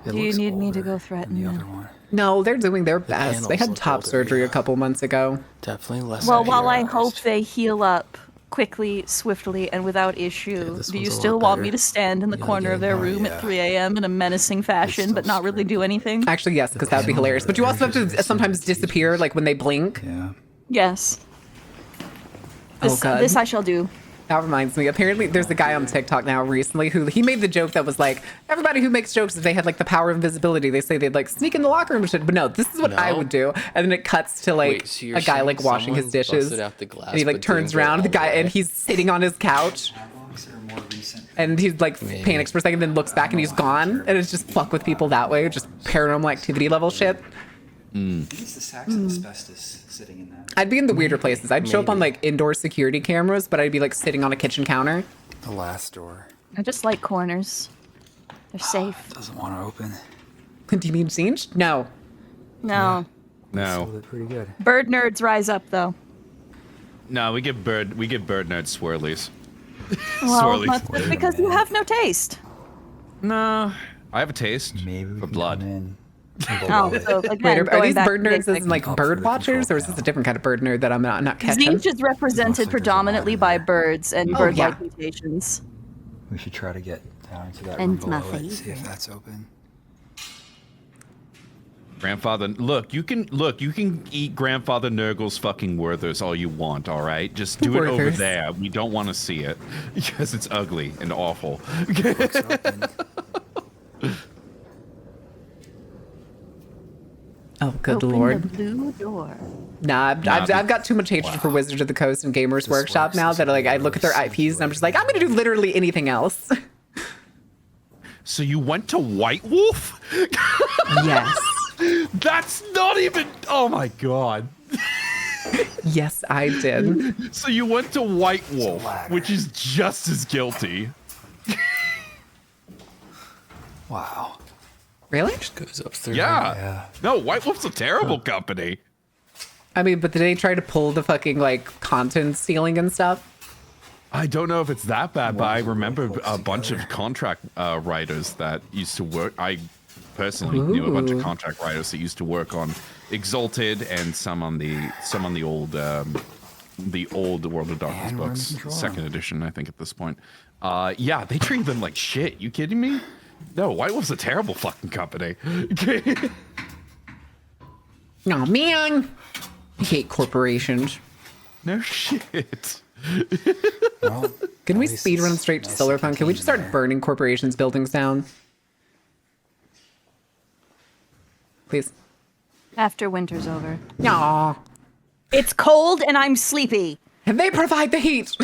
It Do you looks need me to older go than threaten the other them? one. No, they're doing their best. panels They had look top older, surgery a yeah. couple months ago. Definitely less. Well, while I computerized. hope they heal up quickly, swiftly, and without issue, this do you one's a still lot want better. me to stand in the You gotta corner get of it their now, room yeah. at 3 a.m. in a menacing fashion, but not really do anything? Actually, yes, because that would be hilarious. But you also have to sometimes disappear, like when they blink. Yeah. Yes. Oh, This, God. this I shall do. That reminds me. Apparently, there's a guy on TikTok now recently who he made the joke that was like, everybody who makes jokes, if they had like the power of invisibility, they say they'd like sneak in the locker room and shit. But no, this is what I No. would do. And then it cuts to like Wait, so you're a guy saying like washing his someone dishes, busted out the glass and he like but turns didn't go around, the all guy, the and way? he's sitting on his couch, Catalogs that are more recent. and he's like panics for a second, then looks back and he's gone. And it's just fuck with people that way, just paranormal activity level shit. I think it's the sacks of asbestos sitting in that. I'd be in the weirder places. I'd show up on like indoor security cameras, but I'd be like sitting on a kitchen counter. The last door. I just like corners. They're safe. Doesn't want to open. Do you mean singed? No. No. No. Sold it pretty good. Bird nerds rise up, though. No, we give bird nerds swirlies. Well, Swirlies. that's just because you have no taste. No, I have a taste Maybe for blood. Oh, so again, Wait, are going these back bird to nerds as basics. in like bird watchers, or is this a different kind of bird nerd that I'm not catching? Zinj is represented predominantly by birds and Oh, bird-like yeah. mutations. We should try to get down to that And room my below it, see if favorite. that's open. Grandfather, look, you can eat Grandfather Nurgle's fucking Werthers all you want, all right? Just do it over Werthers. there. We don't want to see it because it's ugly and awful. Looks open. Oh, good Open lord. the blue door. Nah, I've got too much hatred for Wizards of the Coast and Gamers Workshop works. now This that like I really look at their works. IPs and I'm just like, I'm gonna do literally anything else. So you went to White Wolf? Yes. That's not even. Oh my god. Yes, I did. So you went to White Wolf, which is just as guilty. Wow. Really? Goes up through. Yeah. No, White Wolf's a terrible company. I mean, but did they try to pull the fucking like content stealing and stuff? I don't know if it's that bad, but I remember a bunch of contract writers that used to work. I personally knew a bunch of Ooh. contract writers that used to work on Exalted and some on the old World of Darkness And we're in books, control. second edition, I think at this point. Yeah, they treated them like shit. You kidding me? No, White Wolf's a terrible fucking company. Oh man, I hate corporations. No shit. Well, Can we at least speed run it's straight to nice Solar and Fun? Can we just contained start there. burning corporations' buildings down? Please. After winter's over. Aw. It's cold and I'm sleepy. And they provide the heat.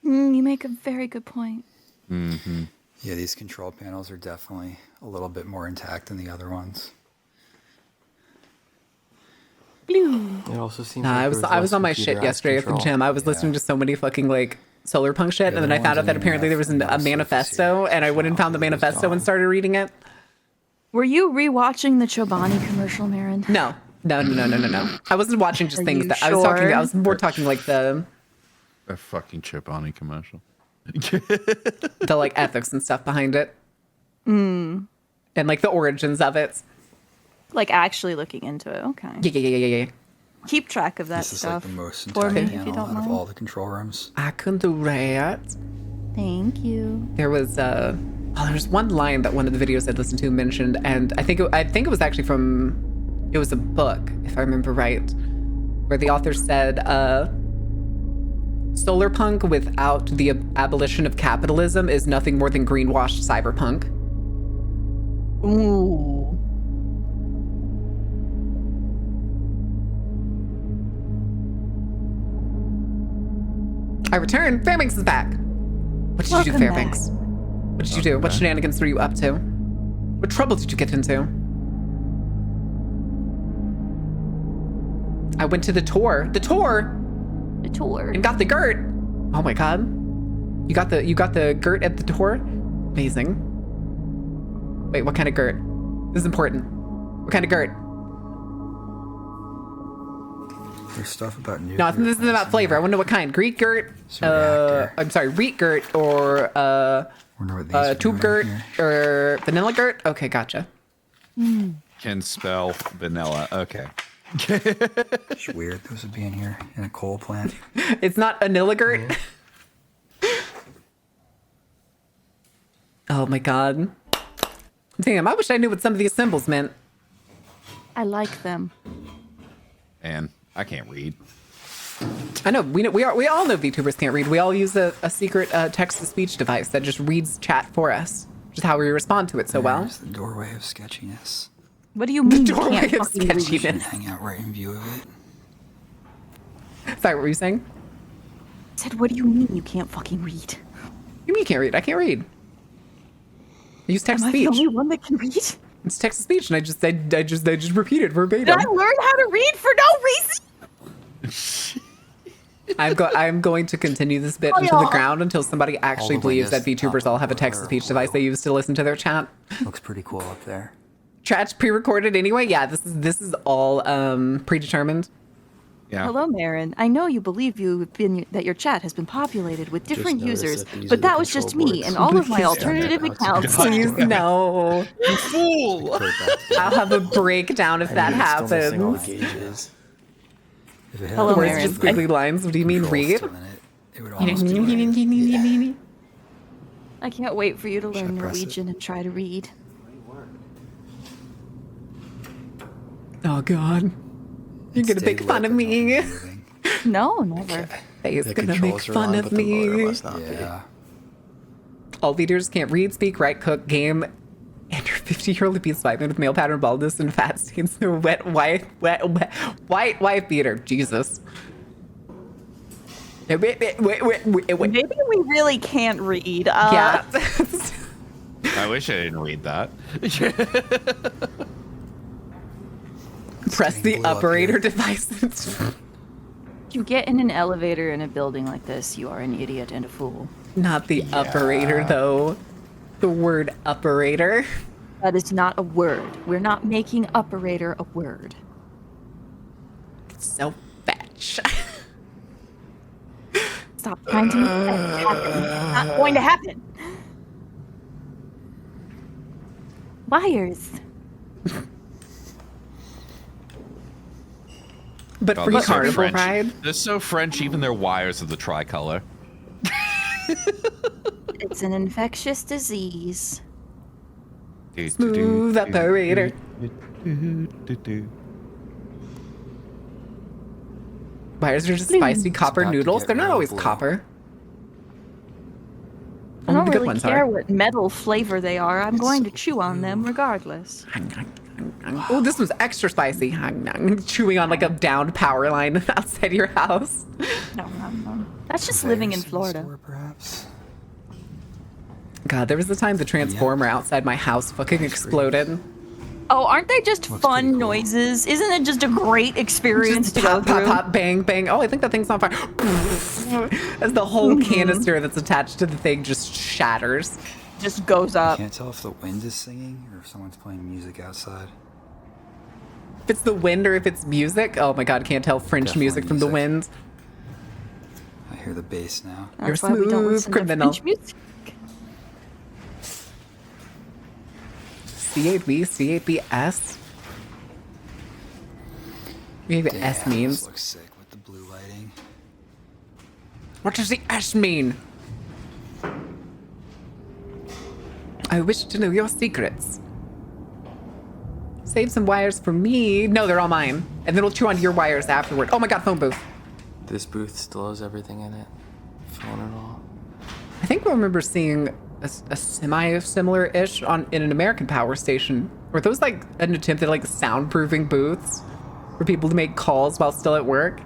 You make a very good point. Yeah, these control panels are definitely a little bit more intact than the other ones. It also seems Nah, like I was on my shit yesterday at the gym. I was listening to so many fucking like solar punk shit, Yeah, and then the I found ones out that in the apparently there was internet a from the manifesto, and I went and found the manifesto and started reading it. Were you rewatching the Chobani commercial, Marin? No. I wasn't watching just Are things you that I was talking. sure? I was more talking like the A fucking Chobani commercial. like ethics and stuff behind it, and like the origins of it. Like actually looking into it. Okay. Yeah. Keep track of that This is stuff like the most for intact me, if panel you don't out of mind. all the control rooms. I can do that. Thank you. There was there's one line that one of the videos I'd listened to mentioned, and I think it was actually from, it was a book, if I remember right, where the author said, solar punk without the abolition of capitalism is nothing more than greenwashed cyberpunk. Ooh. I return. Fairbanks is back. What did you do, Welcome Fairbanks? What did you do? What shenanigans were you up to? What trouble did you get into? I went to the tour. The tour? The tour. And got the Gert. Oh my god. You got the Gert at the tour? Amazing. Wait, what kind of Gert? This is important. What kind of Gert? There's stuff about nuclear. No, this isn't about flavor. I want to know what kind. Greek Gert? I'm sorry, wheat Gert or Wonder what these are tube doing Gert here. or vanilla Gert? Okay, gotcha. Can spell vanilla. Okay. It's weird. Those would be in here in a coal plant. It's not vanilla Gert. Oh my god. Damn, I wish I knew what some of these symbols meant. I like them. And I can't read. I know we all know VTubers can't read. We all use a secret text-to-speech device that just reads chat for us, which is how we respond to it so well. There's the doorway of sketchiness. What do you mean you doorway can't of fucking read? You can sketchiness. hang out right in view of it. Sorry, what were you saying? I said, what do you mean you can't fucking read? What do you mean you can't read? I can't read. I use Am I the text-to-speech. only one that can read? It's text-to-speech, and I just repeat it Did verbatim. I learn how to read for no reason? I'm going to continue this bit into the ground until somebody actually believes that VTubers all have a text-to-speech device they use to listen to their chat. Looks pretty cool up there. Chat's pre-recorded anyway. Yeah, this is all predetermined. Yeah. Hello, Marin. I know you believe that your chat has been populated with different users, but that was just me and all of my alternative accounts. Please, no. You fool! I'll have a breakdown if that happens. Hello, Where's Marin. just squiggly lines? What do you mean, read? I can't wait for you to learn I press it? Norwegian and try to read. Oh, God. You're gonna make fun of me. No, never. He's The gonna make controls are fun on, of but the motor me. must not be. Yeah. All leaders can't read, speak, write, cook, game, and your 50-year-old abuse Spider with male pattern baldness and fat stains. White wife beater. Jesus. Maybe we really can't read. Yeah. I wish I didn't read that. Press the blue up operator here. device. If you get in an elevator in a building like this, you are an idiot and a fool. Not the operator, though. The word operator. That is not a word. We're not making operator a word. So fetch. Stop trying to make that happen. It's not going to happen. Wires. But God, free they're so carnival French. ride. They're so French, even their wires are the tricolor. It's an infectious disease. Smooth operator. Wires are just spicy copper about to noodles. get They're not real always blue. copper. I Only don't the good really ones care are. what metal flavor they are. I'm going to chew on them regardless. Oh, this was extra spicy. Chewing on like a downed power line outside your house. No. That's just living in Conveyors the Florida. store, perhaps. God, there was the time the transformer outside my house fucking exploded. Oh, aren't they just Looks fun pretty cool. noises? Isn't it just a great experience Just to go pop, pop, through? pop, bang, bang. Oh, I think that thing's on fire. As the whole canister that's attached to the thing just shatters. Just goes up. Can't tell if the wind is singing or if someone's playing music outside. If it's the wind or if it's music. Oh my God, can't tell French Definitely music from the music. wind. I hear the bass now. You're That's why we don't smooth listen criminal. to French music. C8B, C8BS. Maybe Damn, S this means. looks sick with the blue lighting. What does the S mean? I wish to know your secrets. Save some wires for me. No, they're all mine. And then we'll chew on your wires afterward. Oh my God, phone booth. This booth still has everything in it. Phone and all. I think I remember seeing a semi-similar-ish in an American power station. Were those like an attempt at like soundproofing booths for people to make calls while still at work?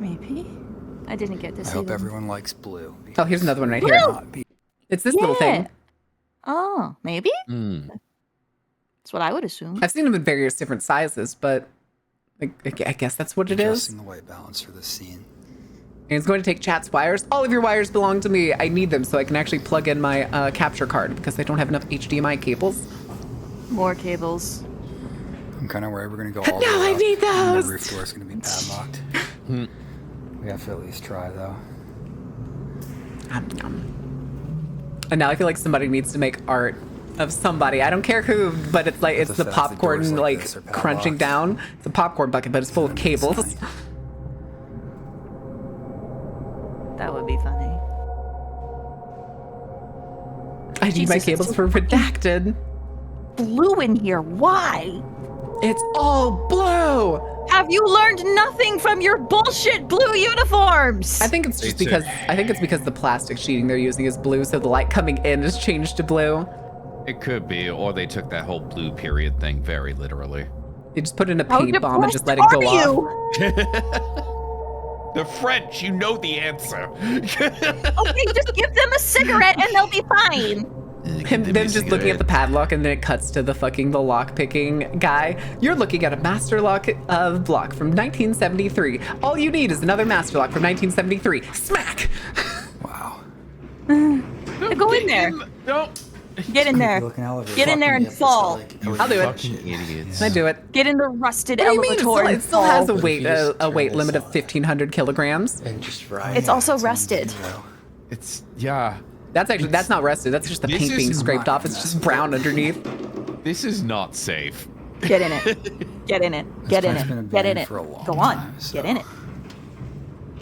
Maybe. I didn't get to I see hope them. everyone likes blue. Oh, here's another one right here. Not be- It's this little thing. Oh, maybe? Mm. That's what I would assume. I've seen them in various different sizes, but like, I guess that's what it is. Adjusting the white balance for this scene. And it's going to take chat's wires. All of your wires belong to me. I need them so I can actually plug in my capture card because I don't have enough HDMI cables. More cables. I'm kind of worried we're gonna go all the No, way I up, need and those. The roof door's gonna be padlocked. We have to at least try though. And now I feel like somebody needs to make art of somebody. I don't care who, but it's like it's the the fact that popcorn doors like like this are crunching padlocked. down. It's a popcorn bucket, but it's full of cables. That would be funny. I need my Jesus, cables it's for so redacted. Blue in here. Why? It's all blue. Have you learned nothing from your bullshit blue uniforms? I think it's just because the plastic sheeting they're using is blue, so the light coming in is changed to blue. It could be, or they took that whole blue period thing very literally. You just put in a How paint bomb and just let it depressed go are off. you? The French, you know the answer. Okay, just give them a cigarette and they'll be fine. Them just looking at the padlock, and then it cuts to the lock picking guy. You're looking at a master lock block from 1973. All you need is another master lock from 1973. Smack! Wow. Go in there. Don't. Get in there. Get in there and fall. I'll do it. Fucking idiots. I do it. Get in the rusted What do you mean? elevator. It still has a But if weight you just a turn weight this limit of on 1,500 kilograms. And just ride. It's also on rusted. zero. It's yeah. That's not rusted. That's just the This paint being is scraped not off. It's just brown underneath. This is not safe. Get in it. Get in it. Get in This place has been it. Get in abandoned it. for a long Go on. time, so- Get in it.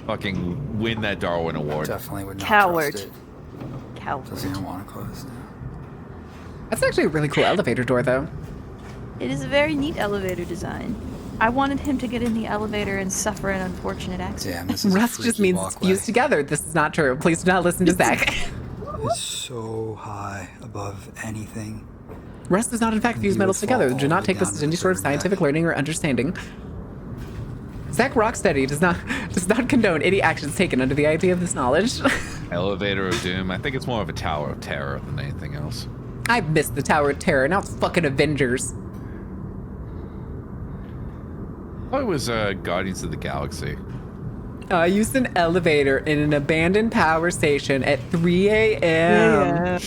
Fucking win that Darwin Award. Definitely would not Coward. trust it. Coward. Doesn't even want to close now. That's actually a really cool elevator door, though. It is a very neat elevator design. I wanted him to get in the elevator and suffer an unfortunate accident. Damn, this is a Rust just freaky means walkway. fused together. This is not true. Please do not listen to Zach. It's so high above anything. Rust does not, in fact, fuse You metals would fall together. all Do the not way take this down as to any the sort of third deck. scientific learning or understanding. Zach Rocksteady does not condone any actions taken under the idea of this knowledge. Elevator of Doom. I think it's more of a Tower of Terror than anything else. I missed the Tower of Terror. Now it's fucking Avengers. Oh, it was Guardians of the Galaxy. I used an elevator in an abandoned power station at 3 a.m.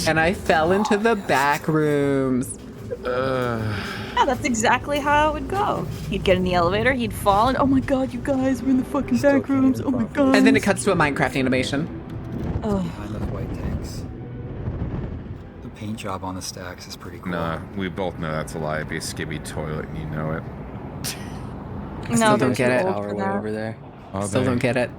And I fell into the back rooms. Yeah, that's exactly how it would go. He'd get in the elevator, he'd fall, and oh my god, you guys, we're in the fucking back rooms. Oh my god. And then it cuts to a Minecraft animation. Oh. Behind those white tanks. The paint job on the stacks is pretty cool. Nah, we both know that's a lie. It'd be a skibby toilet, and you know it. I still don't there's get no it. old for that. over there. Still don't get it.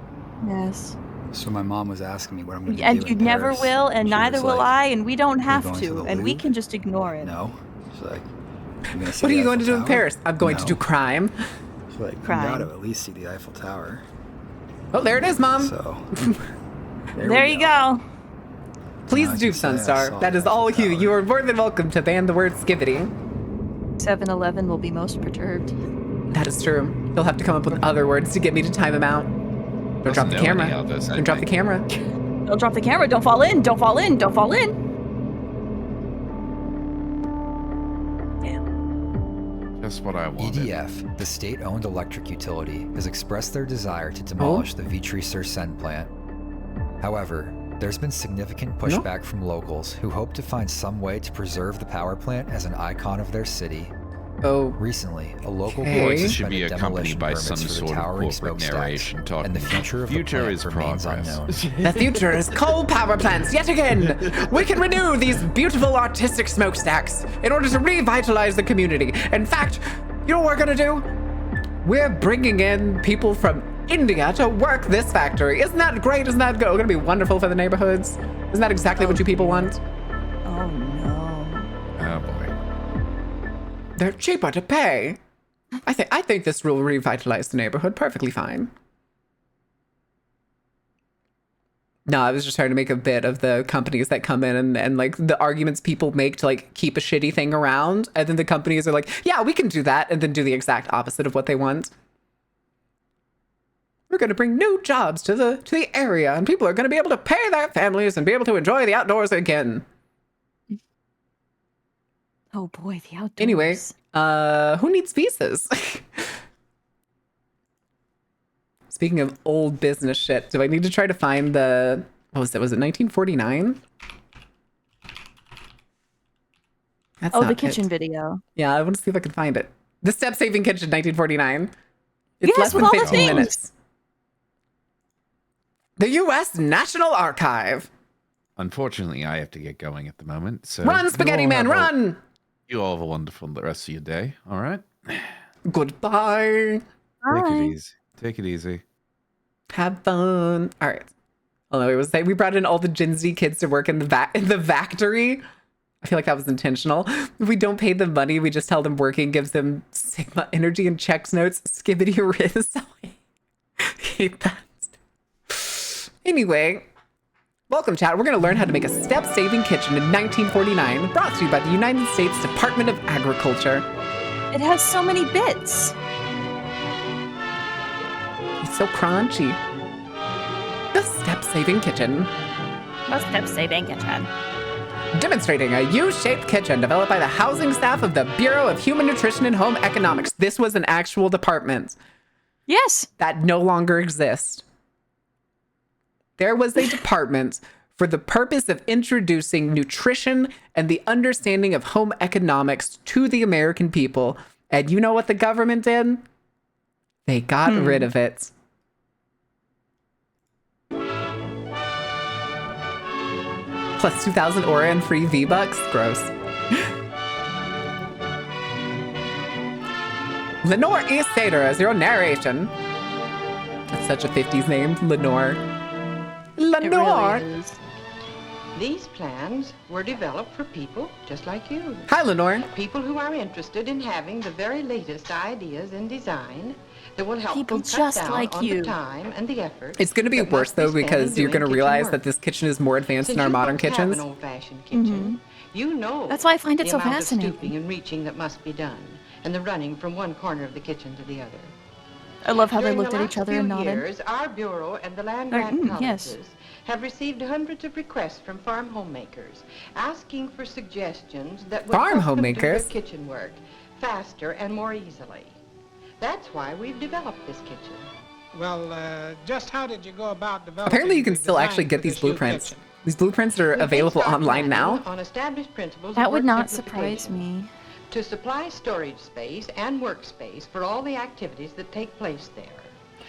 Yes. So my mom was asking me what I'm going to do And in you never Paris. will, and She neither was will like, I, and we don't have going to to, the and we Louvre? can just ignore it. No. She's like, "You gonna see What are the you going to Eiffel do in Tower?" Paris? I'm going to No. do crime. She's like, Crime. you got to at least see the Eiffel Tower. Oh, there it is, Mom. So There you go. Please I do, can say I Sunstar. saw That the is all Eiffel you. Tower. You are more than welcome to ban the word skibbity. 7-Eleven will be most perturbed. That is true. He'll have to come up with other words to get me to time him out. Don't drop the Doesn't know any camera. of this, I Don't drop the think. camera. Don't drop the camera. Don't fall in. Don't fall in. Don't fall in. Damn. Just what I wanted. EDF, the state-owned electric utility, has expressed their desire to demolish the Vitry-sur-Seine plant. However, there's been significant pushback from locals who hope to find some way to preserve the power plant as an icon of their city. Oh, Recently, a local Okay. board Voices should be suspended accompanied demolition by permits some for the sort of towering corporate smokestacks, narration talking and the future of the future plant is remains progress. unknown. the future is coal power plants yet again. We can renew these beautiful artistic smokestacks in order to revitalize the community. In fact, you know what we're gonna do? We're bringing in people from India to work this factory. Isn't that great? Isn't that gonna be wonderful for the neighborhoods? Isn't that exactly what you people want? Oh no. Oh boy. They're cheaper to pay. I think this will revitalize the neighborhood perfectly fine. No, I was just trying to make a bit of the companies that come in and like the arguments people make to like keep a shitty thing around, and then the companies are like, yeah, we can do that, and then do the exact opposite of what they want. We're going to bring new jobs to the area, and people are going to be able to pay their families and be able to enjoy the outdoors again. Oh boy, the outdoors. Anyway, who needs visas? Speaking of old business shit, do I need to try to find the, what was it? Was it 1949? That's Oh, not the it. kitchen video. Yeah, I want to see if I can find it. The Step Saving Kitchen, 1949. It's Yes, less with than all the 15 things. minutes. The U.S. National Archive. Unfortunately, I have to get going at the moment. So Run, you Spaghetti all Man, have a- run! You all have a wonderful rest of your day. All right. Goodbye. Take Bye. it easy. Take it easy. Have fun. All right. Although it was like we brought in all the Gen Z kids to work in the factory. I feel like that was intentional. We don't pay them money. We just tell them working gives them Sigma energy and checks notes. Skibbity Riz. I hate that. Anyway, welcome, chat. We're going to learn how to make a step-saving kitchen in 1949, brought to you by the United States Department of Agriculture. It has so many bits. It's so crunchy. The step-saving kitchen. A step saving kitchen. Demonstrating a U-shaped kitchen developed by the housing staff of the Bureau of Human Nutrition and Home Economics. This was an actual department. Yes. That no longer exists. There was a department for the purpose of introducing nutrition and the understanding of home economics to the American people. And you know what the government did? They got rid of it. Plus 2,000 aura and free V-Bucks? Gross. Lenore E. Sater as your narration. That's such a 50s name, Lenore. Lenore! It really is. These plans were developed for people just like you. Hi, Lenore. People who are interested in having the very latest ideas in design that will help People them cut just down like on you. the time and the effort. It's going to be that worse, must be though, spent because in you're going to doing realize kitchen that work. this kitchen is more advanced Since than our you modern folks have kitchens. an old-fashioned kitchen, you know That's why I find it the so amount of fascinating. stooping and reaching that must be done, and the running from one corner of the kitchen to the other. I love how During they looked the at each last other few and nodded. years, our bureau and the land Or, grant yes. colleges have received hundreds of requests from farm homemakers asking for suggestions that would Farm help them do their homemakers? kitchen work faster and more easily. That's why we've developed this kitchen. Well, just how did you go about developing Apparently, you can the still design actually for get these this new blueprints. kitchen? These blueprints are We available based our online planning now. on established principles That of would work not surprise simplification. me. To supply storage space and workspace for all the activities that take place there.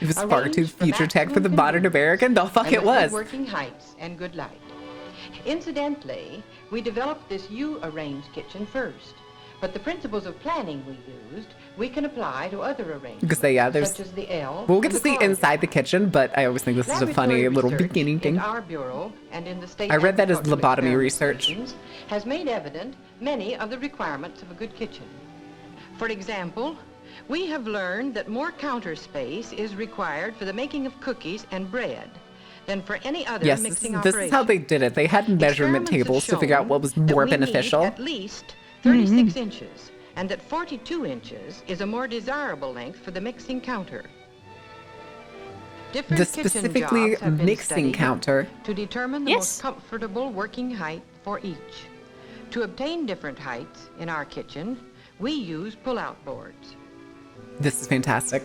It was far too Arranged for future tech for the maximum modern convenience American. The fuck and it with good was. working heights and good light. Incidentally, we developed this U-arranged kitchen first, but the principles of planning we used, we can apply to other arrangements, You could say, yeah, there's. such as the L. We'll get and to the see corridor. inside the kitchen, but I always think this is a funny Laboratory little research beginning in thing. our bureau and in the state I read that as agricultural lobotomy experiment research. stations has made evident many of the requirements of a good kitchen. For example, we have learned that more counter space is required for the making of cookies and bread than for any other Yes, mixing this operation. is how they did it. They had measurement Experiments have tables to figure out shown what was that more we need beneficial. at least 36 inches, and that 42 inches is a more desirable length for the mixing counter. Different The kitchen specifically jobs have been mixing studied counter. to determine the Yes. most comfortable working height for each. To obtain different heights in our kitchen, we use pull-out boards. This is fantastic.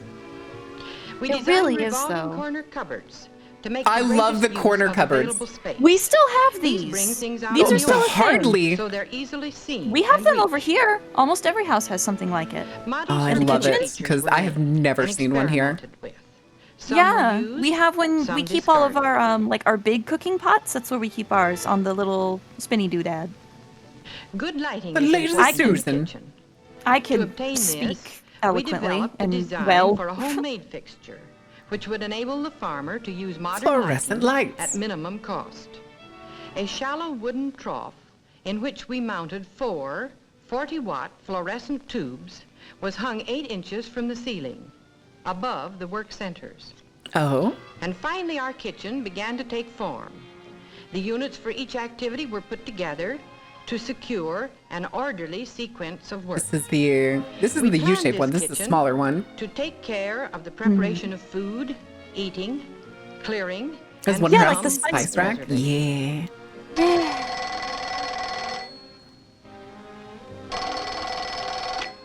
We It designed really is, revolving though. corner cupboards to make I the love the greatest use corner of cupboards. available space. We still have These these. bring things out These in are the still a open, thing. hardly. so they're easily seen. We have and them over reached. here. Almost every house has something like it. Models Oh, I for the love kitchen it features because were I have made never and seen one here. experimented with. Some Yeah, were used, we have when some we keep all of discarded. our like our big cooking pots. That's where we keep ours on the little spinny doodad. Good lighting The is latest important in the Susan. kitchen. I To can obtain speak this, we eloquently developed a and design well. for a homemade fixture, which would enable the farmer to use modern Fluorescent lighting lights. at minimum cost. A shallow wooden trough in which we mounted 4 40-watt fluorescent tubes was hung 8 inches from the ceiling, above the work centers. Oh, And finally, our kitchen began to take form. The units for each activity were put together to secure an orderly sequence of work. this isn't We the planned U-shaped one. this This is the kitchen smaller one. to take care of the preparation of food, eating, clearing, There's and one Yeah, house like the spice rack. preserving. Yeah.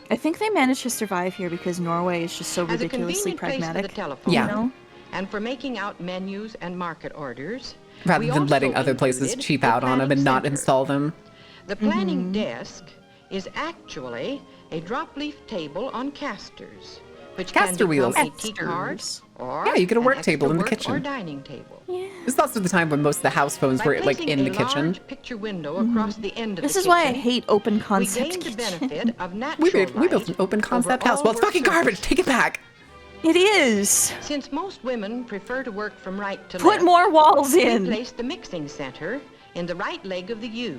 I think they managed to survive here because Norway is just so As a ridiculously convenient place for the pragmatic. telephone, Yeah. You know? and for making out menus and market orders, Rather we than also letting other places included cheap a out on them and planning not center. install them. The planning desk is actually a drop leaf table on casters, which Caster can wheels. become a tea cart Casters. or Yeah, you get a an work extra table in the work kitchen. or dining table. This is also the time when most of the house phones By were like placing in the a kitchen. large picture window across the end of This the is why I kitchen, hate open we concept gained the kitchen. benefit of natural We built light an open over concept house. all Well, it's work fucking garbage. surfaces. Take it back. It is. Since most women prefer to work from right to Put left, more walls we in. placed the mixing center in the right leg of the U.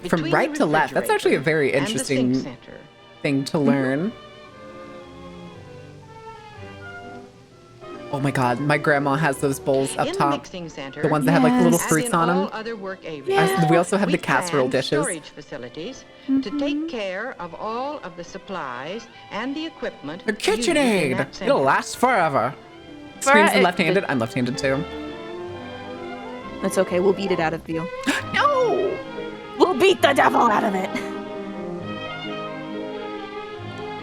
From between right the to left. That's actually a very refrigerator and the sink interesting center. thing to learn. Oh my god, my grandma has those bowls up In the top. mixing center, The ones that have like little Yes. as fruits in on all them. other work areas, Yeah. We also have we the casserole planned dishes. storage facilities to take care of all of the supplies and the equipment The used in KitchenAid! that It'll center. last forever. Screams it- left-handed. I'm left-handed too. That's okay. We'll beat it out of you. No! We'll beat the devil out of it.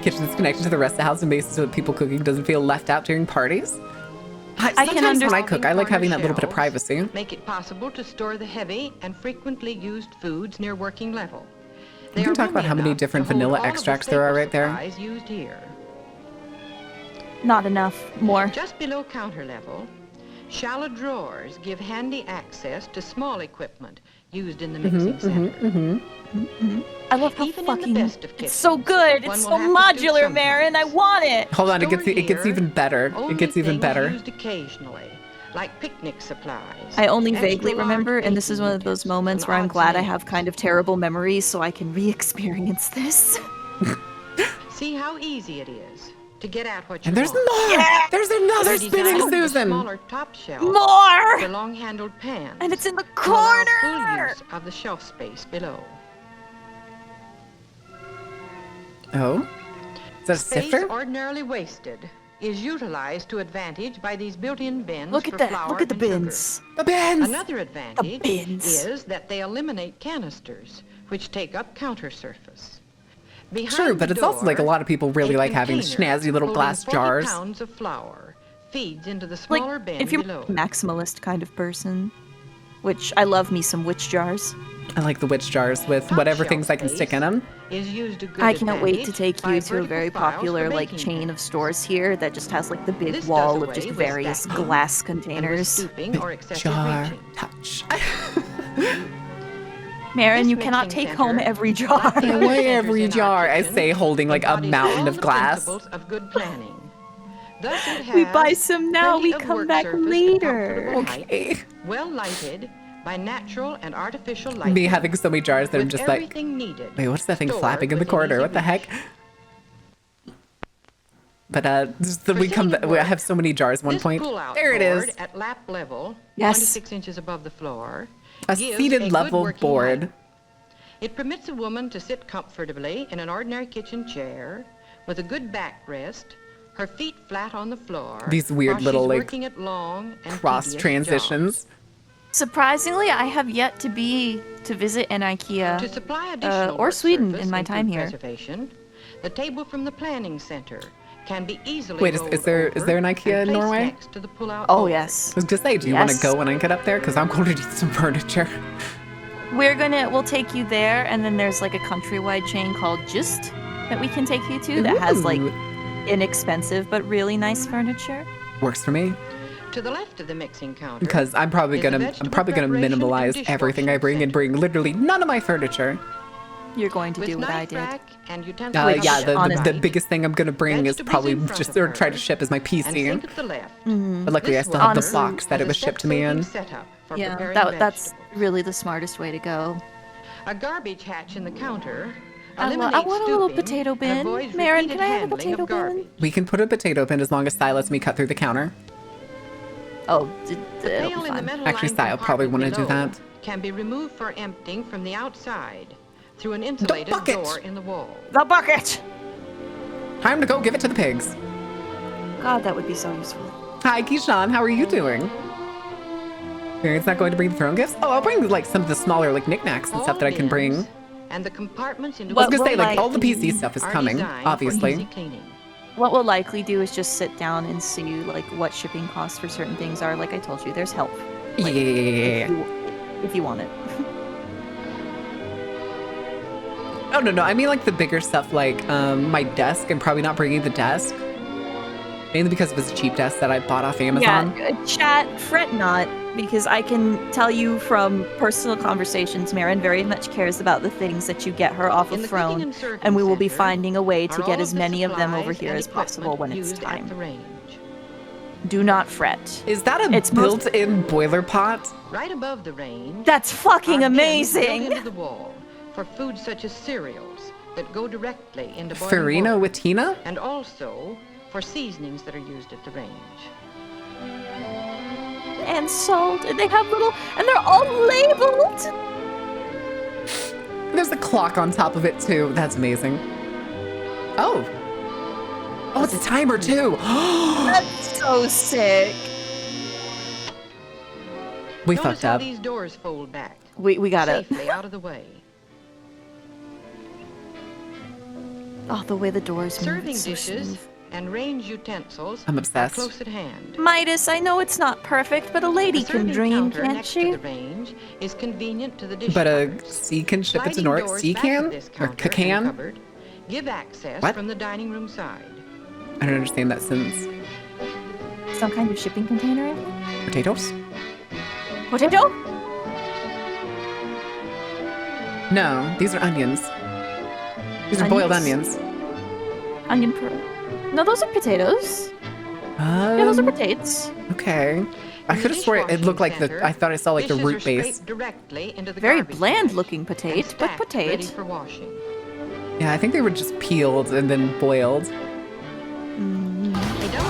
Kitchen is connected to the rest of the house and bases so that people cooking doesn't feel left out during parties. Sometimes when I cook, I like having that little bit of privacy. Make it possible to store the heavy and frequently used foods near working level. We can talk about how many different vanilla extracts there are right there. Used here. Not enough. More. Just below counter level, shallow drawers give handy access to small equipment used in the mixing center. I love how Even fucking... in the best of It's so kitchens, good. one It's will so have to do modular, sometimes. Marin. I want it. Hold on, it Stored gets here, even better. It only gets even things better. used occasionally, like picnic supplies. I only extra vaguely large remember, and this is baking one of those utensils, moments and where I'm odds glad I and have kind of terrible memories so I can re-experience this. See how easy it is to get at what you And there's want. more! There's another They're spinning designed with a Susan! smaller top shelf More! for long-handled pans. And it's in the to allow full corner! use of the shelf space below. Oh? Is that a Space sifter? ordinarily wasted is utilized to advantage by these built-in bins Look for at that. flour Look at the and sugar. bins. The bins! Another advantage bins. is that they eliminate canisters, which take up counter surface. Behind True, but the it's also like a door, lot of people really a like having container snazzy little holding glass 40 jars. pounds of flour feeds into the Like, smaller bin if you're below. a maximalist kind of person, which I love me some witch jars. I like the witch jars with Top whatever shelf things I can stick in them. Is used to good I cannot wait to advantage take by you to a vertical very files popular for like baking chain of pans. stores here that just has like the big This wall does of just away with various stacking glass and with containers. stooping or excessive Jar reaching. touch. Marin, This you cannot mixing take home center, every jar. like the other Away centers every in our jar, I kitchen, say, holding like a embodies mountain all of the glass. principles of good planning. Thus it We has buy some now, plenty we of come work back surface at later. comfortable height, Okay. well lighted by natural and artificial lighting. Me having so many jars that I'm with just like, everything needed, wait, what's that thing stored flapping in the within corner? easy What the reach. heck? But just that we come. For I work, have so many jars. At one this point, pull-out there it is. board at lap level, Yes. 26 inches above the floor, A gives seated good level working board. height. It permits a woman to sit comfortably in an ordinary kitchen chair with a good backrest, her feet flat on the floor. These weird while little, she's like, working at long and Cross tedious transitions. jobs. Surprisingly, I have yet to visit an IKEA To supply additional or work Sweden surface in my and time food here. preservation, the table from the planning center can be easily Wait, rolled is there over an IKEA and in placed Norway? next to the pull-out Oh board. yes. I was gonna say, do you want to Yes. go when I get up there? Because I'm going to need some furniture. We'll take you there, and then there's like a countrywide chain called Just that we can take you to that has like Ooh. inexpensive but really nice furniture. Works for me. To the left of the mixing counter. Because I'm probably is the gonna vegetable minimalize preparation and everything I bring and dishwashing bring literally none of my furniture. You're going to with do what I knife did. rack and utensils Yeah, on the honestly. the biggest thing I'm gonna bring is Vegetables probably in front just of or her, try to ship is my and PC. sink at the left. But luckily, I This still have the Honestly, box that has it a was shipped to me step-saving in. setup for Yeah, preparing that's vegetables. really the smartest way to go. A garbage hatch in the counter I eliminates want a little stooping potato and bin. avoids Marin, repeated can I have a handling potato of bin? garbage. We can put a potato bin as long as Sai lets me cut through the counter. Oh, The it'll pail be in the fine. metal Actually, lined Sai will probably compartment want to do below that. Can be removed for emptying from the outside through an insulated bucket! door in the wall. The bucket! Time to go give it to the pigs. God, that would be so useful. Hi, Keyshawn. How are you doing? Marian's not going to bring the throne gifts? Oh, I'll bring like some of the smaller like knickknacks and All stuff that I can bring. bins and the compartments into I was What gonna say, will like, all the PC stuff is are coming, designed for obviously. easy cleaning. What we'll likely do is just sit down and see like what shipping costs for certain things are. Like I told you, there's help. Yeah, Like, yeah, yeah, yeah, yeah. if you want it. Oh, no. I mean, like, the bigger stuff, like, my desk. I'm probably not bringing the desk. Mainly because of this cheap desk that I bought off Amazon. Yeah, chat, fret not, because I can tell you from personal conversations, Marin very much cares about the things that you get her off In of the Throne, cooking and serving and we will be center finding a way to are get all as the many of them over supplies here and as possible when it's equipment used at the time. range. Do not fret. Is that a It's built-in boiler pot? Right above the range. That's fucking are bins built amazing! into the wall for food such as cereals that go directly into boiling Farina water, with Tina? and also for seasonings that are used at the range. And salt, and they have little, and they're all labeled! There's a clock on top of it, too. That's amazing. Oh. Oh, it's a timer, too. That's so sick. We Notice fucked how up. these doors fold back We got it. safely out of the way. Oh, the way the doors move. Serving It's so dishes smooth. and range utensils I'm are obsessed. close at hand. Midas, I know it's not perfect, but a lady The can serving dream, counter can't next she? to the range is convenient to the dish But a covers. C can ship it to Sliding North. doors C back of can? this Or counter and can? cupboard give access What? from the dining room side. I don't understand that sentence. Some kind of shipping container, I think? Potatoes? Potato? No, these are onions. These are boiled onions. Onion No, those are potatoes. Yeah, those are potatoes. Okay. I In could the have sworn it dishwashing looked like center, I thought I saw like the dishes are root base. scraped directly into the Very garbage bland bag looking and potato, but stacked ready potato. for washing. Yeah, I think they were just peeled and then boiled.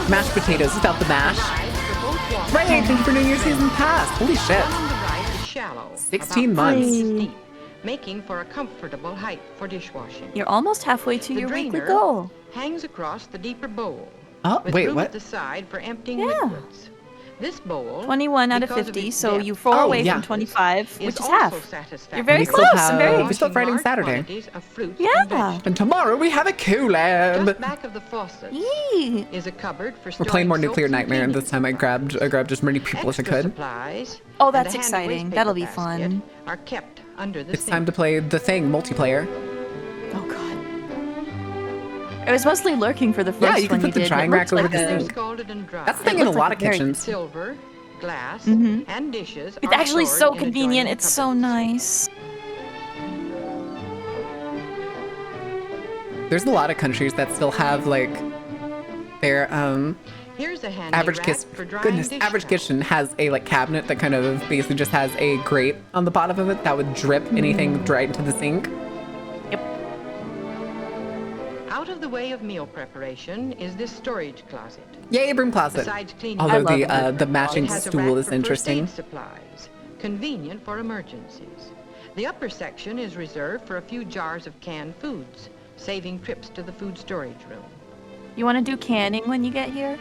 Mashed potatoes without the mash. Right, thank you for New Year's season pass. Holy shit. One on the right is shallow, 16 about 5 months. inches deep, making for a comfortable height for dishwashing. You're almost halfway to The your weekly drainer goal. hangs across the deeper bowl. Oh, with wait, room what? at the side for emptying Yeah. liquids. This bowl, 21 out of because of 50, its so depth you fall Oh, away yeah. from 25, which is also half. satisfactory. You're very We still close. I'm have- very. we still have Friday and Large Saturday. quantities of fruits Yeah. and vegetables. And tomorrow we have a Just collab. back of the faucet Yee. is a cupboard for We're playing more storing Nuclear soaps and Nightmare, and this cleaning time I grabbed as many people as I Extra could. supplies Oh, and a that's handy exciting. wastepaper That'll be basket fun. Are kept under the It's sink. time to play The Thing multiplayer. Oh god. I was mostly lurking for the first Yeah, you can one put the did. drying It rack looked over like the a- sink. Scalded and dried. That's the thing It in a looks lot like of a very- kitchens. Silver, glass, Mhm. and dishes It's are actually stored so in convenient. adjoining It's so cupboards. nice. There's a lot of countries that still have like their Here's a handy average rack kiss. for drying Goodness, dish average towels. kitchen has a like cabinet that kind of basically just has a grate on the bottom of it that would drip anything right into the sink. Out of the way of meal preparation is this storage closet. Yay, broom closet. Besides cleaning Although love the matching it has a stool rack is for interesting. First aid supplies, convenient for emergencies. The upper section is reserved for a few jars of canned foods, saving trips to the food storage room. You want to do canning when you get here?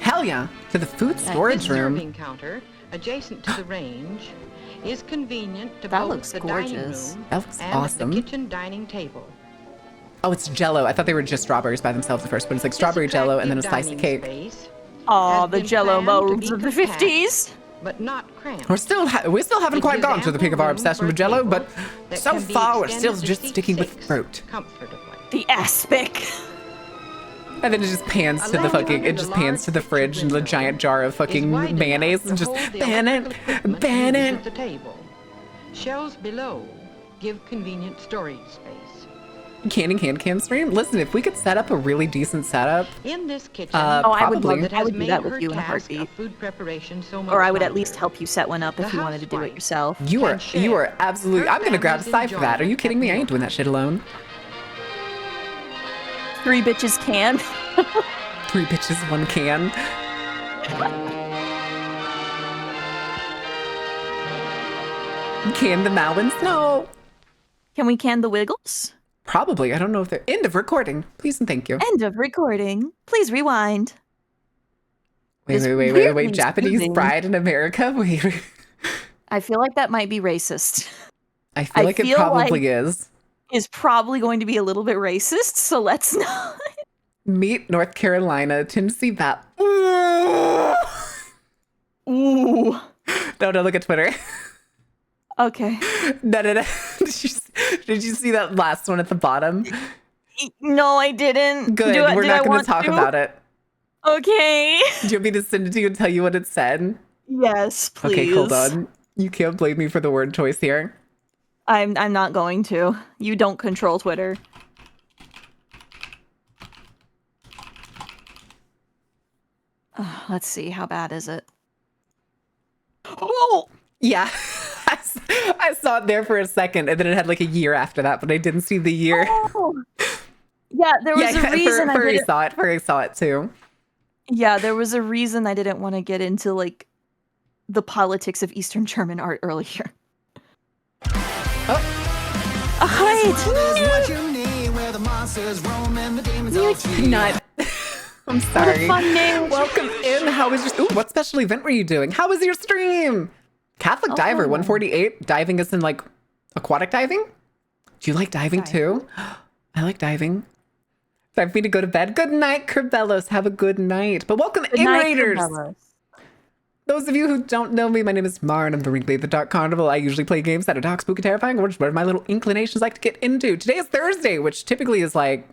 Hell yeah, to the food storage This room. serving counter, adjacent to the range, is convenient to That both looks the dining gorgeous. room That looks and awesome. the kitchen dining table. Oh, it's Jello. I thought they were just strawberries by themselves at first, but it's like strawberry This Jello and then a attractive slice of dining cake. space Oh, has the been Jello planned to modes be of the compact, 50s. but not cramped. We still haven't It quite gives gotten to the peak of our ample room obsession for with a Jello, table but that so can be far we're still extended to just seat sticking with 6 fruit. comfortably. The aspic. And then it just pans to the Allowing fucking, under it the just pans large to the fridge and the window giant jar of is fucking wide enough mayonnaise to and just hold the ban electrical it, equipment ban used it. at the table. Shelves below give convenient storage space. Can stream? Listen, if we could set up a really decent setup, In this kitchen, Oh, I would love probably. it. I would do that with you in a task heartbeat. of food preparation so much Or I would at lighter. least help you set one up if The you wanted to do it housewife. yourself. You are Can you are share. absolutely. Her I'm gonna grab a family's side for that. Are you enjoyment kidding at me? I ain't doing that shit alone. 3 bitches can. 3 bitches, 1 can. Can the Malins? No. Can we can the Wiggles? Probably. I don't know if they're end of recording. Please and thank you. End of recording. Please rewind. Wait, This wait, wait, wait, weirdly wait. Japanese soothing. bride in America? Wait. I feel like that might be racist. I feel like it feel probably like- is. Is probably going to be a little bit racist, so let's not. Meet North Carolina, Tennessee that. Ooh. No, look at Twitter. Okay. No. Did you see that last one at the bottom? No, I didn't. Good. Do I- We're did not I going want to talk to? about it. Okay. Do you want me to send it to you and tell you what it said? Yes, please. Okay, hold on. You can't blame me for the word choice here. I'm not going to. You don't control Twitter. Let's see. How bad is it? Oh! Yeah. I saw it there for a second, and then it had like a year after that, but I didn't see the year. Oh. Yeah, there was a reason I Furry didn't. saw it. Furry saw it too. Yeah, there was a reason I didn't want to get into like the politics of Eastern German art earlier. Nut. I'm sorry. What a fun name. Welcome in. How was your? Ooh, what special event were you doing? How was your stream? Catholic Diver 148. Diving is in like aquatic diving. Do you like diving too? I like diving. Time for me to go to bed. Good night, Curbellos. Have a good night. But welcome Good in, night, Raiders. Cabela's. Those of you who don't know me, my name is Mar, and I'm the Wrinkly at the Dark Carnival. I usually play games that are dark, spooky, terrifying, or just whatever my little inclinations like to get into. Today is Thursday, which typically is like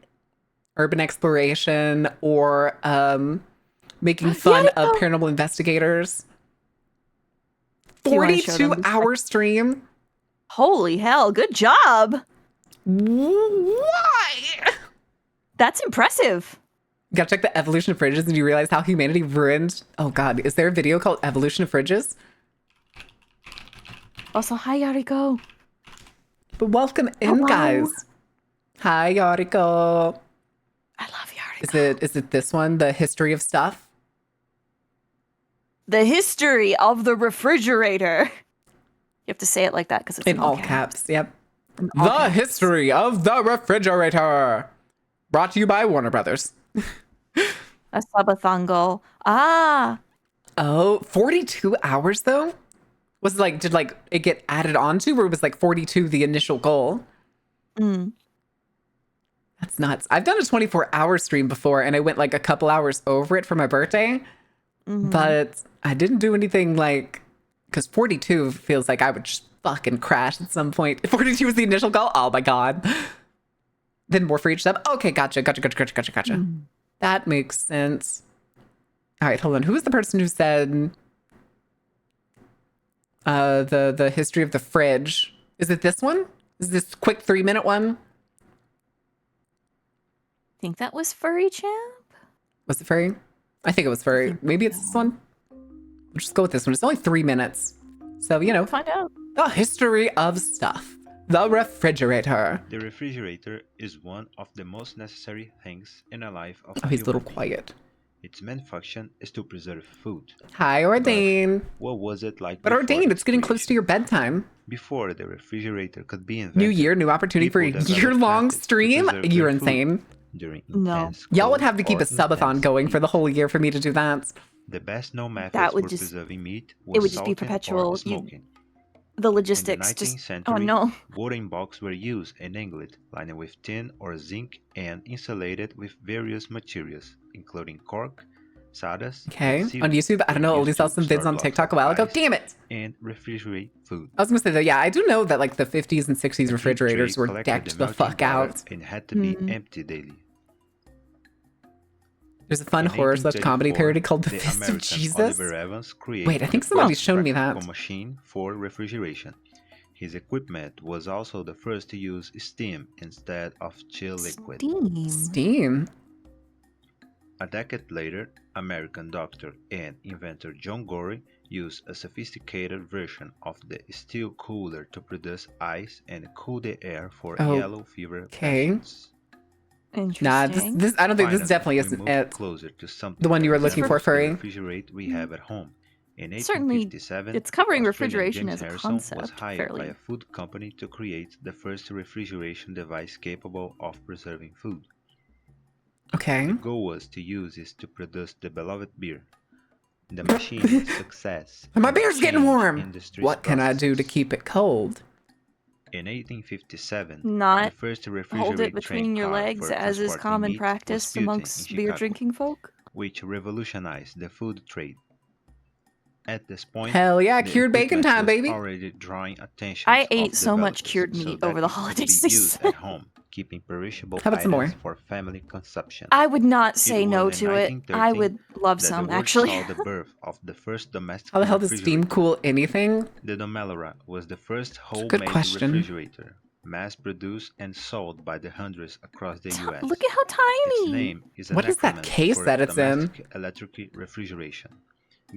urban exploration or making fun of paranormal investigators. 42-hour stream. Holy hell, good job. Why? That's impressive. You gotta check the evolution of fridges and you realize how humanity ruined. Oh god, is there a video called Evolution of Fridges? Also, hi Yariko. But welcome in, Hello. guys. Hi, Yariko. I love Yariko. Is it this one, the history of stuff? The history of the refrigerator. You have to say it like that because it's In all caps. Yep. all The caps. history of the refrigerator. Brought to you by Warner Brothers. A subathongo. Ah. Oh, 42 hours though? Was it like, did like it get added onto, or was like 42 the initial goal? Mm. That's nuts. I've done a 24-hour stream before and I went like a couple hours over it for my birthday, but I didn't do anything like, because 42 feels like I would just fucking crash at some point. 42 was the initial goal? Oh my god. Then more for each step. Okay, gotcha. That makes sense. All right, hold on. Who was the person who said the history of the fridge? Is it this one? Is this quick 3-minute one? I think that was Furry Champ. Was it Furry? I think it was Furry. Maybe it's this one. We'll just go with this one. It's only 3 minutes. So, you know. Find out. The history of stuff. The refrigerator. The refrigerator is one of the most necessary things in a life of Oh, he's a little human being. quiet. Its main function is to preserve food. Hi, Ordain. But what was it like But before Ordain, its it's getting close creation? to your bedtime. Before the refrigerator could be invented, New year, new opportunity for a people developed year-long methods to stream? preserve their You're food insane. during No. intense Y'all would cold have to keep or a subathon intense going for heat. the whole year for me to do that. The best known methods That would for just- preserving meat it would was just be salting perpetual. or You- smoking. The In logistics the 19th just. century, Oh no. wooden boxes were used and angled, lined with tin or zinc, and insulated with various materials, including cork, sawdust, Okay. and On YouTube, I don't know, I only used saw to some store vids on blocks TikTok a of while ago. ice Damn it! and refrigerate food. I was gonna say though, yeah, I do know that like the 50s and 60s refrigerators Tray were collected decked the melting fuck water out. and had to be Mhm. emptied daily. There's a fun In horror slash comedy 1834, parody called The the Fist of American Jesus. Oliver Evans created Wait, I think the somebody's first shown me that. practical machine for refrigeration. His equipment was also the first to use steam instead of chill liquid. Steam. A decade later, American doctor and inventor John Gorey used a sophisticated version of the steel cooler to produce ice and cool the air for yellow fever Okay. patients. Nah, this I don't think this definitely we isn't moved it. closer to something The one you were that looking for, resembles Furry. the refrigerator we have at home. In Certainly, 1857, it's covering Australian refrigeration James as a Harrison was concept hired fairly. by a food company to create the first refrigeration device capable of preserving food. Okay. The goal was to use this to produce the beloved beer. The machine was a success. My and beer's getting changed warm. industry's What can I do to processes. keep it cold? In 1857, Not the first hold refrigerated it between train your car legs for as is transporting common meat was practice built in amongst beer Chicago, drinking folk. which revolutionized the food trade. At this point, Hell yeah, the cured bacon equipment time, was baby. already drawing attention. I of ate so much developers cured so meat that over the it could holiday be used season. at home, keeping perishable How about some items more? for family consumption. I would not It say was no in to it. I 1913 would love that some, the world actually. saw the birth of the first domestic How the hell does steam refrigerator. cool anything? The Domelera was the first good homemade question. refrigerator, mass-produced and sold by the hundreds across the U.S. Look at how Its tiny. name is an What is that acronym case for that it's in? domestic electric refrigeration,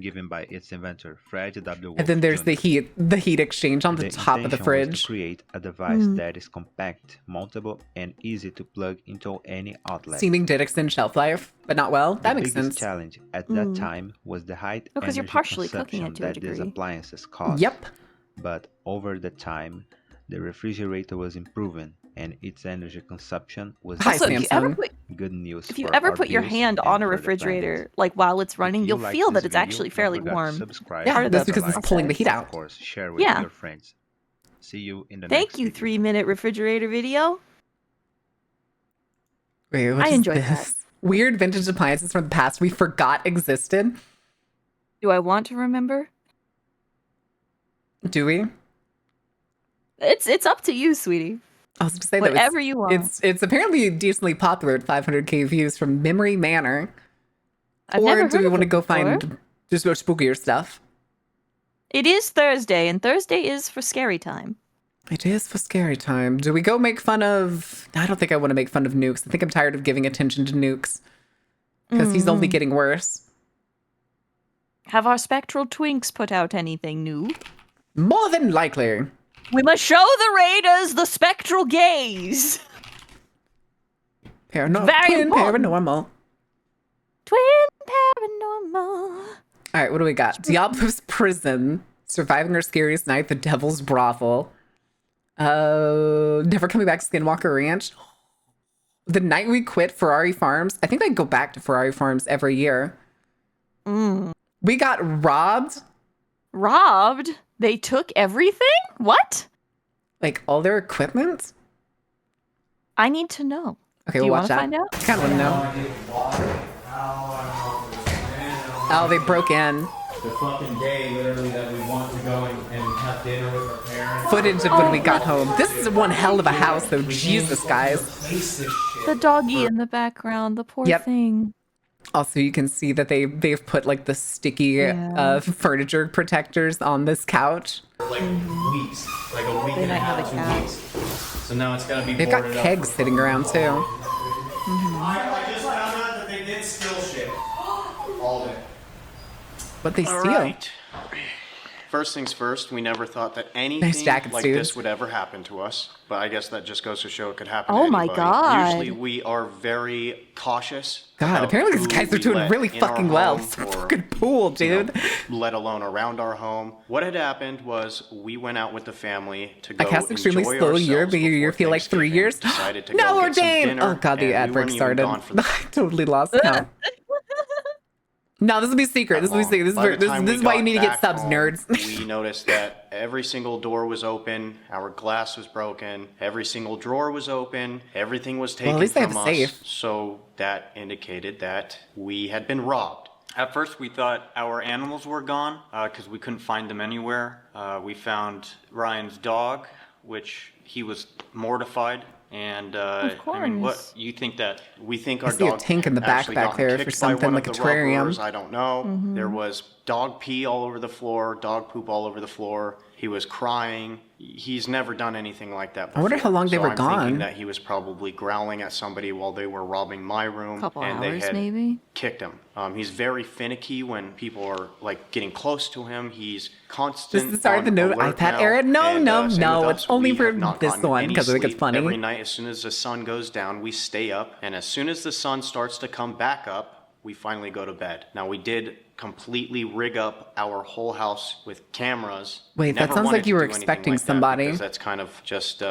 given by its inventor Fred W. And then Wolf there's Jr. the heat exchange on the top of the intention was to fridge. create a device Mm. that is compact, mountable, and easy to plug into any outlet. Steaming did extend shelf life, but not well. That The makes biggest sense. challenge at that Mm. time was the high Oh, 'cause you're energy partially cooking consumption it to a that these degree. appliances cause. Yep. But over the time, the refrigerator was improving, and its energy consumption was Hi, Also, if you ever Samsung. put good news. if you for ever our put your bills hand and on a for the refrigerator, planet. like while it's running, If you'll you like feel that this it's video, actually don't fairly forget to warm. subscribe Yeah, Part of and that's the because it's like, pulling the process. heat and out. Of course, share with Yeah. your friends. See you in the Thank next you, video. 3-minute refrigerator video. Wait, what I is enjoyed this? Weird vintage appliances from the past we forgot existed. Do I want to remember? Do we? It's up to you, sweetie. I was going to say Whatever that you want. it's apparently decently popular at 500k views from Memory Manor. I've or never do heard we of want to it go before. find just more spookier stuff? It is Thursday, and Thursday is for scary time. It is for scary time. Do we go make fun of... I don't think I want to make fun of Nukes. I think I'm tired of giving attention to Nukes. Because he's only getting worse. Have our spectral twinks put out anything new? More than likely. We must show the raiders the spectral gaze. Twin Very important. paranormal. Twin paranormal. All right, what do we got? Diablo's Prison. Surviving Our Scariest Night. The Devil's Brothel. Never Coming Back, Skinwalker Ranch. The Night We Quit, Ferrari Farms. I think I go back to Ferrari Farms every year. We got robbed. Robbed? They took everything? What? Like all their equipment? I need to know. Okay, Do you we'll want watch to that. find out? I kind of want to know. Oh, they broke in. The fucking day, literally, that we want to go and have dinner with our parents. Footage of when we got home. This is one hell of a house, though. Jesus, guys. The doggy in the background, the poor thing. Also, you can see that they've put like the sticky furniture protectors on this couch. Like weeks, like a week and a half, 2 weeks. So now it's gotta be. They've got kegs sitting around too. I just found out that they did steal shit. All of it. What they All steal? right. First things first, we never thought that anything jackets, like dude. this would ever happen to us. But I guess that just goes to show it could happen Oh to my anybody. God. Usually we are very cautious. God, about apparently these who guys are we doing let really in our fucking well. home It's a or, fucking pool, dude. let alone around our home. What had happened was we went out with the family to go I cast extremely enjoy slowly year, ourselves but your year before feel like 3 years. Decided to No, go get some Ordain! dinner, Oh god, the and ad we break weren't even started. gone for the I totally lost count. No, this will be secret. This will be secret. This is, By the time this we is why you got need to get back subs, home, nerds. We noticed that every single door was open, our glass was broken, every single drawer was open, everything was taken at least they have from a us. safe. So that indicated that we had been robbed. At first, we thought our animals were gone because we couldn't find them anywhere. We found Ryan's dog, which he was mortified. And I mean, what you think that we think I our see a dog tank in the back actually back got there kicked for by something one like a of the terrarium. rubbers, I don't know. Mhm. There was dog pee all over the floor, dog poop all over the floor. He was crying. He's never done anything like that before. I wonder how long they So were I'm gone. thinking that he was probably growling at somebody while they were robbing my room, Couple and they hours, had maybe? kicked him. He's very finicky when people are like getting close to him. He's This constant. is starting the new alert iPad now, era. No, and, no, same no. with It's us. only We for have not this gotten one any because I think it's sleep. funny. Every night, as soon as the sun goes down, we stay up, and as soon as the sun starts to come back up, we finally go to bed. Now, we did completely rig up our whole house with cameras. Wait, that Never sounds wanted like you to were do anything expecting like that somebody. because that's kind of just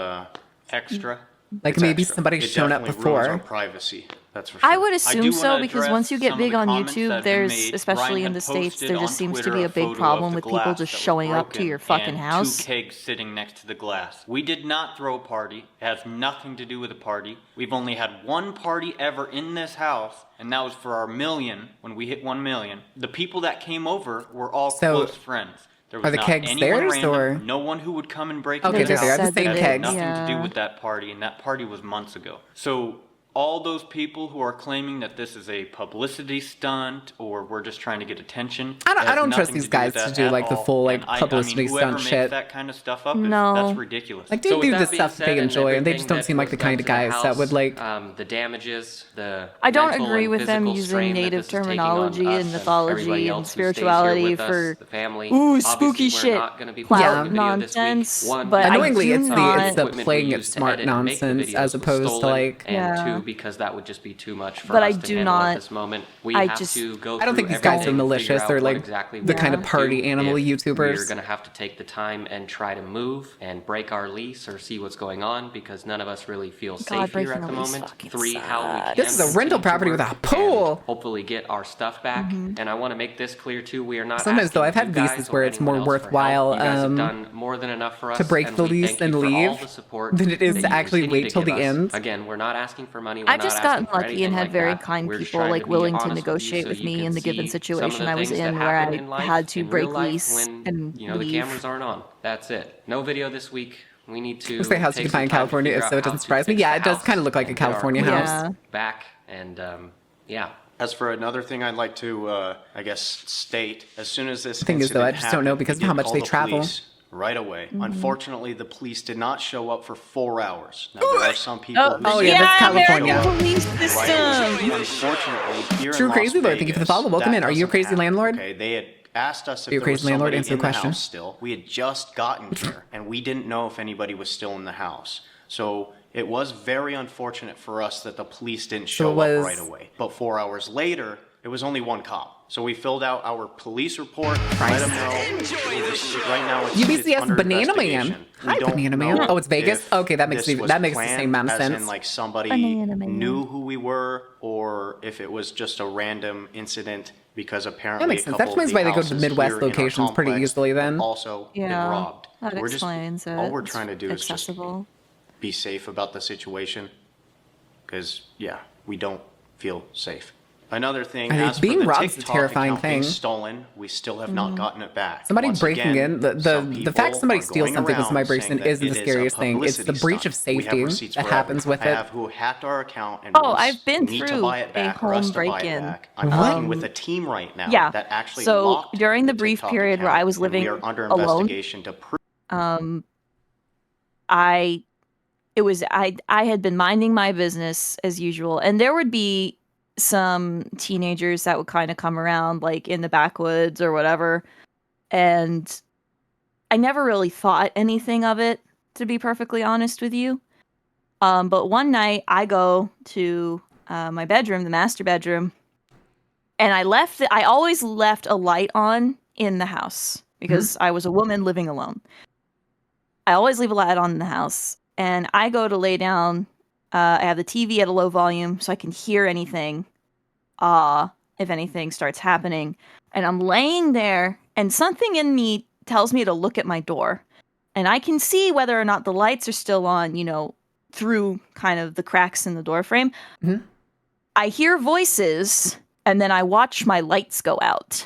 extra. Like it's maybe extra. somebody's It shown up definitely ruins before. our privacy. That's for sure. I would do assume so wanna because address once you get some of big the on comments that YouTube, have been there's, made. especially Ryan in had the States, posted there on just seems to Twitter be a a big photo problem of the with people glass just that was showing up to broken your fucking and house. 2 kegs sitting next to the glass. We did not throw a party. It has nothing to do with a party. We've only had one party ever in this house, and that was for our million, when we hit 1 million. The people that came over were all So, close friends. There was are the not kegs anyone theirs, random, or- no one who would come and break Okay, into the they're house. the same It kegs. had nothing to do Yeah. with that party, and that party was months ago. So all those people who are claiming that this is a publicity stunt or we're just trying to get attention. I don't trust nothing these to do guys with to that do at like the all. full like And I publicity mean, whoever stunt makes shit. that kind of stuff up, No. that's ridiculous. Like they So with do that this being stuff said they and enjoy, and they everything just don't that seem like the was kind of done to the guys that would house, like. the damages, the I don't mental agree and with them physical using strain that native this is taking on terminology us and everybody mythology else and who stays here spirituality with us, for the family. ooh spooky Obviously, shit, we're not going to be clout posting the video this week. nonsense. One, But Annoyingly, I do it's not. the equipment we playing it used to smart edit and make the nonsense videos as was opposed to stolen, like. and Yeah. 2, because that would just be too much for But us I to do handle not- at this moment. We I have just- to go I don't through think these guys are everything, malicious. figure out They're what like exactly the we kind of want to party do. animal If YouTubers. We're going to have to take the time and try to move and break our lease or see what's going on because none of us really feel God, safe here breaking at the a lease moment. fucking 3, how we can This is a rental continue to property with work a pool. and hopefully get our stuff back. And I want to make this clear too. We are not. Sometimes, though, I've asking had you guys leases or where it's anyone more else for help. worthwhile, You guys have done more than enough for us to break and the we lease thank and you for all leave the support than it is that to you actually continue wait to till give the us. end. Again, we're not asking for money. I've just gotten lucky and had very kind people like willing to negotiate with me in the given situation I was in where I had to break lease and the leave. cameras aren't on. That's it. No video this week. We need to. Looks like a house you can find in California, if so it doesn't surprise me. Yeah, it does kind of look like a California house. Back and yeah. As for another thing I'd like to, I guess, state, as soon as this thing is, though, I just don't know because of how much they travel. Right away. Mm-hmm. Unfortunately, the police did not show up for 4 hours. Now, there are some people who oh yeah, that's California. Police system. Unfortunately, here True in crazy Las Lord, thank you for the Vegas, follow. Welcome that in. Are you a doesn't crazy happen, landlord? Okay, they had asked us if Are you a there was crazy landlord? somebody Answer in the the question. house still. We had just gotten here, and we didn't know if anybody was still in the house. So it was very unfortunate for us that the police didn't show up right away. But 4 hours later, it was only one cop. So we filled out our police report, let them know. Right now, it's UBCS under Banana Man. investigation. Hi, We don't Banana Man. know Oh, it's Vegas? if Okay, that makes this the was same planned, amount of as sense. in, like, somebody Banana Man. knew who we were, or if it was just a random incident because apparently That makes sense. a That couple explains of why the they go to houses Midwest here in our locations pretty complex easily then. have also been Yeah, robbed. that We're explains it. all we're trying to do is just accessible. be safe about the situation, because yeah, we don't feel safe. Another thing, I mean, as for being the robbed is a TikTok terrifying account being thing. stolen, we still have not gotten it back. Somebody Once breaking again, in, some the fact people somebody are steals going something when somebody around breaks in saying that isn't it the is a scariest thing. It's the publicity breach of stunt. We have safety receipts that for happens with I it. have who hacked our account, and Oh, once I've been we need to through buy it a back, or us home to buy it break-in. back. I'm working with a team right now Yeah. that actually So locked during the the brief TikTok period where I account, was and living we are under alone, investigation to prove. I had been minding my business as usual, and there would be some teenagers that would kind of come around like in the backwoods or whatever, and I never really thought anything of it, to be perfectly honest with you. But one night I go to my bedroom, the master bedroom, and I always left a light on in the house because I was a woman living alone. I always leave a light on in the house, and I go to lay down. I have the TV at a low volume so I can hear anything, if anything starts happening. And I'm laying there, and something in me tells me to look at my door. And I can see whether or not the lights are still on, through kind of the cracks in the door frame. Mm-hmm. I hear voices, and then I watch my lights go out.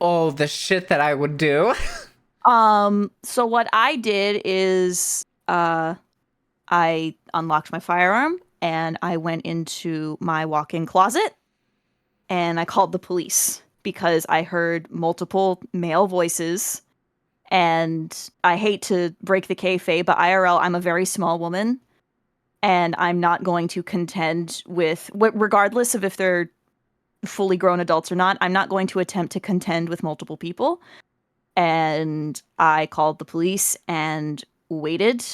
Oh, the shit that I would do. So what I did is I unlocked my firearm and I went into my walk-in closet and I called the police because I heard multiple male voices. And I hate to break the kayfabe, but IRL, I'm a very small woman, and I'm not going to contend with, regardless of if they're fully grown adults or not, I'm not going to attempt to contend with multiple people. And I called the police and waited.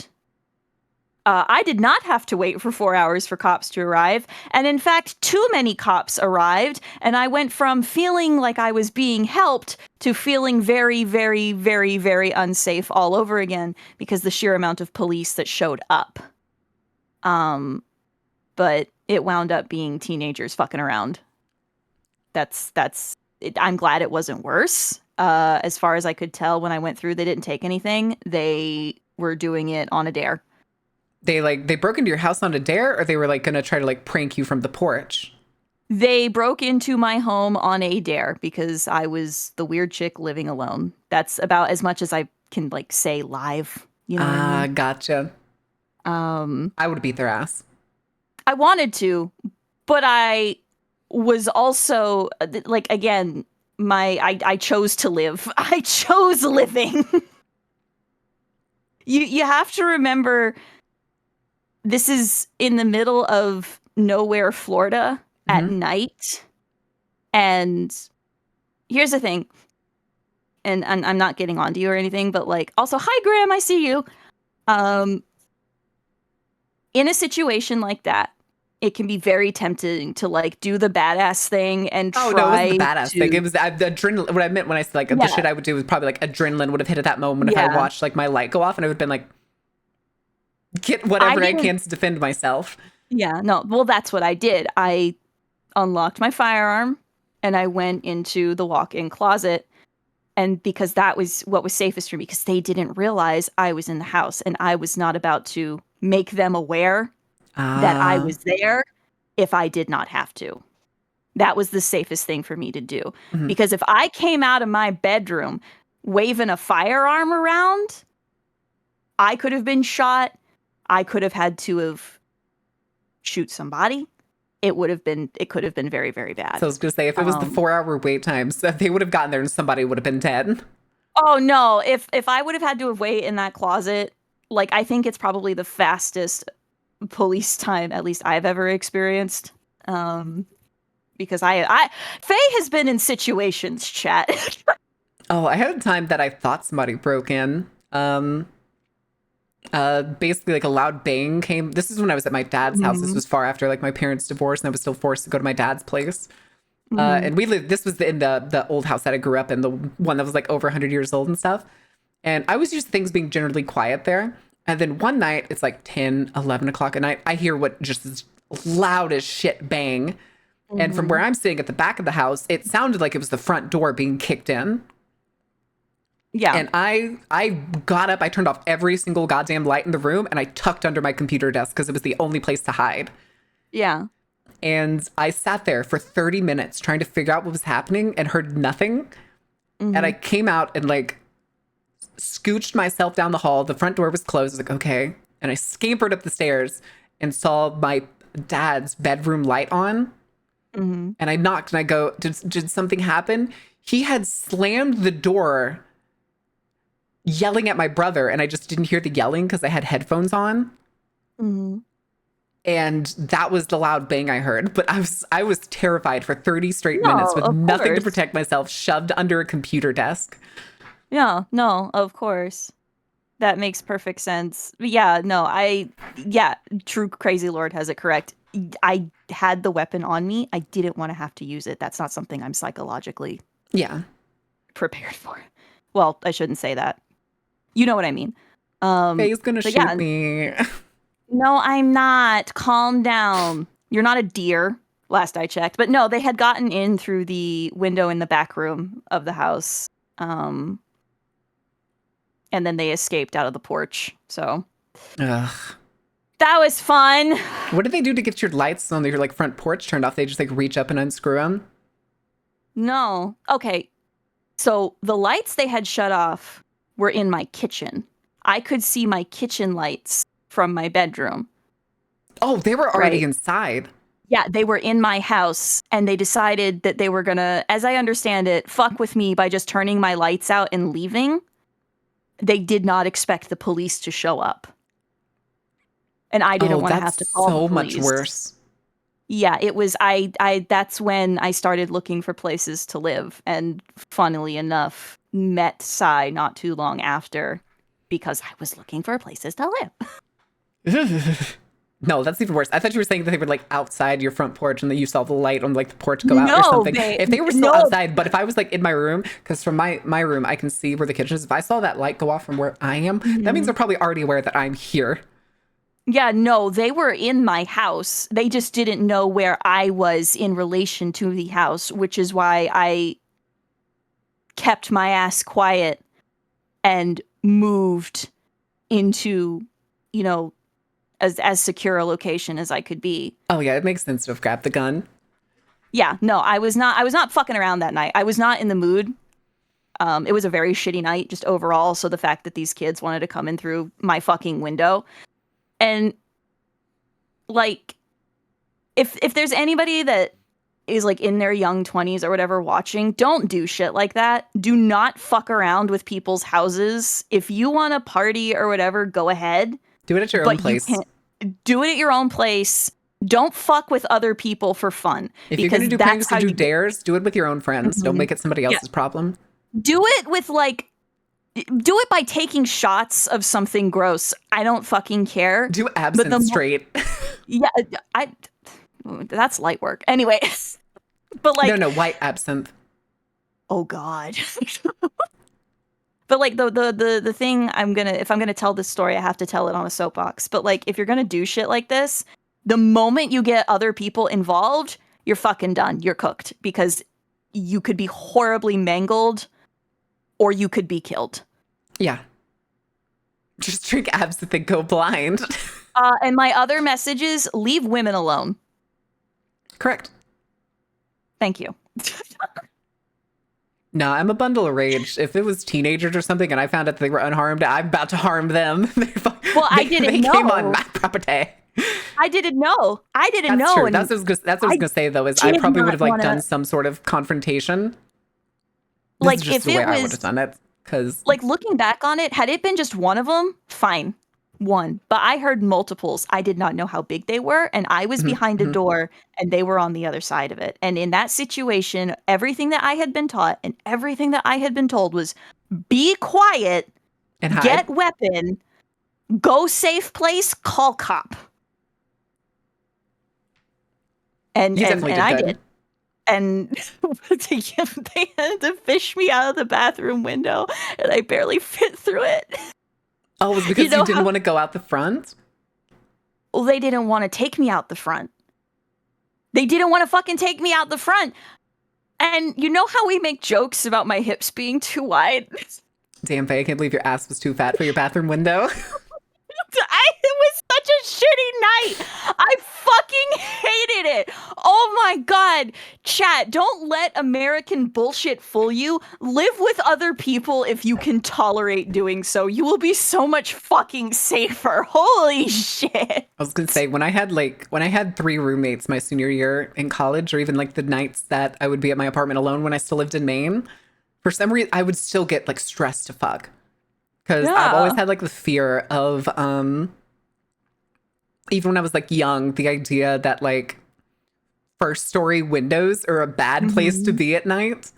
I did not have to wait for 4 hours for cops to arrive. And in fact, too many cops arrived. And I went from feeling like I was being helped to feeling very, very, very, very unsafe all over again because the sheer amount of police that showed up. But it wound up being teenagers fucking around. That's it. I'm glad it wasn't worse. As far as I could tell when I went through, they didn't take anything. They were doing it on a dare. They broke into your house on a dare, or they were like gonna try to like prank you from the porch? They broke into my home on a dare because I was the weird chick living alone. That's about as much as I can like say live. You know what I mean? Gotcha. I would beat their ass. I wanted to, but I was also like, again, I chose to live. I chose living. You have to remember, this is in the middle of nowhere, Florida, at night. And here's the thing, and I'm not getting onto you or anything, but like, also, hi, Graham, I see you. In a situation like that, it can be very tempting to like do the badass thing and try. Oh no, it wasn't the badass thing. It was the adrenaline. What I meant when I said like the shit I would do was probably like adrenaline would have hit at that moment if I watched like my light go off, and I would have been like, get whatever I can to defend myself. Yeah, no. Well, that's what I did. I unlocked my firearm and I went into the walk-in closet, and because that was what was safest for me, because they didn't realize I was in the house and I was not about to make them aware that I was there if I did not have to. That was the safest thing for me to do. Mhm. Because if I came out of my bedroom waving a firearm around, I could have been shot. I could have had to have shoot somebody. It could have been very, very bad. So I was going to say, if it was the 4-hour wait time, so they would have gotten there and somebody would have been dead. Oh no, if I would have had to have waited in that closet, like I think it's probably the fastest police time at least I've ever experienced. Because Faye has been in situations, chat. Oh, I had a time that I thought somebody broke in. Basically like a loud bang came. This is when I was at my dad's house. This was far after like my parents divorced and I was still forced to go to my dad's place. And we lived, this was in the old house that I grew up in, the one that was like over 100 years old and stuff. And I was used to things being generally quiet there. And then one night, it's like 10, 11 o'clock at night, I hear what just is loud as shit bang. And from where I'm sitting at the back of the house, it sounded like it was the front door being kicked in. Yeah. And I got up, I turned off every single goddamn light in the room, and I tucked under my computer desk because it was the only place to hide. Yeah. And I sat there for 30 minutes trying to figure out what was happening and heard nothing. And I came out and like scooched myself down the hall. The front door was closed. I was like, okay. And I scampered up the stairs and saw my dad's bedroom light on. And I knocked and I go, did something happen? He had slammed the door yelling at my brother, and I just didn't hear the yelling because I had headphones on. And that was the loud bang I heard. But I was terrified for 30 straight minutes with nothing to protect myself, shoved under a computer desk. Yeah, no, of course. That makes perfect sense. But yeah, no, True Crazy Lord has it correct. I had the weapon on me. I didn't want to have to use it. That's not something I'm psychologically prepared for. Well, I shouldn't say that. You know what I mean. Faye's gonna shoot me. No, I'm not. Calm down. You're not a deer, last I checked. But no, they had gotten in through the window in the back room of the house. And then they escaped out of the porch. So Ugh. That was fun. What did they do to get your lights on your like front porch turned off? They just like reach up and unscrew them? No. Okay. So the lights they had shut off were in my kitchen. I could see my kitchen lights from my bedroom. Oh, they were already inside. Yeah, they were in my house, and they decided that they were gonna, as I understand it, fuck with me by just turning my lights out and leaving. They did not expect the police to show up. And I didn't want to have to call the police. So much worse. Yeah, it was, that's when I started looking for places to live, and funnily enough, met Sai not too long after, because I was looking for places to live. No, that's even worse. I thought you were saying that they were like outside your front porch and that you saw the light on like the porch go out or something. If they were still outside, but if I was like in my room, because from my room I can see where the kitchen is. If I saw that light go off from where I am, that means they're probably already aware that I'm here. Yeah, no, they were in my house. They just didn't know where I was in relation to the house, which is why I kept my ass quiet and moved into, you know, as secure a location as I could be. Oh yeah, it makes sense to have grabbed the gun. Yeah, no, I was not fucking around that night. I was not in the mood. It was a very shitty night just overall, so the fact that these kids wanted to come in through my fucking window. And like if there's anybody that is like in their young 20s or whatever watching, don't do shit like that. Do not fuck around with people's houses. If you want to party or whatever, go ahead. Do it at your own place. Do it at your own place. Don't fuck with other people for fun. If you're going to do pranks or do dares, do it with your own friends. Don't make it somebody else's problem. Do it with do it by taking shots of something gross. I don't fucking care. Do absinthe straight. Yeah, that's light work. Anyway, but like no, white absinthe. Oh God. But like the thing if I'm gonna tell this story, I have to tell it on a soapbox. But like if you're gonna do shit like this, the moment you get other people involved, you're fucking done. You're cooked, because you could be horribly mangled or you could be killed. Yeah. Just drink absinthe and go blind. And my other message is leave women alone. Correct. Thank you. No, I'm a bundle of rage. If it was teenagers or something and I found out they were unharmed, I'm about to harm them. I didn't know. They came on my property. I didn't know. That's know. True. And that's what I was gonna say though. Is I probably would have like done some sort of confrontation. Like just if the way it I would was have done it, because like looking back on it, had it been just one of them, fine, one. But I heard multiples. I did not know how big they were, and I was behind a door, and they were on the other side of it. And in that situation, everything that I had been taught and everything that I had been told was be quiet, and hide. Get weapon, go safe place, call cop. And I did. And they had to fish me out of the bathroom window, and I barely fit through it. Oh, it was because you didn't want to go out the front? Well, they didn't want to take me out the front. They didn't want to fucking take me out the front. And you know how we make jokes about my hips being too wide? Damn, Faye, I can't believe your ass was too fat for your bathroom window. It was such a shitty night. I fucking hated it. Oh my God. Chat, don't let American bullshit fool you. Live with other people if you can tolerate doing so. You will be so much fucking safer. Holy shit. I was gonna say, when I had 3 roommates my senior year in college, or even like the nights that I would be at my apartment alone when I still lived in Maine, for some reason I would still get like stressed to fuck. Because I've always had like the fear of, even when I was like young, the idea that like first story windows are a bad place to be at night.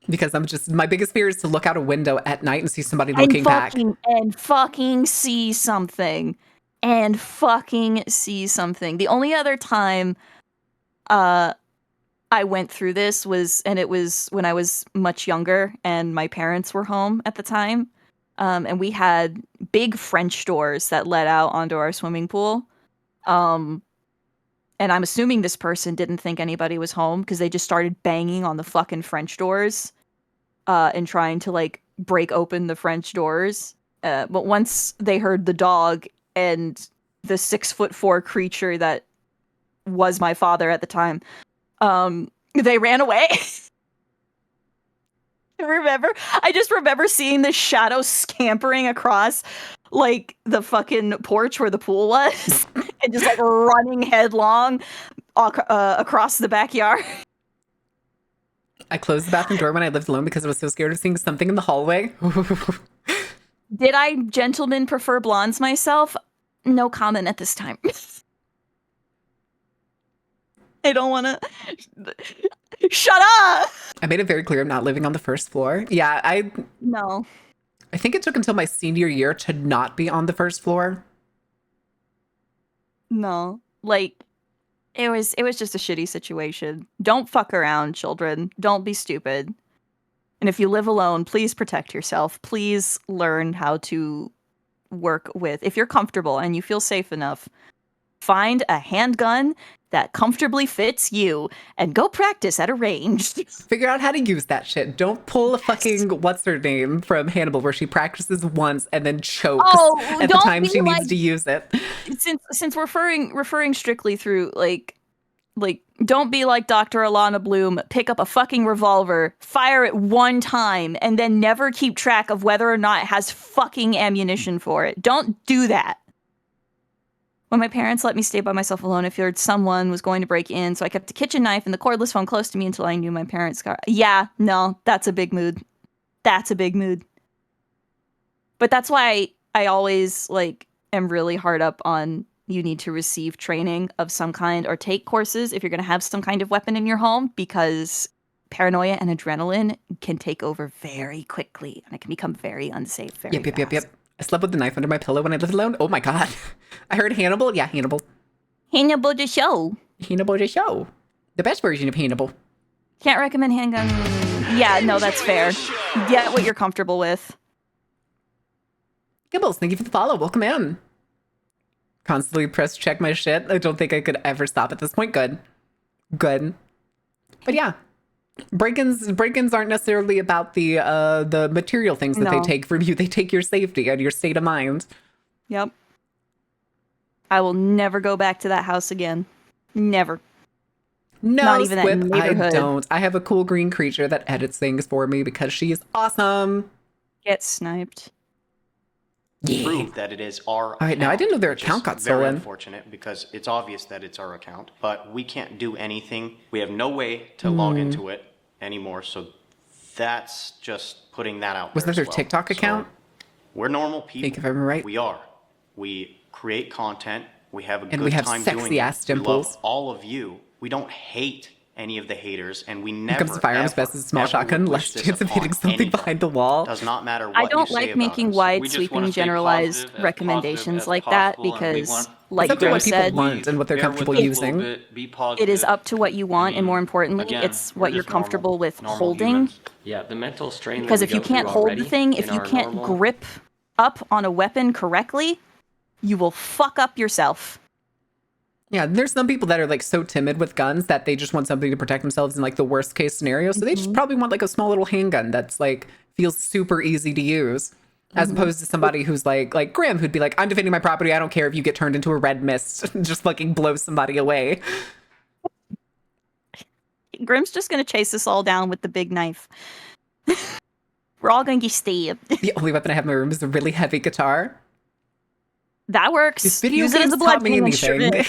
Because my biggest fear is to look out a window at night and see somebody looking back. And fucking see something. The only other time I went through this was when I was much younger and my parents were home at the time. And we had big French doors that led out onto our swimming pool. And I'm assuming this person didn't think anybody was home because they just started banging on the fucking French doors and trying to like break open the French doors. But once they heard the dog and the 6'4" creature that was my father at the time, they ran away. I just remember seeing the shadow scampering across like the fucking porch where the pool was and just like running headlong across the backyard. I closed the bathroom door when I lived alone because I was so scared of seeing something in the hallway. Did I gentlemen prefer blondes myself? No comment at this time. I don't want to. Shut up! I made it very clear I'm not living on the first floor. Yeah, No. I think it took until my senior year to not be on the first floor. No. Like, it was just a shitty situation. Don't fuck around, children. Don't be stupid. And if you live alone, please protect yourself. Please learn how to work with. If you're comfortable and you feel safe enough, find a handgun that comfortably fits you and go practice at a range. Figure out how to use that shit. Don't pull a fucking what's her name from Hannibal where she practices once and then chokes at the time she needs to use it. Since referring strictly through like don't be like Dr. Alana Bloom, pick up a fucking revolver, fire it one time, and then never keep track of whether or not it has fucking ammunition for it. Don't do that. When my parents let me stay by myself alone, I feared someone was going to break in, so I kept a kitchen knife and the cordless phone close to me until I knew my parents got... Yeah, no, that's a big mood. That's a big mood. But that's why I always, like, am really hard up on you need to receive training of some kind or take courses if you're going to have some kind of weapon in your home, because paranoia and adrenaline can take over very quickly, and it can become very unsafe very fast. Yep. I slept with the knife under my pillow when I lived alone. Oh my God. I heard Hannibal. Yeah, Hannibal. Hannibal the show. Hannibal the show. The best version of Hannibal. Can't recommend handgun. Yeah, no, that's fair. Get what you're comfortable with. Gibbles, thank you for the follow. Welcome in. Constantly press check my shit. I don't think I could ever stop at this point. Good. But yeah. Break-ins aren't necessarily about the material things that they No. take from you. They take your safety and your state of mind. Yep. I will never go back to that house again. Never. No, Not even that Squip, I neighborhood. don't. I have a cool green creature that edits things for me because she is awesome. Get sniped. Prove that it is our All right, now I didn't know their which account is got very stolen. unfortunate because it's obvious that it's our account, but we can't do anything. We have no way to log into it anymore, so that's just putting that out Was there that their as well. TikTok So account? we're normal people. Think if I'm right. We are. We create content. We have a And good we have time doing sexy it. ass We love dimples. all of you. We don't hate any of the haters, and we When never. it comes to firearms, ever, best is a small ever shotgun, would less wish this chance of hitting upon something anybody. behind the wall. Does not matter what I don't you say like about making us. wide We just sweeping wanna stay generalized positive, as recommendations positive as like that possible, and we because, want- like It's up to Grim what people said, want and what they're Bear with comfortable us a using. little bit, be it positive. is up to what you want, and more importantly, again, it's we're what you're just normal- comfortable with normal holding. humans. Yeah, the mental strain. Because that if we you go through can't hold the already thing, if in you our can't normal- grip up on a weapon correctly, you will fuck up yourself. Yeah, there's some people that are like so timid with guns that they just want something to protect themselves in like the worst case scenario. So they just probably want like a small little handgun that's like feels super easy to use. As opposed to somebody who's like Grim, who'd be like, I'm defending my property. I don't care if you get turned into a red mist and just fucking blow somebody away. Grim's just gonna chase us all down with the big knife. We're all gonna get stabbed. The only weapon I have in my room is a really heavy guitar. That works. If video Use it as games a blood taught me anything. instrument.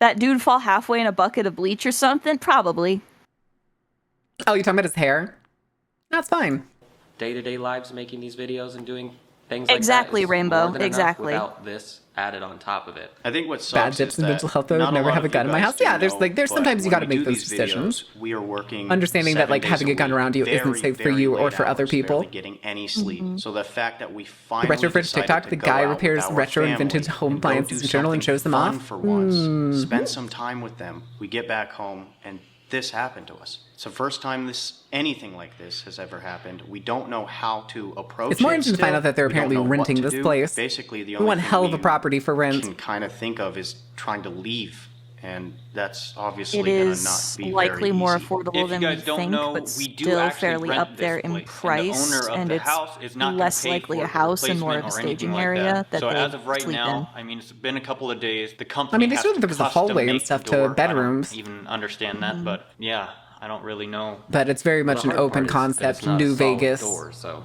That dude fall halfway in a bucket of bleach or something? Probably. Oh, you're talking about his hair? That's fine. day-to-day lives making these videos and doing things like Exactly, that is Rainbow, more than enough exactly. without this added on top of it. I think what sucks Bad tips is and that mental health though. not Never lot have a of gun you in my guys house. do Yeah, there's know, like there's but sometimes you when got to we make do those these decisions. videos, we are working Understanding that 7 like days having a gun week, around you isn't very, safe for very you or late for other hours, barely people. getting any sleep. So the fact that we The finally Retro Fridge decided TikTok, to the go guy out repairs with our retro and vintage family home and go appliances do in journal and something shows them fun off. for once, spend some time with them. We get back home and this happened to us. It's the first time anything like this has ever happened. We don't know how to approach it. It's more interesting to find still. out that they're We don't apparently know what renting to this do. place. Basically, the We only want thing hell of we a property for rent. can kind of think of is trying to leave, and that's obviously It going to is not be likely very more easy. affordable If you than guys we don't think, know, but we do still actually fairly rent up there this in place, price, and the owner of and the it's house is not gonna less pay likely for a the house and more of a replacement or anything staging like area that So they as of right sleep now, in. I mean, it's been a couple of days. The company I mean, they has showed to that there was a custom hallway and make the stuff to door. I don't bedrooms. even understand that, but yeah, I don't really know. But it's very much The an hard open part is that it's concept, not a New solid Vegas. door, so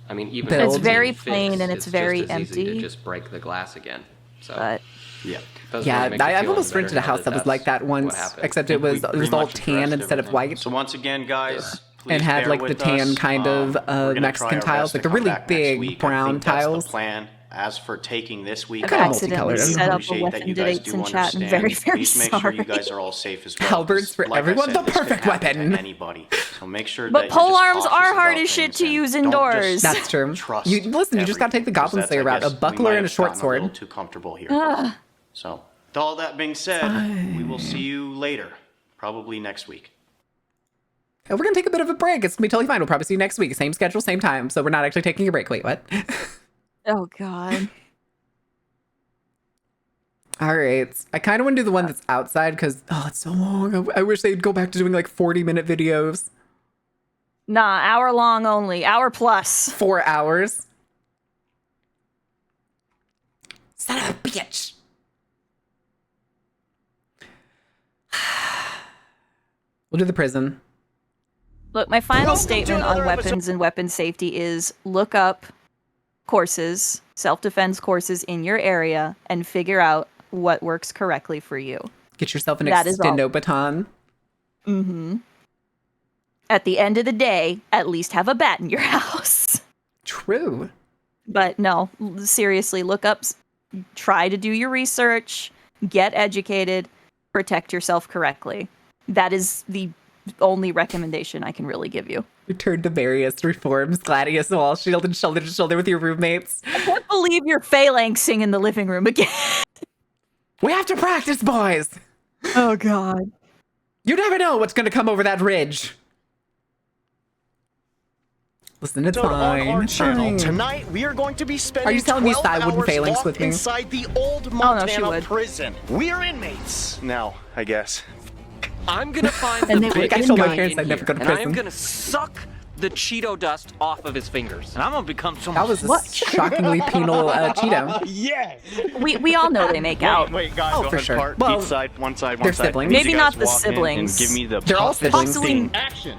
I mean, even build. if It's it's very fixed, plain and it's just very as easy empty. to just break the glass again. So But Yeah. doesn't Yeah, really make you I've feel almost any better rented a now house that was like that what once, happened. except it was pretty all much tan addressed instead of everything. white. So once again, guys, please And had bear like the with tan us. kind of We're gonna Mexican try our tiles, best like to the come really back next big week. I brown think that's tiles. the plan. As for taking this week They're kind of off, multicolored. accidentally we set up a appreciate that weapon you guys debates do in chat. I'm understand. very, very Please make sure you sorry. guys are all safe as well. Halberds for Like I everyone, said, the this could perfect happen to weapon. Anybody. So make sure But that pole you're just arms cautious are hard about as shit things to and use don't indoors. just That's true. trust You listen. You just gotta take the everything, Goblin 'cause Slayer that's, I route: a guess, we buckler might and a have short gotten a little sword. too comfortable here. Ugh. So, with all that being said, we will see you later, probably next week. We're gonna take a bit of a break. It's gonna be totally fine. We'll probably see you next week. Same schedule, same time. So we're not actually taking a break. Wait, what? Oh god. All right. I kind of want to do the one that's outside because it's so long. I wish they'd go back to doing like 40-minute videos. Nah, hour long only. Hour plus. 4 hours. Son of a bitch. We'll do the prison. Look, my final Welcome to statement on another weapons and weapon safety is look up courses, self-defense courses in your area, and figure out what works correctly for you. Get yourself an That is all. extendo baton. Mm-hmm. At the end of the day, at least have a bat in your house. True. But no, seriously, look up, try to do your research, get educated, protect yourself correctly. That is the only recommendation I can really give you. Return to various reforms, Gladius wall shield and shoulder to shoulder with your roommates. I can't believe you're phalanxing in the living room again. We have to practice, boys. Oh god. You never know what's going to come over that ridge. Listen, it's On fine. our It's channel fine. tonight, we are going to be spending Are you telling me 12 Sai wouldn't hours phalanx locked with me? inside the old she Montana would. prison. We're inmates now, I guess. I'm gonna find And the they were biggest told my guy parents in I'd never here, go to and I am prison. gonna suck the Cheeto dust off of his fingers. And I'm gonna become That someone. was a shockingly penal Cheeto. Yes. We all know they make out. Wait, guys, Oh, go for ahead, sure. part, Well, each side, one side, they're one side. siblings. I need Maybe you not guys the walk in siblings. And give me the They're all toughest siblings. scene. Action.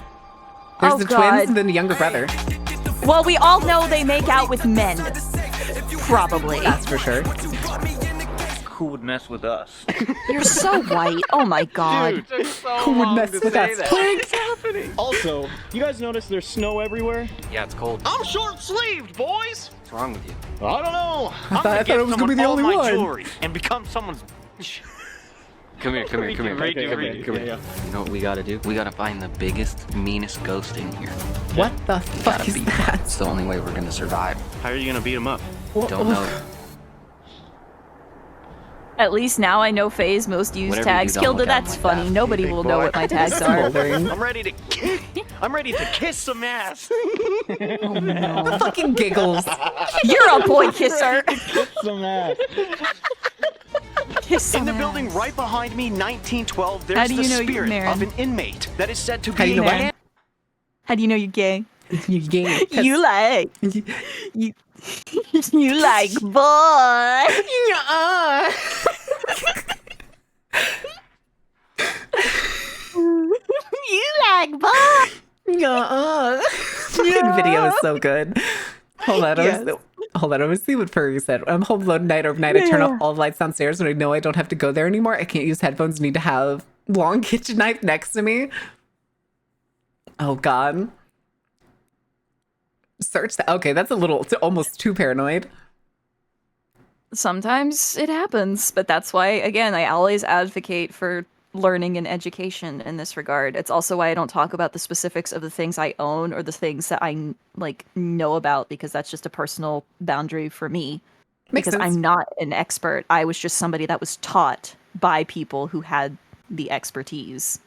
There's Oh, the God. twins and then the younger brother. Well, we all know they make out with men. Probably. That's for sure. Who would mess with us? You're so white. Oh my god. Dude, so Who would long mess to with say us? that. Twink! What's happening? Also, you guys notice there's snow everywhere? Yeah, it's cold. I'm short-sleeved, boys. What's wrong with you? I don't know. I thought it was gonna be the only one. Jewelry and become someone's. Come here. Okay. You know what we gotta do? We gotta find the biggest, meanest ghost in here. What the fuck is that? It's the only way we're gonna survive. How are you gonna beat him up? Don't know. At least now I know Faye's most used Whatever you tags. do, don't Kilda, look at that's him like funny. that, Nobody big will boy. know what my tags are. I'm ready to kiss some ass. Oh no. Fucking giggles. You're a boy kisser. Kiss some ass. Kiss In the some building ass. right behind me, 1912, How there's do the you know you're spirit married? of an inmate that is said to How do be you know an why? How do you know you're gay? You gay. You like you you like boy. Yeah. You like boy. Yeah. Fucking video is so good. Hold on, Yes. hold on. I was see what Fergie said. I'm home alone night overnight. I turn off all the lights downstairs when I know I don't have to go there anymore. I can't use headphones. Need to have long kitchen knife next to me. Oh God. Search that. Okay, that's a little. It's almost too paranoid. Sometimes it happens, but that's why, again, I always advocate for learning and education in this regard. It's also why I don't talk about the specifics of the things I own or the things that I like know about, because that's just a personal boundary for me. Makes because sense. I'm not an expert. I was just somebody that was taught by people who had the expertise.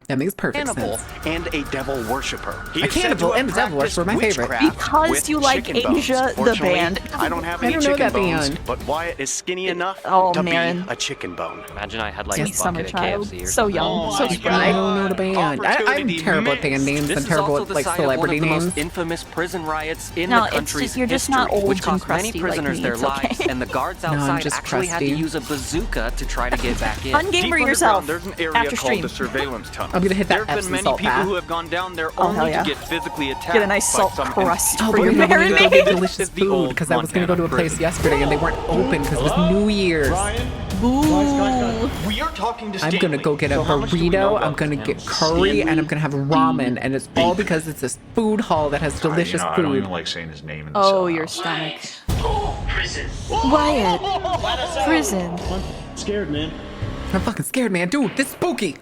That makes perfect cannibal sense. and a devil worshiper. A cannibal and a devil worshiper, my favorite. Because you like Asia, the band. I don't have I any don't know chicken that bones, band. but Wyatt is skinny enough Oh, to man. be a chicken bone. Imagine I had like Sweet a summer bucket of child. KFC or So something. young, so I spry. don't know the band. I'm Opportunity terrible at band names. This I'm is terrible also at the like site of one celebrity of the names. most infamous prison riots in No, the it's country's just- you're just history, not old which and cost many crusty like prisoners me. their It's lives, okay. and the guards I'm outside just actually had to crusty. use a bazooka to try to get back in. Ungamer Deep yourself underground, there's an area after called stream. the surveillance tunnel. I'm gonna hit There that have Epsom been many salt people bath. who have gone down there Oh, only hell yeah. to get physically attacked. Get a nice by salt some crust Oh, for but your we're gonna go marinade. get delicious It's the food old because I was gonna go to a Montana place prison. yesterday and they weren't open because it was New Year's. Boo. We are talking to I'm gonna go get a So how much do we know burrito. about I'm gonna this get animal? curry, and I'm gonna have ramen, and it's all because it's this food hall that has delicious I don't food. even like saying his name in the Oh, cell your house. stomach. Prison. Wyatt. Prison. I'm scared, man. I'm fucking scared, man. Dude, this is spooky.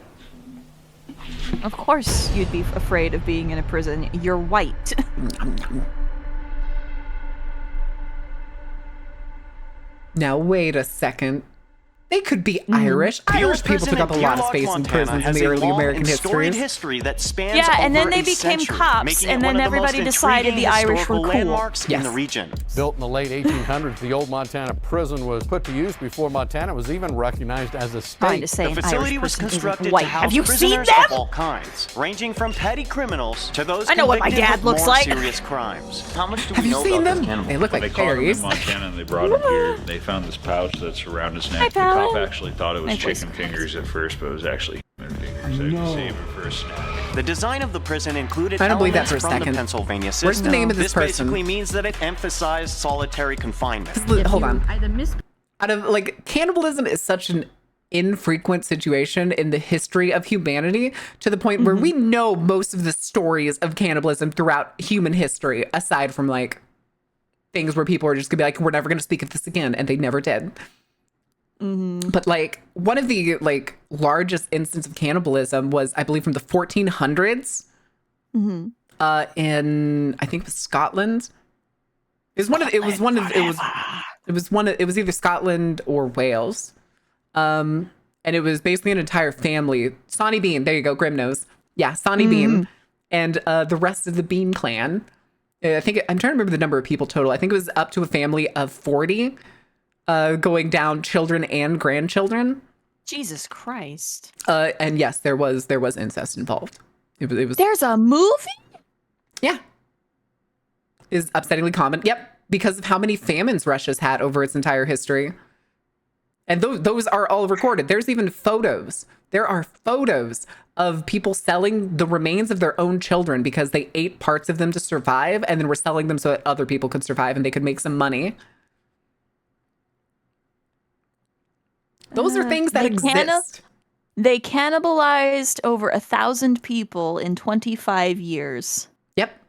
Of course you'd be afraid of being in a prison. You're white. Now wait a second. They could be Irish. Irish people took up a lot of space in prisons in the early American histories. history that spans Yeah, and then over they a became century, cops, making and it one then of the most everybody decided the intriguing Irish were historical cool. landmarks in Yes. the region. Built in the late 1800s, the old Montana prison was put to use before Montana was even recognized as a Trying to state. say The an facility Irish was person isn't constructed white. to house Have you seen prisoners them? of all kinds, ranging from petty criminals to those I know what my convicted dad of looks more like. serious crimes. How much do Have we you know seen about them? this cannibal? They look When like they caught him fairies. in Montana and they brought him here. They found this pouch that's around his neck. The Palin. cop actually thought it was Hi, boys. chicken fingers at first, but it was actually human fingers. So to save him for a snack. The design of the prison included I don't believe that elements for a from the second. Pennsylvania system. Where's the name of this person? basically means that it emphasized solitary confinement. Hold on. Out of like cannibalism is such an infrequent situation in the history of humanity to the point where we know most of the stories of cannibalism throughout human history, aside from like things where people are just gonna be like, we're never gonna speak of this again, and they never did. But like one of the like largest instances of cannibalism was, I believe, from the 1400s in I think it was Scotland. It was either Scotland or Wales. And it was basically an entire family. Sonny Bean, there you go, Grimnose. Yeah, Sonny Bean and the rest of the Bean clan. I'm trying to remember the number of people total. I think it was up to a family of 40, going down children and grandchildren. Jesus Christ. And yes, there was incest involved. It was. There's a movie? Yeah. Is upsettingly common. Yep, because of how many famines Russia's had over its entire history. And those are all recorded. There's even photos. There are photos of people selling the remains of their own children because they ate parts of them to survive and then were selling them so that other people could survive and they could make some money. Those are things that exist. They cannibalized over 1,000 people in 25 years. Yep.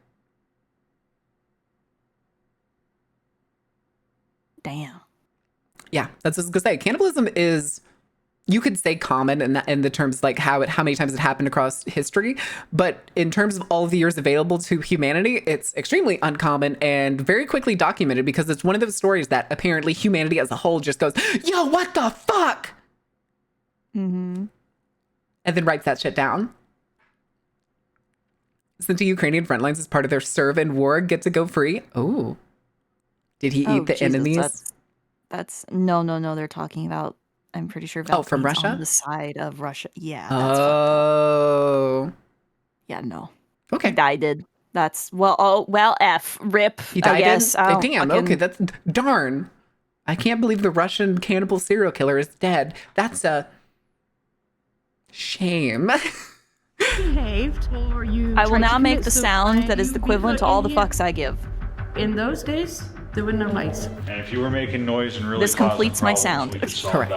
Damn. Yeah, that's what I was gonna say. Cannibalism is, you could say, common in the terms like how many times it happened across history, but in terms of all of the years available to humanity, it's extremely uncommon and very quickly documented because it's one of those stories that apparently humanity as a whole just goes, "Yo, what the fuck?" Mm-hmm. And then writes that shit down. Sent to Ukrainian front lines as part of their serve in war, get to go free. Oh, did he eat the Jesus, enemies? That's no. They're talking about. I'm pretty sure. From Russia? On the side of Russia. Yeah. That's fucked up. Yeah. No. Okay. I did. That's well. F. Rip. He died. I guess. Damn. Okay. That's darn. I can't believe the Russian cannibal serial killer is dead. That's a shame. Behaved, or you I will tried now to make commit the sound that is suicide, equivalent to all the fucks I give. In those days, there were no lights. And if you were making noise and really This completes my sound. Correct.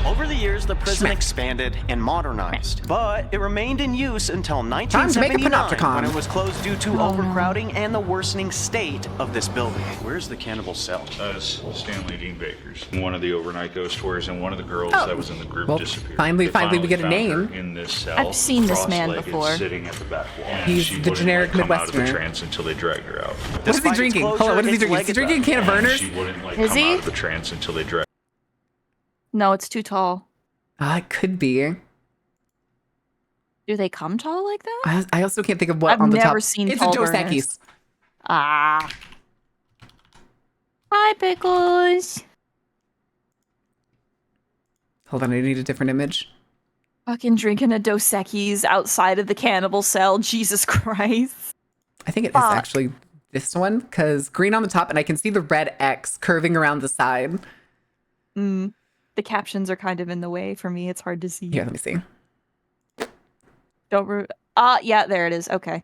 Over the years, the prison expanded and modernized, but it remained in use until Time to make a 1979 panopticon. when it was closed due to overcrowding and the worsening state of this building. Where's the cannibal cell? Stanley Dean Baker's. One of the overnight ghost tours and one of the girls Oh. that was in the group Well, disappeared. finally They we get a found her name. in this cell, I've seen this man cross-legged, before. Sitting at the back wall. He's She the wouldn't, generic come out of the Midwesterner. trance until they dragged her out. What is he drinking? Hold on. What is he drinking? Is he drinking a can of Vernors? She wouldn't Is come he? out of the trance until they dragged. No, it's too tall. It could be. Do they come tall like that? I also can't think of what I've on the top. never seen It's tall a Dos burners. Equis. Ah. Hi, Pickles. Hold on, I need a different image. Fucking drinking a Dos Equis outside of the cannibal cell. Jesus Christ. I think it is actually this one because green on the top, and I can see the red X curving around the side. The captions are kind of in the way for me. It's hard to see. Here, let me see. Yeah, there it is. Okay.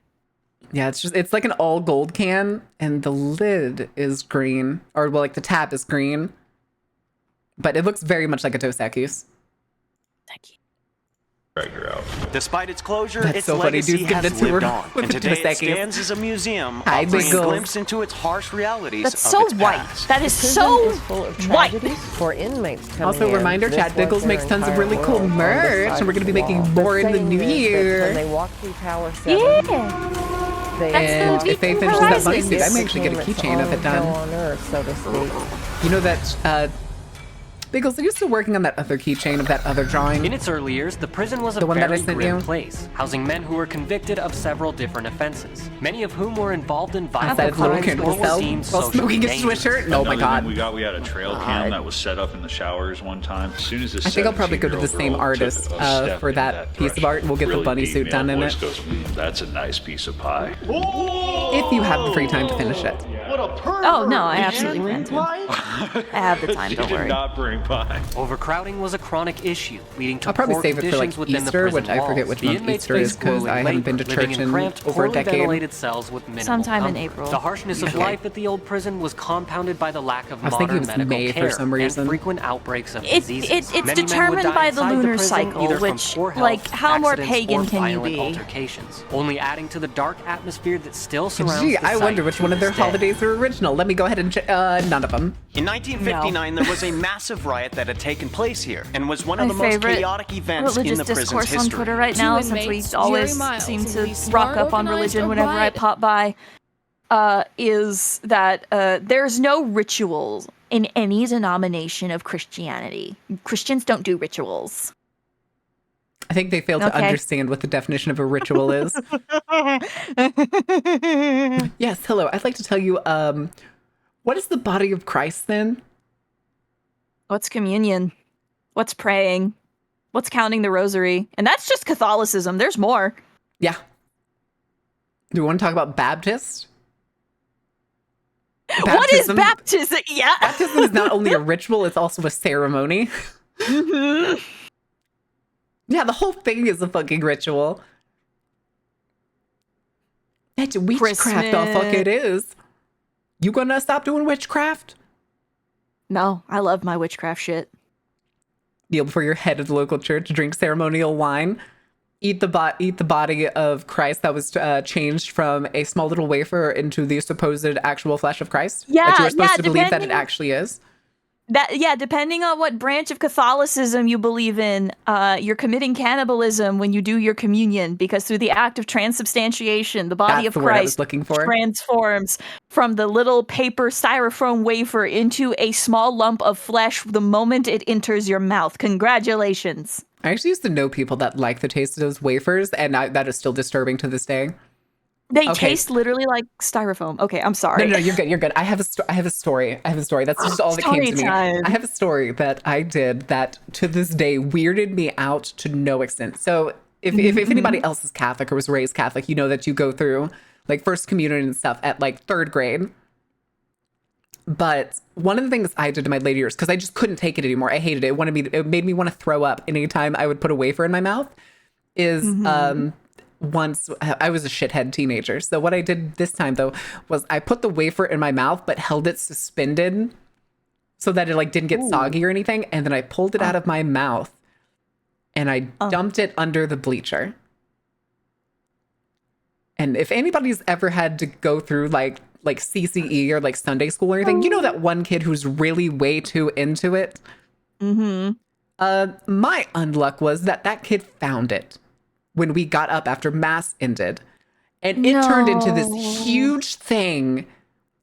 Yeah, it's like an all gold can, and the lid is green, or well, like the tap is green, but it looks very much like a Dos Equis. Dragged her out. Despite its closure, That's its so funny. legacy Dude's giving has a tour lived on, with and the today Dos it Equis. stands as a museum, Hi, offering a Biggles. glimpse into its harsh realities That's of so its white. past. That is Prison so is full of white. tragedies for inmates coming Also, in. reminder, This Chad was Biggles their makes tons of entire really cool world on this merch, side and we're going to be of the making wall. more in the saying new is that year. When they walk through Tower 7, Yeah. they And if Faye finishes that bunny suit, I It's may actually get a became its keychain of own it done. hell on earth, so to speak. You know that, Biggles, are you still working on that other keychain of that other drawing? In its early years, the prison was a The one that I very sent grim you? place, housing men who were convicted of several different offenses, many of whom were involved in Outside violent of the little crimes cannibal or were cell deemed while socially smoking a dangerous. Swisher? No, my Another God. thing we had a trail cam that was set up in the showers one time. As soon as this I think I'll probably go to the same artist for that piece of art, and we'll get the bunny suit done in it. Goes, that's a nice piece of pie. If you have the free time to finish it. What a pervert! Oh, no, I Did you absolutely bring plan to. pie? I have the time, She don't did worry. not bring pie. Overcrowding was a chronic issue, leading to I'll probably poor save it for like conditions within the Easter, prison which I forget walls. which The month inmates Easter is faced because grueling I haven't been to labor, living church in in cramped, over a poorly decade. ventilated cells with minimal Sometime in comfort. April. The harshness of Okay. life at the old prison was compounded by the lack of I was thinking modern it was medical May for care some reason. and frequent outbreaks of It's diseases. it's Many men would determined die by the inside lunar prison cycle, either from which, poor health, like, how more accidents, pagan or can you violent be? altercations, only adding to the dark atmosphere that still surrounds Gee, the I site wonder which to one of their this day. holidays are original. Let me go ahead and none of them. In 1959, there was a massive riot that had taken place here and was one My of the most favorite chaotic events in religious the prison's discourse on history. Twitter right now, since we always seem to rock up on religion whenever I pop by, is that there's no rituals in any denomination of Christianity. Christians don't do rituals. I think they fail to Okay. understand what the definition of a ritual is. Yes, hello. I'd like to tell you, what is the body of Christ then? What's communion? What's praying? What's counting the rosary? And that's just Catholicism. There's more. Yeah. Do you want to talk about Baptist? What is baptism? Yeah. Baptism is not only a ritual, it's also a ceremony. Mm-hmm. Yeah, the whole thing is a fucking ritual. That's witchcraft, the fuck it is. You gonna stop doing witchcraft? No, I love my witchcraft shit. Kneel before your head at the local church, drink ceremonial wine, eat the body of Christ that was changed from a small little wafer into the supposed actual flesh of Christ. That you were supposed to believe that it actually is. Depending on what branch of Catholicism you believe in, you're committing cannibalism when you do your communion, because through the act of transubstantiation, the body of Christ transforms from the little paper styrofoam wafer into a small lump of flesh the moment it enters your mouth. Congratulations. I actually used to know people that like the taste of those wafers, and that is still disturbing to this day. They taste literally like styrofoam. Okay, I'm sorry. No, you're good. You're good. I have a story. That's just all that came to me. I have a story that I did that to this day weirded me out to no extent. So if anybody else is Catholic or was raised Catholic, you know that you go through like first communion and stuff at like 3rd grade. But one of the things I did in my later years, because I just couldn't take it anymore, I hated it. It made me want to throw up anytime I would put a wafer in my mouth. Once I was a shithead teenager. So what I did this time though was I put the wafer in my mouth but held it suspended so that it like didn't get soggy or anything, and then I pulled it out of my mouth and I dumped it under the bleacher. And if anybody's ever had to go through like CCE or like Sunday school or anything, you know that one kid who's really way too into it. My unluck was that kid found it when we got up after mass ended, and it turned into this huge thing.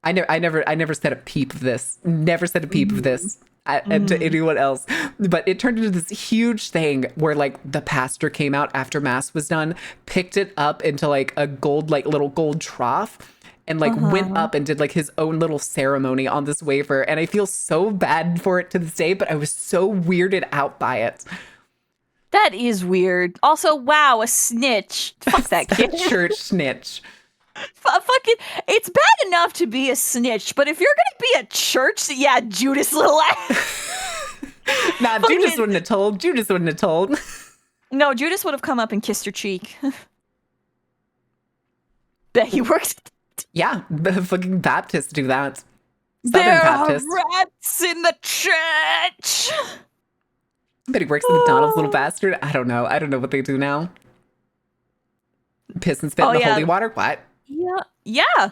I never said a peep of this. Never said a peep of this to anyone else. But it turned into this huge thing where like the pastor came out after mass was done, picked it up into like a little gold trough, and like went up and did like his own little ceremony on this wafer. And I feel so bad for it to this day, but I was so weirded out by it. That is weird. Also, wow, a snitch. Fuck that kid. Church snitch. Fucking, it's bad enough to be a snitch, but if you're gonna be a church, yeah, Judas little ass. Nah, Judas wouldn't have told. Judas wouldn't have told. No, Judas would have come up and kissed her cheek. Bet he worked. Yeah, fucking Baptists do that. Southern There Baptists. are rats in the church. But he works at McDonald's, little bastard. I don't know what they do now. Piss and spit in the holy water. What? Yeah.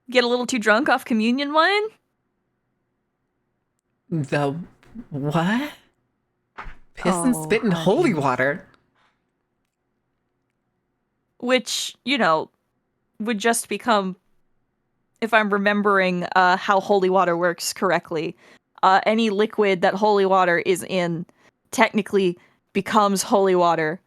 Get a little too drunk off communion wine. The what? Piss and spit in holy water. Which, would just become, if I'm remembering how holy water works correctly, any liquid that holy water is in technically becomes holy water.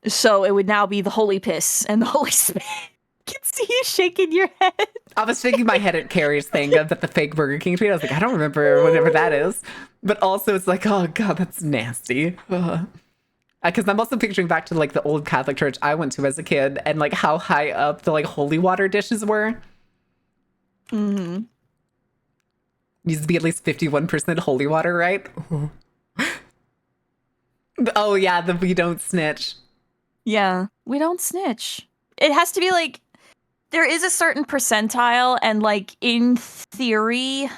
So it would now be the holy piss and the holy spit. I can see you shaking your head. I was shaking my head at Carrie's thing about the fake Burger King tweet. I was like, I don't remember whatever that is. But also it's like, oh God, that's nasty. Because I'm also picturing back to like the old Catholic church I went to as a kid and like how high up the like holy water dishes were. Mm-hmm. Needs to be at least 51% holy water, right? Oh yeah, we don't snitch. Yeah, we don't snitch. It has to be like, there is a certain percentile, and like in theory,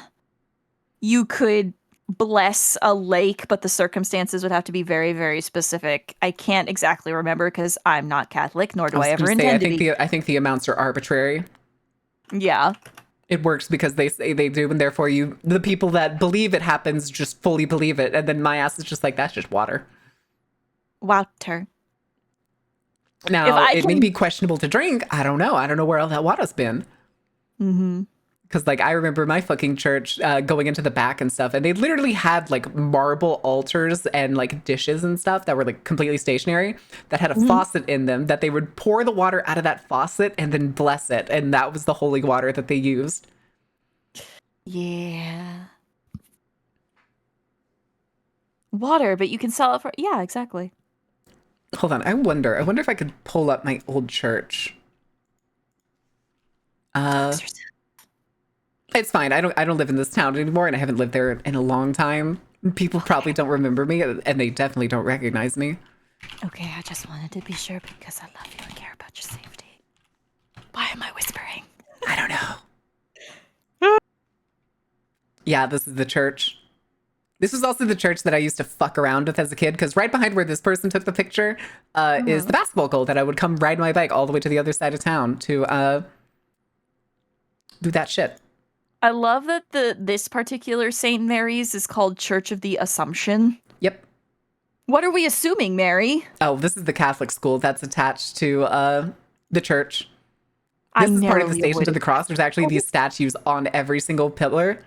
you could bless a lake, but the circumstances would have to be very, very specific. I can't exactly remember because I'm not Catholic, nor do I ever intend to be. I think the amounts are arbitrary. Yeah. It works because they say they do, and therefore the people that believe it happens just fully believe it, and then my ass is just like, that's just water. Water. Now, it may be questionable to drink. I don't know. I don't know where all that water's been. Mm-hmm. Because, like, I remember my fucking church going into the back and stuff, and they literally had, like, marble altars and, like, dishes and stuff that were, like, completely stationary that had a faucet in them that they would pour the water out of that faucet and then bless it. And that was the holy water that they used. Yeah. water, but you can sell it for yeah, exactly. Hold on, I wonder if I could pull up my old church. It's fine. I don't live in this town anymore, and I haven't lived there in a long time. People probably don't remember me, and they definitely don't recognize me. Okay, I just wanted to be sure because I love you and care about your safety. Why am I whispering? I don't know. Yeah, this is the church. This was also the church that I used to fuck around with as a kid, because right behind where this person took the picture is the basketball goal that I would come ride my bike all the way to the other side of town to do that shit. I love that this particular St. Mary's is called Church of the Assumption. Yep. What are we assuming, Mary? Oh, this is the Catholic school that's attached to the church. This is part of the Station to the Cross. There's actually these statues on every single pillar.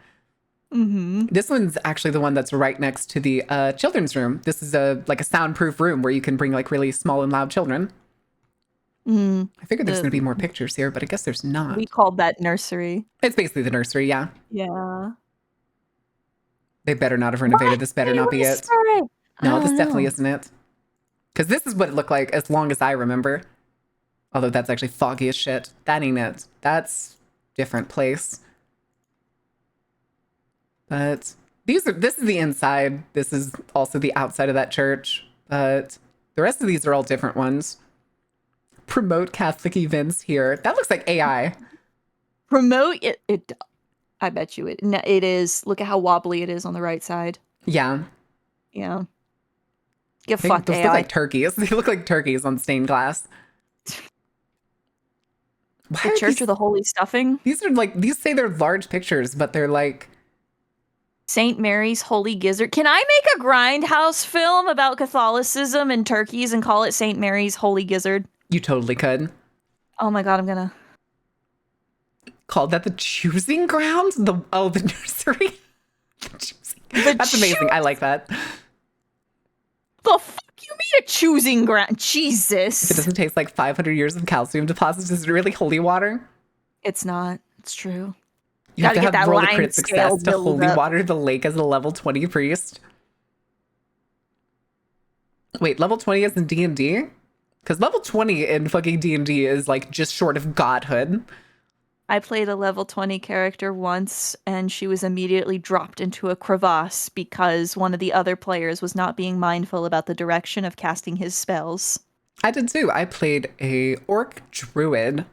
Mm-hmm. This one's actually the one that's right next to the children's room. This is a soundproof room where you can bring like really small and loud children. I figured there's going to be more pictures here, but I guess there's not. We called that nursery. It's basically the nursery, yeah. Yeah. They better not have renovated. This better not be it. No, this definitely isn't it. Because this is what it looked like as long as I remember. Although that's actually foggy as shit. That ain't it. That's different place. But this is the inside. This is also the outside of that church. But the rest of these are all different ones. Promote Catholic events here. That looks like AI. Promote it. I bet you it is. Look at how wobbly it is on the right side. Yeah. Yeah. Get fucked, AI. Those look like turkeys. They look like turkeys on stained glass. The Church of the Holy Stuffing? These say they're large pictures, but they're like St. Mary's Holy Gizzard. Can I make a Grindhouse film about Catholicism and turkeys and call it St. Mary's Holy Gizzard? You totally could. Oh my god, I'm gonna call that the choosing ground? The nursery? That's amazing. I like that. The fuck you mean a choosing ground? Jesus. If it doesn't taste like 500 years of calcium deposits, is it really holy water? It's not. It's true. You have to have roll of crit success to holy water the lake as a level 20 priest. Wait, level 20 is in D&D? Because level 20 in fucking D&D is like just short of godhood. I played a level 20 character once, and she was immediately dropped into a crevasse because one of the other players was not being mindful about the direction of casting his spells. I did too. I played a orc druid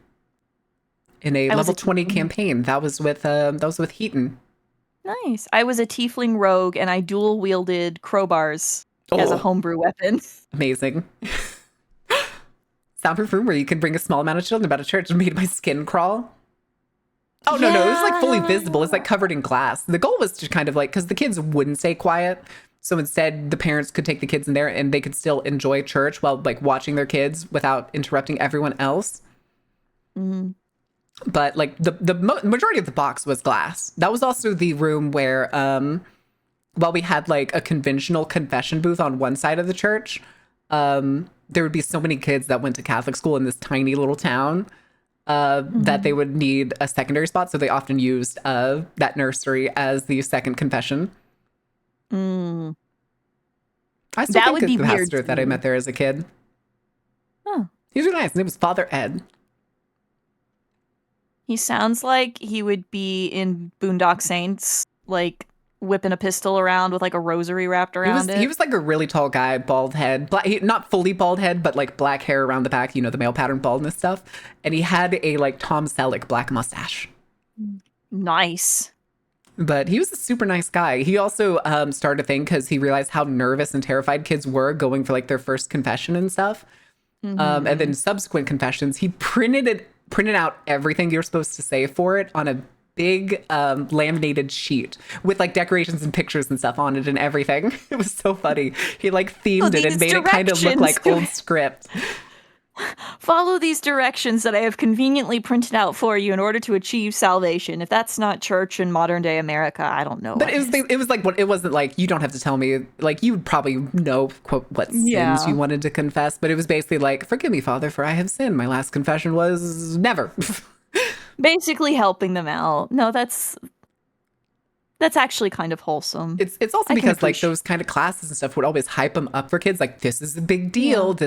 in a level 20 campaign. That was with Heaton. Nice. I was a tiefling rogue, and I dual wielded crowbars as a homebrew weapon. Amazing. Soundproof room where you can bring a small amount of children about a church made my skin crawl. Oh, no, it was like fully visible. It's like covered in glass. The goal was to kind of like, because the kids wouldn't stay quiet. So instead, the parents could take the kids in there and they could still enjoy church while like watching their kids without interrupting everyone else. Mm-hmm. But like the majority of the box was glass. That was also the room where, while we had like a conventional confession booth on one side of the church, there would be so many kids that went to Catholic school in this tiny little town that they would need a secondary spot. So they often used that nursery as the second confession. Mm. I still think it's the pastor that I met there as a kid. Oh. He was really nice. His name was Father Ed. He sounds like he would be in Boondock Saints, like whipping a pistol around with like a rosary wrapped around it. He was like a really tall guy, bald head, not fully bald head, but like black hair around the back, you know, the male pattern baldness stuff. And he had a like Tom Selleck black mustache. Nice. But he was a super nice guy. He also started a thing because he realized how nervous and terrified kids were going for like their first confession and stuff. And then subsequent confessions, he printed out everything you're supposed to say for it on a big laminated sheet with like decorations and pictures and stuff on it and everything. It was so funny. He like themed it and made it kind of look like old script. Follow these directions that I have conveniently printed out for you in order to achieve salvation. If that's not church in modern day America, I don't know. But it was like it wasn't like you don't have to tell me, like you would probably know quote what sins you wanted to confess, but it was basically like, forgive me, Father, for I have sinned. My last confession was never. Basically helping them out. No, that's That's actually kind of wholesome. It's also because like those kind of classes and stuff would always hype them up for kids. Like, this is a big deal. Yeah.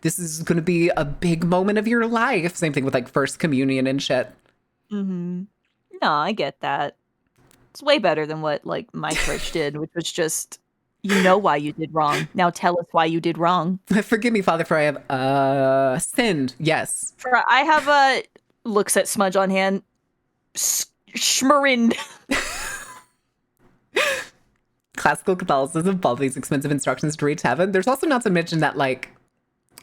This is going to be a big moment of your life. Same thing with like first communion and shit. Mm-hmm. No, I get that. It's way better than what like my church did, which was just, you know why you did wrong. Now tell us why you did wrong. Forgive me, Father, for I have sinned. Yes. For I have a looks at smudge on hand. Schmarind. Classical Catholicism follow these expensive instructions to reach heaven. There's also not to mention that like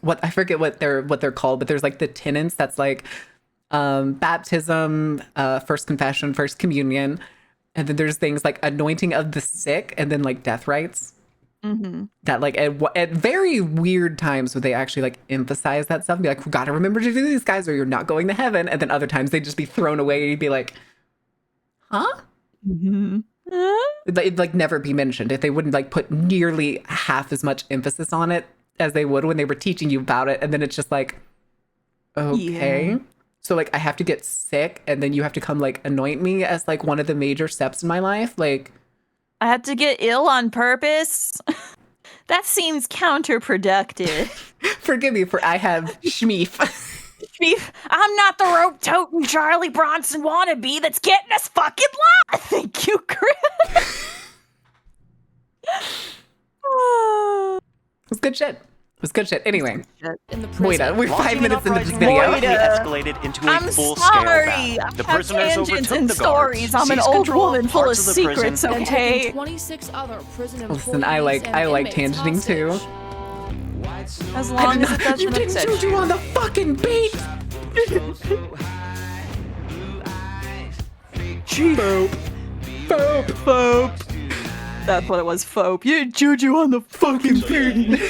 I forget what they're called, but there's like the tenets that's like baptism, first confession, first communion, and then there's things like anointing of the sick, and then like death rites. Mm-hmm. That like at very weird times would they actually like emphasize that stuff and be like, we gotta remember to do these, guys, or you're not going to heaven. And then other times they'd just be thrown away and you'd be like, huh? Mm-hmm. It'd like never be mentioned if they wouldn't like put nearly half as much emphasis on it as they would when they were teaching you about it. And then it's just like, okay. Yeah. So like I have to get sick and then you have to come like anoint me as like one of the major steps in my life. Like, I had to get ill on purpose. That seems counterproductive. Forgive me for I have schmeef. I'm not the rope-toting Charlie Bronson wannabe that's getting us fucking live. Thank you, Chris. It's good shit. It was good shit. Anyway, Moira, we're 5 minutes into this video. Escalated into a full-scale battle. The prisoners overtook the guards. I'm an old woman full of secrets, okay? 26 other prison Listen, I like tangenting too. As long as it doesn't you didn't shoot you on the fucking beat. Fope. That's what it was, Fope. You juju on the fucking beat.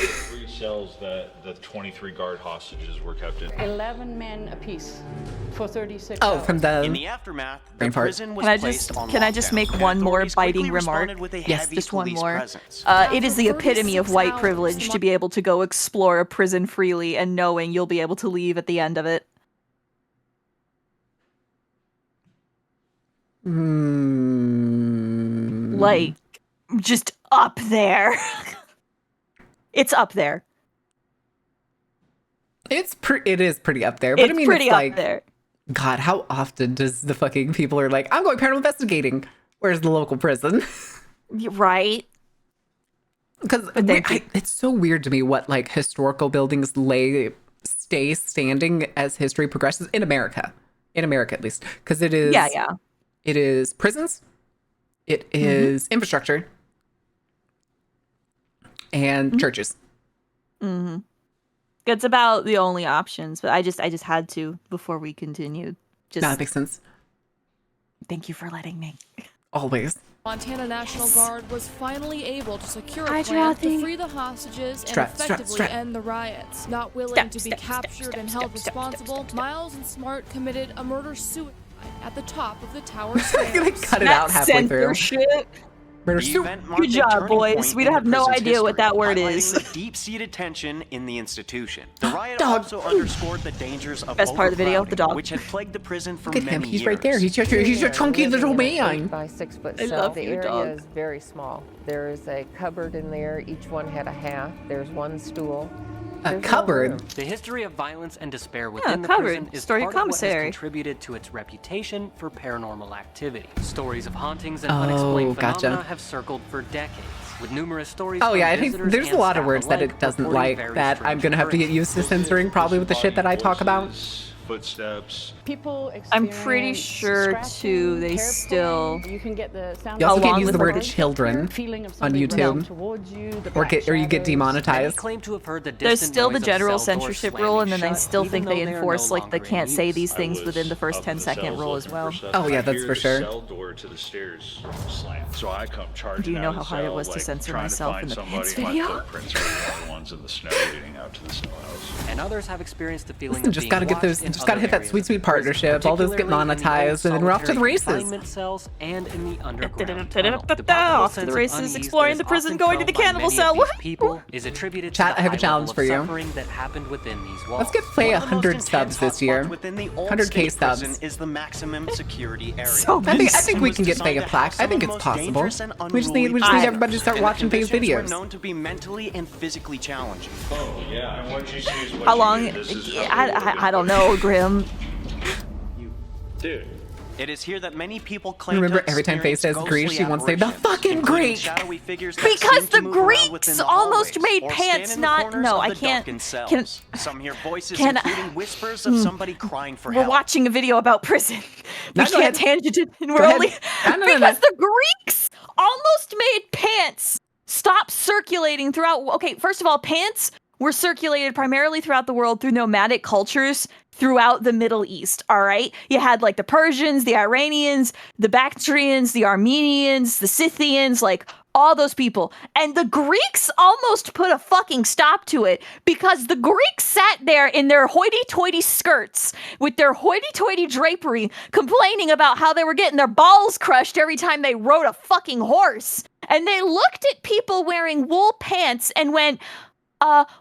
Cells that the 23 guard hostages were kept in. 11 men apiece for 36 Oh, hours. from the In the aftermath, the prison was placed on Can I just make one more biting remark? Yes, just one more. It is the epitome of white privilege to be able to go explore a prison freely and knowing you'll be able to leave at the end of it. Like, just up there. It's up there. It is pretty up there, but It's I mean, pretty it's up like, there. God, how often does the fucking people are like, I'm going paranormal investigating? Where's the local prison? Right. Because it's so weird to me what like historical buildings stay standing as history progresses in America at least, because it is it is prisons, it is infrastructure, and churches. Mm-hmm. It's about the only options, but I just had to before we continued. No, that makes sense. Thank you for letting me. Always. Montana National Guard was finally able to secure a plan to free the hostages and effectively end the riots. Not willing to be captured and held responsible, Miles and Smart committed a murder-suicide at the top of the tower stairs. They cut it out halfway through. Good job, boys. We have no idea what that word is. The deep-seated tension in the institution. The riot also underscored the dangers of best part of the video, the dog, which had plagued the prison for Look at him. many He's years. right there. He's a chunky little man. By 6 foot I cell. love The you, area dog. is very small. There is a cupboard in there. Each one had a half. There's one stool. A cupboard. The history of violence and despair within the cupboard. prison is Story part of what has commissary. contributed to its reputation for paranormal activity. Stories of hauntings and unexplained phenomena have circled for decades, with numerous stories. Oh yeah, I from think visitors there's a and lot of staff words that alike it doesn't reporting like very that I'm strange gonna have to get used to censoring probably with the shit that I talk about. Footsteps. People I'm pretty sure too. They still. You can get the sound. You also can't Along use with the the word children on YouTube, or you get demonetized. There's still the general censorship rule, and then they still think they enforce like the can't say these things within the first 10-second rule as well. Oh yeah, that's for sure. Cell door to the stairs slammed. So I come charging. Do you know out how of the hard it cell, was to like, censor trying myself find in the somebody. pants My video? footprints were the only ones in the snow leading out to the snow house. And others have experienced the feeling Listen, of just being gotta get those watched Just gotta hit that sweet, sweet partnership. All those get monetized, and then we're off to the races. Cells and in the underground Off to the races, exploring the prison, going to the cannibal cell. People is attributed Chat, I have a challenge for you. That happened within these walls. Let's get Faye 100 subs this year. 100k subs. Is the maximum security area. So I think we can get Faye a plaque. I think it's possible. We just need everybody to start watching Faye's videos. Known to be mentally and physically challenging. Oh yeah, and what you see is what How you long? get. This is I don't know, Grim. Dude. It is here that many people claim Remember, to every time Faye says experience Greek, she wants to say the ghostly fucking apparitions, Greek. shadowy figures that Because seem to the move around Greeks within the almost hallways, made or pants stand in the not. corners No, of I the can't. darkened cells. Can, Some hear voices, can- including whispers of somebody crying for We're help. watching a video about prison. We No, go can't ahead. tangent it, and Go we're ahead. only because the Greeks almost made pants stop circulating throughout. Okay, first of all, pants were circulated primarily throughout the world through nomadic cultures throughout the Middle East, all right? You had like the Persians, the Iranians, the Bactrians, the Armenians, the Scythians, like all those people. And the Greeks almost put a fucking stop to it because the Greeks sat there in their hoity-toity skirts with their hoity-toity drapery complaining about how they were getting their balls crushed every time they rode a fucking horse. And they looked at people wearing wool pants and went,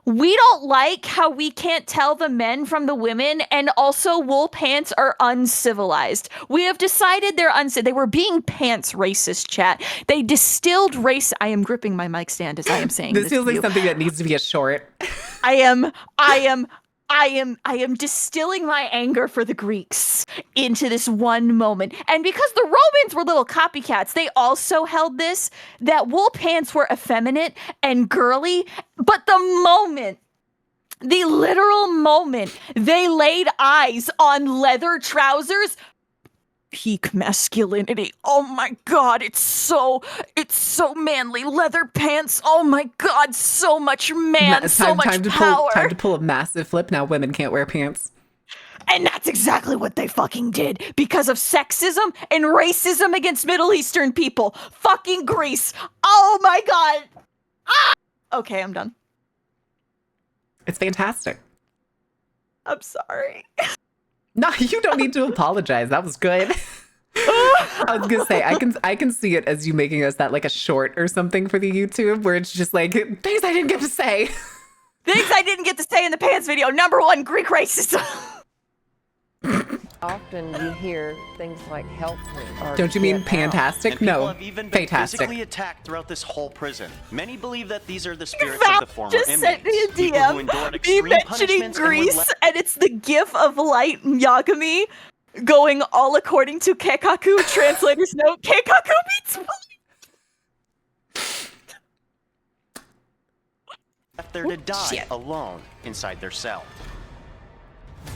we don't like how we can't tell the men from the women, and also wool pants are uncivilized. We have decided they're they were being pants racist, chat. They distilled race. I am gripping my mic stand as I am saying this. This feels like something that needs to be a short. I am distilling my anger for the Greeks into this one moment. And because the Romans were little copycats, they also held this, that wool pants were effeminate and girly. But the literal moment they laid eyes on leather trousers, peak masculinity. Oh my god, it's so manly. Leather pants. Oh my god, so much man, so much power. Time to pull a massive flip. Now women can't wear pants. And that's exactly what they fucking did because of sexism and racism against Middle Eastern people. Fucking Greece. Oh my god. Ah! Okay, I'm done. It's fantastic. I'm sorry. No, you don't need to apologize. That was good. I was gonna say I can see it as you making us that like a short or something for the YouTube where it's just like things I didn't get to say. Things I didn't get to say in the pants video. Number one, Greek racism. Often you hear things like help me. Or Don't you mean get out. fantastic? And people No, have even been fantastic. physically attacked throughout this whole prison. Many believe that these are the spirits Val of the former just inmates. sent me a People who endured DM, me extreme mentioning punishments and were Greece, left- and it's the gif of Light Yagami going all according to Keikaku. Translator's note, Keikaku beats left there to die alone inside their cell.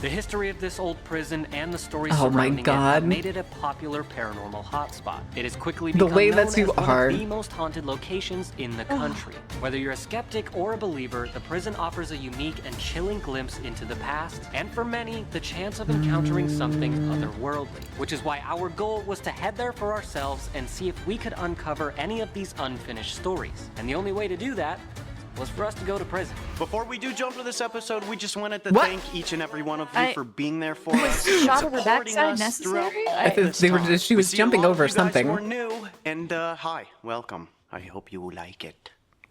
The history of this old prison and the stories Oh my surrounding it God. have made it a popular paranormal hotspot. It has quickly The become way known that you as one are. of the most haunted locations in the country. Whether you're a skeptic or a believer, the prison offers a unique and chilling glimpse into the past, and for many, the chance of encountering something otherworldly. Which is why our goal was to head there for ourselves and see if we could uncover any of these unfinished stories. And the only way to do that was for us to go to prison. Before we do jump to this episode, we just wanted to What? thank each and every one of you for being there for us. shot of her supporting backside us throughout necessary? all I think this they were time. just- she was We see a jumping lot of over you guys something. who are new, and hi, welcome. I hope you like it.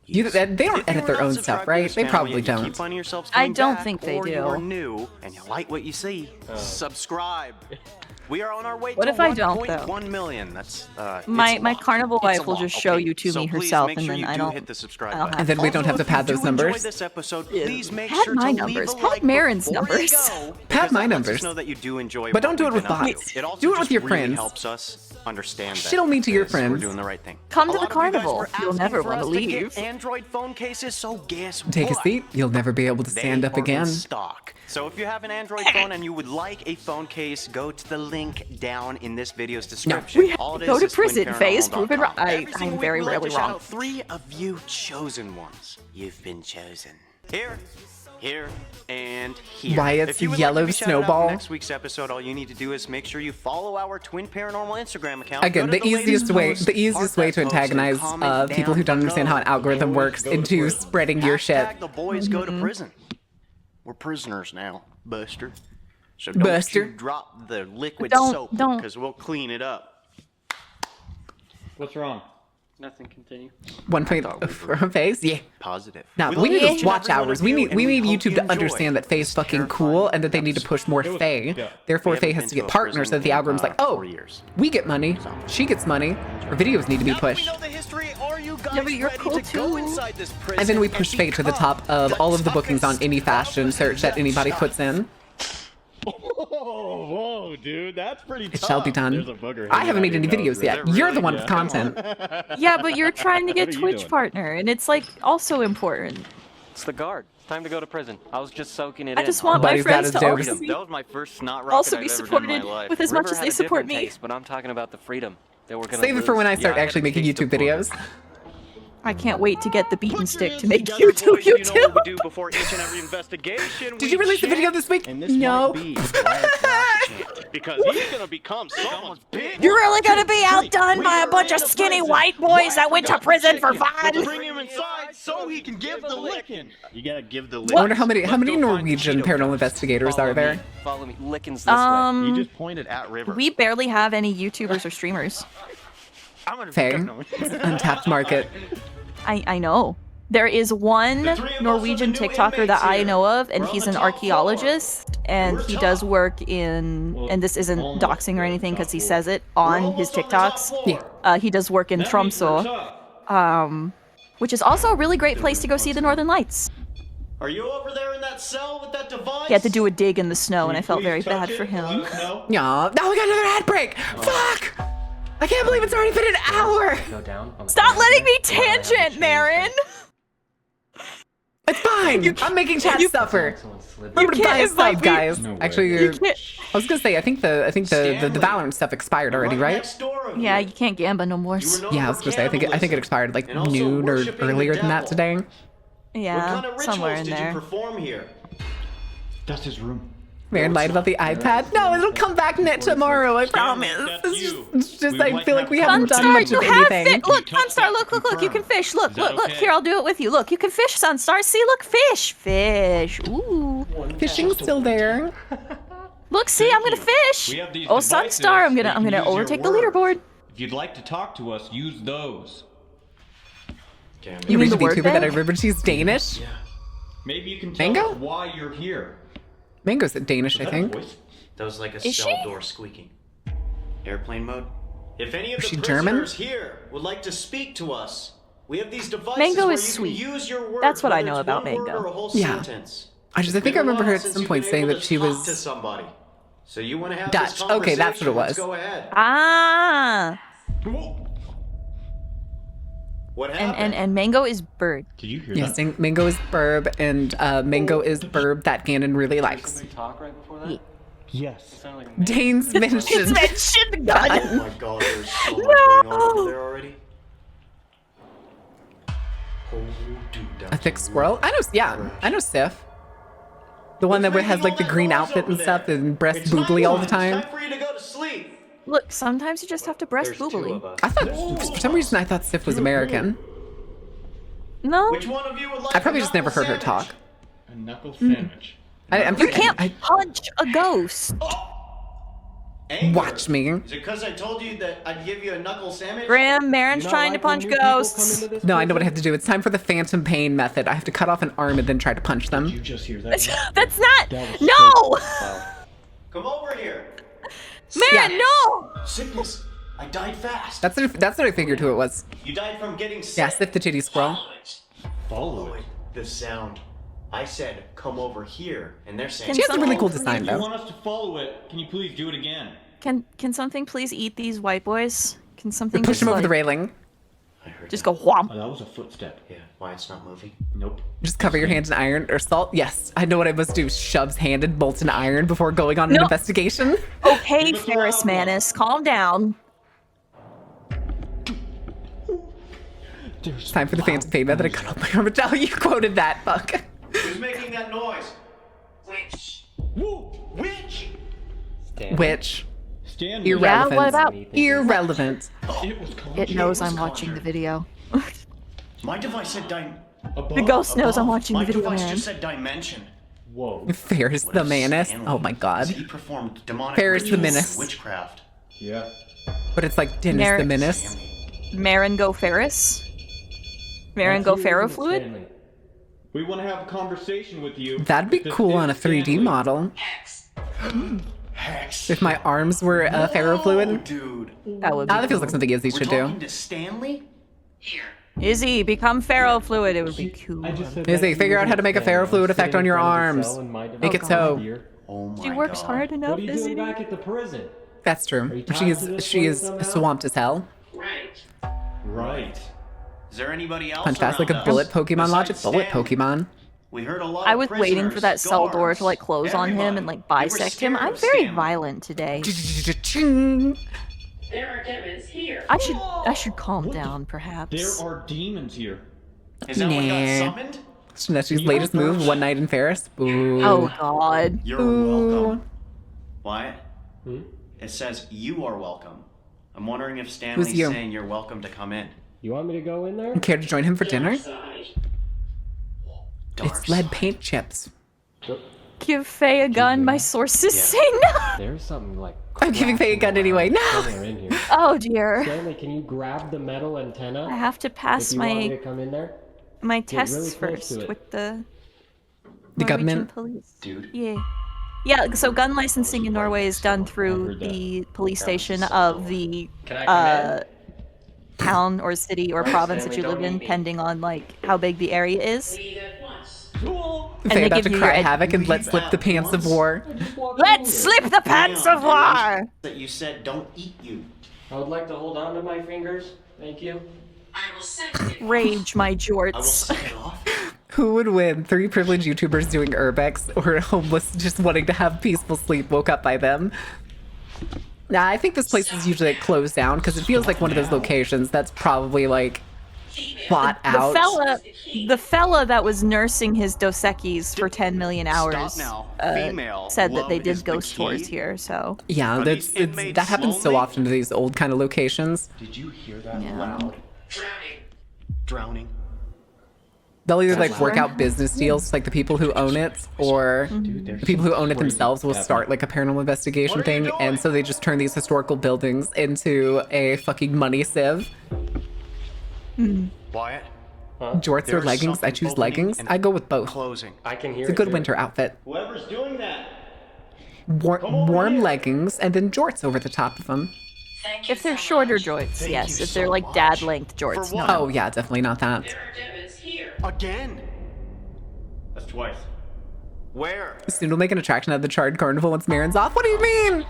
They don't If you edit are their not own subscribed stuff, to right? this They channel probably yet, you don't. keep finding yourselves I coming don't back, think they or do. You are new and you like what you see. Subscribe. We are on our way What to if I don't, though? 1.1 million. That's My carnival It's a wife will lot, just show okay? you to So me please herself, make and sure then you I do don't. hit the subscribe I don't button. And then we don't have to Also, pad if you those do enjoy numbers. this episode, please make Pad sure my to numbers. leave a Pad like Marin's before numbers. you go, Pad because my that lets numbers. us know that you do enjoy But what don't do we've it with been up to. bots. It also Do it with just your really friends. helps us understand that Shit only to your we're friends. doing the right thing. Come A to the lot of you guys carnival. were You'll asking never for want to us get leave. Android phone cases, so guess Take a what? seat. You'll never be able to stand They up are in again. stock. So if you have an Android phone and you would like a phone case, go to the link down in this video's description. We have All it to go is to is prison. Faye is proven twinparanormal.com. right. Every single I'm week very we like rarely to shout wrong. out 3 of you chosen ones. You've been chosen. Here, and here. Why it's If you would yellow like to be shouted out in snowball. next week's episode, all you need to do is make sure you follow our Twin Paranormal Instagram account. Again, Go to the easiest way latest the post, easiest heart way that to post, and antagonize comment people who down don't understand how an below. algorithm works into spreading your shit. Hashtag the boys go to prison. We're prisoners now, Buster. So don't Buster. you drop the liquid Don't- soap don't. because we'll clean it up. What's wrong? Nothing. Continue. 1 point for her face. Yeah. Positive. No, we need those watch hours. We need YouTube to understand that Faye's fucking cool and that they need to push more Faye. Therefore, Faye has to get partners so that the algorithm's like, oh, we get money, she gets money. Her videos need to be pushed. Yeah, but you're cool too. And then we push Faye to the top of all of the bookings on any fashion search that anybody puts in. Whoa, dude, that's pretty tough. It shall be done. There's a booger I haven't made any hanging out videos your yet. nose. You're the one with content. Yeah, but you're trying to get What are you Twitch doing? partner, and it's like also important. It's the guard. It's time to go to prison. I was just soaking it I in. just want my Buddy's got friends his to dose. also be, That was my first snot rocket also I've be ever done in my supported life. with as much River as had they a support different me. taste, but I'm talking about the freedom that we're gonna Save it for lose. when I start Yeah, actually gotta making taste YouTube the booger. videos. I can't wait to get the beaten stick to make Together, YouTube. boys, you know what we do before each and every investigation. Did you release the video this week? And this No. might be Wyatt's last chance, because he's gonna become someone's big. You're really gonna be outdone by a bunch of skinny white boys that went to prison for Let's fun. bring him inside so he can give the licking. You gotta give the I licking. wonder how many Norwegian paranormal investigators are there. Follow me. Lickens this way. He just pointed at River. We barely have any YouTubers or streamers. I'm gonna Faye, untapped market. I know. There is one Norwegian TikToker that I know of, and he's an archaeologist, and he does work in, and this isn't doxing or anything because he says it on his TikToks. Yeah. He does work in Tromsø, which is also a really great place to go see the Northern Lights. Are you over there in that cell with that device? He had to do a dig in the snow, and I felt very bad for him. Yeah. Now we got another ad break. Fuck! I can't believe it's already been an hour. Go down on the Stop letting me tangent, Marin! It's fine. I'm making chat suffer. Remember to buy can't stuff, invite me. guys. No way. Actually, You can't. I was gonna say I think the Valorant stuff expired already, right? Yeah, you can't gamba no more. Yeah, I was gonna say I think it expired like noon or earlier than that today. Yeah, somewhere in there. Perform here? That's his room. Marin lied about the iPad. No, it'll come back net tomorrow. I promise. It's just I feel like we haven't done Sunstar, much you of have anything. Look, Sunstar, look, you can fish. Look, here, I'll do it with you. Look, you can fish, Sunstar. See, look, fish. Ooh. Fishing's still there. Look, see, I'm gonna fish. We have these Oh, devices Sunstar, I'm that gonna you can use overtake your the word. leaderboard. If you'd like to talk to us, use those. You mean read the the word VTuber that I bank? remembered she's Danish? Maybe you can tell Mango? us why you're here. Mango's Danish, I think. That was like a Is cell she? door squeaking. Airplane mode. If any of Is the she German? prisoners here would like to speak to us, we have these devices Mango where is you sweet. can use your words. That's what I whether know it's about one word Mango. or a whole Yeah. sentence. I think I remember her at some point saying that she to was somebody. So you want to have Dutch. This Okay, that's what it conversation, was. Let's go ahead. Ah. What happened? And Mango is bird. Did you hear Yes, that? Mango is Burb, and Mango is Burb that Ganon really likes. Talk right before that? Yes. Sounded like Dane's mentioned. It's mentioned Oh gun. my god, there's so much going on over there already. Oh, dude, A thick squirrel? I know Sif. The one that has like the green outfit and stuff and breast boobly all the time. Time for you to go to sleep. Look, sometimes you just have to breast There's two boobly. of us. I thought, for some reason, I thought Sif was American. No, Which one of you would like I probably a just never knuckle heard her talk. A knuckle sandwich. I'm you can't I punch a ghost. Anger. watch me. Is it because I told you that I'd give you a knuckle sandwich? Graham, Marin's trying to punch ghosts. No, I know what I have to do. It's time for the phantom pain method. I have to cut off an arm and then try to punch them. You just hear that? That's not. That was No, Come over here. Marin, Yeah. no. Sickness. I died fast. That's what I figured who it was. You died from getting sick. Yeah, Sif the titty squirrel. Follow it. The sound. I said, come over here, and they're saying. She has a really cool If design you though. want us to follow it, can you please do it again? Can something please eat these white boys? Can something Push just him over like, the railing. I heard just that. go whomp? Oh, that was a footstep. Yeah, why it's not moving? Nope. Just cover your hands in iron or salt. Yes, I know what I must do. Shoves hand in molten iron before going on an No. investigation. Okay, Give us a Ferris loud Manus, calm down. It's time for the phantom pain method. I cut off my arm. Oh, you quoted that. Fuck. Who's making that noise? Which? Woo! Which? Which? Stanley. Irrelevant. Yeah, what about? Irrelevant. It was called. It knows I'm watching the video. My device said The ghost knows I'm watching My the video, device Marin. just said dimension. Whoa. Ferris the Menace. Oh my god. He performed demonic Ferris the rituals and Menace. witchcraft. Yeah. But it's like Dennis the Menace. Marengo Ferris? Marengo ferrofluid? Stanley. We want to have a conversation with you. That'd be cool on a 3D model. Hex. If my arms were ferrofluid. Dude. That would be That feels like something Izzy should do. Talking to Stanley? Here. Izzy, become ferrofluid. It would be cool. Izzy, figure out how to make a ferrofluid effect on your arms. Make it so. Oh my She works hard enough, What are you Izzy. doing back at the prison? That's true. She is swamped as hell. Right. Is there anybody else Punch fast like a around bullet us Pokemon logic. besides Bullet Stanley? Pokemon. We heard a lot I of was waiting for that prisoners, cell door guards, to like close on him and like bisect him. I'm very violent today. There are demons here. I should calm down, perhaps. There are demons here. Is that what got Nah. summoned? That's his latest move. One night in Ferris. Boo. Oh god. You're Boo. welcome. Wyatt? It says you are welcome. I'm wondering if Stanley's you? saying you're welcome to come in. You want me to go in there? Care to join him for dinner? It's lead paint chips. Give Faye a gun. My sources say no. There's something like. I'm giving Faye a gun anyway. No. somewhere in here. Oh dear. Stanley, can you grab the metal antenna? I have to if pass you want me my to come in there? tests really close to first it. with the The Norwegian government? police. Dude. Yeah. Yeah, so gun licensing in Norway is done through the police station of the town or city or province that you live in, depending on like how big the area is. And Faye they about give to you cry your havoc and let slip the pants of war. Let's slip the pants of war! That you said don't eat you. I would like to hold on to my fingers. Thank you. Rage my I will jorts. set it off. Who would win? 3 privileged YouTubers doing urbex or a homeless just wanting to have peaceful sleep woke up by them? Nah, I think this place is usually like, closed down because it feels like one of those locations that's probably like plot out. The fella that was nursing his Dos Equis for 10 million hours Stop now. said that they Love did is the ghost tours key. here, so. Yeah, Are that's these inmates that happens so lonely? often to these old kind of locations. Did you hear that Yeah. loud? Drowning. They'll either like work out business deals, like the people who own it, or the people who own it themselves will start like a paranormal investigation thing, and so they just turn these historical buildings into a fucking money sieve. Wyatt? Jorts or There's leggings? I something choose opening leggings. and I go with both. Closing. I can hear It's a it, good dude. winter outfit. Whoever's doing that. Warm leggings and then jorts over the top of them. If they're shorter jorts, yes. If they're like dad length jorts, For no. what? Oh yeah, definitely not that. Again. That's twice. Where? Soon we'll make an attraction out of the charred carnival once Marin's off. What do you mean?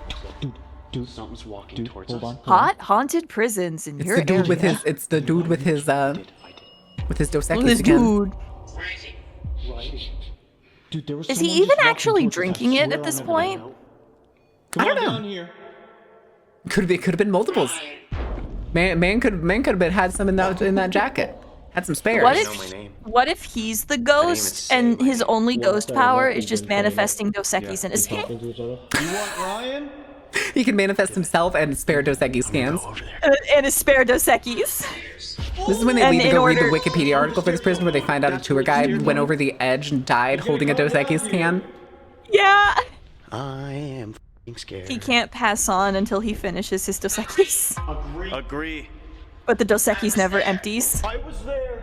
Something's walking towards us. Haunted prisons in It's your the dude area. with his. It's the dude with his. With his Dos Equis This again. dude. Dude, there was Is someone he even just walking actually towards us, I drinking it swear at this on point? I don't know. Down here. Could have been multiples. Man could have been had some in that jacket. Had some spares. What if he's the ghost and his only ghost power is just manifesting Dos Equis in his hand? You want Ryan? He can manifest himself and spare Dos Equis scans. And a spare Dos Equis. This is when they And leave to in go read the order- Wikipedia article for this prison where they find out a tour guide went over the edge and died holding a Dos Equis can. Yeah. I am f***ing scared. He can't pass on until he finishes his Dos Equis. Agree. But the Dos Equis never empties. I was there.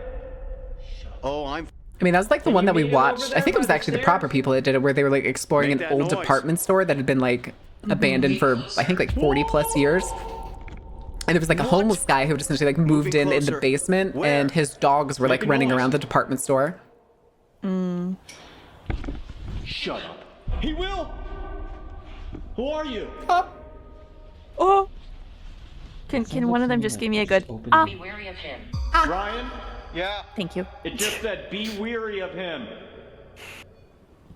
Oh, I'm. I mean, that was like the one that we watched. I think it was actually the proper people that did it, where they were like exploring Make an that old noise. department store that had been like abandoned for I think like 40 plus years. And there was like a homeless guy who just essentially like moved in the basement, and his dogs were like running around the department store. Shut up. He will. Who are you? Oh. Can one of them just give me a good Be wary of him. Ryan? Yeah. Thank you. It just said be weary of him.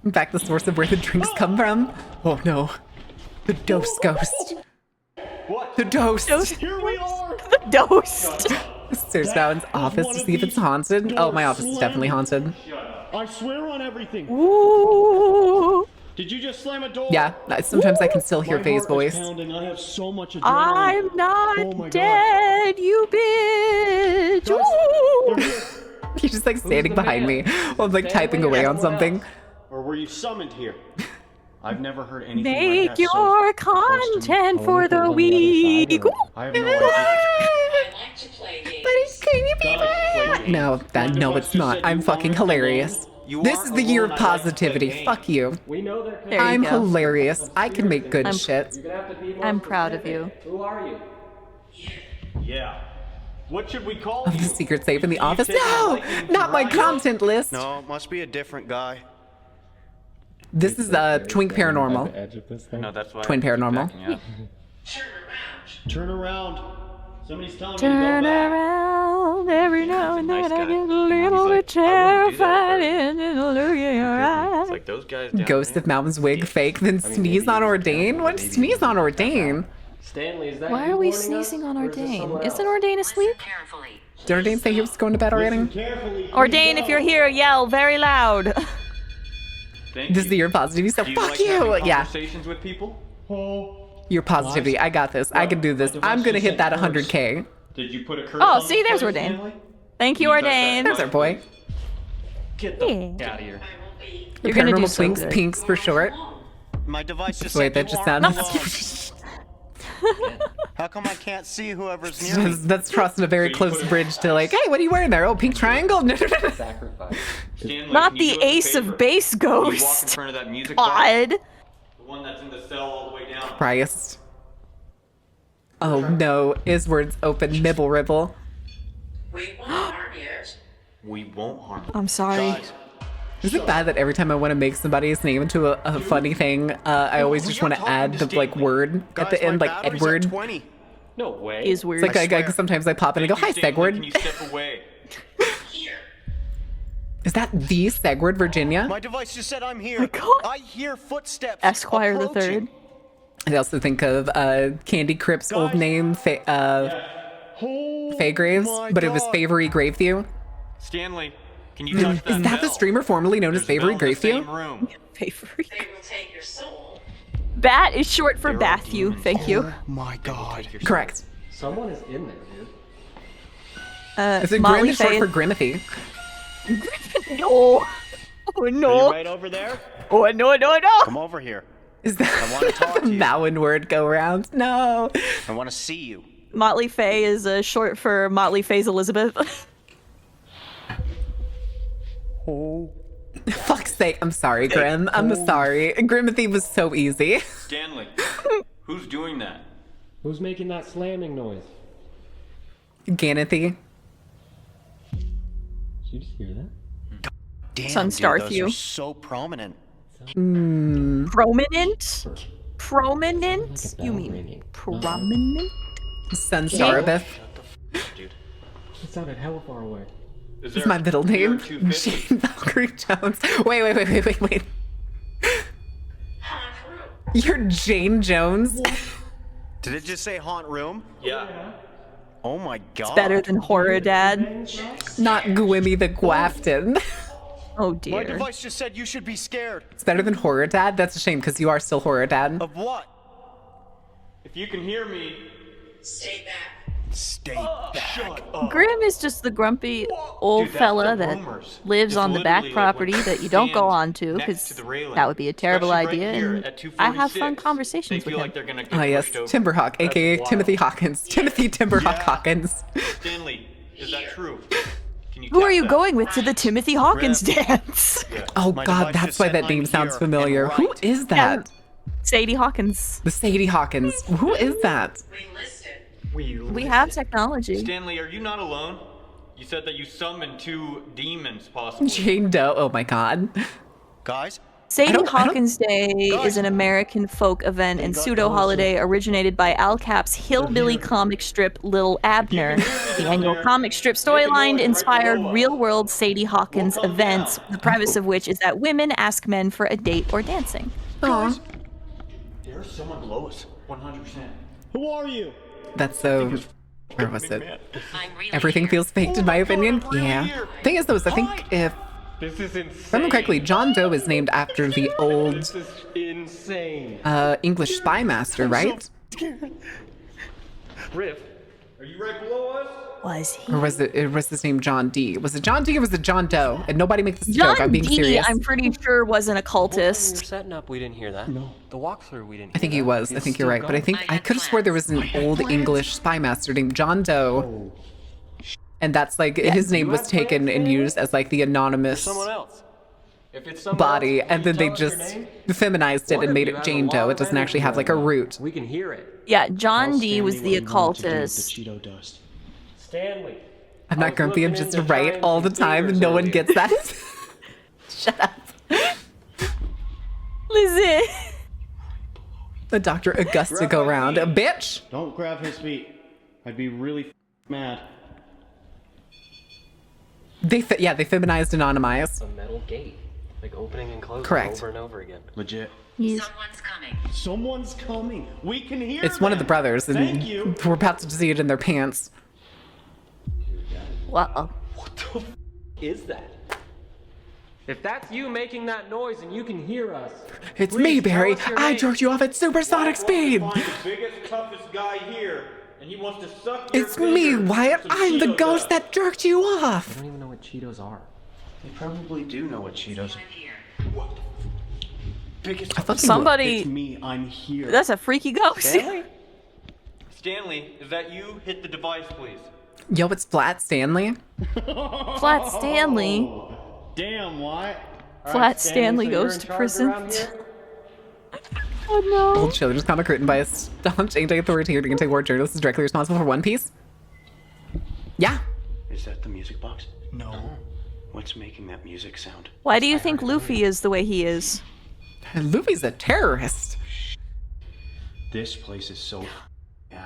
In fact, the source of where the drinks come from. Oh no, the Dose Ghost. What? The Dose. Here we are. The Dose. Search Bowen's office to see if it's haunted. Oh, my office is definitely haunted. I swear on everything. Ooh. Did you just slam a door? Yeah, sometimes I can still hear My Faye's heart is voice. pounding. I have so much adrenaline. I'm not Oh my God. dead, you bitch. Ooh. He's just like standing behind me while I'm like typing away on something. Or were you summoned here? I've never heard anything Make like that. your content for the week. I have no idea. No, no, it's not. I'm fucking hilarious. This is the year of positivity. Fuck you. There I'm you go. hilarious. I can make good shit. I'm proud of you. Who are you? Yeah. What should we call Oh, you? the secret safe in the office. No, not my content list. No, it must be a different guy. This is Twink Paranormal. No, that's why. Twin Paranormal. Turn around. Somebody's telling me to Turn go back. around every now and then. I get a little bit terrified in looking in your eyes. It's like those guys down Ghost of Mountain's wig fake, then sneeze on Ordain? What? Sneeze on Ordain? Stanley, is that Why you are we warning us, sneezing on or is this Ordain? someone Isn't else? Ordain asleep? Did Ordain say he was going to bed already? Carefully. Ordain, if you're here, yell very loud. Thank This is you. the year of positivity, so Do you fuck like you! having Yeah. conversations with people? Your positivity. I got this. I can do this. I'm gonna hit that 100K. Did you put a curse Oh, on see, the there's place, Ordain. Stanley? Thank you, Can you touch Ordain. that There's our boy. Get the Yeah. out of here. You're gonna do Paranormal so Twinks, good. Pinks for short. My device just Wait, said that you just aren't sounds. alone. How come I can't see whoever's near me? That's crossing a very close bridge to like, hey, what are you wearing there? Oh, pink triangle? No, no, no. Sacrifice. Stanley, Not can you the do us a ace favor? of base Can you walk in ghost. front of that music box? Odd. The one that's in the cell all the way down. Christ. Oh no, Isward's open nibble ribble. We won't harm you. I'm sorry. Guys, Is it bad that every time I want to make somebody's name into a funny thing, I always just want to add the like word at the end, like Edward? 20. No way. Is weird. It's like I sometimes I pop in and go, hi, Stanley, can Segward. you step away? Is that the Segward, Virginia? My device just said I'm here. God. I hear footsteps. Esquire the approaching. Third. I also think of Candy Crip's old name, Faye Graves, but it was Favory Graveview. Stanley, can you touch that Is that the bell? streamer formerly known as There's a Favory bell in the same Graveview? room. Favorite. Bat is short for Bathu. Thank you. My God. Correct. Someone is in there, dude. Is it Motley Grim is short Faye- for Grimathy? No. Oh Are no. you right over there? Oh no no no. Come over here. Is I want to talk that to the you. Mowen word go around? No. I want to see you. Motley Faye is short for Motley Faye's Elizabeth. Fuck's sake. I'm sorry, Grim. I'm sorry. Grimathy was so easy. Stanley, who's doing that? Who's making that slamming noise? Ganathy. Did you just hear that? Damn, Sunstar dude, those Thew. are so prominent. Prominent? Prominent? You mean prominent? Sunstarabeth. Dude. It sounded hella far away. Is Is my middle name? You're 250. Jane Valkyrie Jones. Wait. You're Jane Jones? Did it just say haunt room? Yeah. Oh my God. It's better than Horror Dad. Not Gwimmy the Gwafton. Oh My dear. device just said you should be scared. It's better than Horror Dad? That's a shame because you are still Horror Dad. Of what? If you can hear me, Stay back. Stay back. Grim is just the grumpy old Dude, that's fella the that rumors. lives It's on the back literally like property when that you don't go stand on to next because to the railing, that would be a terrible especially right idea. here And at I have fun 246. conversations They with feel him. like they're gonna get Oh yes, pushed over. Timberhawk, aka That's Timothy wild. Hawkins. Timothy Timberhawk Hawkins. Stanley, is that true? Can you Who tap are you that? going with to the Timothy Hawkins dance? Oh My god, device that's just why said that name I'm sounds here familiar. and Who right. is that? Sadie Hawkins. The Sadie Hawkins. Who is that? We have technology. Stanley, are you not alone? You said that you summoned 2 demons, possibly. Jane Doe. Oh my god. Guys? Sadie Hawkins Day is an American folk event and pseudo-holiday originated by Al Cap's hillbilly comic strip Lil Abner. The annual comic strip storyline inspired real-world Sadie Hawkins events, the premise of which is that women ask men for a date or dancing. There's someone below us. 100%. Who are you? That's so. Where was it? Everything feels faked in my opinion. Yeah. Thing is though, is I think if This is insane. if I remember correctly, John Doe is named after the old This is insane. English spy master, right? Riff, Are you right below us? Was he? Or was his name John D? Was it John D or was it John Doe? And nobody makes this John joke. I'm being D, serious. I'm pretty sure was an occultist. You're setting up, we didn't hear that. No. The walkthrough, we didn't hear I think he that. was. I think you're right. But I think I could have swore there was an old English spy master named John Doe. And that's like his name was taken and used as like the anonymous Someone else. If it's someone body, else, and then they just feminized it and made it Jane Doe. It doesn't actually have like a root. We can hear it. Yeah, John D was the occultist. Cheeto dust. Stanley. I'm not grumpy. I'm just right all the time, and no one gets that. Shut up. Listen. The Dr. Augusta go round. A bitch. Don't grab his feet. I'd be really mad. They feminized anonymized. A metal gate. Like opening and closing Correct. over and over again. Legit. Someone's coming. Someone's coming. We can hear It's one of the them. brothers, and Thank you. we're about to see it in their pants. Wow. What the is that? If that's you making that noise and you can hear us. It's me, Barry. tell us your I name. jerked you off at supersonic speed. Find the biggest, toughest guy here, and he wants to suck your It's me, fingers Wyatt. with some I'm the Cheeto ghost dust. that jerked you I off. don't even know what Cheetos are. They probably do know what Cheetos are. Biggest, Somebody. It's me. I'm here. That's a freaky ghost. Stanley? Stanley, is that you? Hit the device, please. Yo, it's Flat Stanley. Flat Stanley. Damn, Wyatt. Flat Stanley goes to prison. Oh no. Old children's comic written by a staunch anti-authoritarian anti-war journalist is directly responsible for One Piece. Yeah. Is that the music box? No. What's making that music sound? Why do you think Luffy is the way he is? Luffy's a terrorist. This place is so.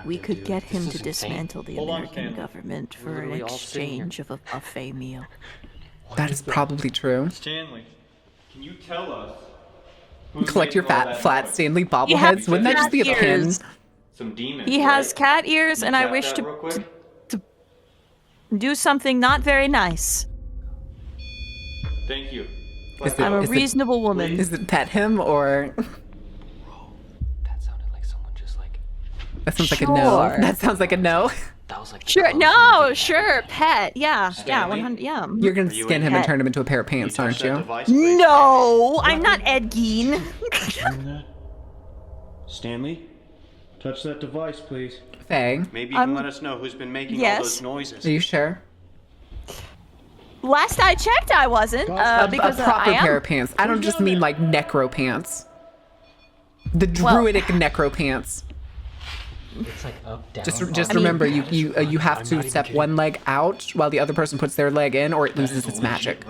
We could get him This to is insane. dismantle the Hold on, American Stanley. government for an literally all sitting here. exchange of a buffet meal. That is probably true. Stanley, can you tell us? Collect your flat Stanley bobbleheads. has Wouldn't that just be a cat pin? ears. Some demons. He has right? cat ears, Can and you I tap wish that to real quick? do something not very nice. Thank you. I'm a reasonable woman. Is it pet him or? That sounded like someone just like. That sounds like a no. Sure. That sounds like a no. That was like. Sure, no, sure, pet, yeah, Stanley? 100, yeah. You're gonna Are you skin in him and pet? turn him into a pair of pants, Touch aren't that you? device, please. No, I'm not Ed Gein. Stanley, touch that device, please. Faye, Maybe you can let us know who's been making all yes. those noises. are you sure? Last I checked, I wasn't, because a proper I am. pair of pants. I don't just mean like necro pants. The Well- druidic necro pants. It's like up, down. Just remember, you have to step one leg out while the other person puts their leg in, or it loses its magic.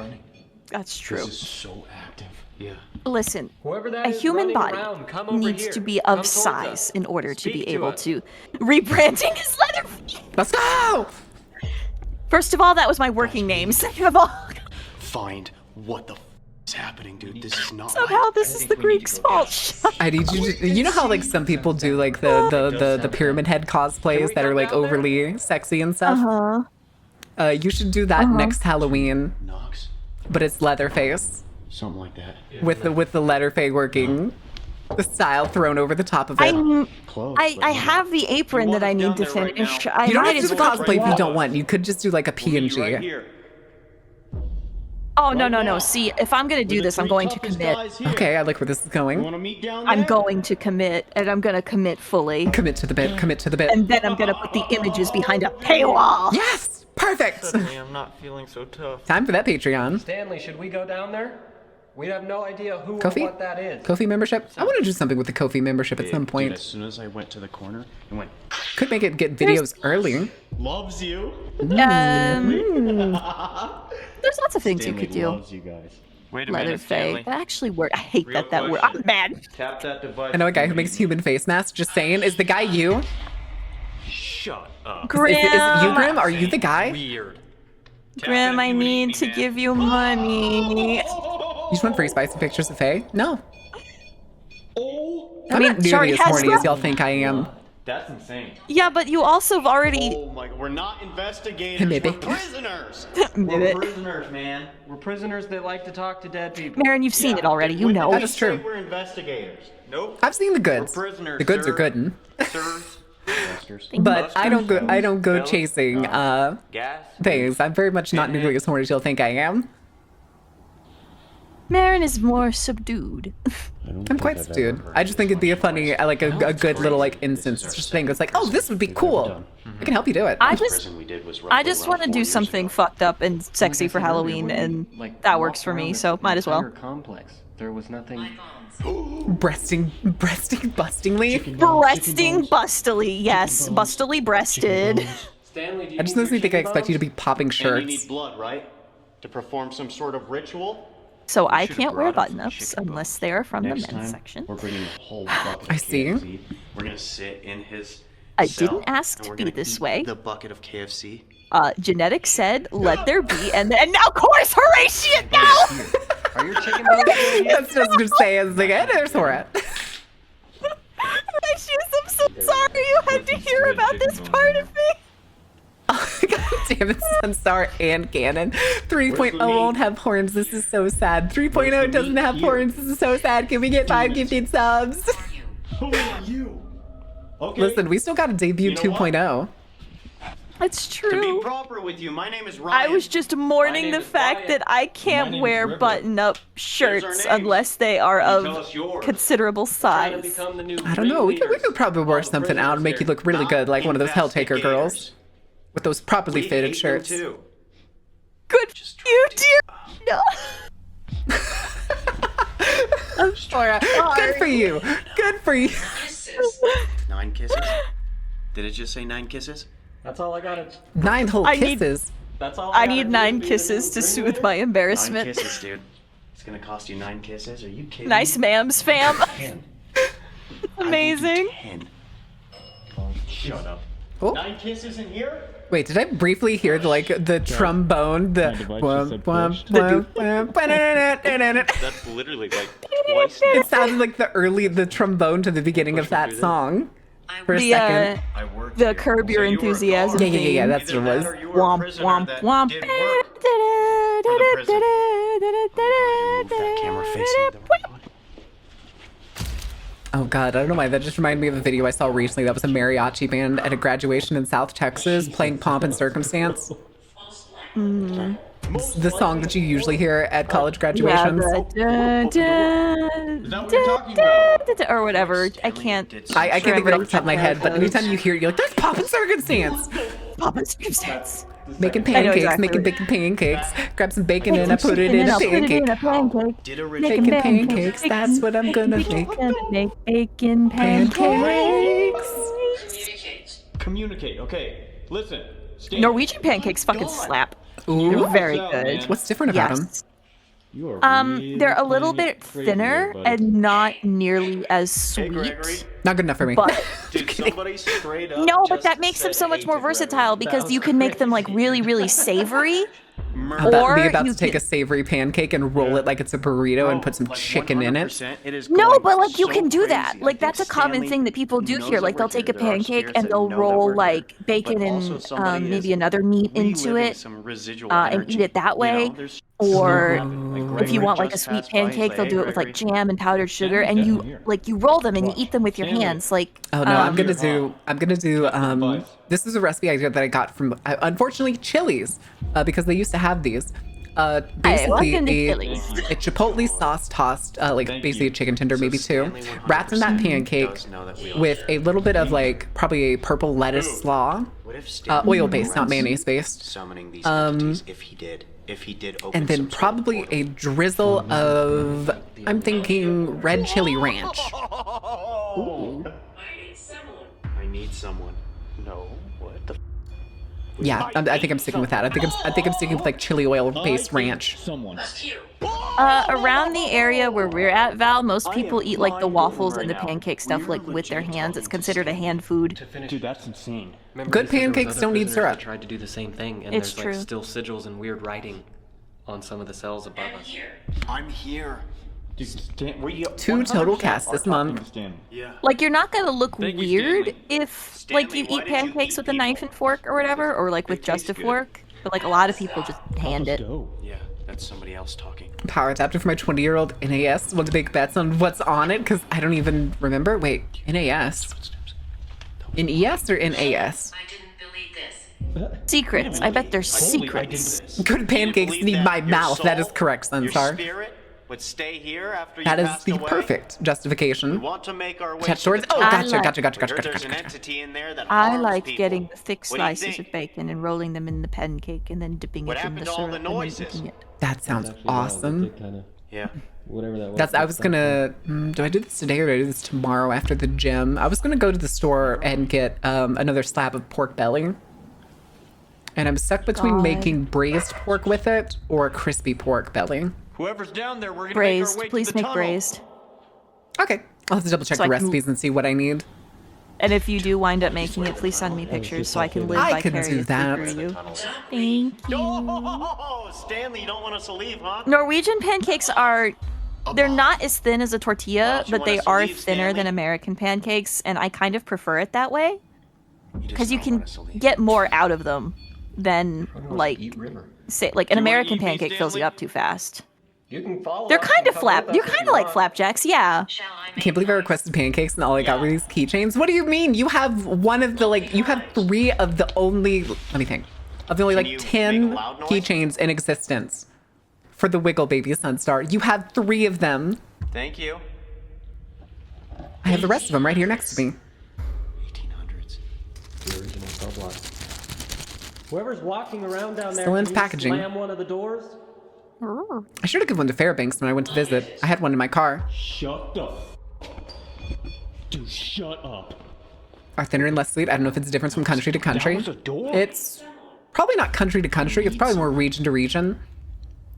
That's true. This is so active. Yeah. Listen, Whoever that a is human running body around, come over needs here. to be Come of towards size us. in order to Speak be to able us. to rebranding his leather feet. Let's go! First of all, that was my working name. Second of all, Find what the is happening, dude. This is not somehow right. this is the Greek's fault. I need you to. You know how like some people do like the pyramid head cosplays that are like overly sexy and stuff. You should do that next Halloween, Knox? but it's Leatherface Something like that. with the Leatherface working the style thrown over the top of it. Close. I have the apron that I need to finish. I You don't might have to as do the well. cosplay if you don't want. You could just do like a PNG. Here. Oh no. See, if I'm gonna do this, I'm going to commit. Okay, I like where this is going. Want to meet down there? I'm going to commit, and I'm gonna commit fully. Commit to the bit. Commit to the bit. And then I'm gonna put the images behind a paywall. Yes, perfect. Suddenly, I'm not feeling so tough. Time for that Patreon. Stanley, should we go down there? We have no idea who or Kofi? what that is. Kofi membership? I want to do something with the Kofi membership at some Dude, point. as soon as I went to the corner and went, Could make it get videos early. loves you. There's lots of things Stanley you could do. loves you guys. Wait a minute, Leatherface. Stanley. That actually worked. I hate Real that word. question. I'm mad. Tap that device. I know a guy who makes human face masks. Just saying, is the guy you? Shut up. Grim. Is it you, Grim? Are you the guy? Weird. Grim, I need to give you money. You just want free spicy pictures of Faye? No. I'm I mean, not nearly sorry, as has horny that- as y'all think I am. That's insane. Yeah, but you also have already. Oh my, we're not investigators. Maybe. We're prisoners. We're prisoners, man. We're prisoners that like to talk to dead people. Marin, you've seen it already. You When know. did we is say true. We're investigators. Nope. I've seen the goods. We're prisoners, The goods sir. are good. Sirs. But I don't go chasing things. I'm very much not nearly as horny as you'll think I am. Marin is more subdued. I'm quite subdued. I just think it'd be a funny, like a good little like instance. It's just a thing that's like, oh, this would be cool. I can help you do it. I just want to do something fucked up and sexy for Halloween, and that works for me. So might as well. There was nothing. Breasting bustingly. Breasting bustily, yes, bustily breasted. I just honestly think I expect you to be popping shirts. And you need blood, right? To perform some sort of ritual? So I can't wear button-ups unless they are from the men's section. We're bringing a whole bucket I see. KFC. We're gonna sit in his I cell, didn't ask to be this way. The bucket of KFC. Genetic said, let there be, and of course, Horatio, no! Are your chicken bones doing it? That's just gonna say it's like, hey, there's Horat. Horatius, I'm so sorry you had to hear about this part of me. Oh, God damn it, Sunstar and Ganon. 3.0 won't have horns. This is so sad. 3.0 doesn't have horns. This is so sad. Can we get 5 gifted subs? Who are you? Okay. Listen, we still got to debut 2.0. It's To be true. proper with you, my name is Ryan. I was just mourning the fact that I can't wear button-up shirts unless they are of considerable size. I don't know. We could probably work something out and make you look really good, like one of those Helltaker girls. With those properly fitted shirts. Good for you, dear. No. I'm sorry. Good for you. Good for you. 9 kisses? Did it just say 9 kisses? That's all I got. 9 whole kisses. That's all. I need 9 kisses to soothe my embarrassment. 9 kisses, dude. It's gonna cost you 9 kisses? Are you kidding? Nice ma'ams, fam. 10. Amazing. 10. Shut up. Oh. 9 kisses in here? Wait, did I briefly hear the trombone? The That's literally like twice. It sounded like the trombone to the beginning of that song. For a second. The Curb Your Enthusiasm. Yeah, that's what it was. Womp, womp, womp. Oh god, I don't know why. That just reminded me of a video I saw recently. That was a mariachi band at a graduation in South Texas playing Pomp and Circumstance. The song that you usually hear at college graduations. Or whatever. I can't. I can't think of it off the top of my head, but anytime you hear it, you're like, there's Pomp and Circumstance! Pomp and Circumstance. Making pancakes, making pancakes. Grab some bacon and I put it in a pancake. Making pancakes, that's what I'm gonna make. Make bacon pancakes. Communicate, okay. Listen. Norwegian pancakes fucking slap. Ooh. They're very good. What's different about them? They're a little bit thinner and not nearly as sweet. Not good enough for me. But Dude, somebody straight up no, but that makes them so much more versatile because you can make them like really, really savory. Or be about to take a savory pancake and roll it like it's a burrito and put some chicken in it. No, but like you can do that. Like that's a common thing that people do here. Like they'll take a pancake and they'll roll like bacon and maybe another meat into it and eat it that way. Or if you want like a sweet pancake, they'll do it with like jam and powdered sugar, and you roll them and you eat them with your hands. Like oh no, I'm gonna do this is a recipe idea that I got from unfortunately Chili's because they used to have these. Basically a chipotle sauce tossed like basically a chicken tender, maybe 2, wrapped in that pancake with a little bit of like probably a purple lettuce slaw, oil based, not mayonnaise based. If he did and then probably a drizzle of, I'm thinking, red chili ranch. Ooh. I need someone. No, what the? Yeah, I think I'm sticking with that. I think I'm sticking with like chili oil based ranch. Around the area where we're at, Val, most people eat like the waffles and the pancake stuff like with their hands. It's considered a hand food. Dude, that's insane. Good pancakes don't need syrup. Tried to do the same thing, and it's there's true. Like still sigils and weird writing on some of the cells above us. I'm here. Dude, 2 total casts this month. Yeah. Like you're not gonna look weird if like you eat pancakes with a knife and fork or whatever, or like with just a fork. But like a lot of people just hand it. Yeah, that's somebody else talking. Power adapter for my 20-year-old NAS. Want to make bets on what's on it? Because I don't even remember. Wait, NAS. In ES or in AS? Secrets. I bet there's secrets. Good pancakes need my mouth. That is correct, Your Sunstar. spirit would stay here after you That is passed the away? perfect justification. We want to make our way Attached to swords. the Oh, top. gotcha. We heard there's an entity in there that I harms like people. getting the thick What do you slices think? of bacon and rolling them in the pancake and then dipping What it in happened the to all syrup the and then noises? eating it. That sounds awesome. Yeah. Whatever that was. That's. I was gonna. Do I do this today or do I do this tomorrow after the gym? I was gonna go to the store and get another slab of pork belly. And I'm stuck between God. making braised pork with it or crispy pork belly. Whoever's down there, we're gonna Braised. make our way Please to the make tunnel. braised. Okay. I'll have to double check So the I can- recipes and see what I need. And if you do wind up making it, please send me pictures so I can live I can do vicariously that. through you. Thank you. Oh, Stanley, you don't want us to leave, huh? Norwegian pancakes are, they're not as thin as a tortilla, you but want they us to are leave, thinner Stanley? than American pancakes, and I kind of prefer it that way does because you not can want us to leave. get more out of them than like say like an You wanna American eat me, pancake fills you Stanley? up too fast. You can follow. They're us kind and of come flap. with You're us if kind you of like want. flapjacks, yeah. I can't believe I requested pancakes and all I got were these keychains. What do you mean? You have one of the you have 3 of the only, let me think, of the only Can like you 10 make a loud noise? keychains in existence for the Wiggle Baby Sunstar. You have 3 of them. Thank you. I have the rest of them right here next to me. 1800s. The original cell block. Whoever's walking around down there, Still in can you packaging. slam one of the doors? I should have given one to Fairbanks when I went to visit. I had one in my car. Shut up. Dude, shut up. Are thinner and less sweet. I don't know if it's a difference from country to country. That was a door. It's probably not country to country. It's probably more region to region.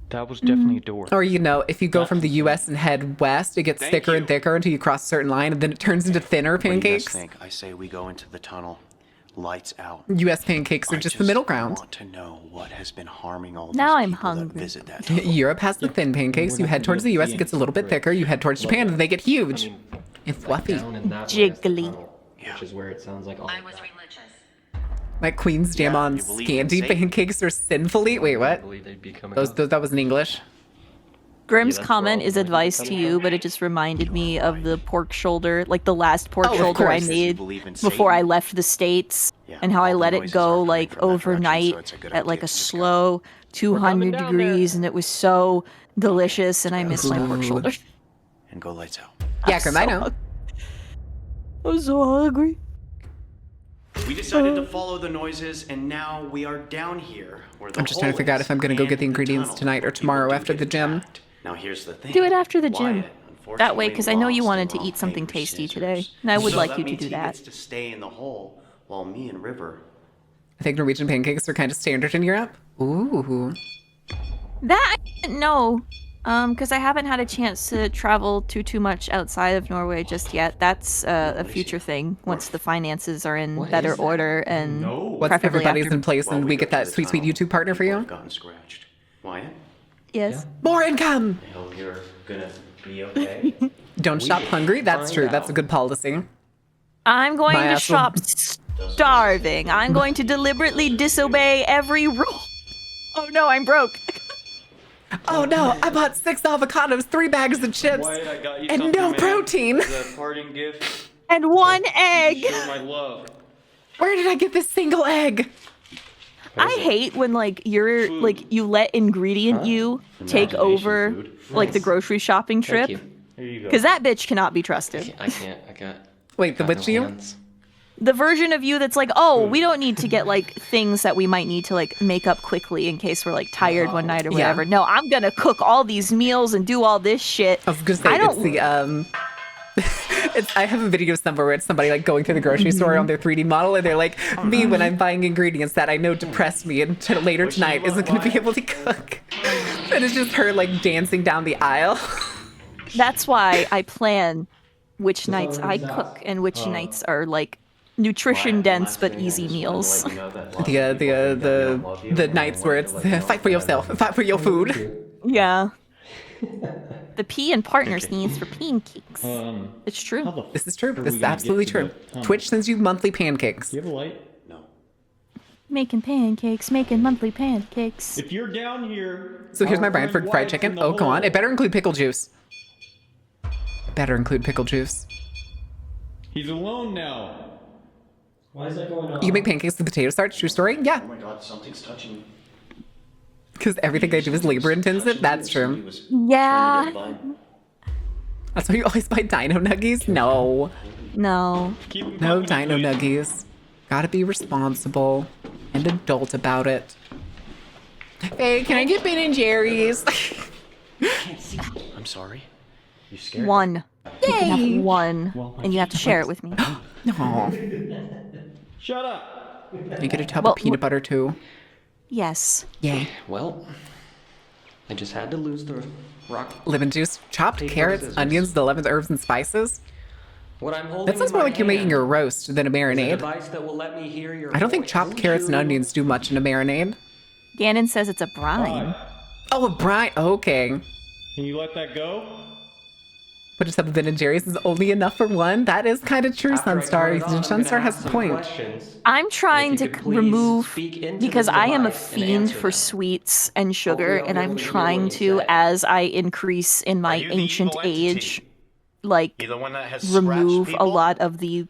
That was definitely a door. Or, if you go from the U.S. and head west, it gets Thank thicker you. and thicker until you cross a certain line, and then it turns into thinner What do you guys pancakes. think? I say we go into the tunnel, lights out. U.S. pancakes are just the middle ground. I want to know what has been harming all Now these I'm people that hungry. visit that tunnel. Europe has the thin pancakes. You head towards the U.S., it gets a little bit thicker. You head towards Japan, and they get huge and fluffy. Down in that way is the Jiggly. tunnel, which is where it sounds like all of that. Like Queen's Jam on you believe in Scandi Satan? pancakes are sinfully. Wait, I what? believe they'd be coming Those up. that was in English. Grimm's that's comment where all is the advice money to comes you, from. but it just reminded me of the pork shoulder, like the last pork Oh, of shoulder I course. made You believe in before I Satan? left the States, Yeah, and how I all the let it noises go are coming like from that direction, overnight so it's a good at like idea a to just slow 200 down degrees, there. and it was so delicious, and I miss my pork shoulder. And go lights out. Yeah, Grim, I know. I'm so hungry. We decided to follow the noises, and now we are down here. Where the I'm just trying to hole figure out is, if I'm gonna go and get the in ingredients tunnel tonight or where people tomorrow do after get the gym. attacked. Now here's the thing. Do it after the gym. Wyatt, That way, because I know you unfortunately, wanted to lost eat something paper tasty scissors. today, and I would So like that you to means do he that. gets to stay in the hole while me and River. I think Norwegian pancakes are kind of standard in Europe. Ooh. That I didn't know, because I haven't had a chance to travel too much outside of Norway just yet. That's a future thing once the finances are in better order and Once preferably everybody's after. in place and we get that sweet YouTube partner for People you. have gotten scratched. Wyatt, Yes. More income! I hope you're gonna be okay. Don't shop hungry. That's true. That's a good policy. I'm going My to ass will- shop starving. I'm going to deliberately disobey every rule. Oh no, I'm broke. Oh no, I bought 6 avocados, 3 bags of chips, Wyatt, I got you and something, no man. protein. As a parting gift. And 1 egg. Show my love. Where did I get this single egg? I hate when you let ingredient you take over like the grocery shopping trip, you. Here you go. because that bitch cannot be trusted. I can't. I got. Wait, the got witch no you? hands. The version of you that's like, oh, we don't need to get like things that we might need to like make up quickly in case we're like tired one night or Yeah. whatever. No, I'm gonna cook all these meals and do all this shit. I was gonna say I don't- it's the I have a video somewhere where it's somebody like going through the grocery store on their 3D model, and they're like, me when I'm buying ingredients that I know depress me and later tonight isn't going to be able to cook. And it's just her like dancing down the aisle. That's why I plan which nights I cook and which nights are like nutrition dense but easy meals. The nights where it's fight for yourself, fight for your food. Yeah. The P in partners needs for pancakes. It's true. This is true. Are This we is gonna absolutely get to true. the tunnel? Twitch sends you monthly pancakes. Do you have a light? Making pancakes, making monthly pancakes. If you're down here. So here's our my brand for friend fried Wyatt's chicken. in the Oh, come on. hole. It better include pickle juice. Better include pickle juice. He's alone now. Why is that going on? You can make pancakes with potato starch, true story? Yeah. Oh my god, something's touching me. Because everything I do is labor intensive. That's true. Yeah. That's why you always buy dino nuggies? No. No. No dino nuggies. Gotta be responsible and adult about it. Hey, can I get Ben and Jerry's? I'm sorry. You scared? One. You can Yay. have one, and you have to share it with me. No. Shut up. You get a tub of peanut butter too. Yes. Yay. Well, I just had to lose the rock. Lemon juice, chopped Paper carrots, scissors. onions, the 11th herbs and spices. What I'm holding That sounds in more my like you're making hand a roast than a is a marinade. device that will let me hear your I don't think voice. chopped carrots and onions do much in a marinade. Gannon says it's a brine. Oh, a brine. Okay. Can you let that go? But a tub of Ben and Jerry's is only enough for one. That is kind of true, After I turn Sunstar. it on, I'm gonna Sunstar has ask a some point. questions. I'm trying If you to could please remove speak into because this I am a device and fiend answer for them. sweets and sugar, Hopefully I'll and be I'm able to hear trying what you to, say. as I increase in my you the ancient evil entity? age, like You the one that has remove scratched a people? lot of the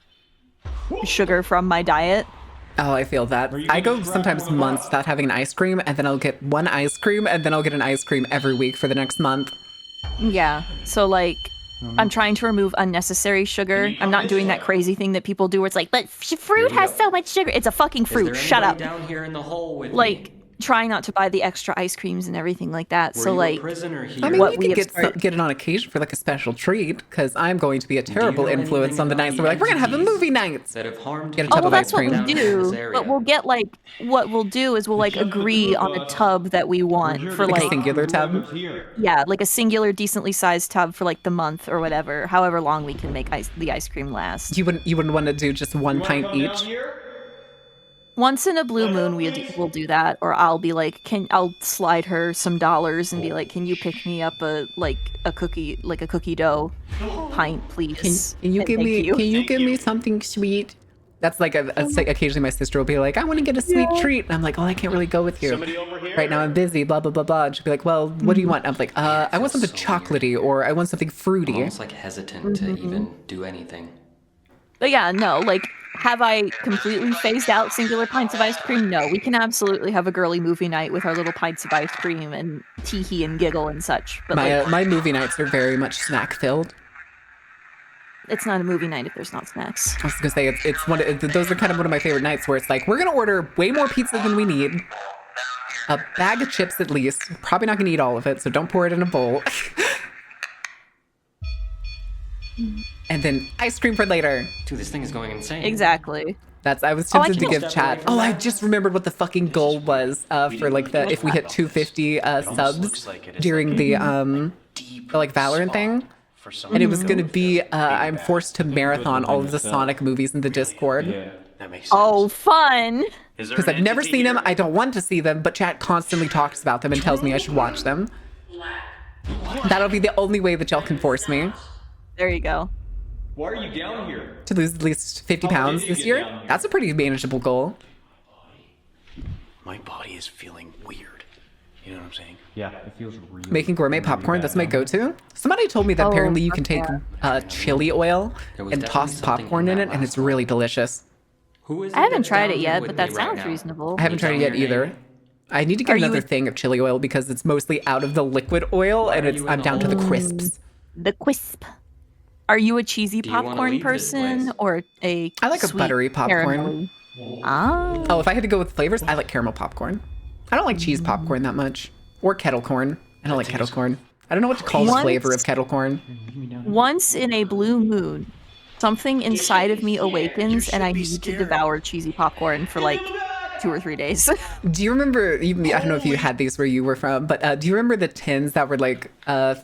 sugar from my diet. Oh, I feel that. I go sometimes months without having an ice cream, and then I'll get one ice cream, and then I'll get an ice cream every week for the next month. Yeah. So like I'm trying to remove unnecessary sugar. I'm not doing that crazy thing that people do where it's like, but fruit has so much sugar. It's a fucking fruit. Shut up. Down here in the hole with Like trying not to buy the extra ice creams and everything like that. Were so you a like prisoner here? I mean, what you we could have get it on occasion for like a special treat, because I'm going to be a terrible know influence anything on the about nights where we're like, we're gonna have a entities movie night. that have harmed Get a Oh, tub well, of that's ice what cream. we'll do. But we'll get like what we'll do is we'll like agree on a tub that we want for Like a like singular tub. yeah, like a singular, decently sized tub for like the month or whatever, however long we can make the ice cream last. You wouldn't want to do just one pint each. Once in a blue moon, we'll do that, or I'll be like, I'll slide her some dollars and be like, can you pick me up a cookie dough pint, please? Can you And give thank me? you. Can you give me something sweet? That's like occasionally my sister will be like, I want to get a sweet treat. And I'm like, oh, I can't really go with you. Somebody over here? Right now I'm busy, blah, blah, blah, blah. And she'll be like, well, what do you want? I'm like, I want something chocolatey, or I want something I'm fruity. almost like hesitant to even do anything. But yeah, no, like, have I completely phased out singular pints of ice cream? No, we can absolutely have a girly movie night with our little pints of ice cream and tee-hee and giggle and such. But like, My movie nights are very much snack filled. it's not a movie night if there's not snacks. I was gonna say it's those are kind of one of my favorite nights where it's like we're gonna order way more pizza than we need, a bag of chips at least. Probably not gonna eat all of it, so don't pour it in a bowl. And then ice cream for later. Dude, this thing is going insane. Exactly. I was Oh, I tempted to can't give step away chat. from Oh, I that. just remembered what the fucking goal was for like the if we hit 250 subs during the like Valorant thing. And it was gonna be I'm forced to marathon all of the Sonic movies in the Discord. That makes sense. Oh, fun! Because I've never seen them, I don't want to see them, but chat constantly talks about them and tells me I should watch them. That'll be the only way that y'all can force me There you go. Why are you down here? to lose at least 50 How pounds did you this get year. down here? That's a pretty manageable goal. My body is feeling weird. You know what I'm saying? Yeah, it feels really. Making gourmet popcorn, that's my go-to. Somebody told me that Oh, apparently you can take yeah. chili oil There was and definitely toss something popcorn in that it, and last it's really delicious. Who is I haven't that's tried down it here yet, with but that me right sounds now? reasonable. I haven't Can tried you it tell yet me your either. name? I need to get Are you another a- thing of chili oil because it's mostly out of the liquid oil, Why and are it's you in I'm the down to the hole? crisps. The quisp. Are you a cheesy Do you wanna popcorn leave this person place? or a I like a sweet buttery popcorn. caramelly? Ah. Oh, if I had to go with flavors, I like caramel popcorn. I don't like cheese popcorn that much. Or kettle corn. I don't like kettle corn. I don't know what to call the Once- flavor of kettle corn. Once in a blue moon, something inside of me awakens and I need to devour cheesy popcorn for like 2 or 3 days. Do you remember, I don't know if you had these where you were from, but do you remember the tins that were like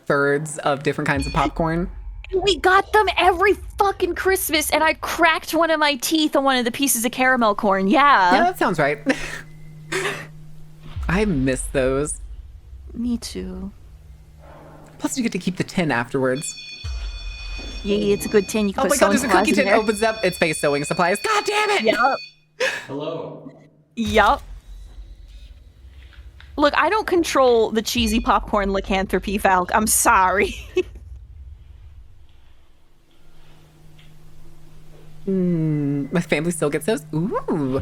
thirds of different kinds of popcorn? We got them every fucking Christmas and I cracked one of my teeth on one of the pieces of caramel corn. Yeah, Yeah. that sounds right. I miss those. Me too. Plus you get to keep the tin afterwards. Yeah, it's a good tin. You can Oh put my god, sewing there's a supplies cookie in tin there. opens up. It's face sewing supplies. God damn it! Yup. Hello. Yup. Look, I don't control the cheesy popcorn lycanthropy, Falk. I'm sorry. My family still gets those. Ooh.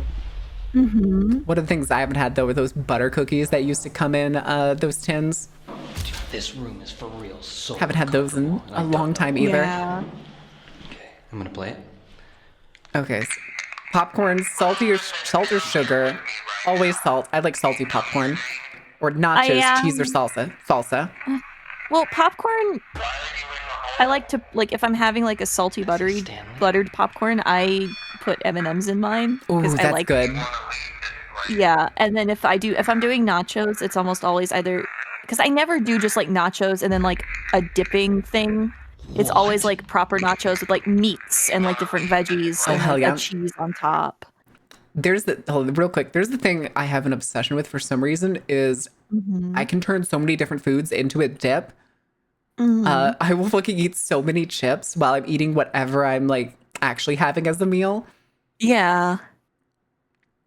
One of the things I haven't had though are those butter cookies that used to come in those tins. This room is for real. So Haven't had those in a long time either. Yeah. I'm gonna play it. Okay. So popcorn, salt or sugar. Always salt. I like salty popcorn. Or nachos, cheese or salsa. Salsa. Well, popcorn, I like to, like, if I'm having like a salty buttered popcorn, I put M&Ms in mine. Ooh, I that's like, good. Yeah, and then if I'm doing nachos, it's almost always either, because I never do just like nachos and then like a dipping thing. It's always like proper nachos with like meats and like different veggies and hell like yeah. a cheese on top. There's real quick, there's the thing I have an obsession with for some reason is I can turn so many different foods into a dip. I will fucking eat so many chips while I'm eating whatever I'm like actually having as a meal. Yeah.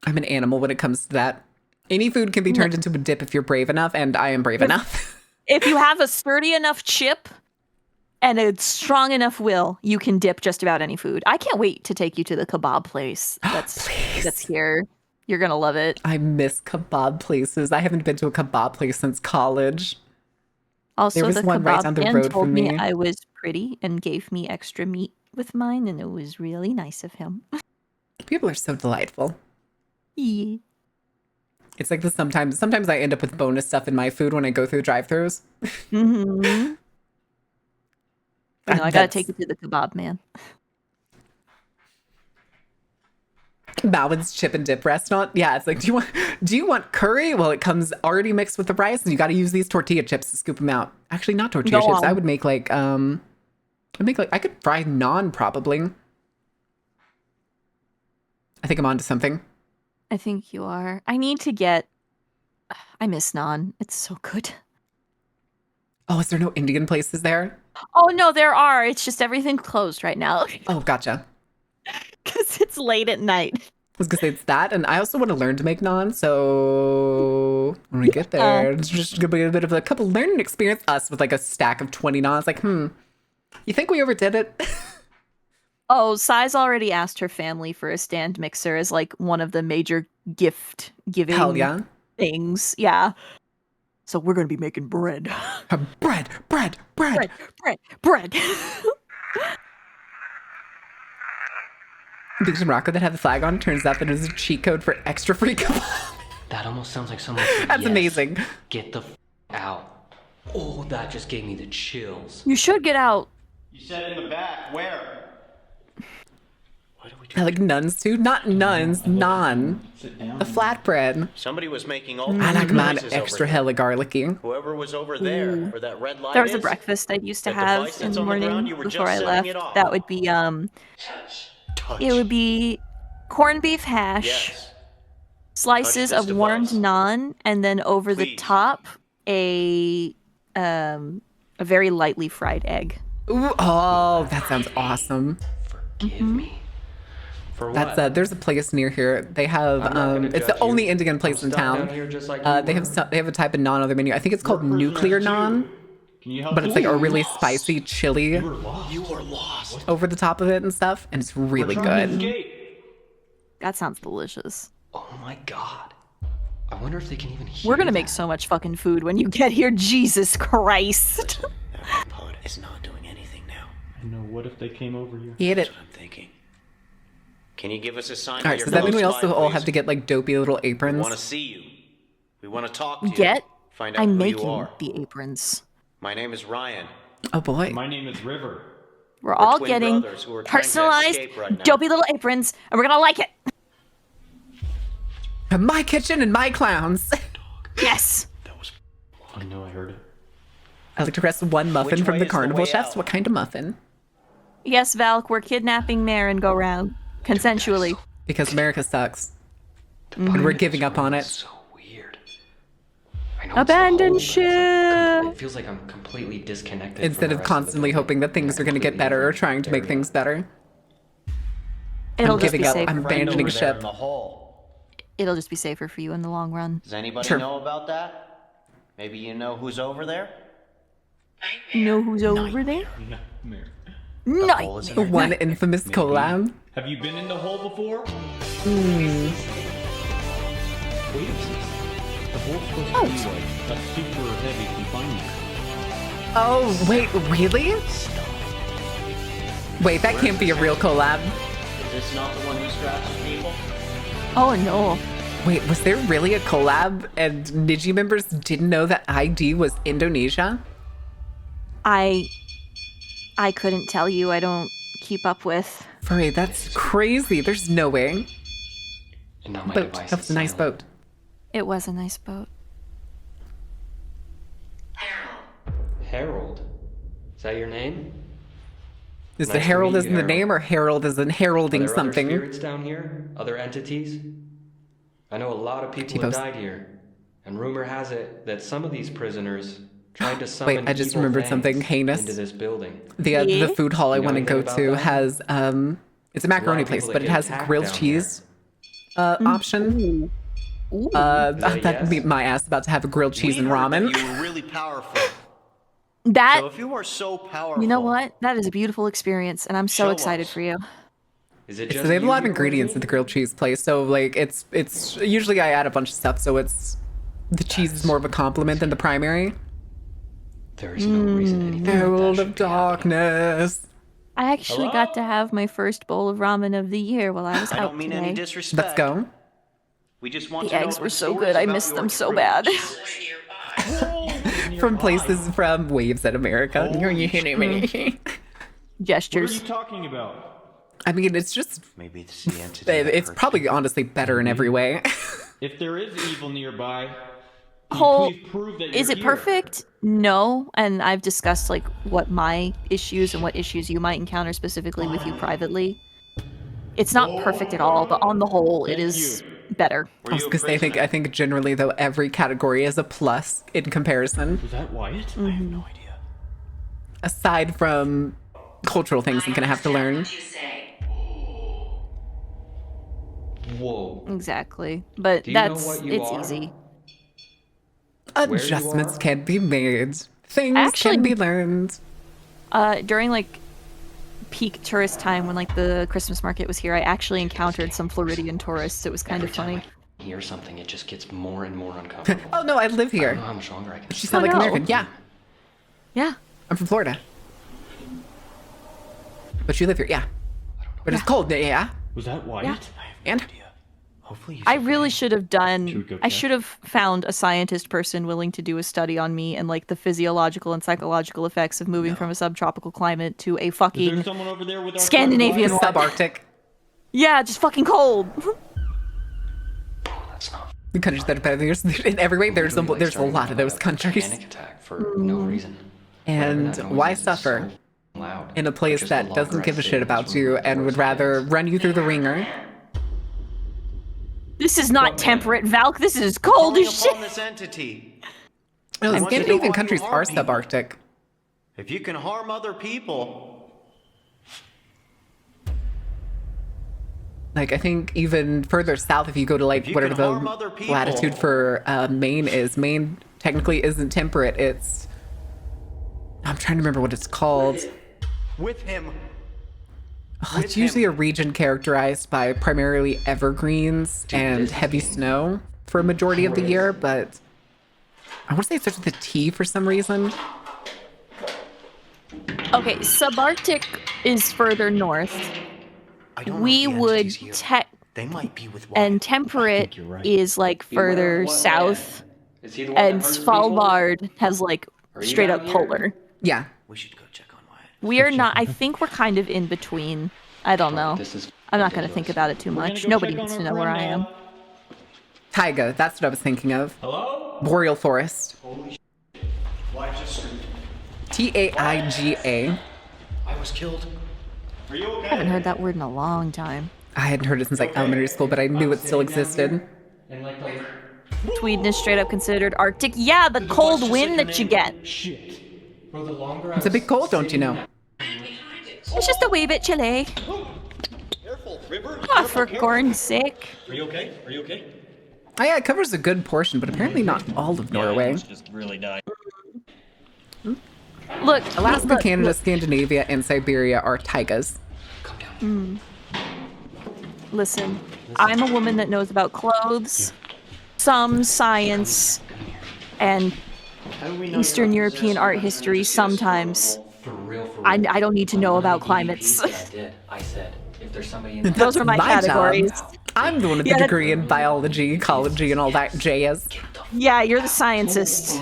I'm an animal when it comes to that. Any food can be turned into a dip if you're brave enough, and I am brave enough. If you have a sturdy enough chip and a strong enough will, you can dip just about any food. I can't wait to take you to the kebab place that's here. You're gonna love it. I miss kebab places. I haven't been to a kebab place since college. Also, there was the one right kebab down the man road told from me me. I was pretty and gave me extra meat with mine, and it was really nice of him. People are so delightful. Yeah. It's like this sometimes I end up with bonus stuff in my food when I go through drive-thrus. No, I gotta take you to the kebab man. Bowen's chip and dip restaurant. Yeah, it's like, do you want curry? Well, it comes already mixed with the rice, and you got to use these tortilla chips to scoop them out. Actually, not tortilla chips. I would make like I could fry naan probably. I think I'm onto something. I think you are. I miss naan. It's so good. Oh, is there no Indian places there? Oh no, there are. It's just everything's closed right now. Oh, gotcha. Because it's late at night. I was gonna say it's that, and I also want to learn to make naan. So when we get there, it's just gonna be a bit of a couple learning experience. Us with like a stack of 20 naans. Like, you think we overdid it? Oh, Sai's already asked her family for a stand mixer as like one of the major gift giving things. Yeah. So we're gonna be making bread. bread. Things in Morocco that have the flag on. Turns out that it was a cheat code for extra free kebab. That almost sounds like someone said, That's amazing. Get the out. Oh, that just gave me the chills. You should get out. You said in the back. Where? I like nuns too. Not nuns, naan. A flatbread. Somebody was making all I like mine noises extra over hella garlicky. Whoever was over there, where that red light There was a is, breakfast I used to that have device in that's the on the ground, morning you were before just I setting left. it off. That would be it would be corned beef hash, slices of warmed naan, and then over the top a very lightly fried egg. Ooh, oh, that sounds awesome. Forgive me. For what? That's there's a place near here. They have it's the only Indian place in town. They have a type of naan on their menu. I think it's called nuclear naan. But it's like a really spicy chili over the top of it and stuff, and it's really good. That sounds delicious. Oh my god. I wonder if they can even hear We're gonna make so much fucking food when you get here, Jesus Christ. That pod is not doing anything now. I know. What if they came over here? Eat it. I'm thinking. Can you give us a sign? All right, so does that mean we also all have to get like dopey little aprons? We want to see you. We want to talk to you. Find out I'm who making you are. the aprons. My name is Ryan. Oh boy. My name is River. We're all twin getting brothers who are trying to personalized, escape right now. dopey little aprons, and we're gonna like it. My kitchen and my clowns. Yes. I know, I heard it. I like to request one muffin Which from way the is the carnival way chefs. out? What kind of muffin? Yes, Valk, we're kidnapping Mare and go round consensually. Because America sucks. And we're giving up on it. I know Abandon it's the whole, but it's ship. it feels like I'm completely disconnected. Instead from the of rest constantly hoping that things are going to get better or trying to make things better. It'll I'm just giving be up. safer. I'm abandoning ship. It'll just be safer for you in the long run. Does anybody Sure. know about that? Maybe you know who's over there? You know who's over there? Nightmare. Nightmare. One infamous collab. Have you been in the hole before? Hmm. Wait a second. The hole's supposed to be like a super heavy confinement. Oh, wait, really? Wait, that can't be a real collab. Is this not the one who scratches people? Oh no. Wait, was there really a collab and Niji members didn't know that ID was Indonesia? I couldn't tell you. I don't keep up with. Right, that's crazy. There's no way. And now my Boat. device That was a nice boat. It was a nice boat. Harold. Is that your name? Is Nice it to Harold meet as you, in the Harold. name or Harold as in heralding Are there something? Other spirits down here? Other entities? I know a lot of people T-pose. have died here, and rumor has it that some of these prisoners tried to summon Wait, I just evil remembered things something heinous. into this building. The food hall I You know want to go anything about to that? has it's a macaroni place, people but that it get has attacked grilled down cheese option. That'd be my ass about to have a grilled cheese and ramen. You were really powerful. That. So if you are so powerful, You know what? That is a beautiful experience, and I'm so Show excited us. for you. Is it So just they have a you lot of here ingredients with at the grilled cheese place. So like it's usually I add a bunch of stuff, so it's the cheese is more of a compliment than the primary. There is no reason anything like that Herald should of Darkness. I actually got to have my first bowl of ramen of the year while I was I out don't mean today. any disrespect. Let's go. We just want The to know eggs the were so stories good. I about missed your them so truth. bad. From places from Waves at America. Are you kidding me? What are Gestures. you talking about? I mean, it's just Maybe it's the entity. it's probably honestly better in every way. If there is evil nearby, can Whole, you please prove that is you're it here? perfect? No, and I've discussed like what my issues and what issues you might encounter specifically with you privately. It's not perfect at all, but on the whole, it is better. I was gonna say, I think generally though every category is a plus in comparison. Was that Wyatt? I have no idea. Aside from cultural things I'm gonna have to learn. Whoa. Exactly, but Do you know that's what you it's are? easy. Adjustments can be made. Things Actually- can be learned. During like peak tourist time when like the Christmas market was here, I actually encountered some Floridian tourists. It was kind of funny. Hear something, it just gets more and more uncomfortable. Oh no, I live I here. don't know how much longer I can. She sound like no. American. Yeah, Yeah. I'm from Florida. But you live here, yeah. But it's cold, yeah. Was that Wyatt? Yeah. I have And no idea. Hopefully you I really should have done. go I check? should have found a scientist person willing to do a study on me and like the physiological and psychological effects of moving from a subtropical climate to a Is there fucking someone over there with our Scandinavian friend one. Subarctic. Yeah, just fucking cold. That's not. The countries that are better. There's in every way. There's a, Literally, like, there's a starting lot to of those have a countries. Panic attack for no reason. And Whatever that noise why is, it's suffer so loud. in a place Just the that doesn't longer give I a stay shit in this about room, you the and worse would it rather is. run you through the ringer? This is not temperate, Valk. This is cold Calling as shit. upon this entity. No, I the want to know Scandinavian why countries you are harm people. subarctic. If you can harm other people, Like I think even further south, if you go to like you whatever can harm other the people- latitude for Maine is, Maine technically isn't temperate. It's I'm trying to remember what it's called. with him. It's usually a region characterized by primarily evergreens and heavy snow for a majority of the year, but I want to say it starts with a T for some reason. Okay, subarctic is further north. We would They might be with and temperate is like further south, Is he the one and that hurts people? Svalbard has like Are you straight up down here? polar. Yeah. We should go check on Wyatt. We are not. I think we're kind of in between. I don't know. This is I'm not going to think about it too We're gonna much. go Nobody check on needs to our know where I friend am. now. Taiga, that's what I was thinking of. Hello? Boreal forest. Wyatt just screamed. Taiga. I was killed. Are you okay? I haven't heard that word in a long time. I hadn't heard it since like elementary school, but I knew it still existed. And like the Sweden is straight up considered Arctic. Yeah, the cold wind that you get. shit. Bro, the longer It's a bit cold, don't you know? It's just a wee bit chilly. Careful, River. Oh, for corn's sake. Are you okay? Are you okay? Oh yeah, it covers a good portion, but apparently not all of Norway. Just really died. Look, Alaska, look, Canada, look. Scandinavia, and Siberia are taigas. Listen, I'm a woman that knows about clothes, some science, and Eastern European art history sometimes. For real, I don't need to know about climates. I said, if there's somebody in Those are my categories. Job. I'm the one with the degree in biology, ecology, and all that jazz. Yeah, you're the scientist.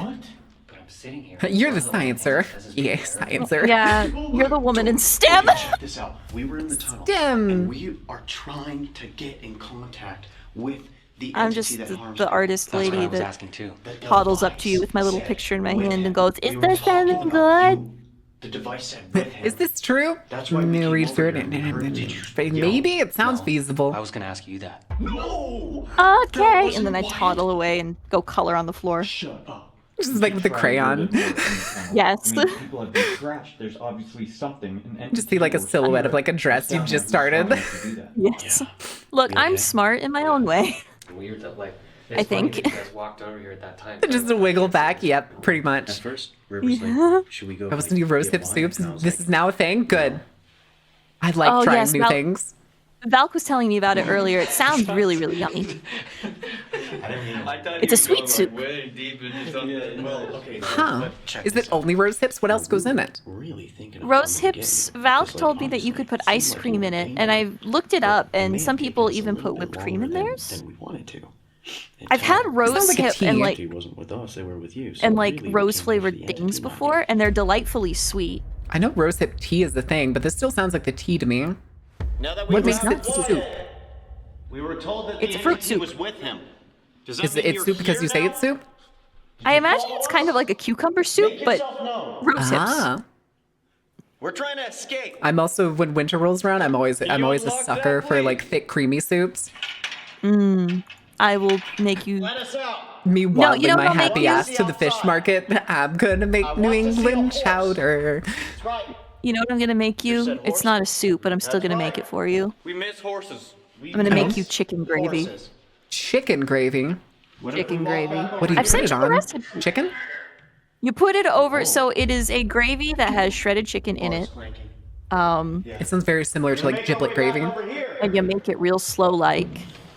You're the sciencer. Yeah, sciencer. Yeah, you're the woman in STEM. Check this out. We were in the tunnel. STEM. And we are trying to get in contact with the I'm entity just that harms the artist That's what lady I was that asking too. toddles up to you with my little picture in my hand and goes, "Is this sounding good?" The device said with him. Is this true? That's why Let me we read came through over it. here and we heard you Maybe it sounds feasible. I was gonna ask you that. No! Okay, and then I toddle away and go color on the floor. Shut up. Just like with the crayon. Yes. I mean, people have been scratched. There's obviously something. Just see like a silhouette of like a dress you just started. Yes. Look, I'm smart in my own way. Weird that like. I think. You guys walked over here at that time. Just a wiggle back. Yep, pretty much. At first, River's Yeah. like, should we go? I was like, new rose get hip wine? soups. And I was This like, is now a thing. Good. I like Oh, trying yes, new Val- things. Valk was telling me about it earlier. It sounds really, really yummy. It's a sweet soup. Huh? Is it only rose hips? What else goes in it? Really thinking of Rose coming hips, again. Valk It's like, told me that you could put ice cream in it, and I looked it up, and some people even put whipped cream in theirs. Than we wanted to. I've had rose like a hip tea. and like He wasn't with us; they were with you. So and like really, we rose came flavored for the things entity, not before, and they're delightfully sweet. I know rose hip tea is the thing, but this still sounds like the tea to me. Now that we What makes have it the soup? we were told that It's the a fruit entity soup. was with him. Does that Is mean it you're soup because here you say now? it's soup? I imagine it's kind of like a cucumber soup, Make but yourself known. rose hips. Ah. We're trying to escape. I'm also when winter rolls around, I'm always a unlock sucker that for way? like thick creamy soups. I will make you. Let us out. Me waddling you know my what I'll make happy you? ass to the fish market. I'm gonna make New want to see a England horse. chowder. That's right. You know what I'm gonna make you? said It's not a soup, but I'm still gonna make it for you. We miss horses. I'm gonna make you chicken gravy. Horses. Chicken gravy. Chicken gravy. What do you I've put sent it you the on? recipe. Chicken? You put it over, so it is a gravy that has shredded chicken in it. It sounds very similar to like giblet gravy. And you make it real slow, like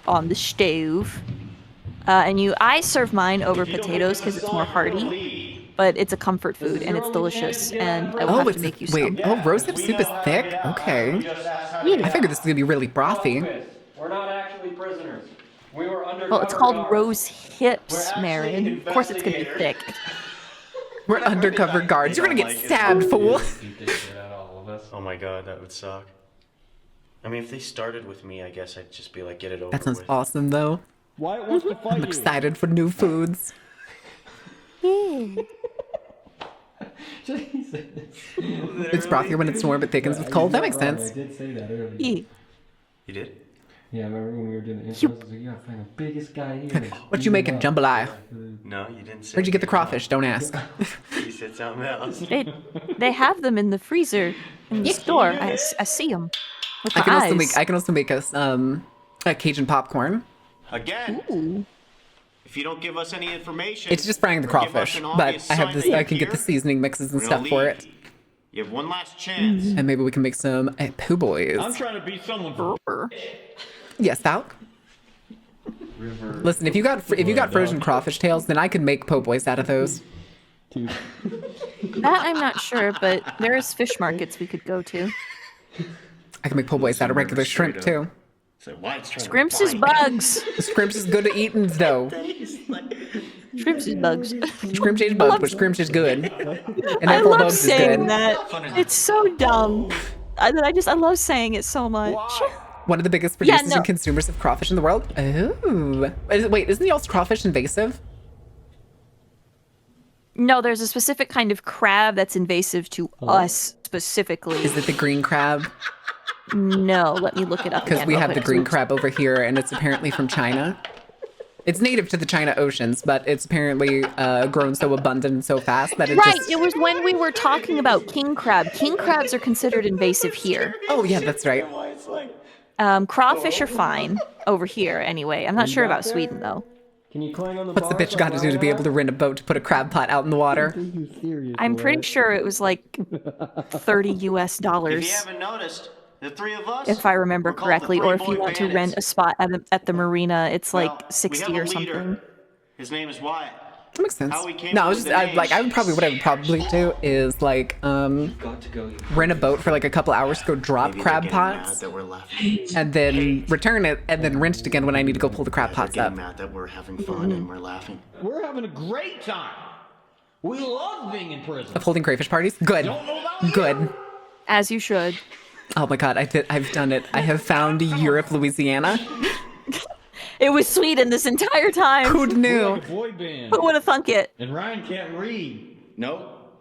on the stove. I serve mine over potatoes because it's more hearty, but it's a comfort food and it's delicious. And I will have to make you some. Rose hip soup is thick? Okay. I figured this was gonna be really brothy. We're not actually prisoners. We were under. Well, it's called rose hips, Marin. Of course, it's gonna be thick. We're undercover guards. You're gonna get stabbed, fool. Oh my god, that would suck. I mean, if they started with me, I guess I'd just be like, get it over That sounds with. awesome, though. Wyatt wants to fight I'm you. excited for new foods. It's frothier when it's warm, but thickens with cold. That makes sense. I did say that earlier. Yeah. You did? Yeah, I remember when we were doing the intros, I was like, you gotta find the biggest guy here. What you making, jambalaya? No, you didn't say. Where'd you get the crawfish? Don't ask. You said something else. They have them in the freezer in the store. I see them. With my eyes. I can also make us a Cajun popcorn. Again. Ooh. If you don't give us any information, It's just frying the or give us crawfish, an but obvious I have sign this. that I you're can get the here, seasoning mixes and we're gonna stuff for leave. it, You have one last chance. and maybe we can make some po' boys. I'm trying to be someone. Yes, Falk. Listen, if you got frozen crawfish tails, then I could make po' boys out of those. That I'm not sure, but there's fish markets we could go to. I can make po' boys out of regular shrimp too. So Wyatt's trying Scrimps to is bugs. Scrimps is good at eating though. Scrimps is bugs. Scrimps is bugs, but scrimps is good. And I therefore love bugs is saying good. that. It's so dumb. I love saying it so much. One of the biggest Yeah, producers no. and consumers of crawfish in the world. Oh, wait, isn't the crawfish invasive? No, there's a specific kind of crab that's invasive to us specifically. Is it the green crab? No, let me look it up. Because again we real have the quick. green crab over here, and it's apparently from China. It's native to the China Oceans, but it's apparently grown so abundant and so fast that it Right, just... it was when we were talking about king crab. King crabs are considered invasive here. Oh, yeah, that's right. Crawfish are fine over here anyway. I'm not sure about Sweden though. Can you clang on the What's the bitch got to do to be able to rent a boat to put a crab pot out in the water? I'm pretty sure it was like $30 US. If you haven't noticed, The three of us? if I remember We're called the correctly, Three or if you Boy want to Bandits. rent a spot at the marina, it's Well, like we 60 have or a leader. something. His name is Wyatt. That makes sense. How we came No, up I was with just the name. like, I would probably, what I would probably do is like, Got to go. rent a boat for like a couple hours to go drop Maybe crab they're getting mad pots, that we're laughing. and then return it, and then rent it again when I need to go pull the crab They're pots getting up. mad that we're having fun and we're laughing. We're having a great time. We love being in prison. Of holding crayfish parties? Good. Good. As you should. Oh my god, I've done it. I have found Europe, Louisiana. It was Sweden this entire time. Who We're knew? like a boy band. Who would have thunk it? And Ryan can't read. Nope.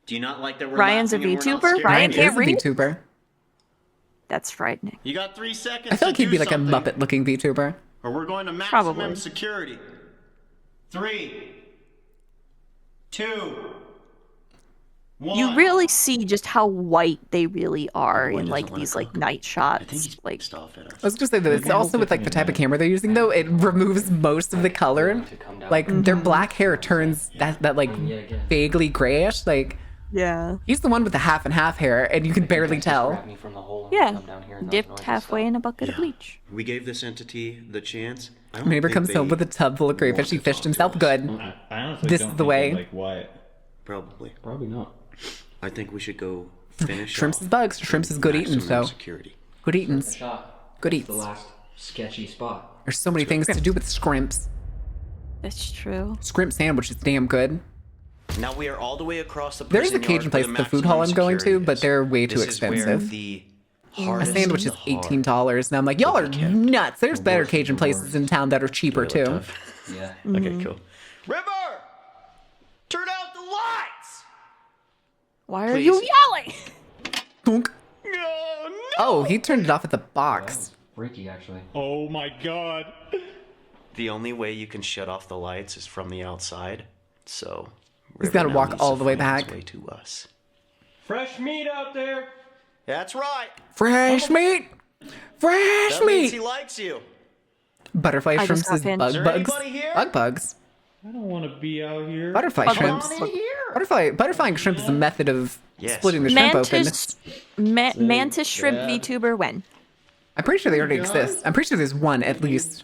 Do you not like that we're Ryan's a laughing and we're not VTuber? scared? Ryan is can't a read? VTuber. That's frightening. You got 3 seconds I feel like to he'd be do like a something, Muppet-looking VTuber. or we're going to maximum Probably. security. 3, 2, 1. You really see just how white they really are Boy in like doesn't wanna these like cook. night I think shots. he's Like pissed off at us. I was gonna say that it's also with like the type of camera they're using though, it removes most of the color. Like their black hair turns that like vaguely grayish. Like yeah. he's the one with the half and half hair, and you can barely tell. Grab me from the hole and Yeah. come down here and those Dipped noises halfway stop. in a bucket of Yeah. bleach. We gave this entity the chance. I don't Neighbor think comes they home with a tub full of crayfish. He want to fished talk to himself us. good. I honestly This don't is the think way. they like Wyatt. Probably. Probably not. I think we should go finish Shrimps off is bugs. Shrimps is good eating. maximum So security. good eatings. Shot. Good That's eats. the last sketchy spot. There's so many things to do with scrimps. That's true. Scrimp sandwich is damn good. Now we are all the way across the There's prison a Cajun yard place where at the food hall I'm maximum going to, security but is. they're way too This is where expensive. the A hardest sandwich of is the hard $18, and I'm like, y'all are nuts. There's better Cajun places in town that are cheaper too. Yeah. Okay, cool. River! Turn out the lights! Why are you yelling? Thunk. No, Oh, he turned it off at the box. Freaky, actually. Oh my god. The only way you can shut off the lights is from the outside, so... He's River gotta now walk needs all to the way find his back. way to us. Fresh meat out there. That's right! Fresh meat! Fresh That means meat! he likes you! Butterfly I just shrimps got is pinned. bug Is there bugs. anybody here? Bug bugs. I don't want to be out here. Butterfly Bug shrimps. bugs. Butterflying shrimp is a method of Yes. splitting the shrimp open. Mantis, Mantis shrimp VTuber when? I'm pretty sure they already exist. I'm pretty sure there's one at least.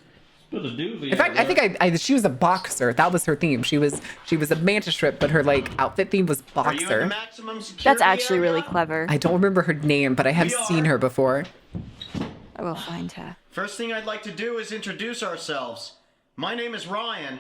Put a doobie In fact, I think she was a boxer. That was her theme. She was a mantis shrimp, but her like outfit theme was Are you in the boxer. maximum security That's actually area? really clever. I don't remember her name, but I have seen her before. I will find her. First thing I'd like to do is introduce ourselves. My name is Ryan.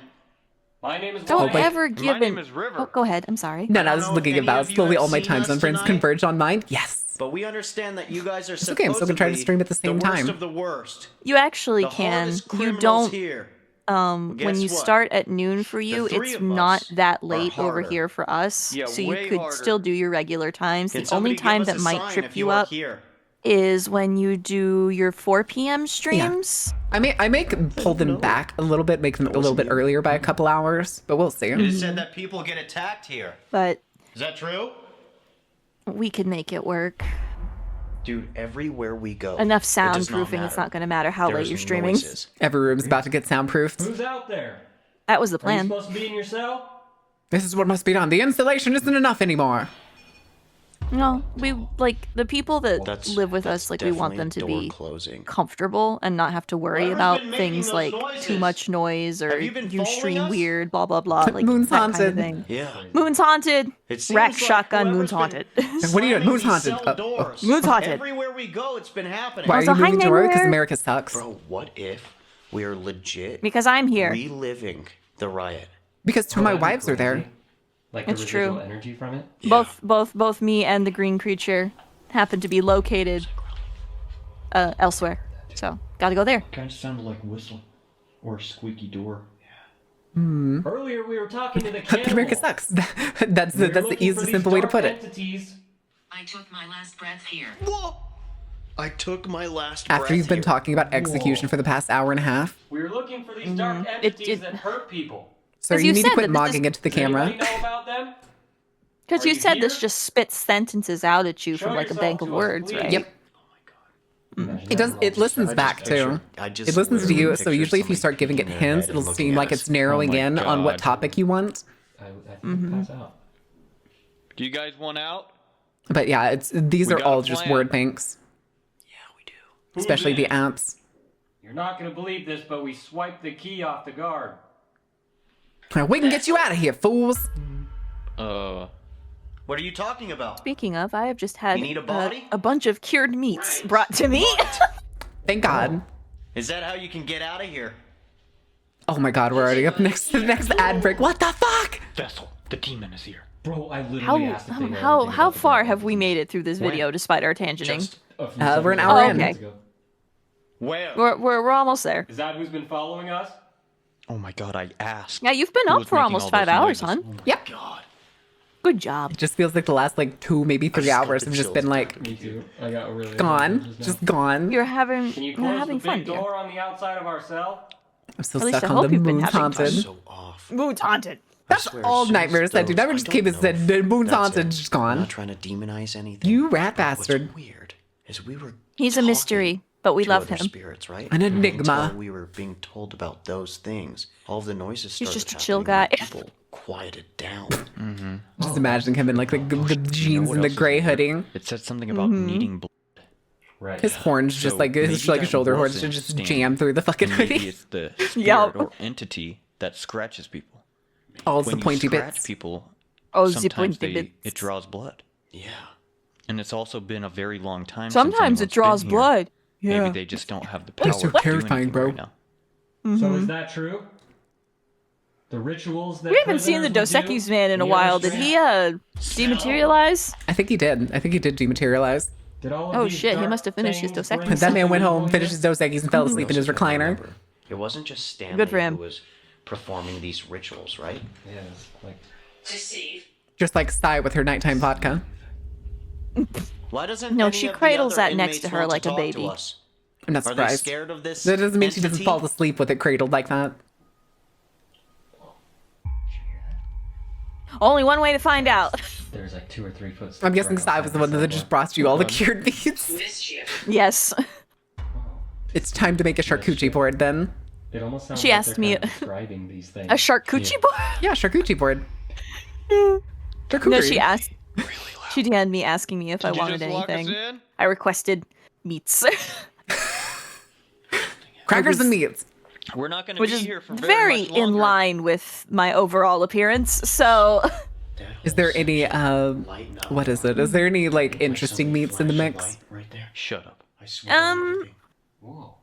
My name is Don't Wyatt. ever give My name an... is River. Oh, go ahead. I'm sorry. No, I don't was know looking if any about. of you Slowly, have all my seen time us zone friends tonight. converge on mine. Yes. But we understand that you guys are It's okay, I'm still gonna try to supposedly stream at the same worst time. of the worst. You actually The can. hardest You criminals don't... here. when guess you what? start at noon for you, three it's of not us that are late over harder. here for us. Yeah, so you way could harder. still do your regular times. Can The only somebody give time us that a might sign trip if you are up here? is when you do your 4 p.m. streams. I may pull them back a little bit, make them a little bit earlier by a couple hours, but we'll see. It is said that people get attacked here. But Is that true? we could make it work. Dude, everywhere we go. Enough it does not soundproofing, it's matter. not going to matter how late There's you're streaming. noises. Every room's about to get soundproofed. Who's out there? That was the Are you plan. supposed to be in your cell? This is what must be done. The installation isn't enough anymore. No, we like the people that That's- live with that's us. Like we want them to definitely be door closing. comfortable and not have to worry Whoever's about been making things those like noises? too much noise or Have you been you following stream us? weird, blah blah blah. Like Moon's that kind of haunted. thing. Yeah. Moon's haunted. It Rack seems like shotgun. whoever's Moon's been haunted. What are you doing? slamming Moon's these haunted. cell doors. Moon's haunted. Everywhere we go, it's been happening. Why are Also, you moving hi, to Aurora? Because Nightmare. America sucks. Bro, what if we are legit Because I'm here. reliving the riot? Because two of my wives are there. Like It's the true. residual energy from it. Both me and the green creature happen to be located elsewhere. So gotta go there. Kind of sounded like whistle or a squeaky door. Earlier we were talking to the cannibal. America sucks. That's We were the looking easy, for these simple way to dark put it. entities. I took my last breath here. Whoa! I took my last After breath you've been here. talking about execution for the past hour and a half. We were looking for these dark It- entities it- that hurt people. Sir, As you you need to said quit that this is- mogging into the Does anybody camera. know about them? Because Are you you said this here? just spits sentences out at you Show from like a yourself bank of to us, words, please. right? Yep. It does. It listens back too. I just It listens to literally you. So picture usually, if you somebody start giving it peeking their hints, head and it'll looking seem at like us. it's narrowing Oh my in on what God. topic you want. I think I'll pass out. Do you guys want out? But yeah, these We are got a all just plan. word banks. especially the ants. You're not gonna believe this, but we swiped the key off the guard. We can get you out of here, fools. What are you talking about? Speaking of, I have just had You need a body? a bunch of cured meats brought to me. Thank God. Is that how you can get out of here? Oh my God, we're already up next to the next ad break. What the fuck? Vessel, the demon is here. Bro, I literally asked if they know How anything about the far Grand have we Wizards. made it through this video despite our tangenting? We're an hour in. Okay. Where? We're almost there. Is that who's been following us? Oh my god, I asked. Yeah, you've been Who up was for making almost all 5 those hours, noises? hon. Yep. Good job. It just feels like the last like 2, maybe 3 hours have just been like Me too. I got really gone, just gone. You're having Can you you're close having the fun, big dear. door on the outside of our cell? I'm still At least stuck I on hope the you've been moon's having fun. haunted. So off. Moon's haunted. That's all nightmares I do. Never just came and said the moon's haunted, just I'm gone. not trying to demonize anything. You rat bastard. What's weird is we were He's a mystery, but we to love other him. spirits, right? An enigma. Until we were being told about those things. All of the noises He's started just a chill happening guy. when people quieted down. Just imagining him in like the jeans and the gray hoodie. It said something about needing blood. Right. His horns just So like his maybe like that shoulder horns wasn't should just Stan, jam through the fucking and maybe hoodie. it's the spirit Yup. or entity that scratches people. All the When you pointy scratch bits. people, Oh, the sometimes pointy bits. it draws blood. Yeah. And it's also been a very long time Sometimes since it draws anyone's been blood. here. Yeah. Maybe they just don't have the power That's so to do terrifying, anything bro. right now. So is that true? The rituals that We haven't seen the Dos prisoners would Equis do? man in a Any while. other Did he dematerialize? I think he did. I think he did dematerialize. Did all of Oh these shit, he dark must have finished his things Dos bring Equis. That man went something home, to finished his Dos Equis, and fell asleep in his recliner. It wasn't just Stanley Good for him. who was performing these rituals, right? Yes, like Just like Sty with her nighttime vodka. Why doesn't No, any she of the cradles other that next to inmates her want like a talk to baby. us? I'm not Are they surprised. scared of this That doesn't mean she doesn't entity? fall asleep with it cradled like that. Only one way to find out. there's like 2 or 3 footsteps. I'm guessing right Sty was the outside one that the just cell brought you all the cured meats. Yes. It's time to make a charcuterie board then. door. It almost sounds She like asked they're me- kind of describing these things. A charcuterie board? Yeah, charcuterie board. No, Charcuterie. she asked. She DM'd me asking me if I wanted anything. I requested meats. Crackers and meats. We're not going to Which be is here for very much in longer. line with my overall appearance. So, Is there any what is it? Is there any like interesting meats in the mix? Right there. Shut up. I swear. Whoa.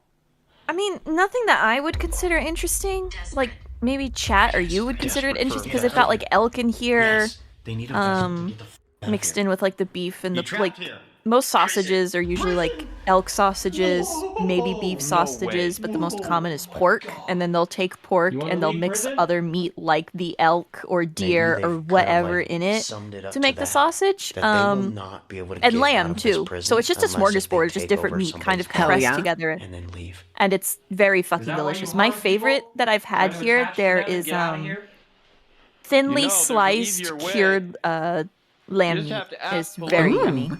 I mean, nothing that I would consider interesting. Like maybe chat or you would consider it interesting because they've got like elk in here, Yes, they need a vessel to get the f- out of mixed here. in with like the beef and You the trapped like. here. Most sausages are usually like elk sausages, maybe beef sausages, but the most common is pork. And then they'll take pork You wanna and they'll leave mix prison? other meat like the elk or deer Maybe or they've kinda, whatever like, in it summed it up to make the that, sausage. that they will not be able to And get lamb out of this too. So prison it's just a unless if they smorgasbord, just take different over meat kind of somebody's compressed yeah. together. and then leave. And it's very fucking that why you delicious. My harm favorite people? that I've had Try to here, attach to there them and is get out of here? thinly You know, there's an sliced easier way. cured lamb just meat have to is ask for very it. yummy.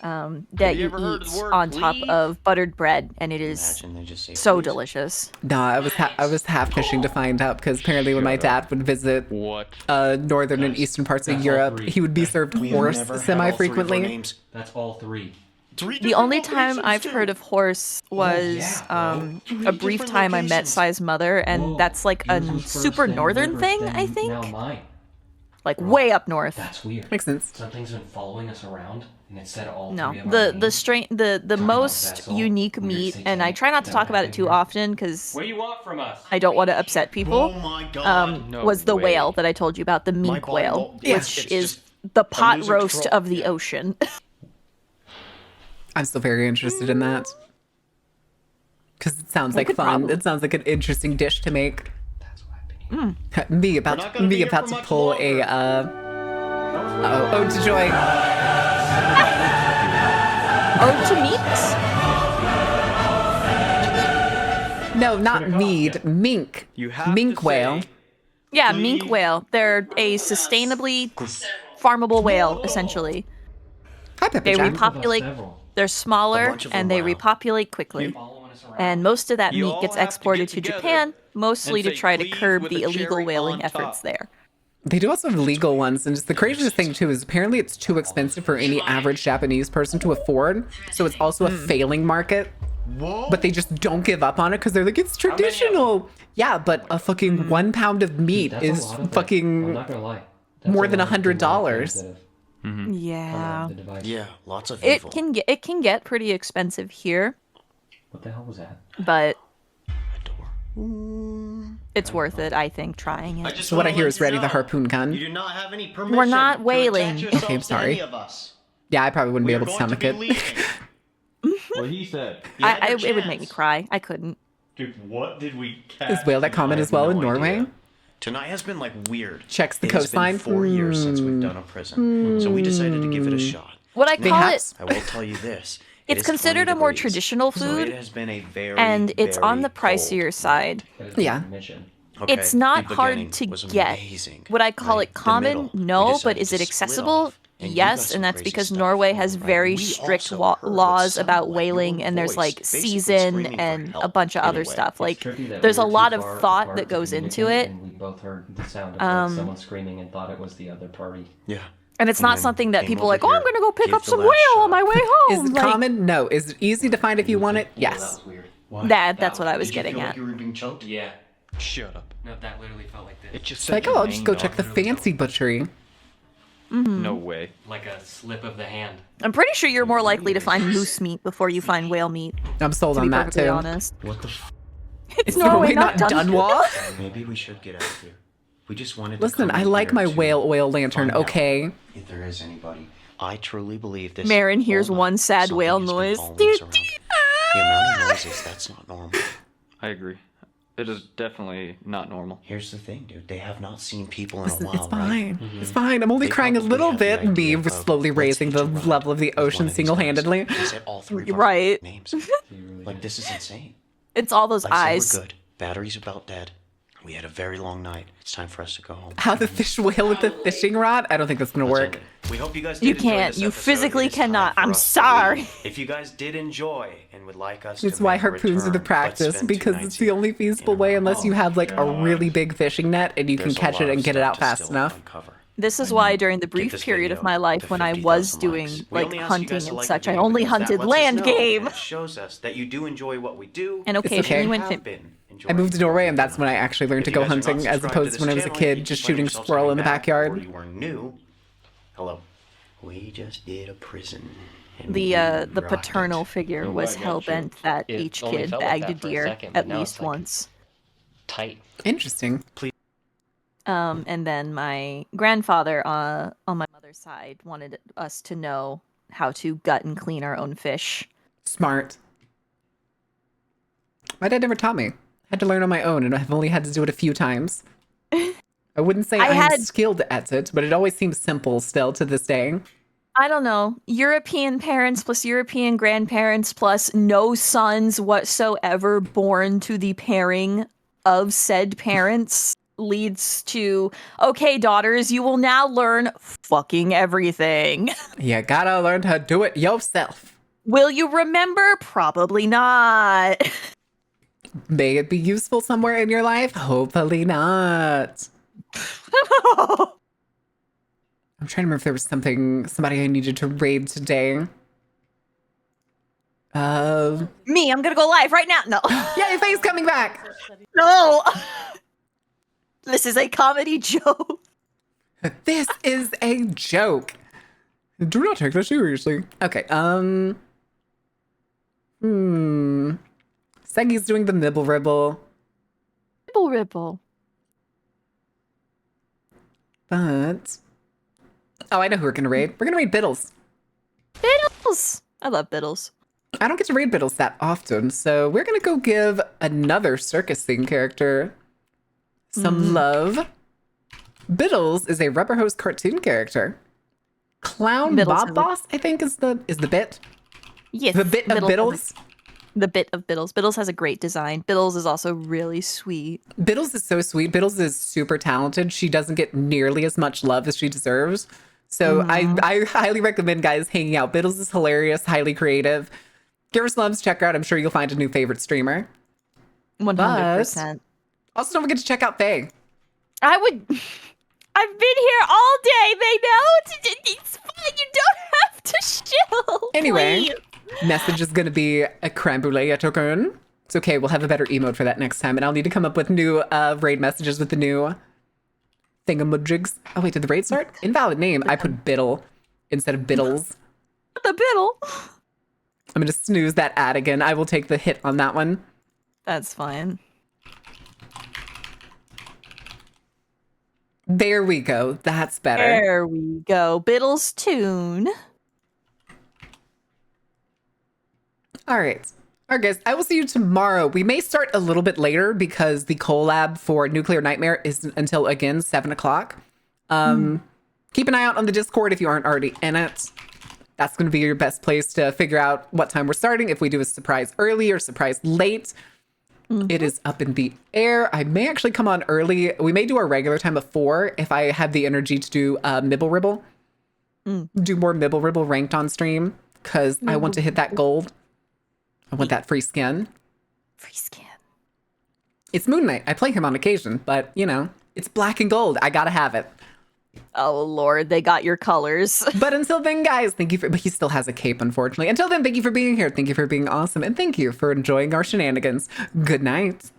That you you ever heard of eat the word on top please? of buttered bread, and it is Imagine they just say so please. delicious. Nah, I was half fishing to find out because apparently when my dad would visit What? northern and eastern parts of that's all Europe, three. he would be served We have horse never had all semi three of our frequently. names. That's all 3. The only time I've heard of horse was yeah, a brief different time I met locations. Sai's mother, and Whoa. that's like a Yours was first, super then northern River, thing, then I think. Now mine. Like way up north. That's weird. Makes sense. Something's been following us around, and it said all No, 3 of our the names. strain the about most vessel, unique weird meat, and I satanic, try not to talk about it too weird. often because What do you want from us? I don't want to upset people. Oh my god. No was the way. whale that I told you about, the mink body whale, won't- yeah, which it's is just the pot losing roast control. of the ocean. I'm still very interested in that because it sounds like could fun. probably- It sounds like an interesting dish to make. That's what I've been eating. Me We're not about gonna be me here about for to much pull longer. ode to joy. Ode to meat? No, not mead. Mink. You have Mink to whale. say- Yeah, mink whale. They're a sustainably farmable whale, essentially. Hi, Pepper They Jack. repopulate. Several. They're smaller bunch of and them, they wow. repopulate quickly. Following us around. And most of that You meat all gets have to exported get to together Japan, mostly and to say try to please curb with the a illegal cherry whaling on efforts top. there. They do also have legal ones, and just the craziest thing too is apparently it's too expensive for any average Japanese person to afford. So it's also a failing market. But they just don't give up on it because they're like, it's traditional. Yeah, but a fucking 1 pound of meat is fucking I'm not gonna lie. more than $100. Yeah. Yeah, lots of evil. It can get pretty expensive here, What the hell was that? but it's worth it, I think, trying it. So what I hear is ready the harpoon gun. You do not have any permission. We're not whaling. To attach Okay, I'm yourselves to sorry. any of us. Yeah, I probably wouldn't be able to We're going stomach be it. leaving. What he said. It would make me cry. I couldn't. Dude, what did we catch? Is whale that common as well in Norway? Tonight has been like weird. Checks the It has coastline. been 4 years since we've done a prison, so we decided to give it a shot. What I call it, I will tell you this. it's is considered 20 a more degrees, traditional so food, it has been a very, and it's on the very pricier side. Yeah. Okay, It's not the hard beginning to was get. amazing. Would I call it The common? middle, we No, but decided is to it split accessible? off, and you got Yes, some and that's crazy because stuff, Norway has right? very We strict also heard what laws sounded about like whaling, your and there's voice like basically season screaming for and help. a bunch of other Anyway, stuff. Like, Trippy that there's a we're too lot of far thought apart that to goes into communicate, it. And we both heard the sound of Um, someone screaming and thought it was the other party. Yeah. And it's not then something that came people are like, over oh, I'm here, gonna go pick gave up the some last whale on my way home. Is it Like, common? No. Is it easy to find if you want it? Yes. Why? that's what I was getting Did you feel at. like you were being choked? Yeah. Shut up. No, that literally felt like this. It just It's like, oh, I'll just go check the fancy butchery. No way. Like a slip of the hand. I'm pretty sure you're more likely to find moose meat before you find whale meat. I'm sold To be on that perfectly too. honest. What the It's Norway, not Dunwall. Maybe we should get out of here. We just wanted to Listen, come I in like here my to whale oil lantern, find out okay? If there is anybody. I truly believe this. Marin hears whole one night sad something whale has been noise. following us around. The amount of noises, that's not normal. I agree. It is definitely not normal. Here's the thing, dude. They have not seen people in Listen, a while, it's fine. right? It's fine. I'm only They crying a probably little have the bit and me idea of, slowly let's raising hitch the a ride level of the with one ocean of these single-handedly. guys. They said all three of our Right. names. Like, this is insane. It's all those I said eyes. we're good. Battery's about dead. We had a very long night. It's time for us to go home. How the fish whale with the fishing rod? I don't think that's gonna work. We hope you guys You did enjoy can't. this You episode. physically It is time cannot. for I'm us to sorry. leave. If you guys did enjoy and would like us It's to why make a harpoons are the return, practice, let's spend 2 because nights it's the only feasible way unless you have like a really big fishing net and you can There's a catch lot it and of get it stuff out to fast still enough. uncover. This is why during the brief this period of video my life to when I 50,000 was doing likes. We like only ask you hunting guys to and like such, the I video only because that hunted lets us land know, game. and it shows us that you do enjoy what we do. And occasionally okay. when have fin- been I moved to Norway and that's when I actually learned to If go you guys are not hunting as subscribed to opposed to this when I was a channel, you kid can just find shooting yourselves squirrel in coming the back, backyard. Or you are new. Hello. We just did a prison. and The we rocked paternal it. figure was hell bent that It each only kid felt like bagged a that for a deer second, but at now least it's, like, once. Tight. Interesting. And then my grandfather on my mother's side wanted us to know how to gut and clean our own fish. Smart. My dad never taught me. I had to learn on my own and I've only had to do it a few times. I wouldn't say I'm skilled at it, but it always seems simple still to this day. I don't know. European parents plus European grandparents plus no sons whatsoever born to the pairing of said parents leads to, okay, daughters, you will now learn fucking everything. You gotta learn to do it yourself. Will you remember? Probably not. May it be useful somewhere in your life? Hopefully not. I'm trying to remember if there was somebody I needed to raid today. Me, I'm gonna go live right now. No. Yeah, your face coming back. No. This is a comedy joke. This is a joke. Do not take that seriously. Okay, Seggy's doing the nibble ribble. Nibble ribble. But oh, I know who we're gonna raid. We're gonna raid Biddles. Biddles! I love Biddles. I don't get to raid Biddles that often, so we're gonna go give another circus theme character some love. Biddles is a Rubber Hose cartoon character. Clown Biddles Bob Boss, I think, is the bit. Yes. The bit of Biddles. The bit of Biddles. Biddles has a great design. Biddles is also really sweet. Biddles is so sweet. Biddles is super talented. She doesn't get nearly as much love as she deserves. So I highly recommend guys hanging out. Biddles is hilarious, highly creative. Give her some loves, check her out. I'm sure you'll find a new favorite streamer. 100%. Also, don't forget to check out Faye. I would... I've been here all day. They know. It's fine. You don't have to chill. Anyway, please. message is going to be a creme brulee at turn. It's okay. We'll have a better emote for that next time. And I'll need to come up with new raid messages with the new thingamajigs. Oh, wait, did the raid start? Invalid name. I put Biddle instead of Biddles. The Biddle. I'm going to snooze that ad again. I will take the hit on that one. That's fine. There we go. That's better. There we go. Biddle's tune. All right. All right, guys. I will see you tomorrow. We may start a little bit later because the collab for Nuclear Nightmare is until, again, 7 o'clock. Keep an eye out on the Discord if you aren't already in it. That's going to be your best place to figure out what time we're starting. If we do a surprise early or surprise late, it is up in the air. I may actually come on early. We may do our regular time of 4 if I have the energy to do Mibble Ribble. Do more Mibble Ribble ranked on stream because I want to hit that gold. I want that free skin. Free skin. It's Moon Knight. I play him on occasion, but you know, it's black and gold. I gotta have it. Oh Lord, they got your colors. But until then, guys, thank you for, but he still has a cape, unfortunately. Until then, thank you for being here. Thank you for being awesome. And thank you for enjoying our shenanigans. Good night.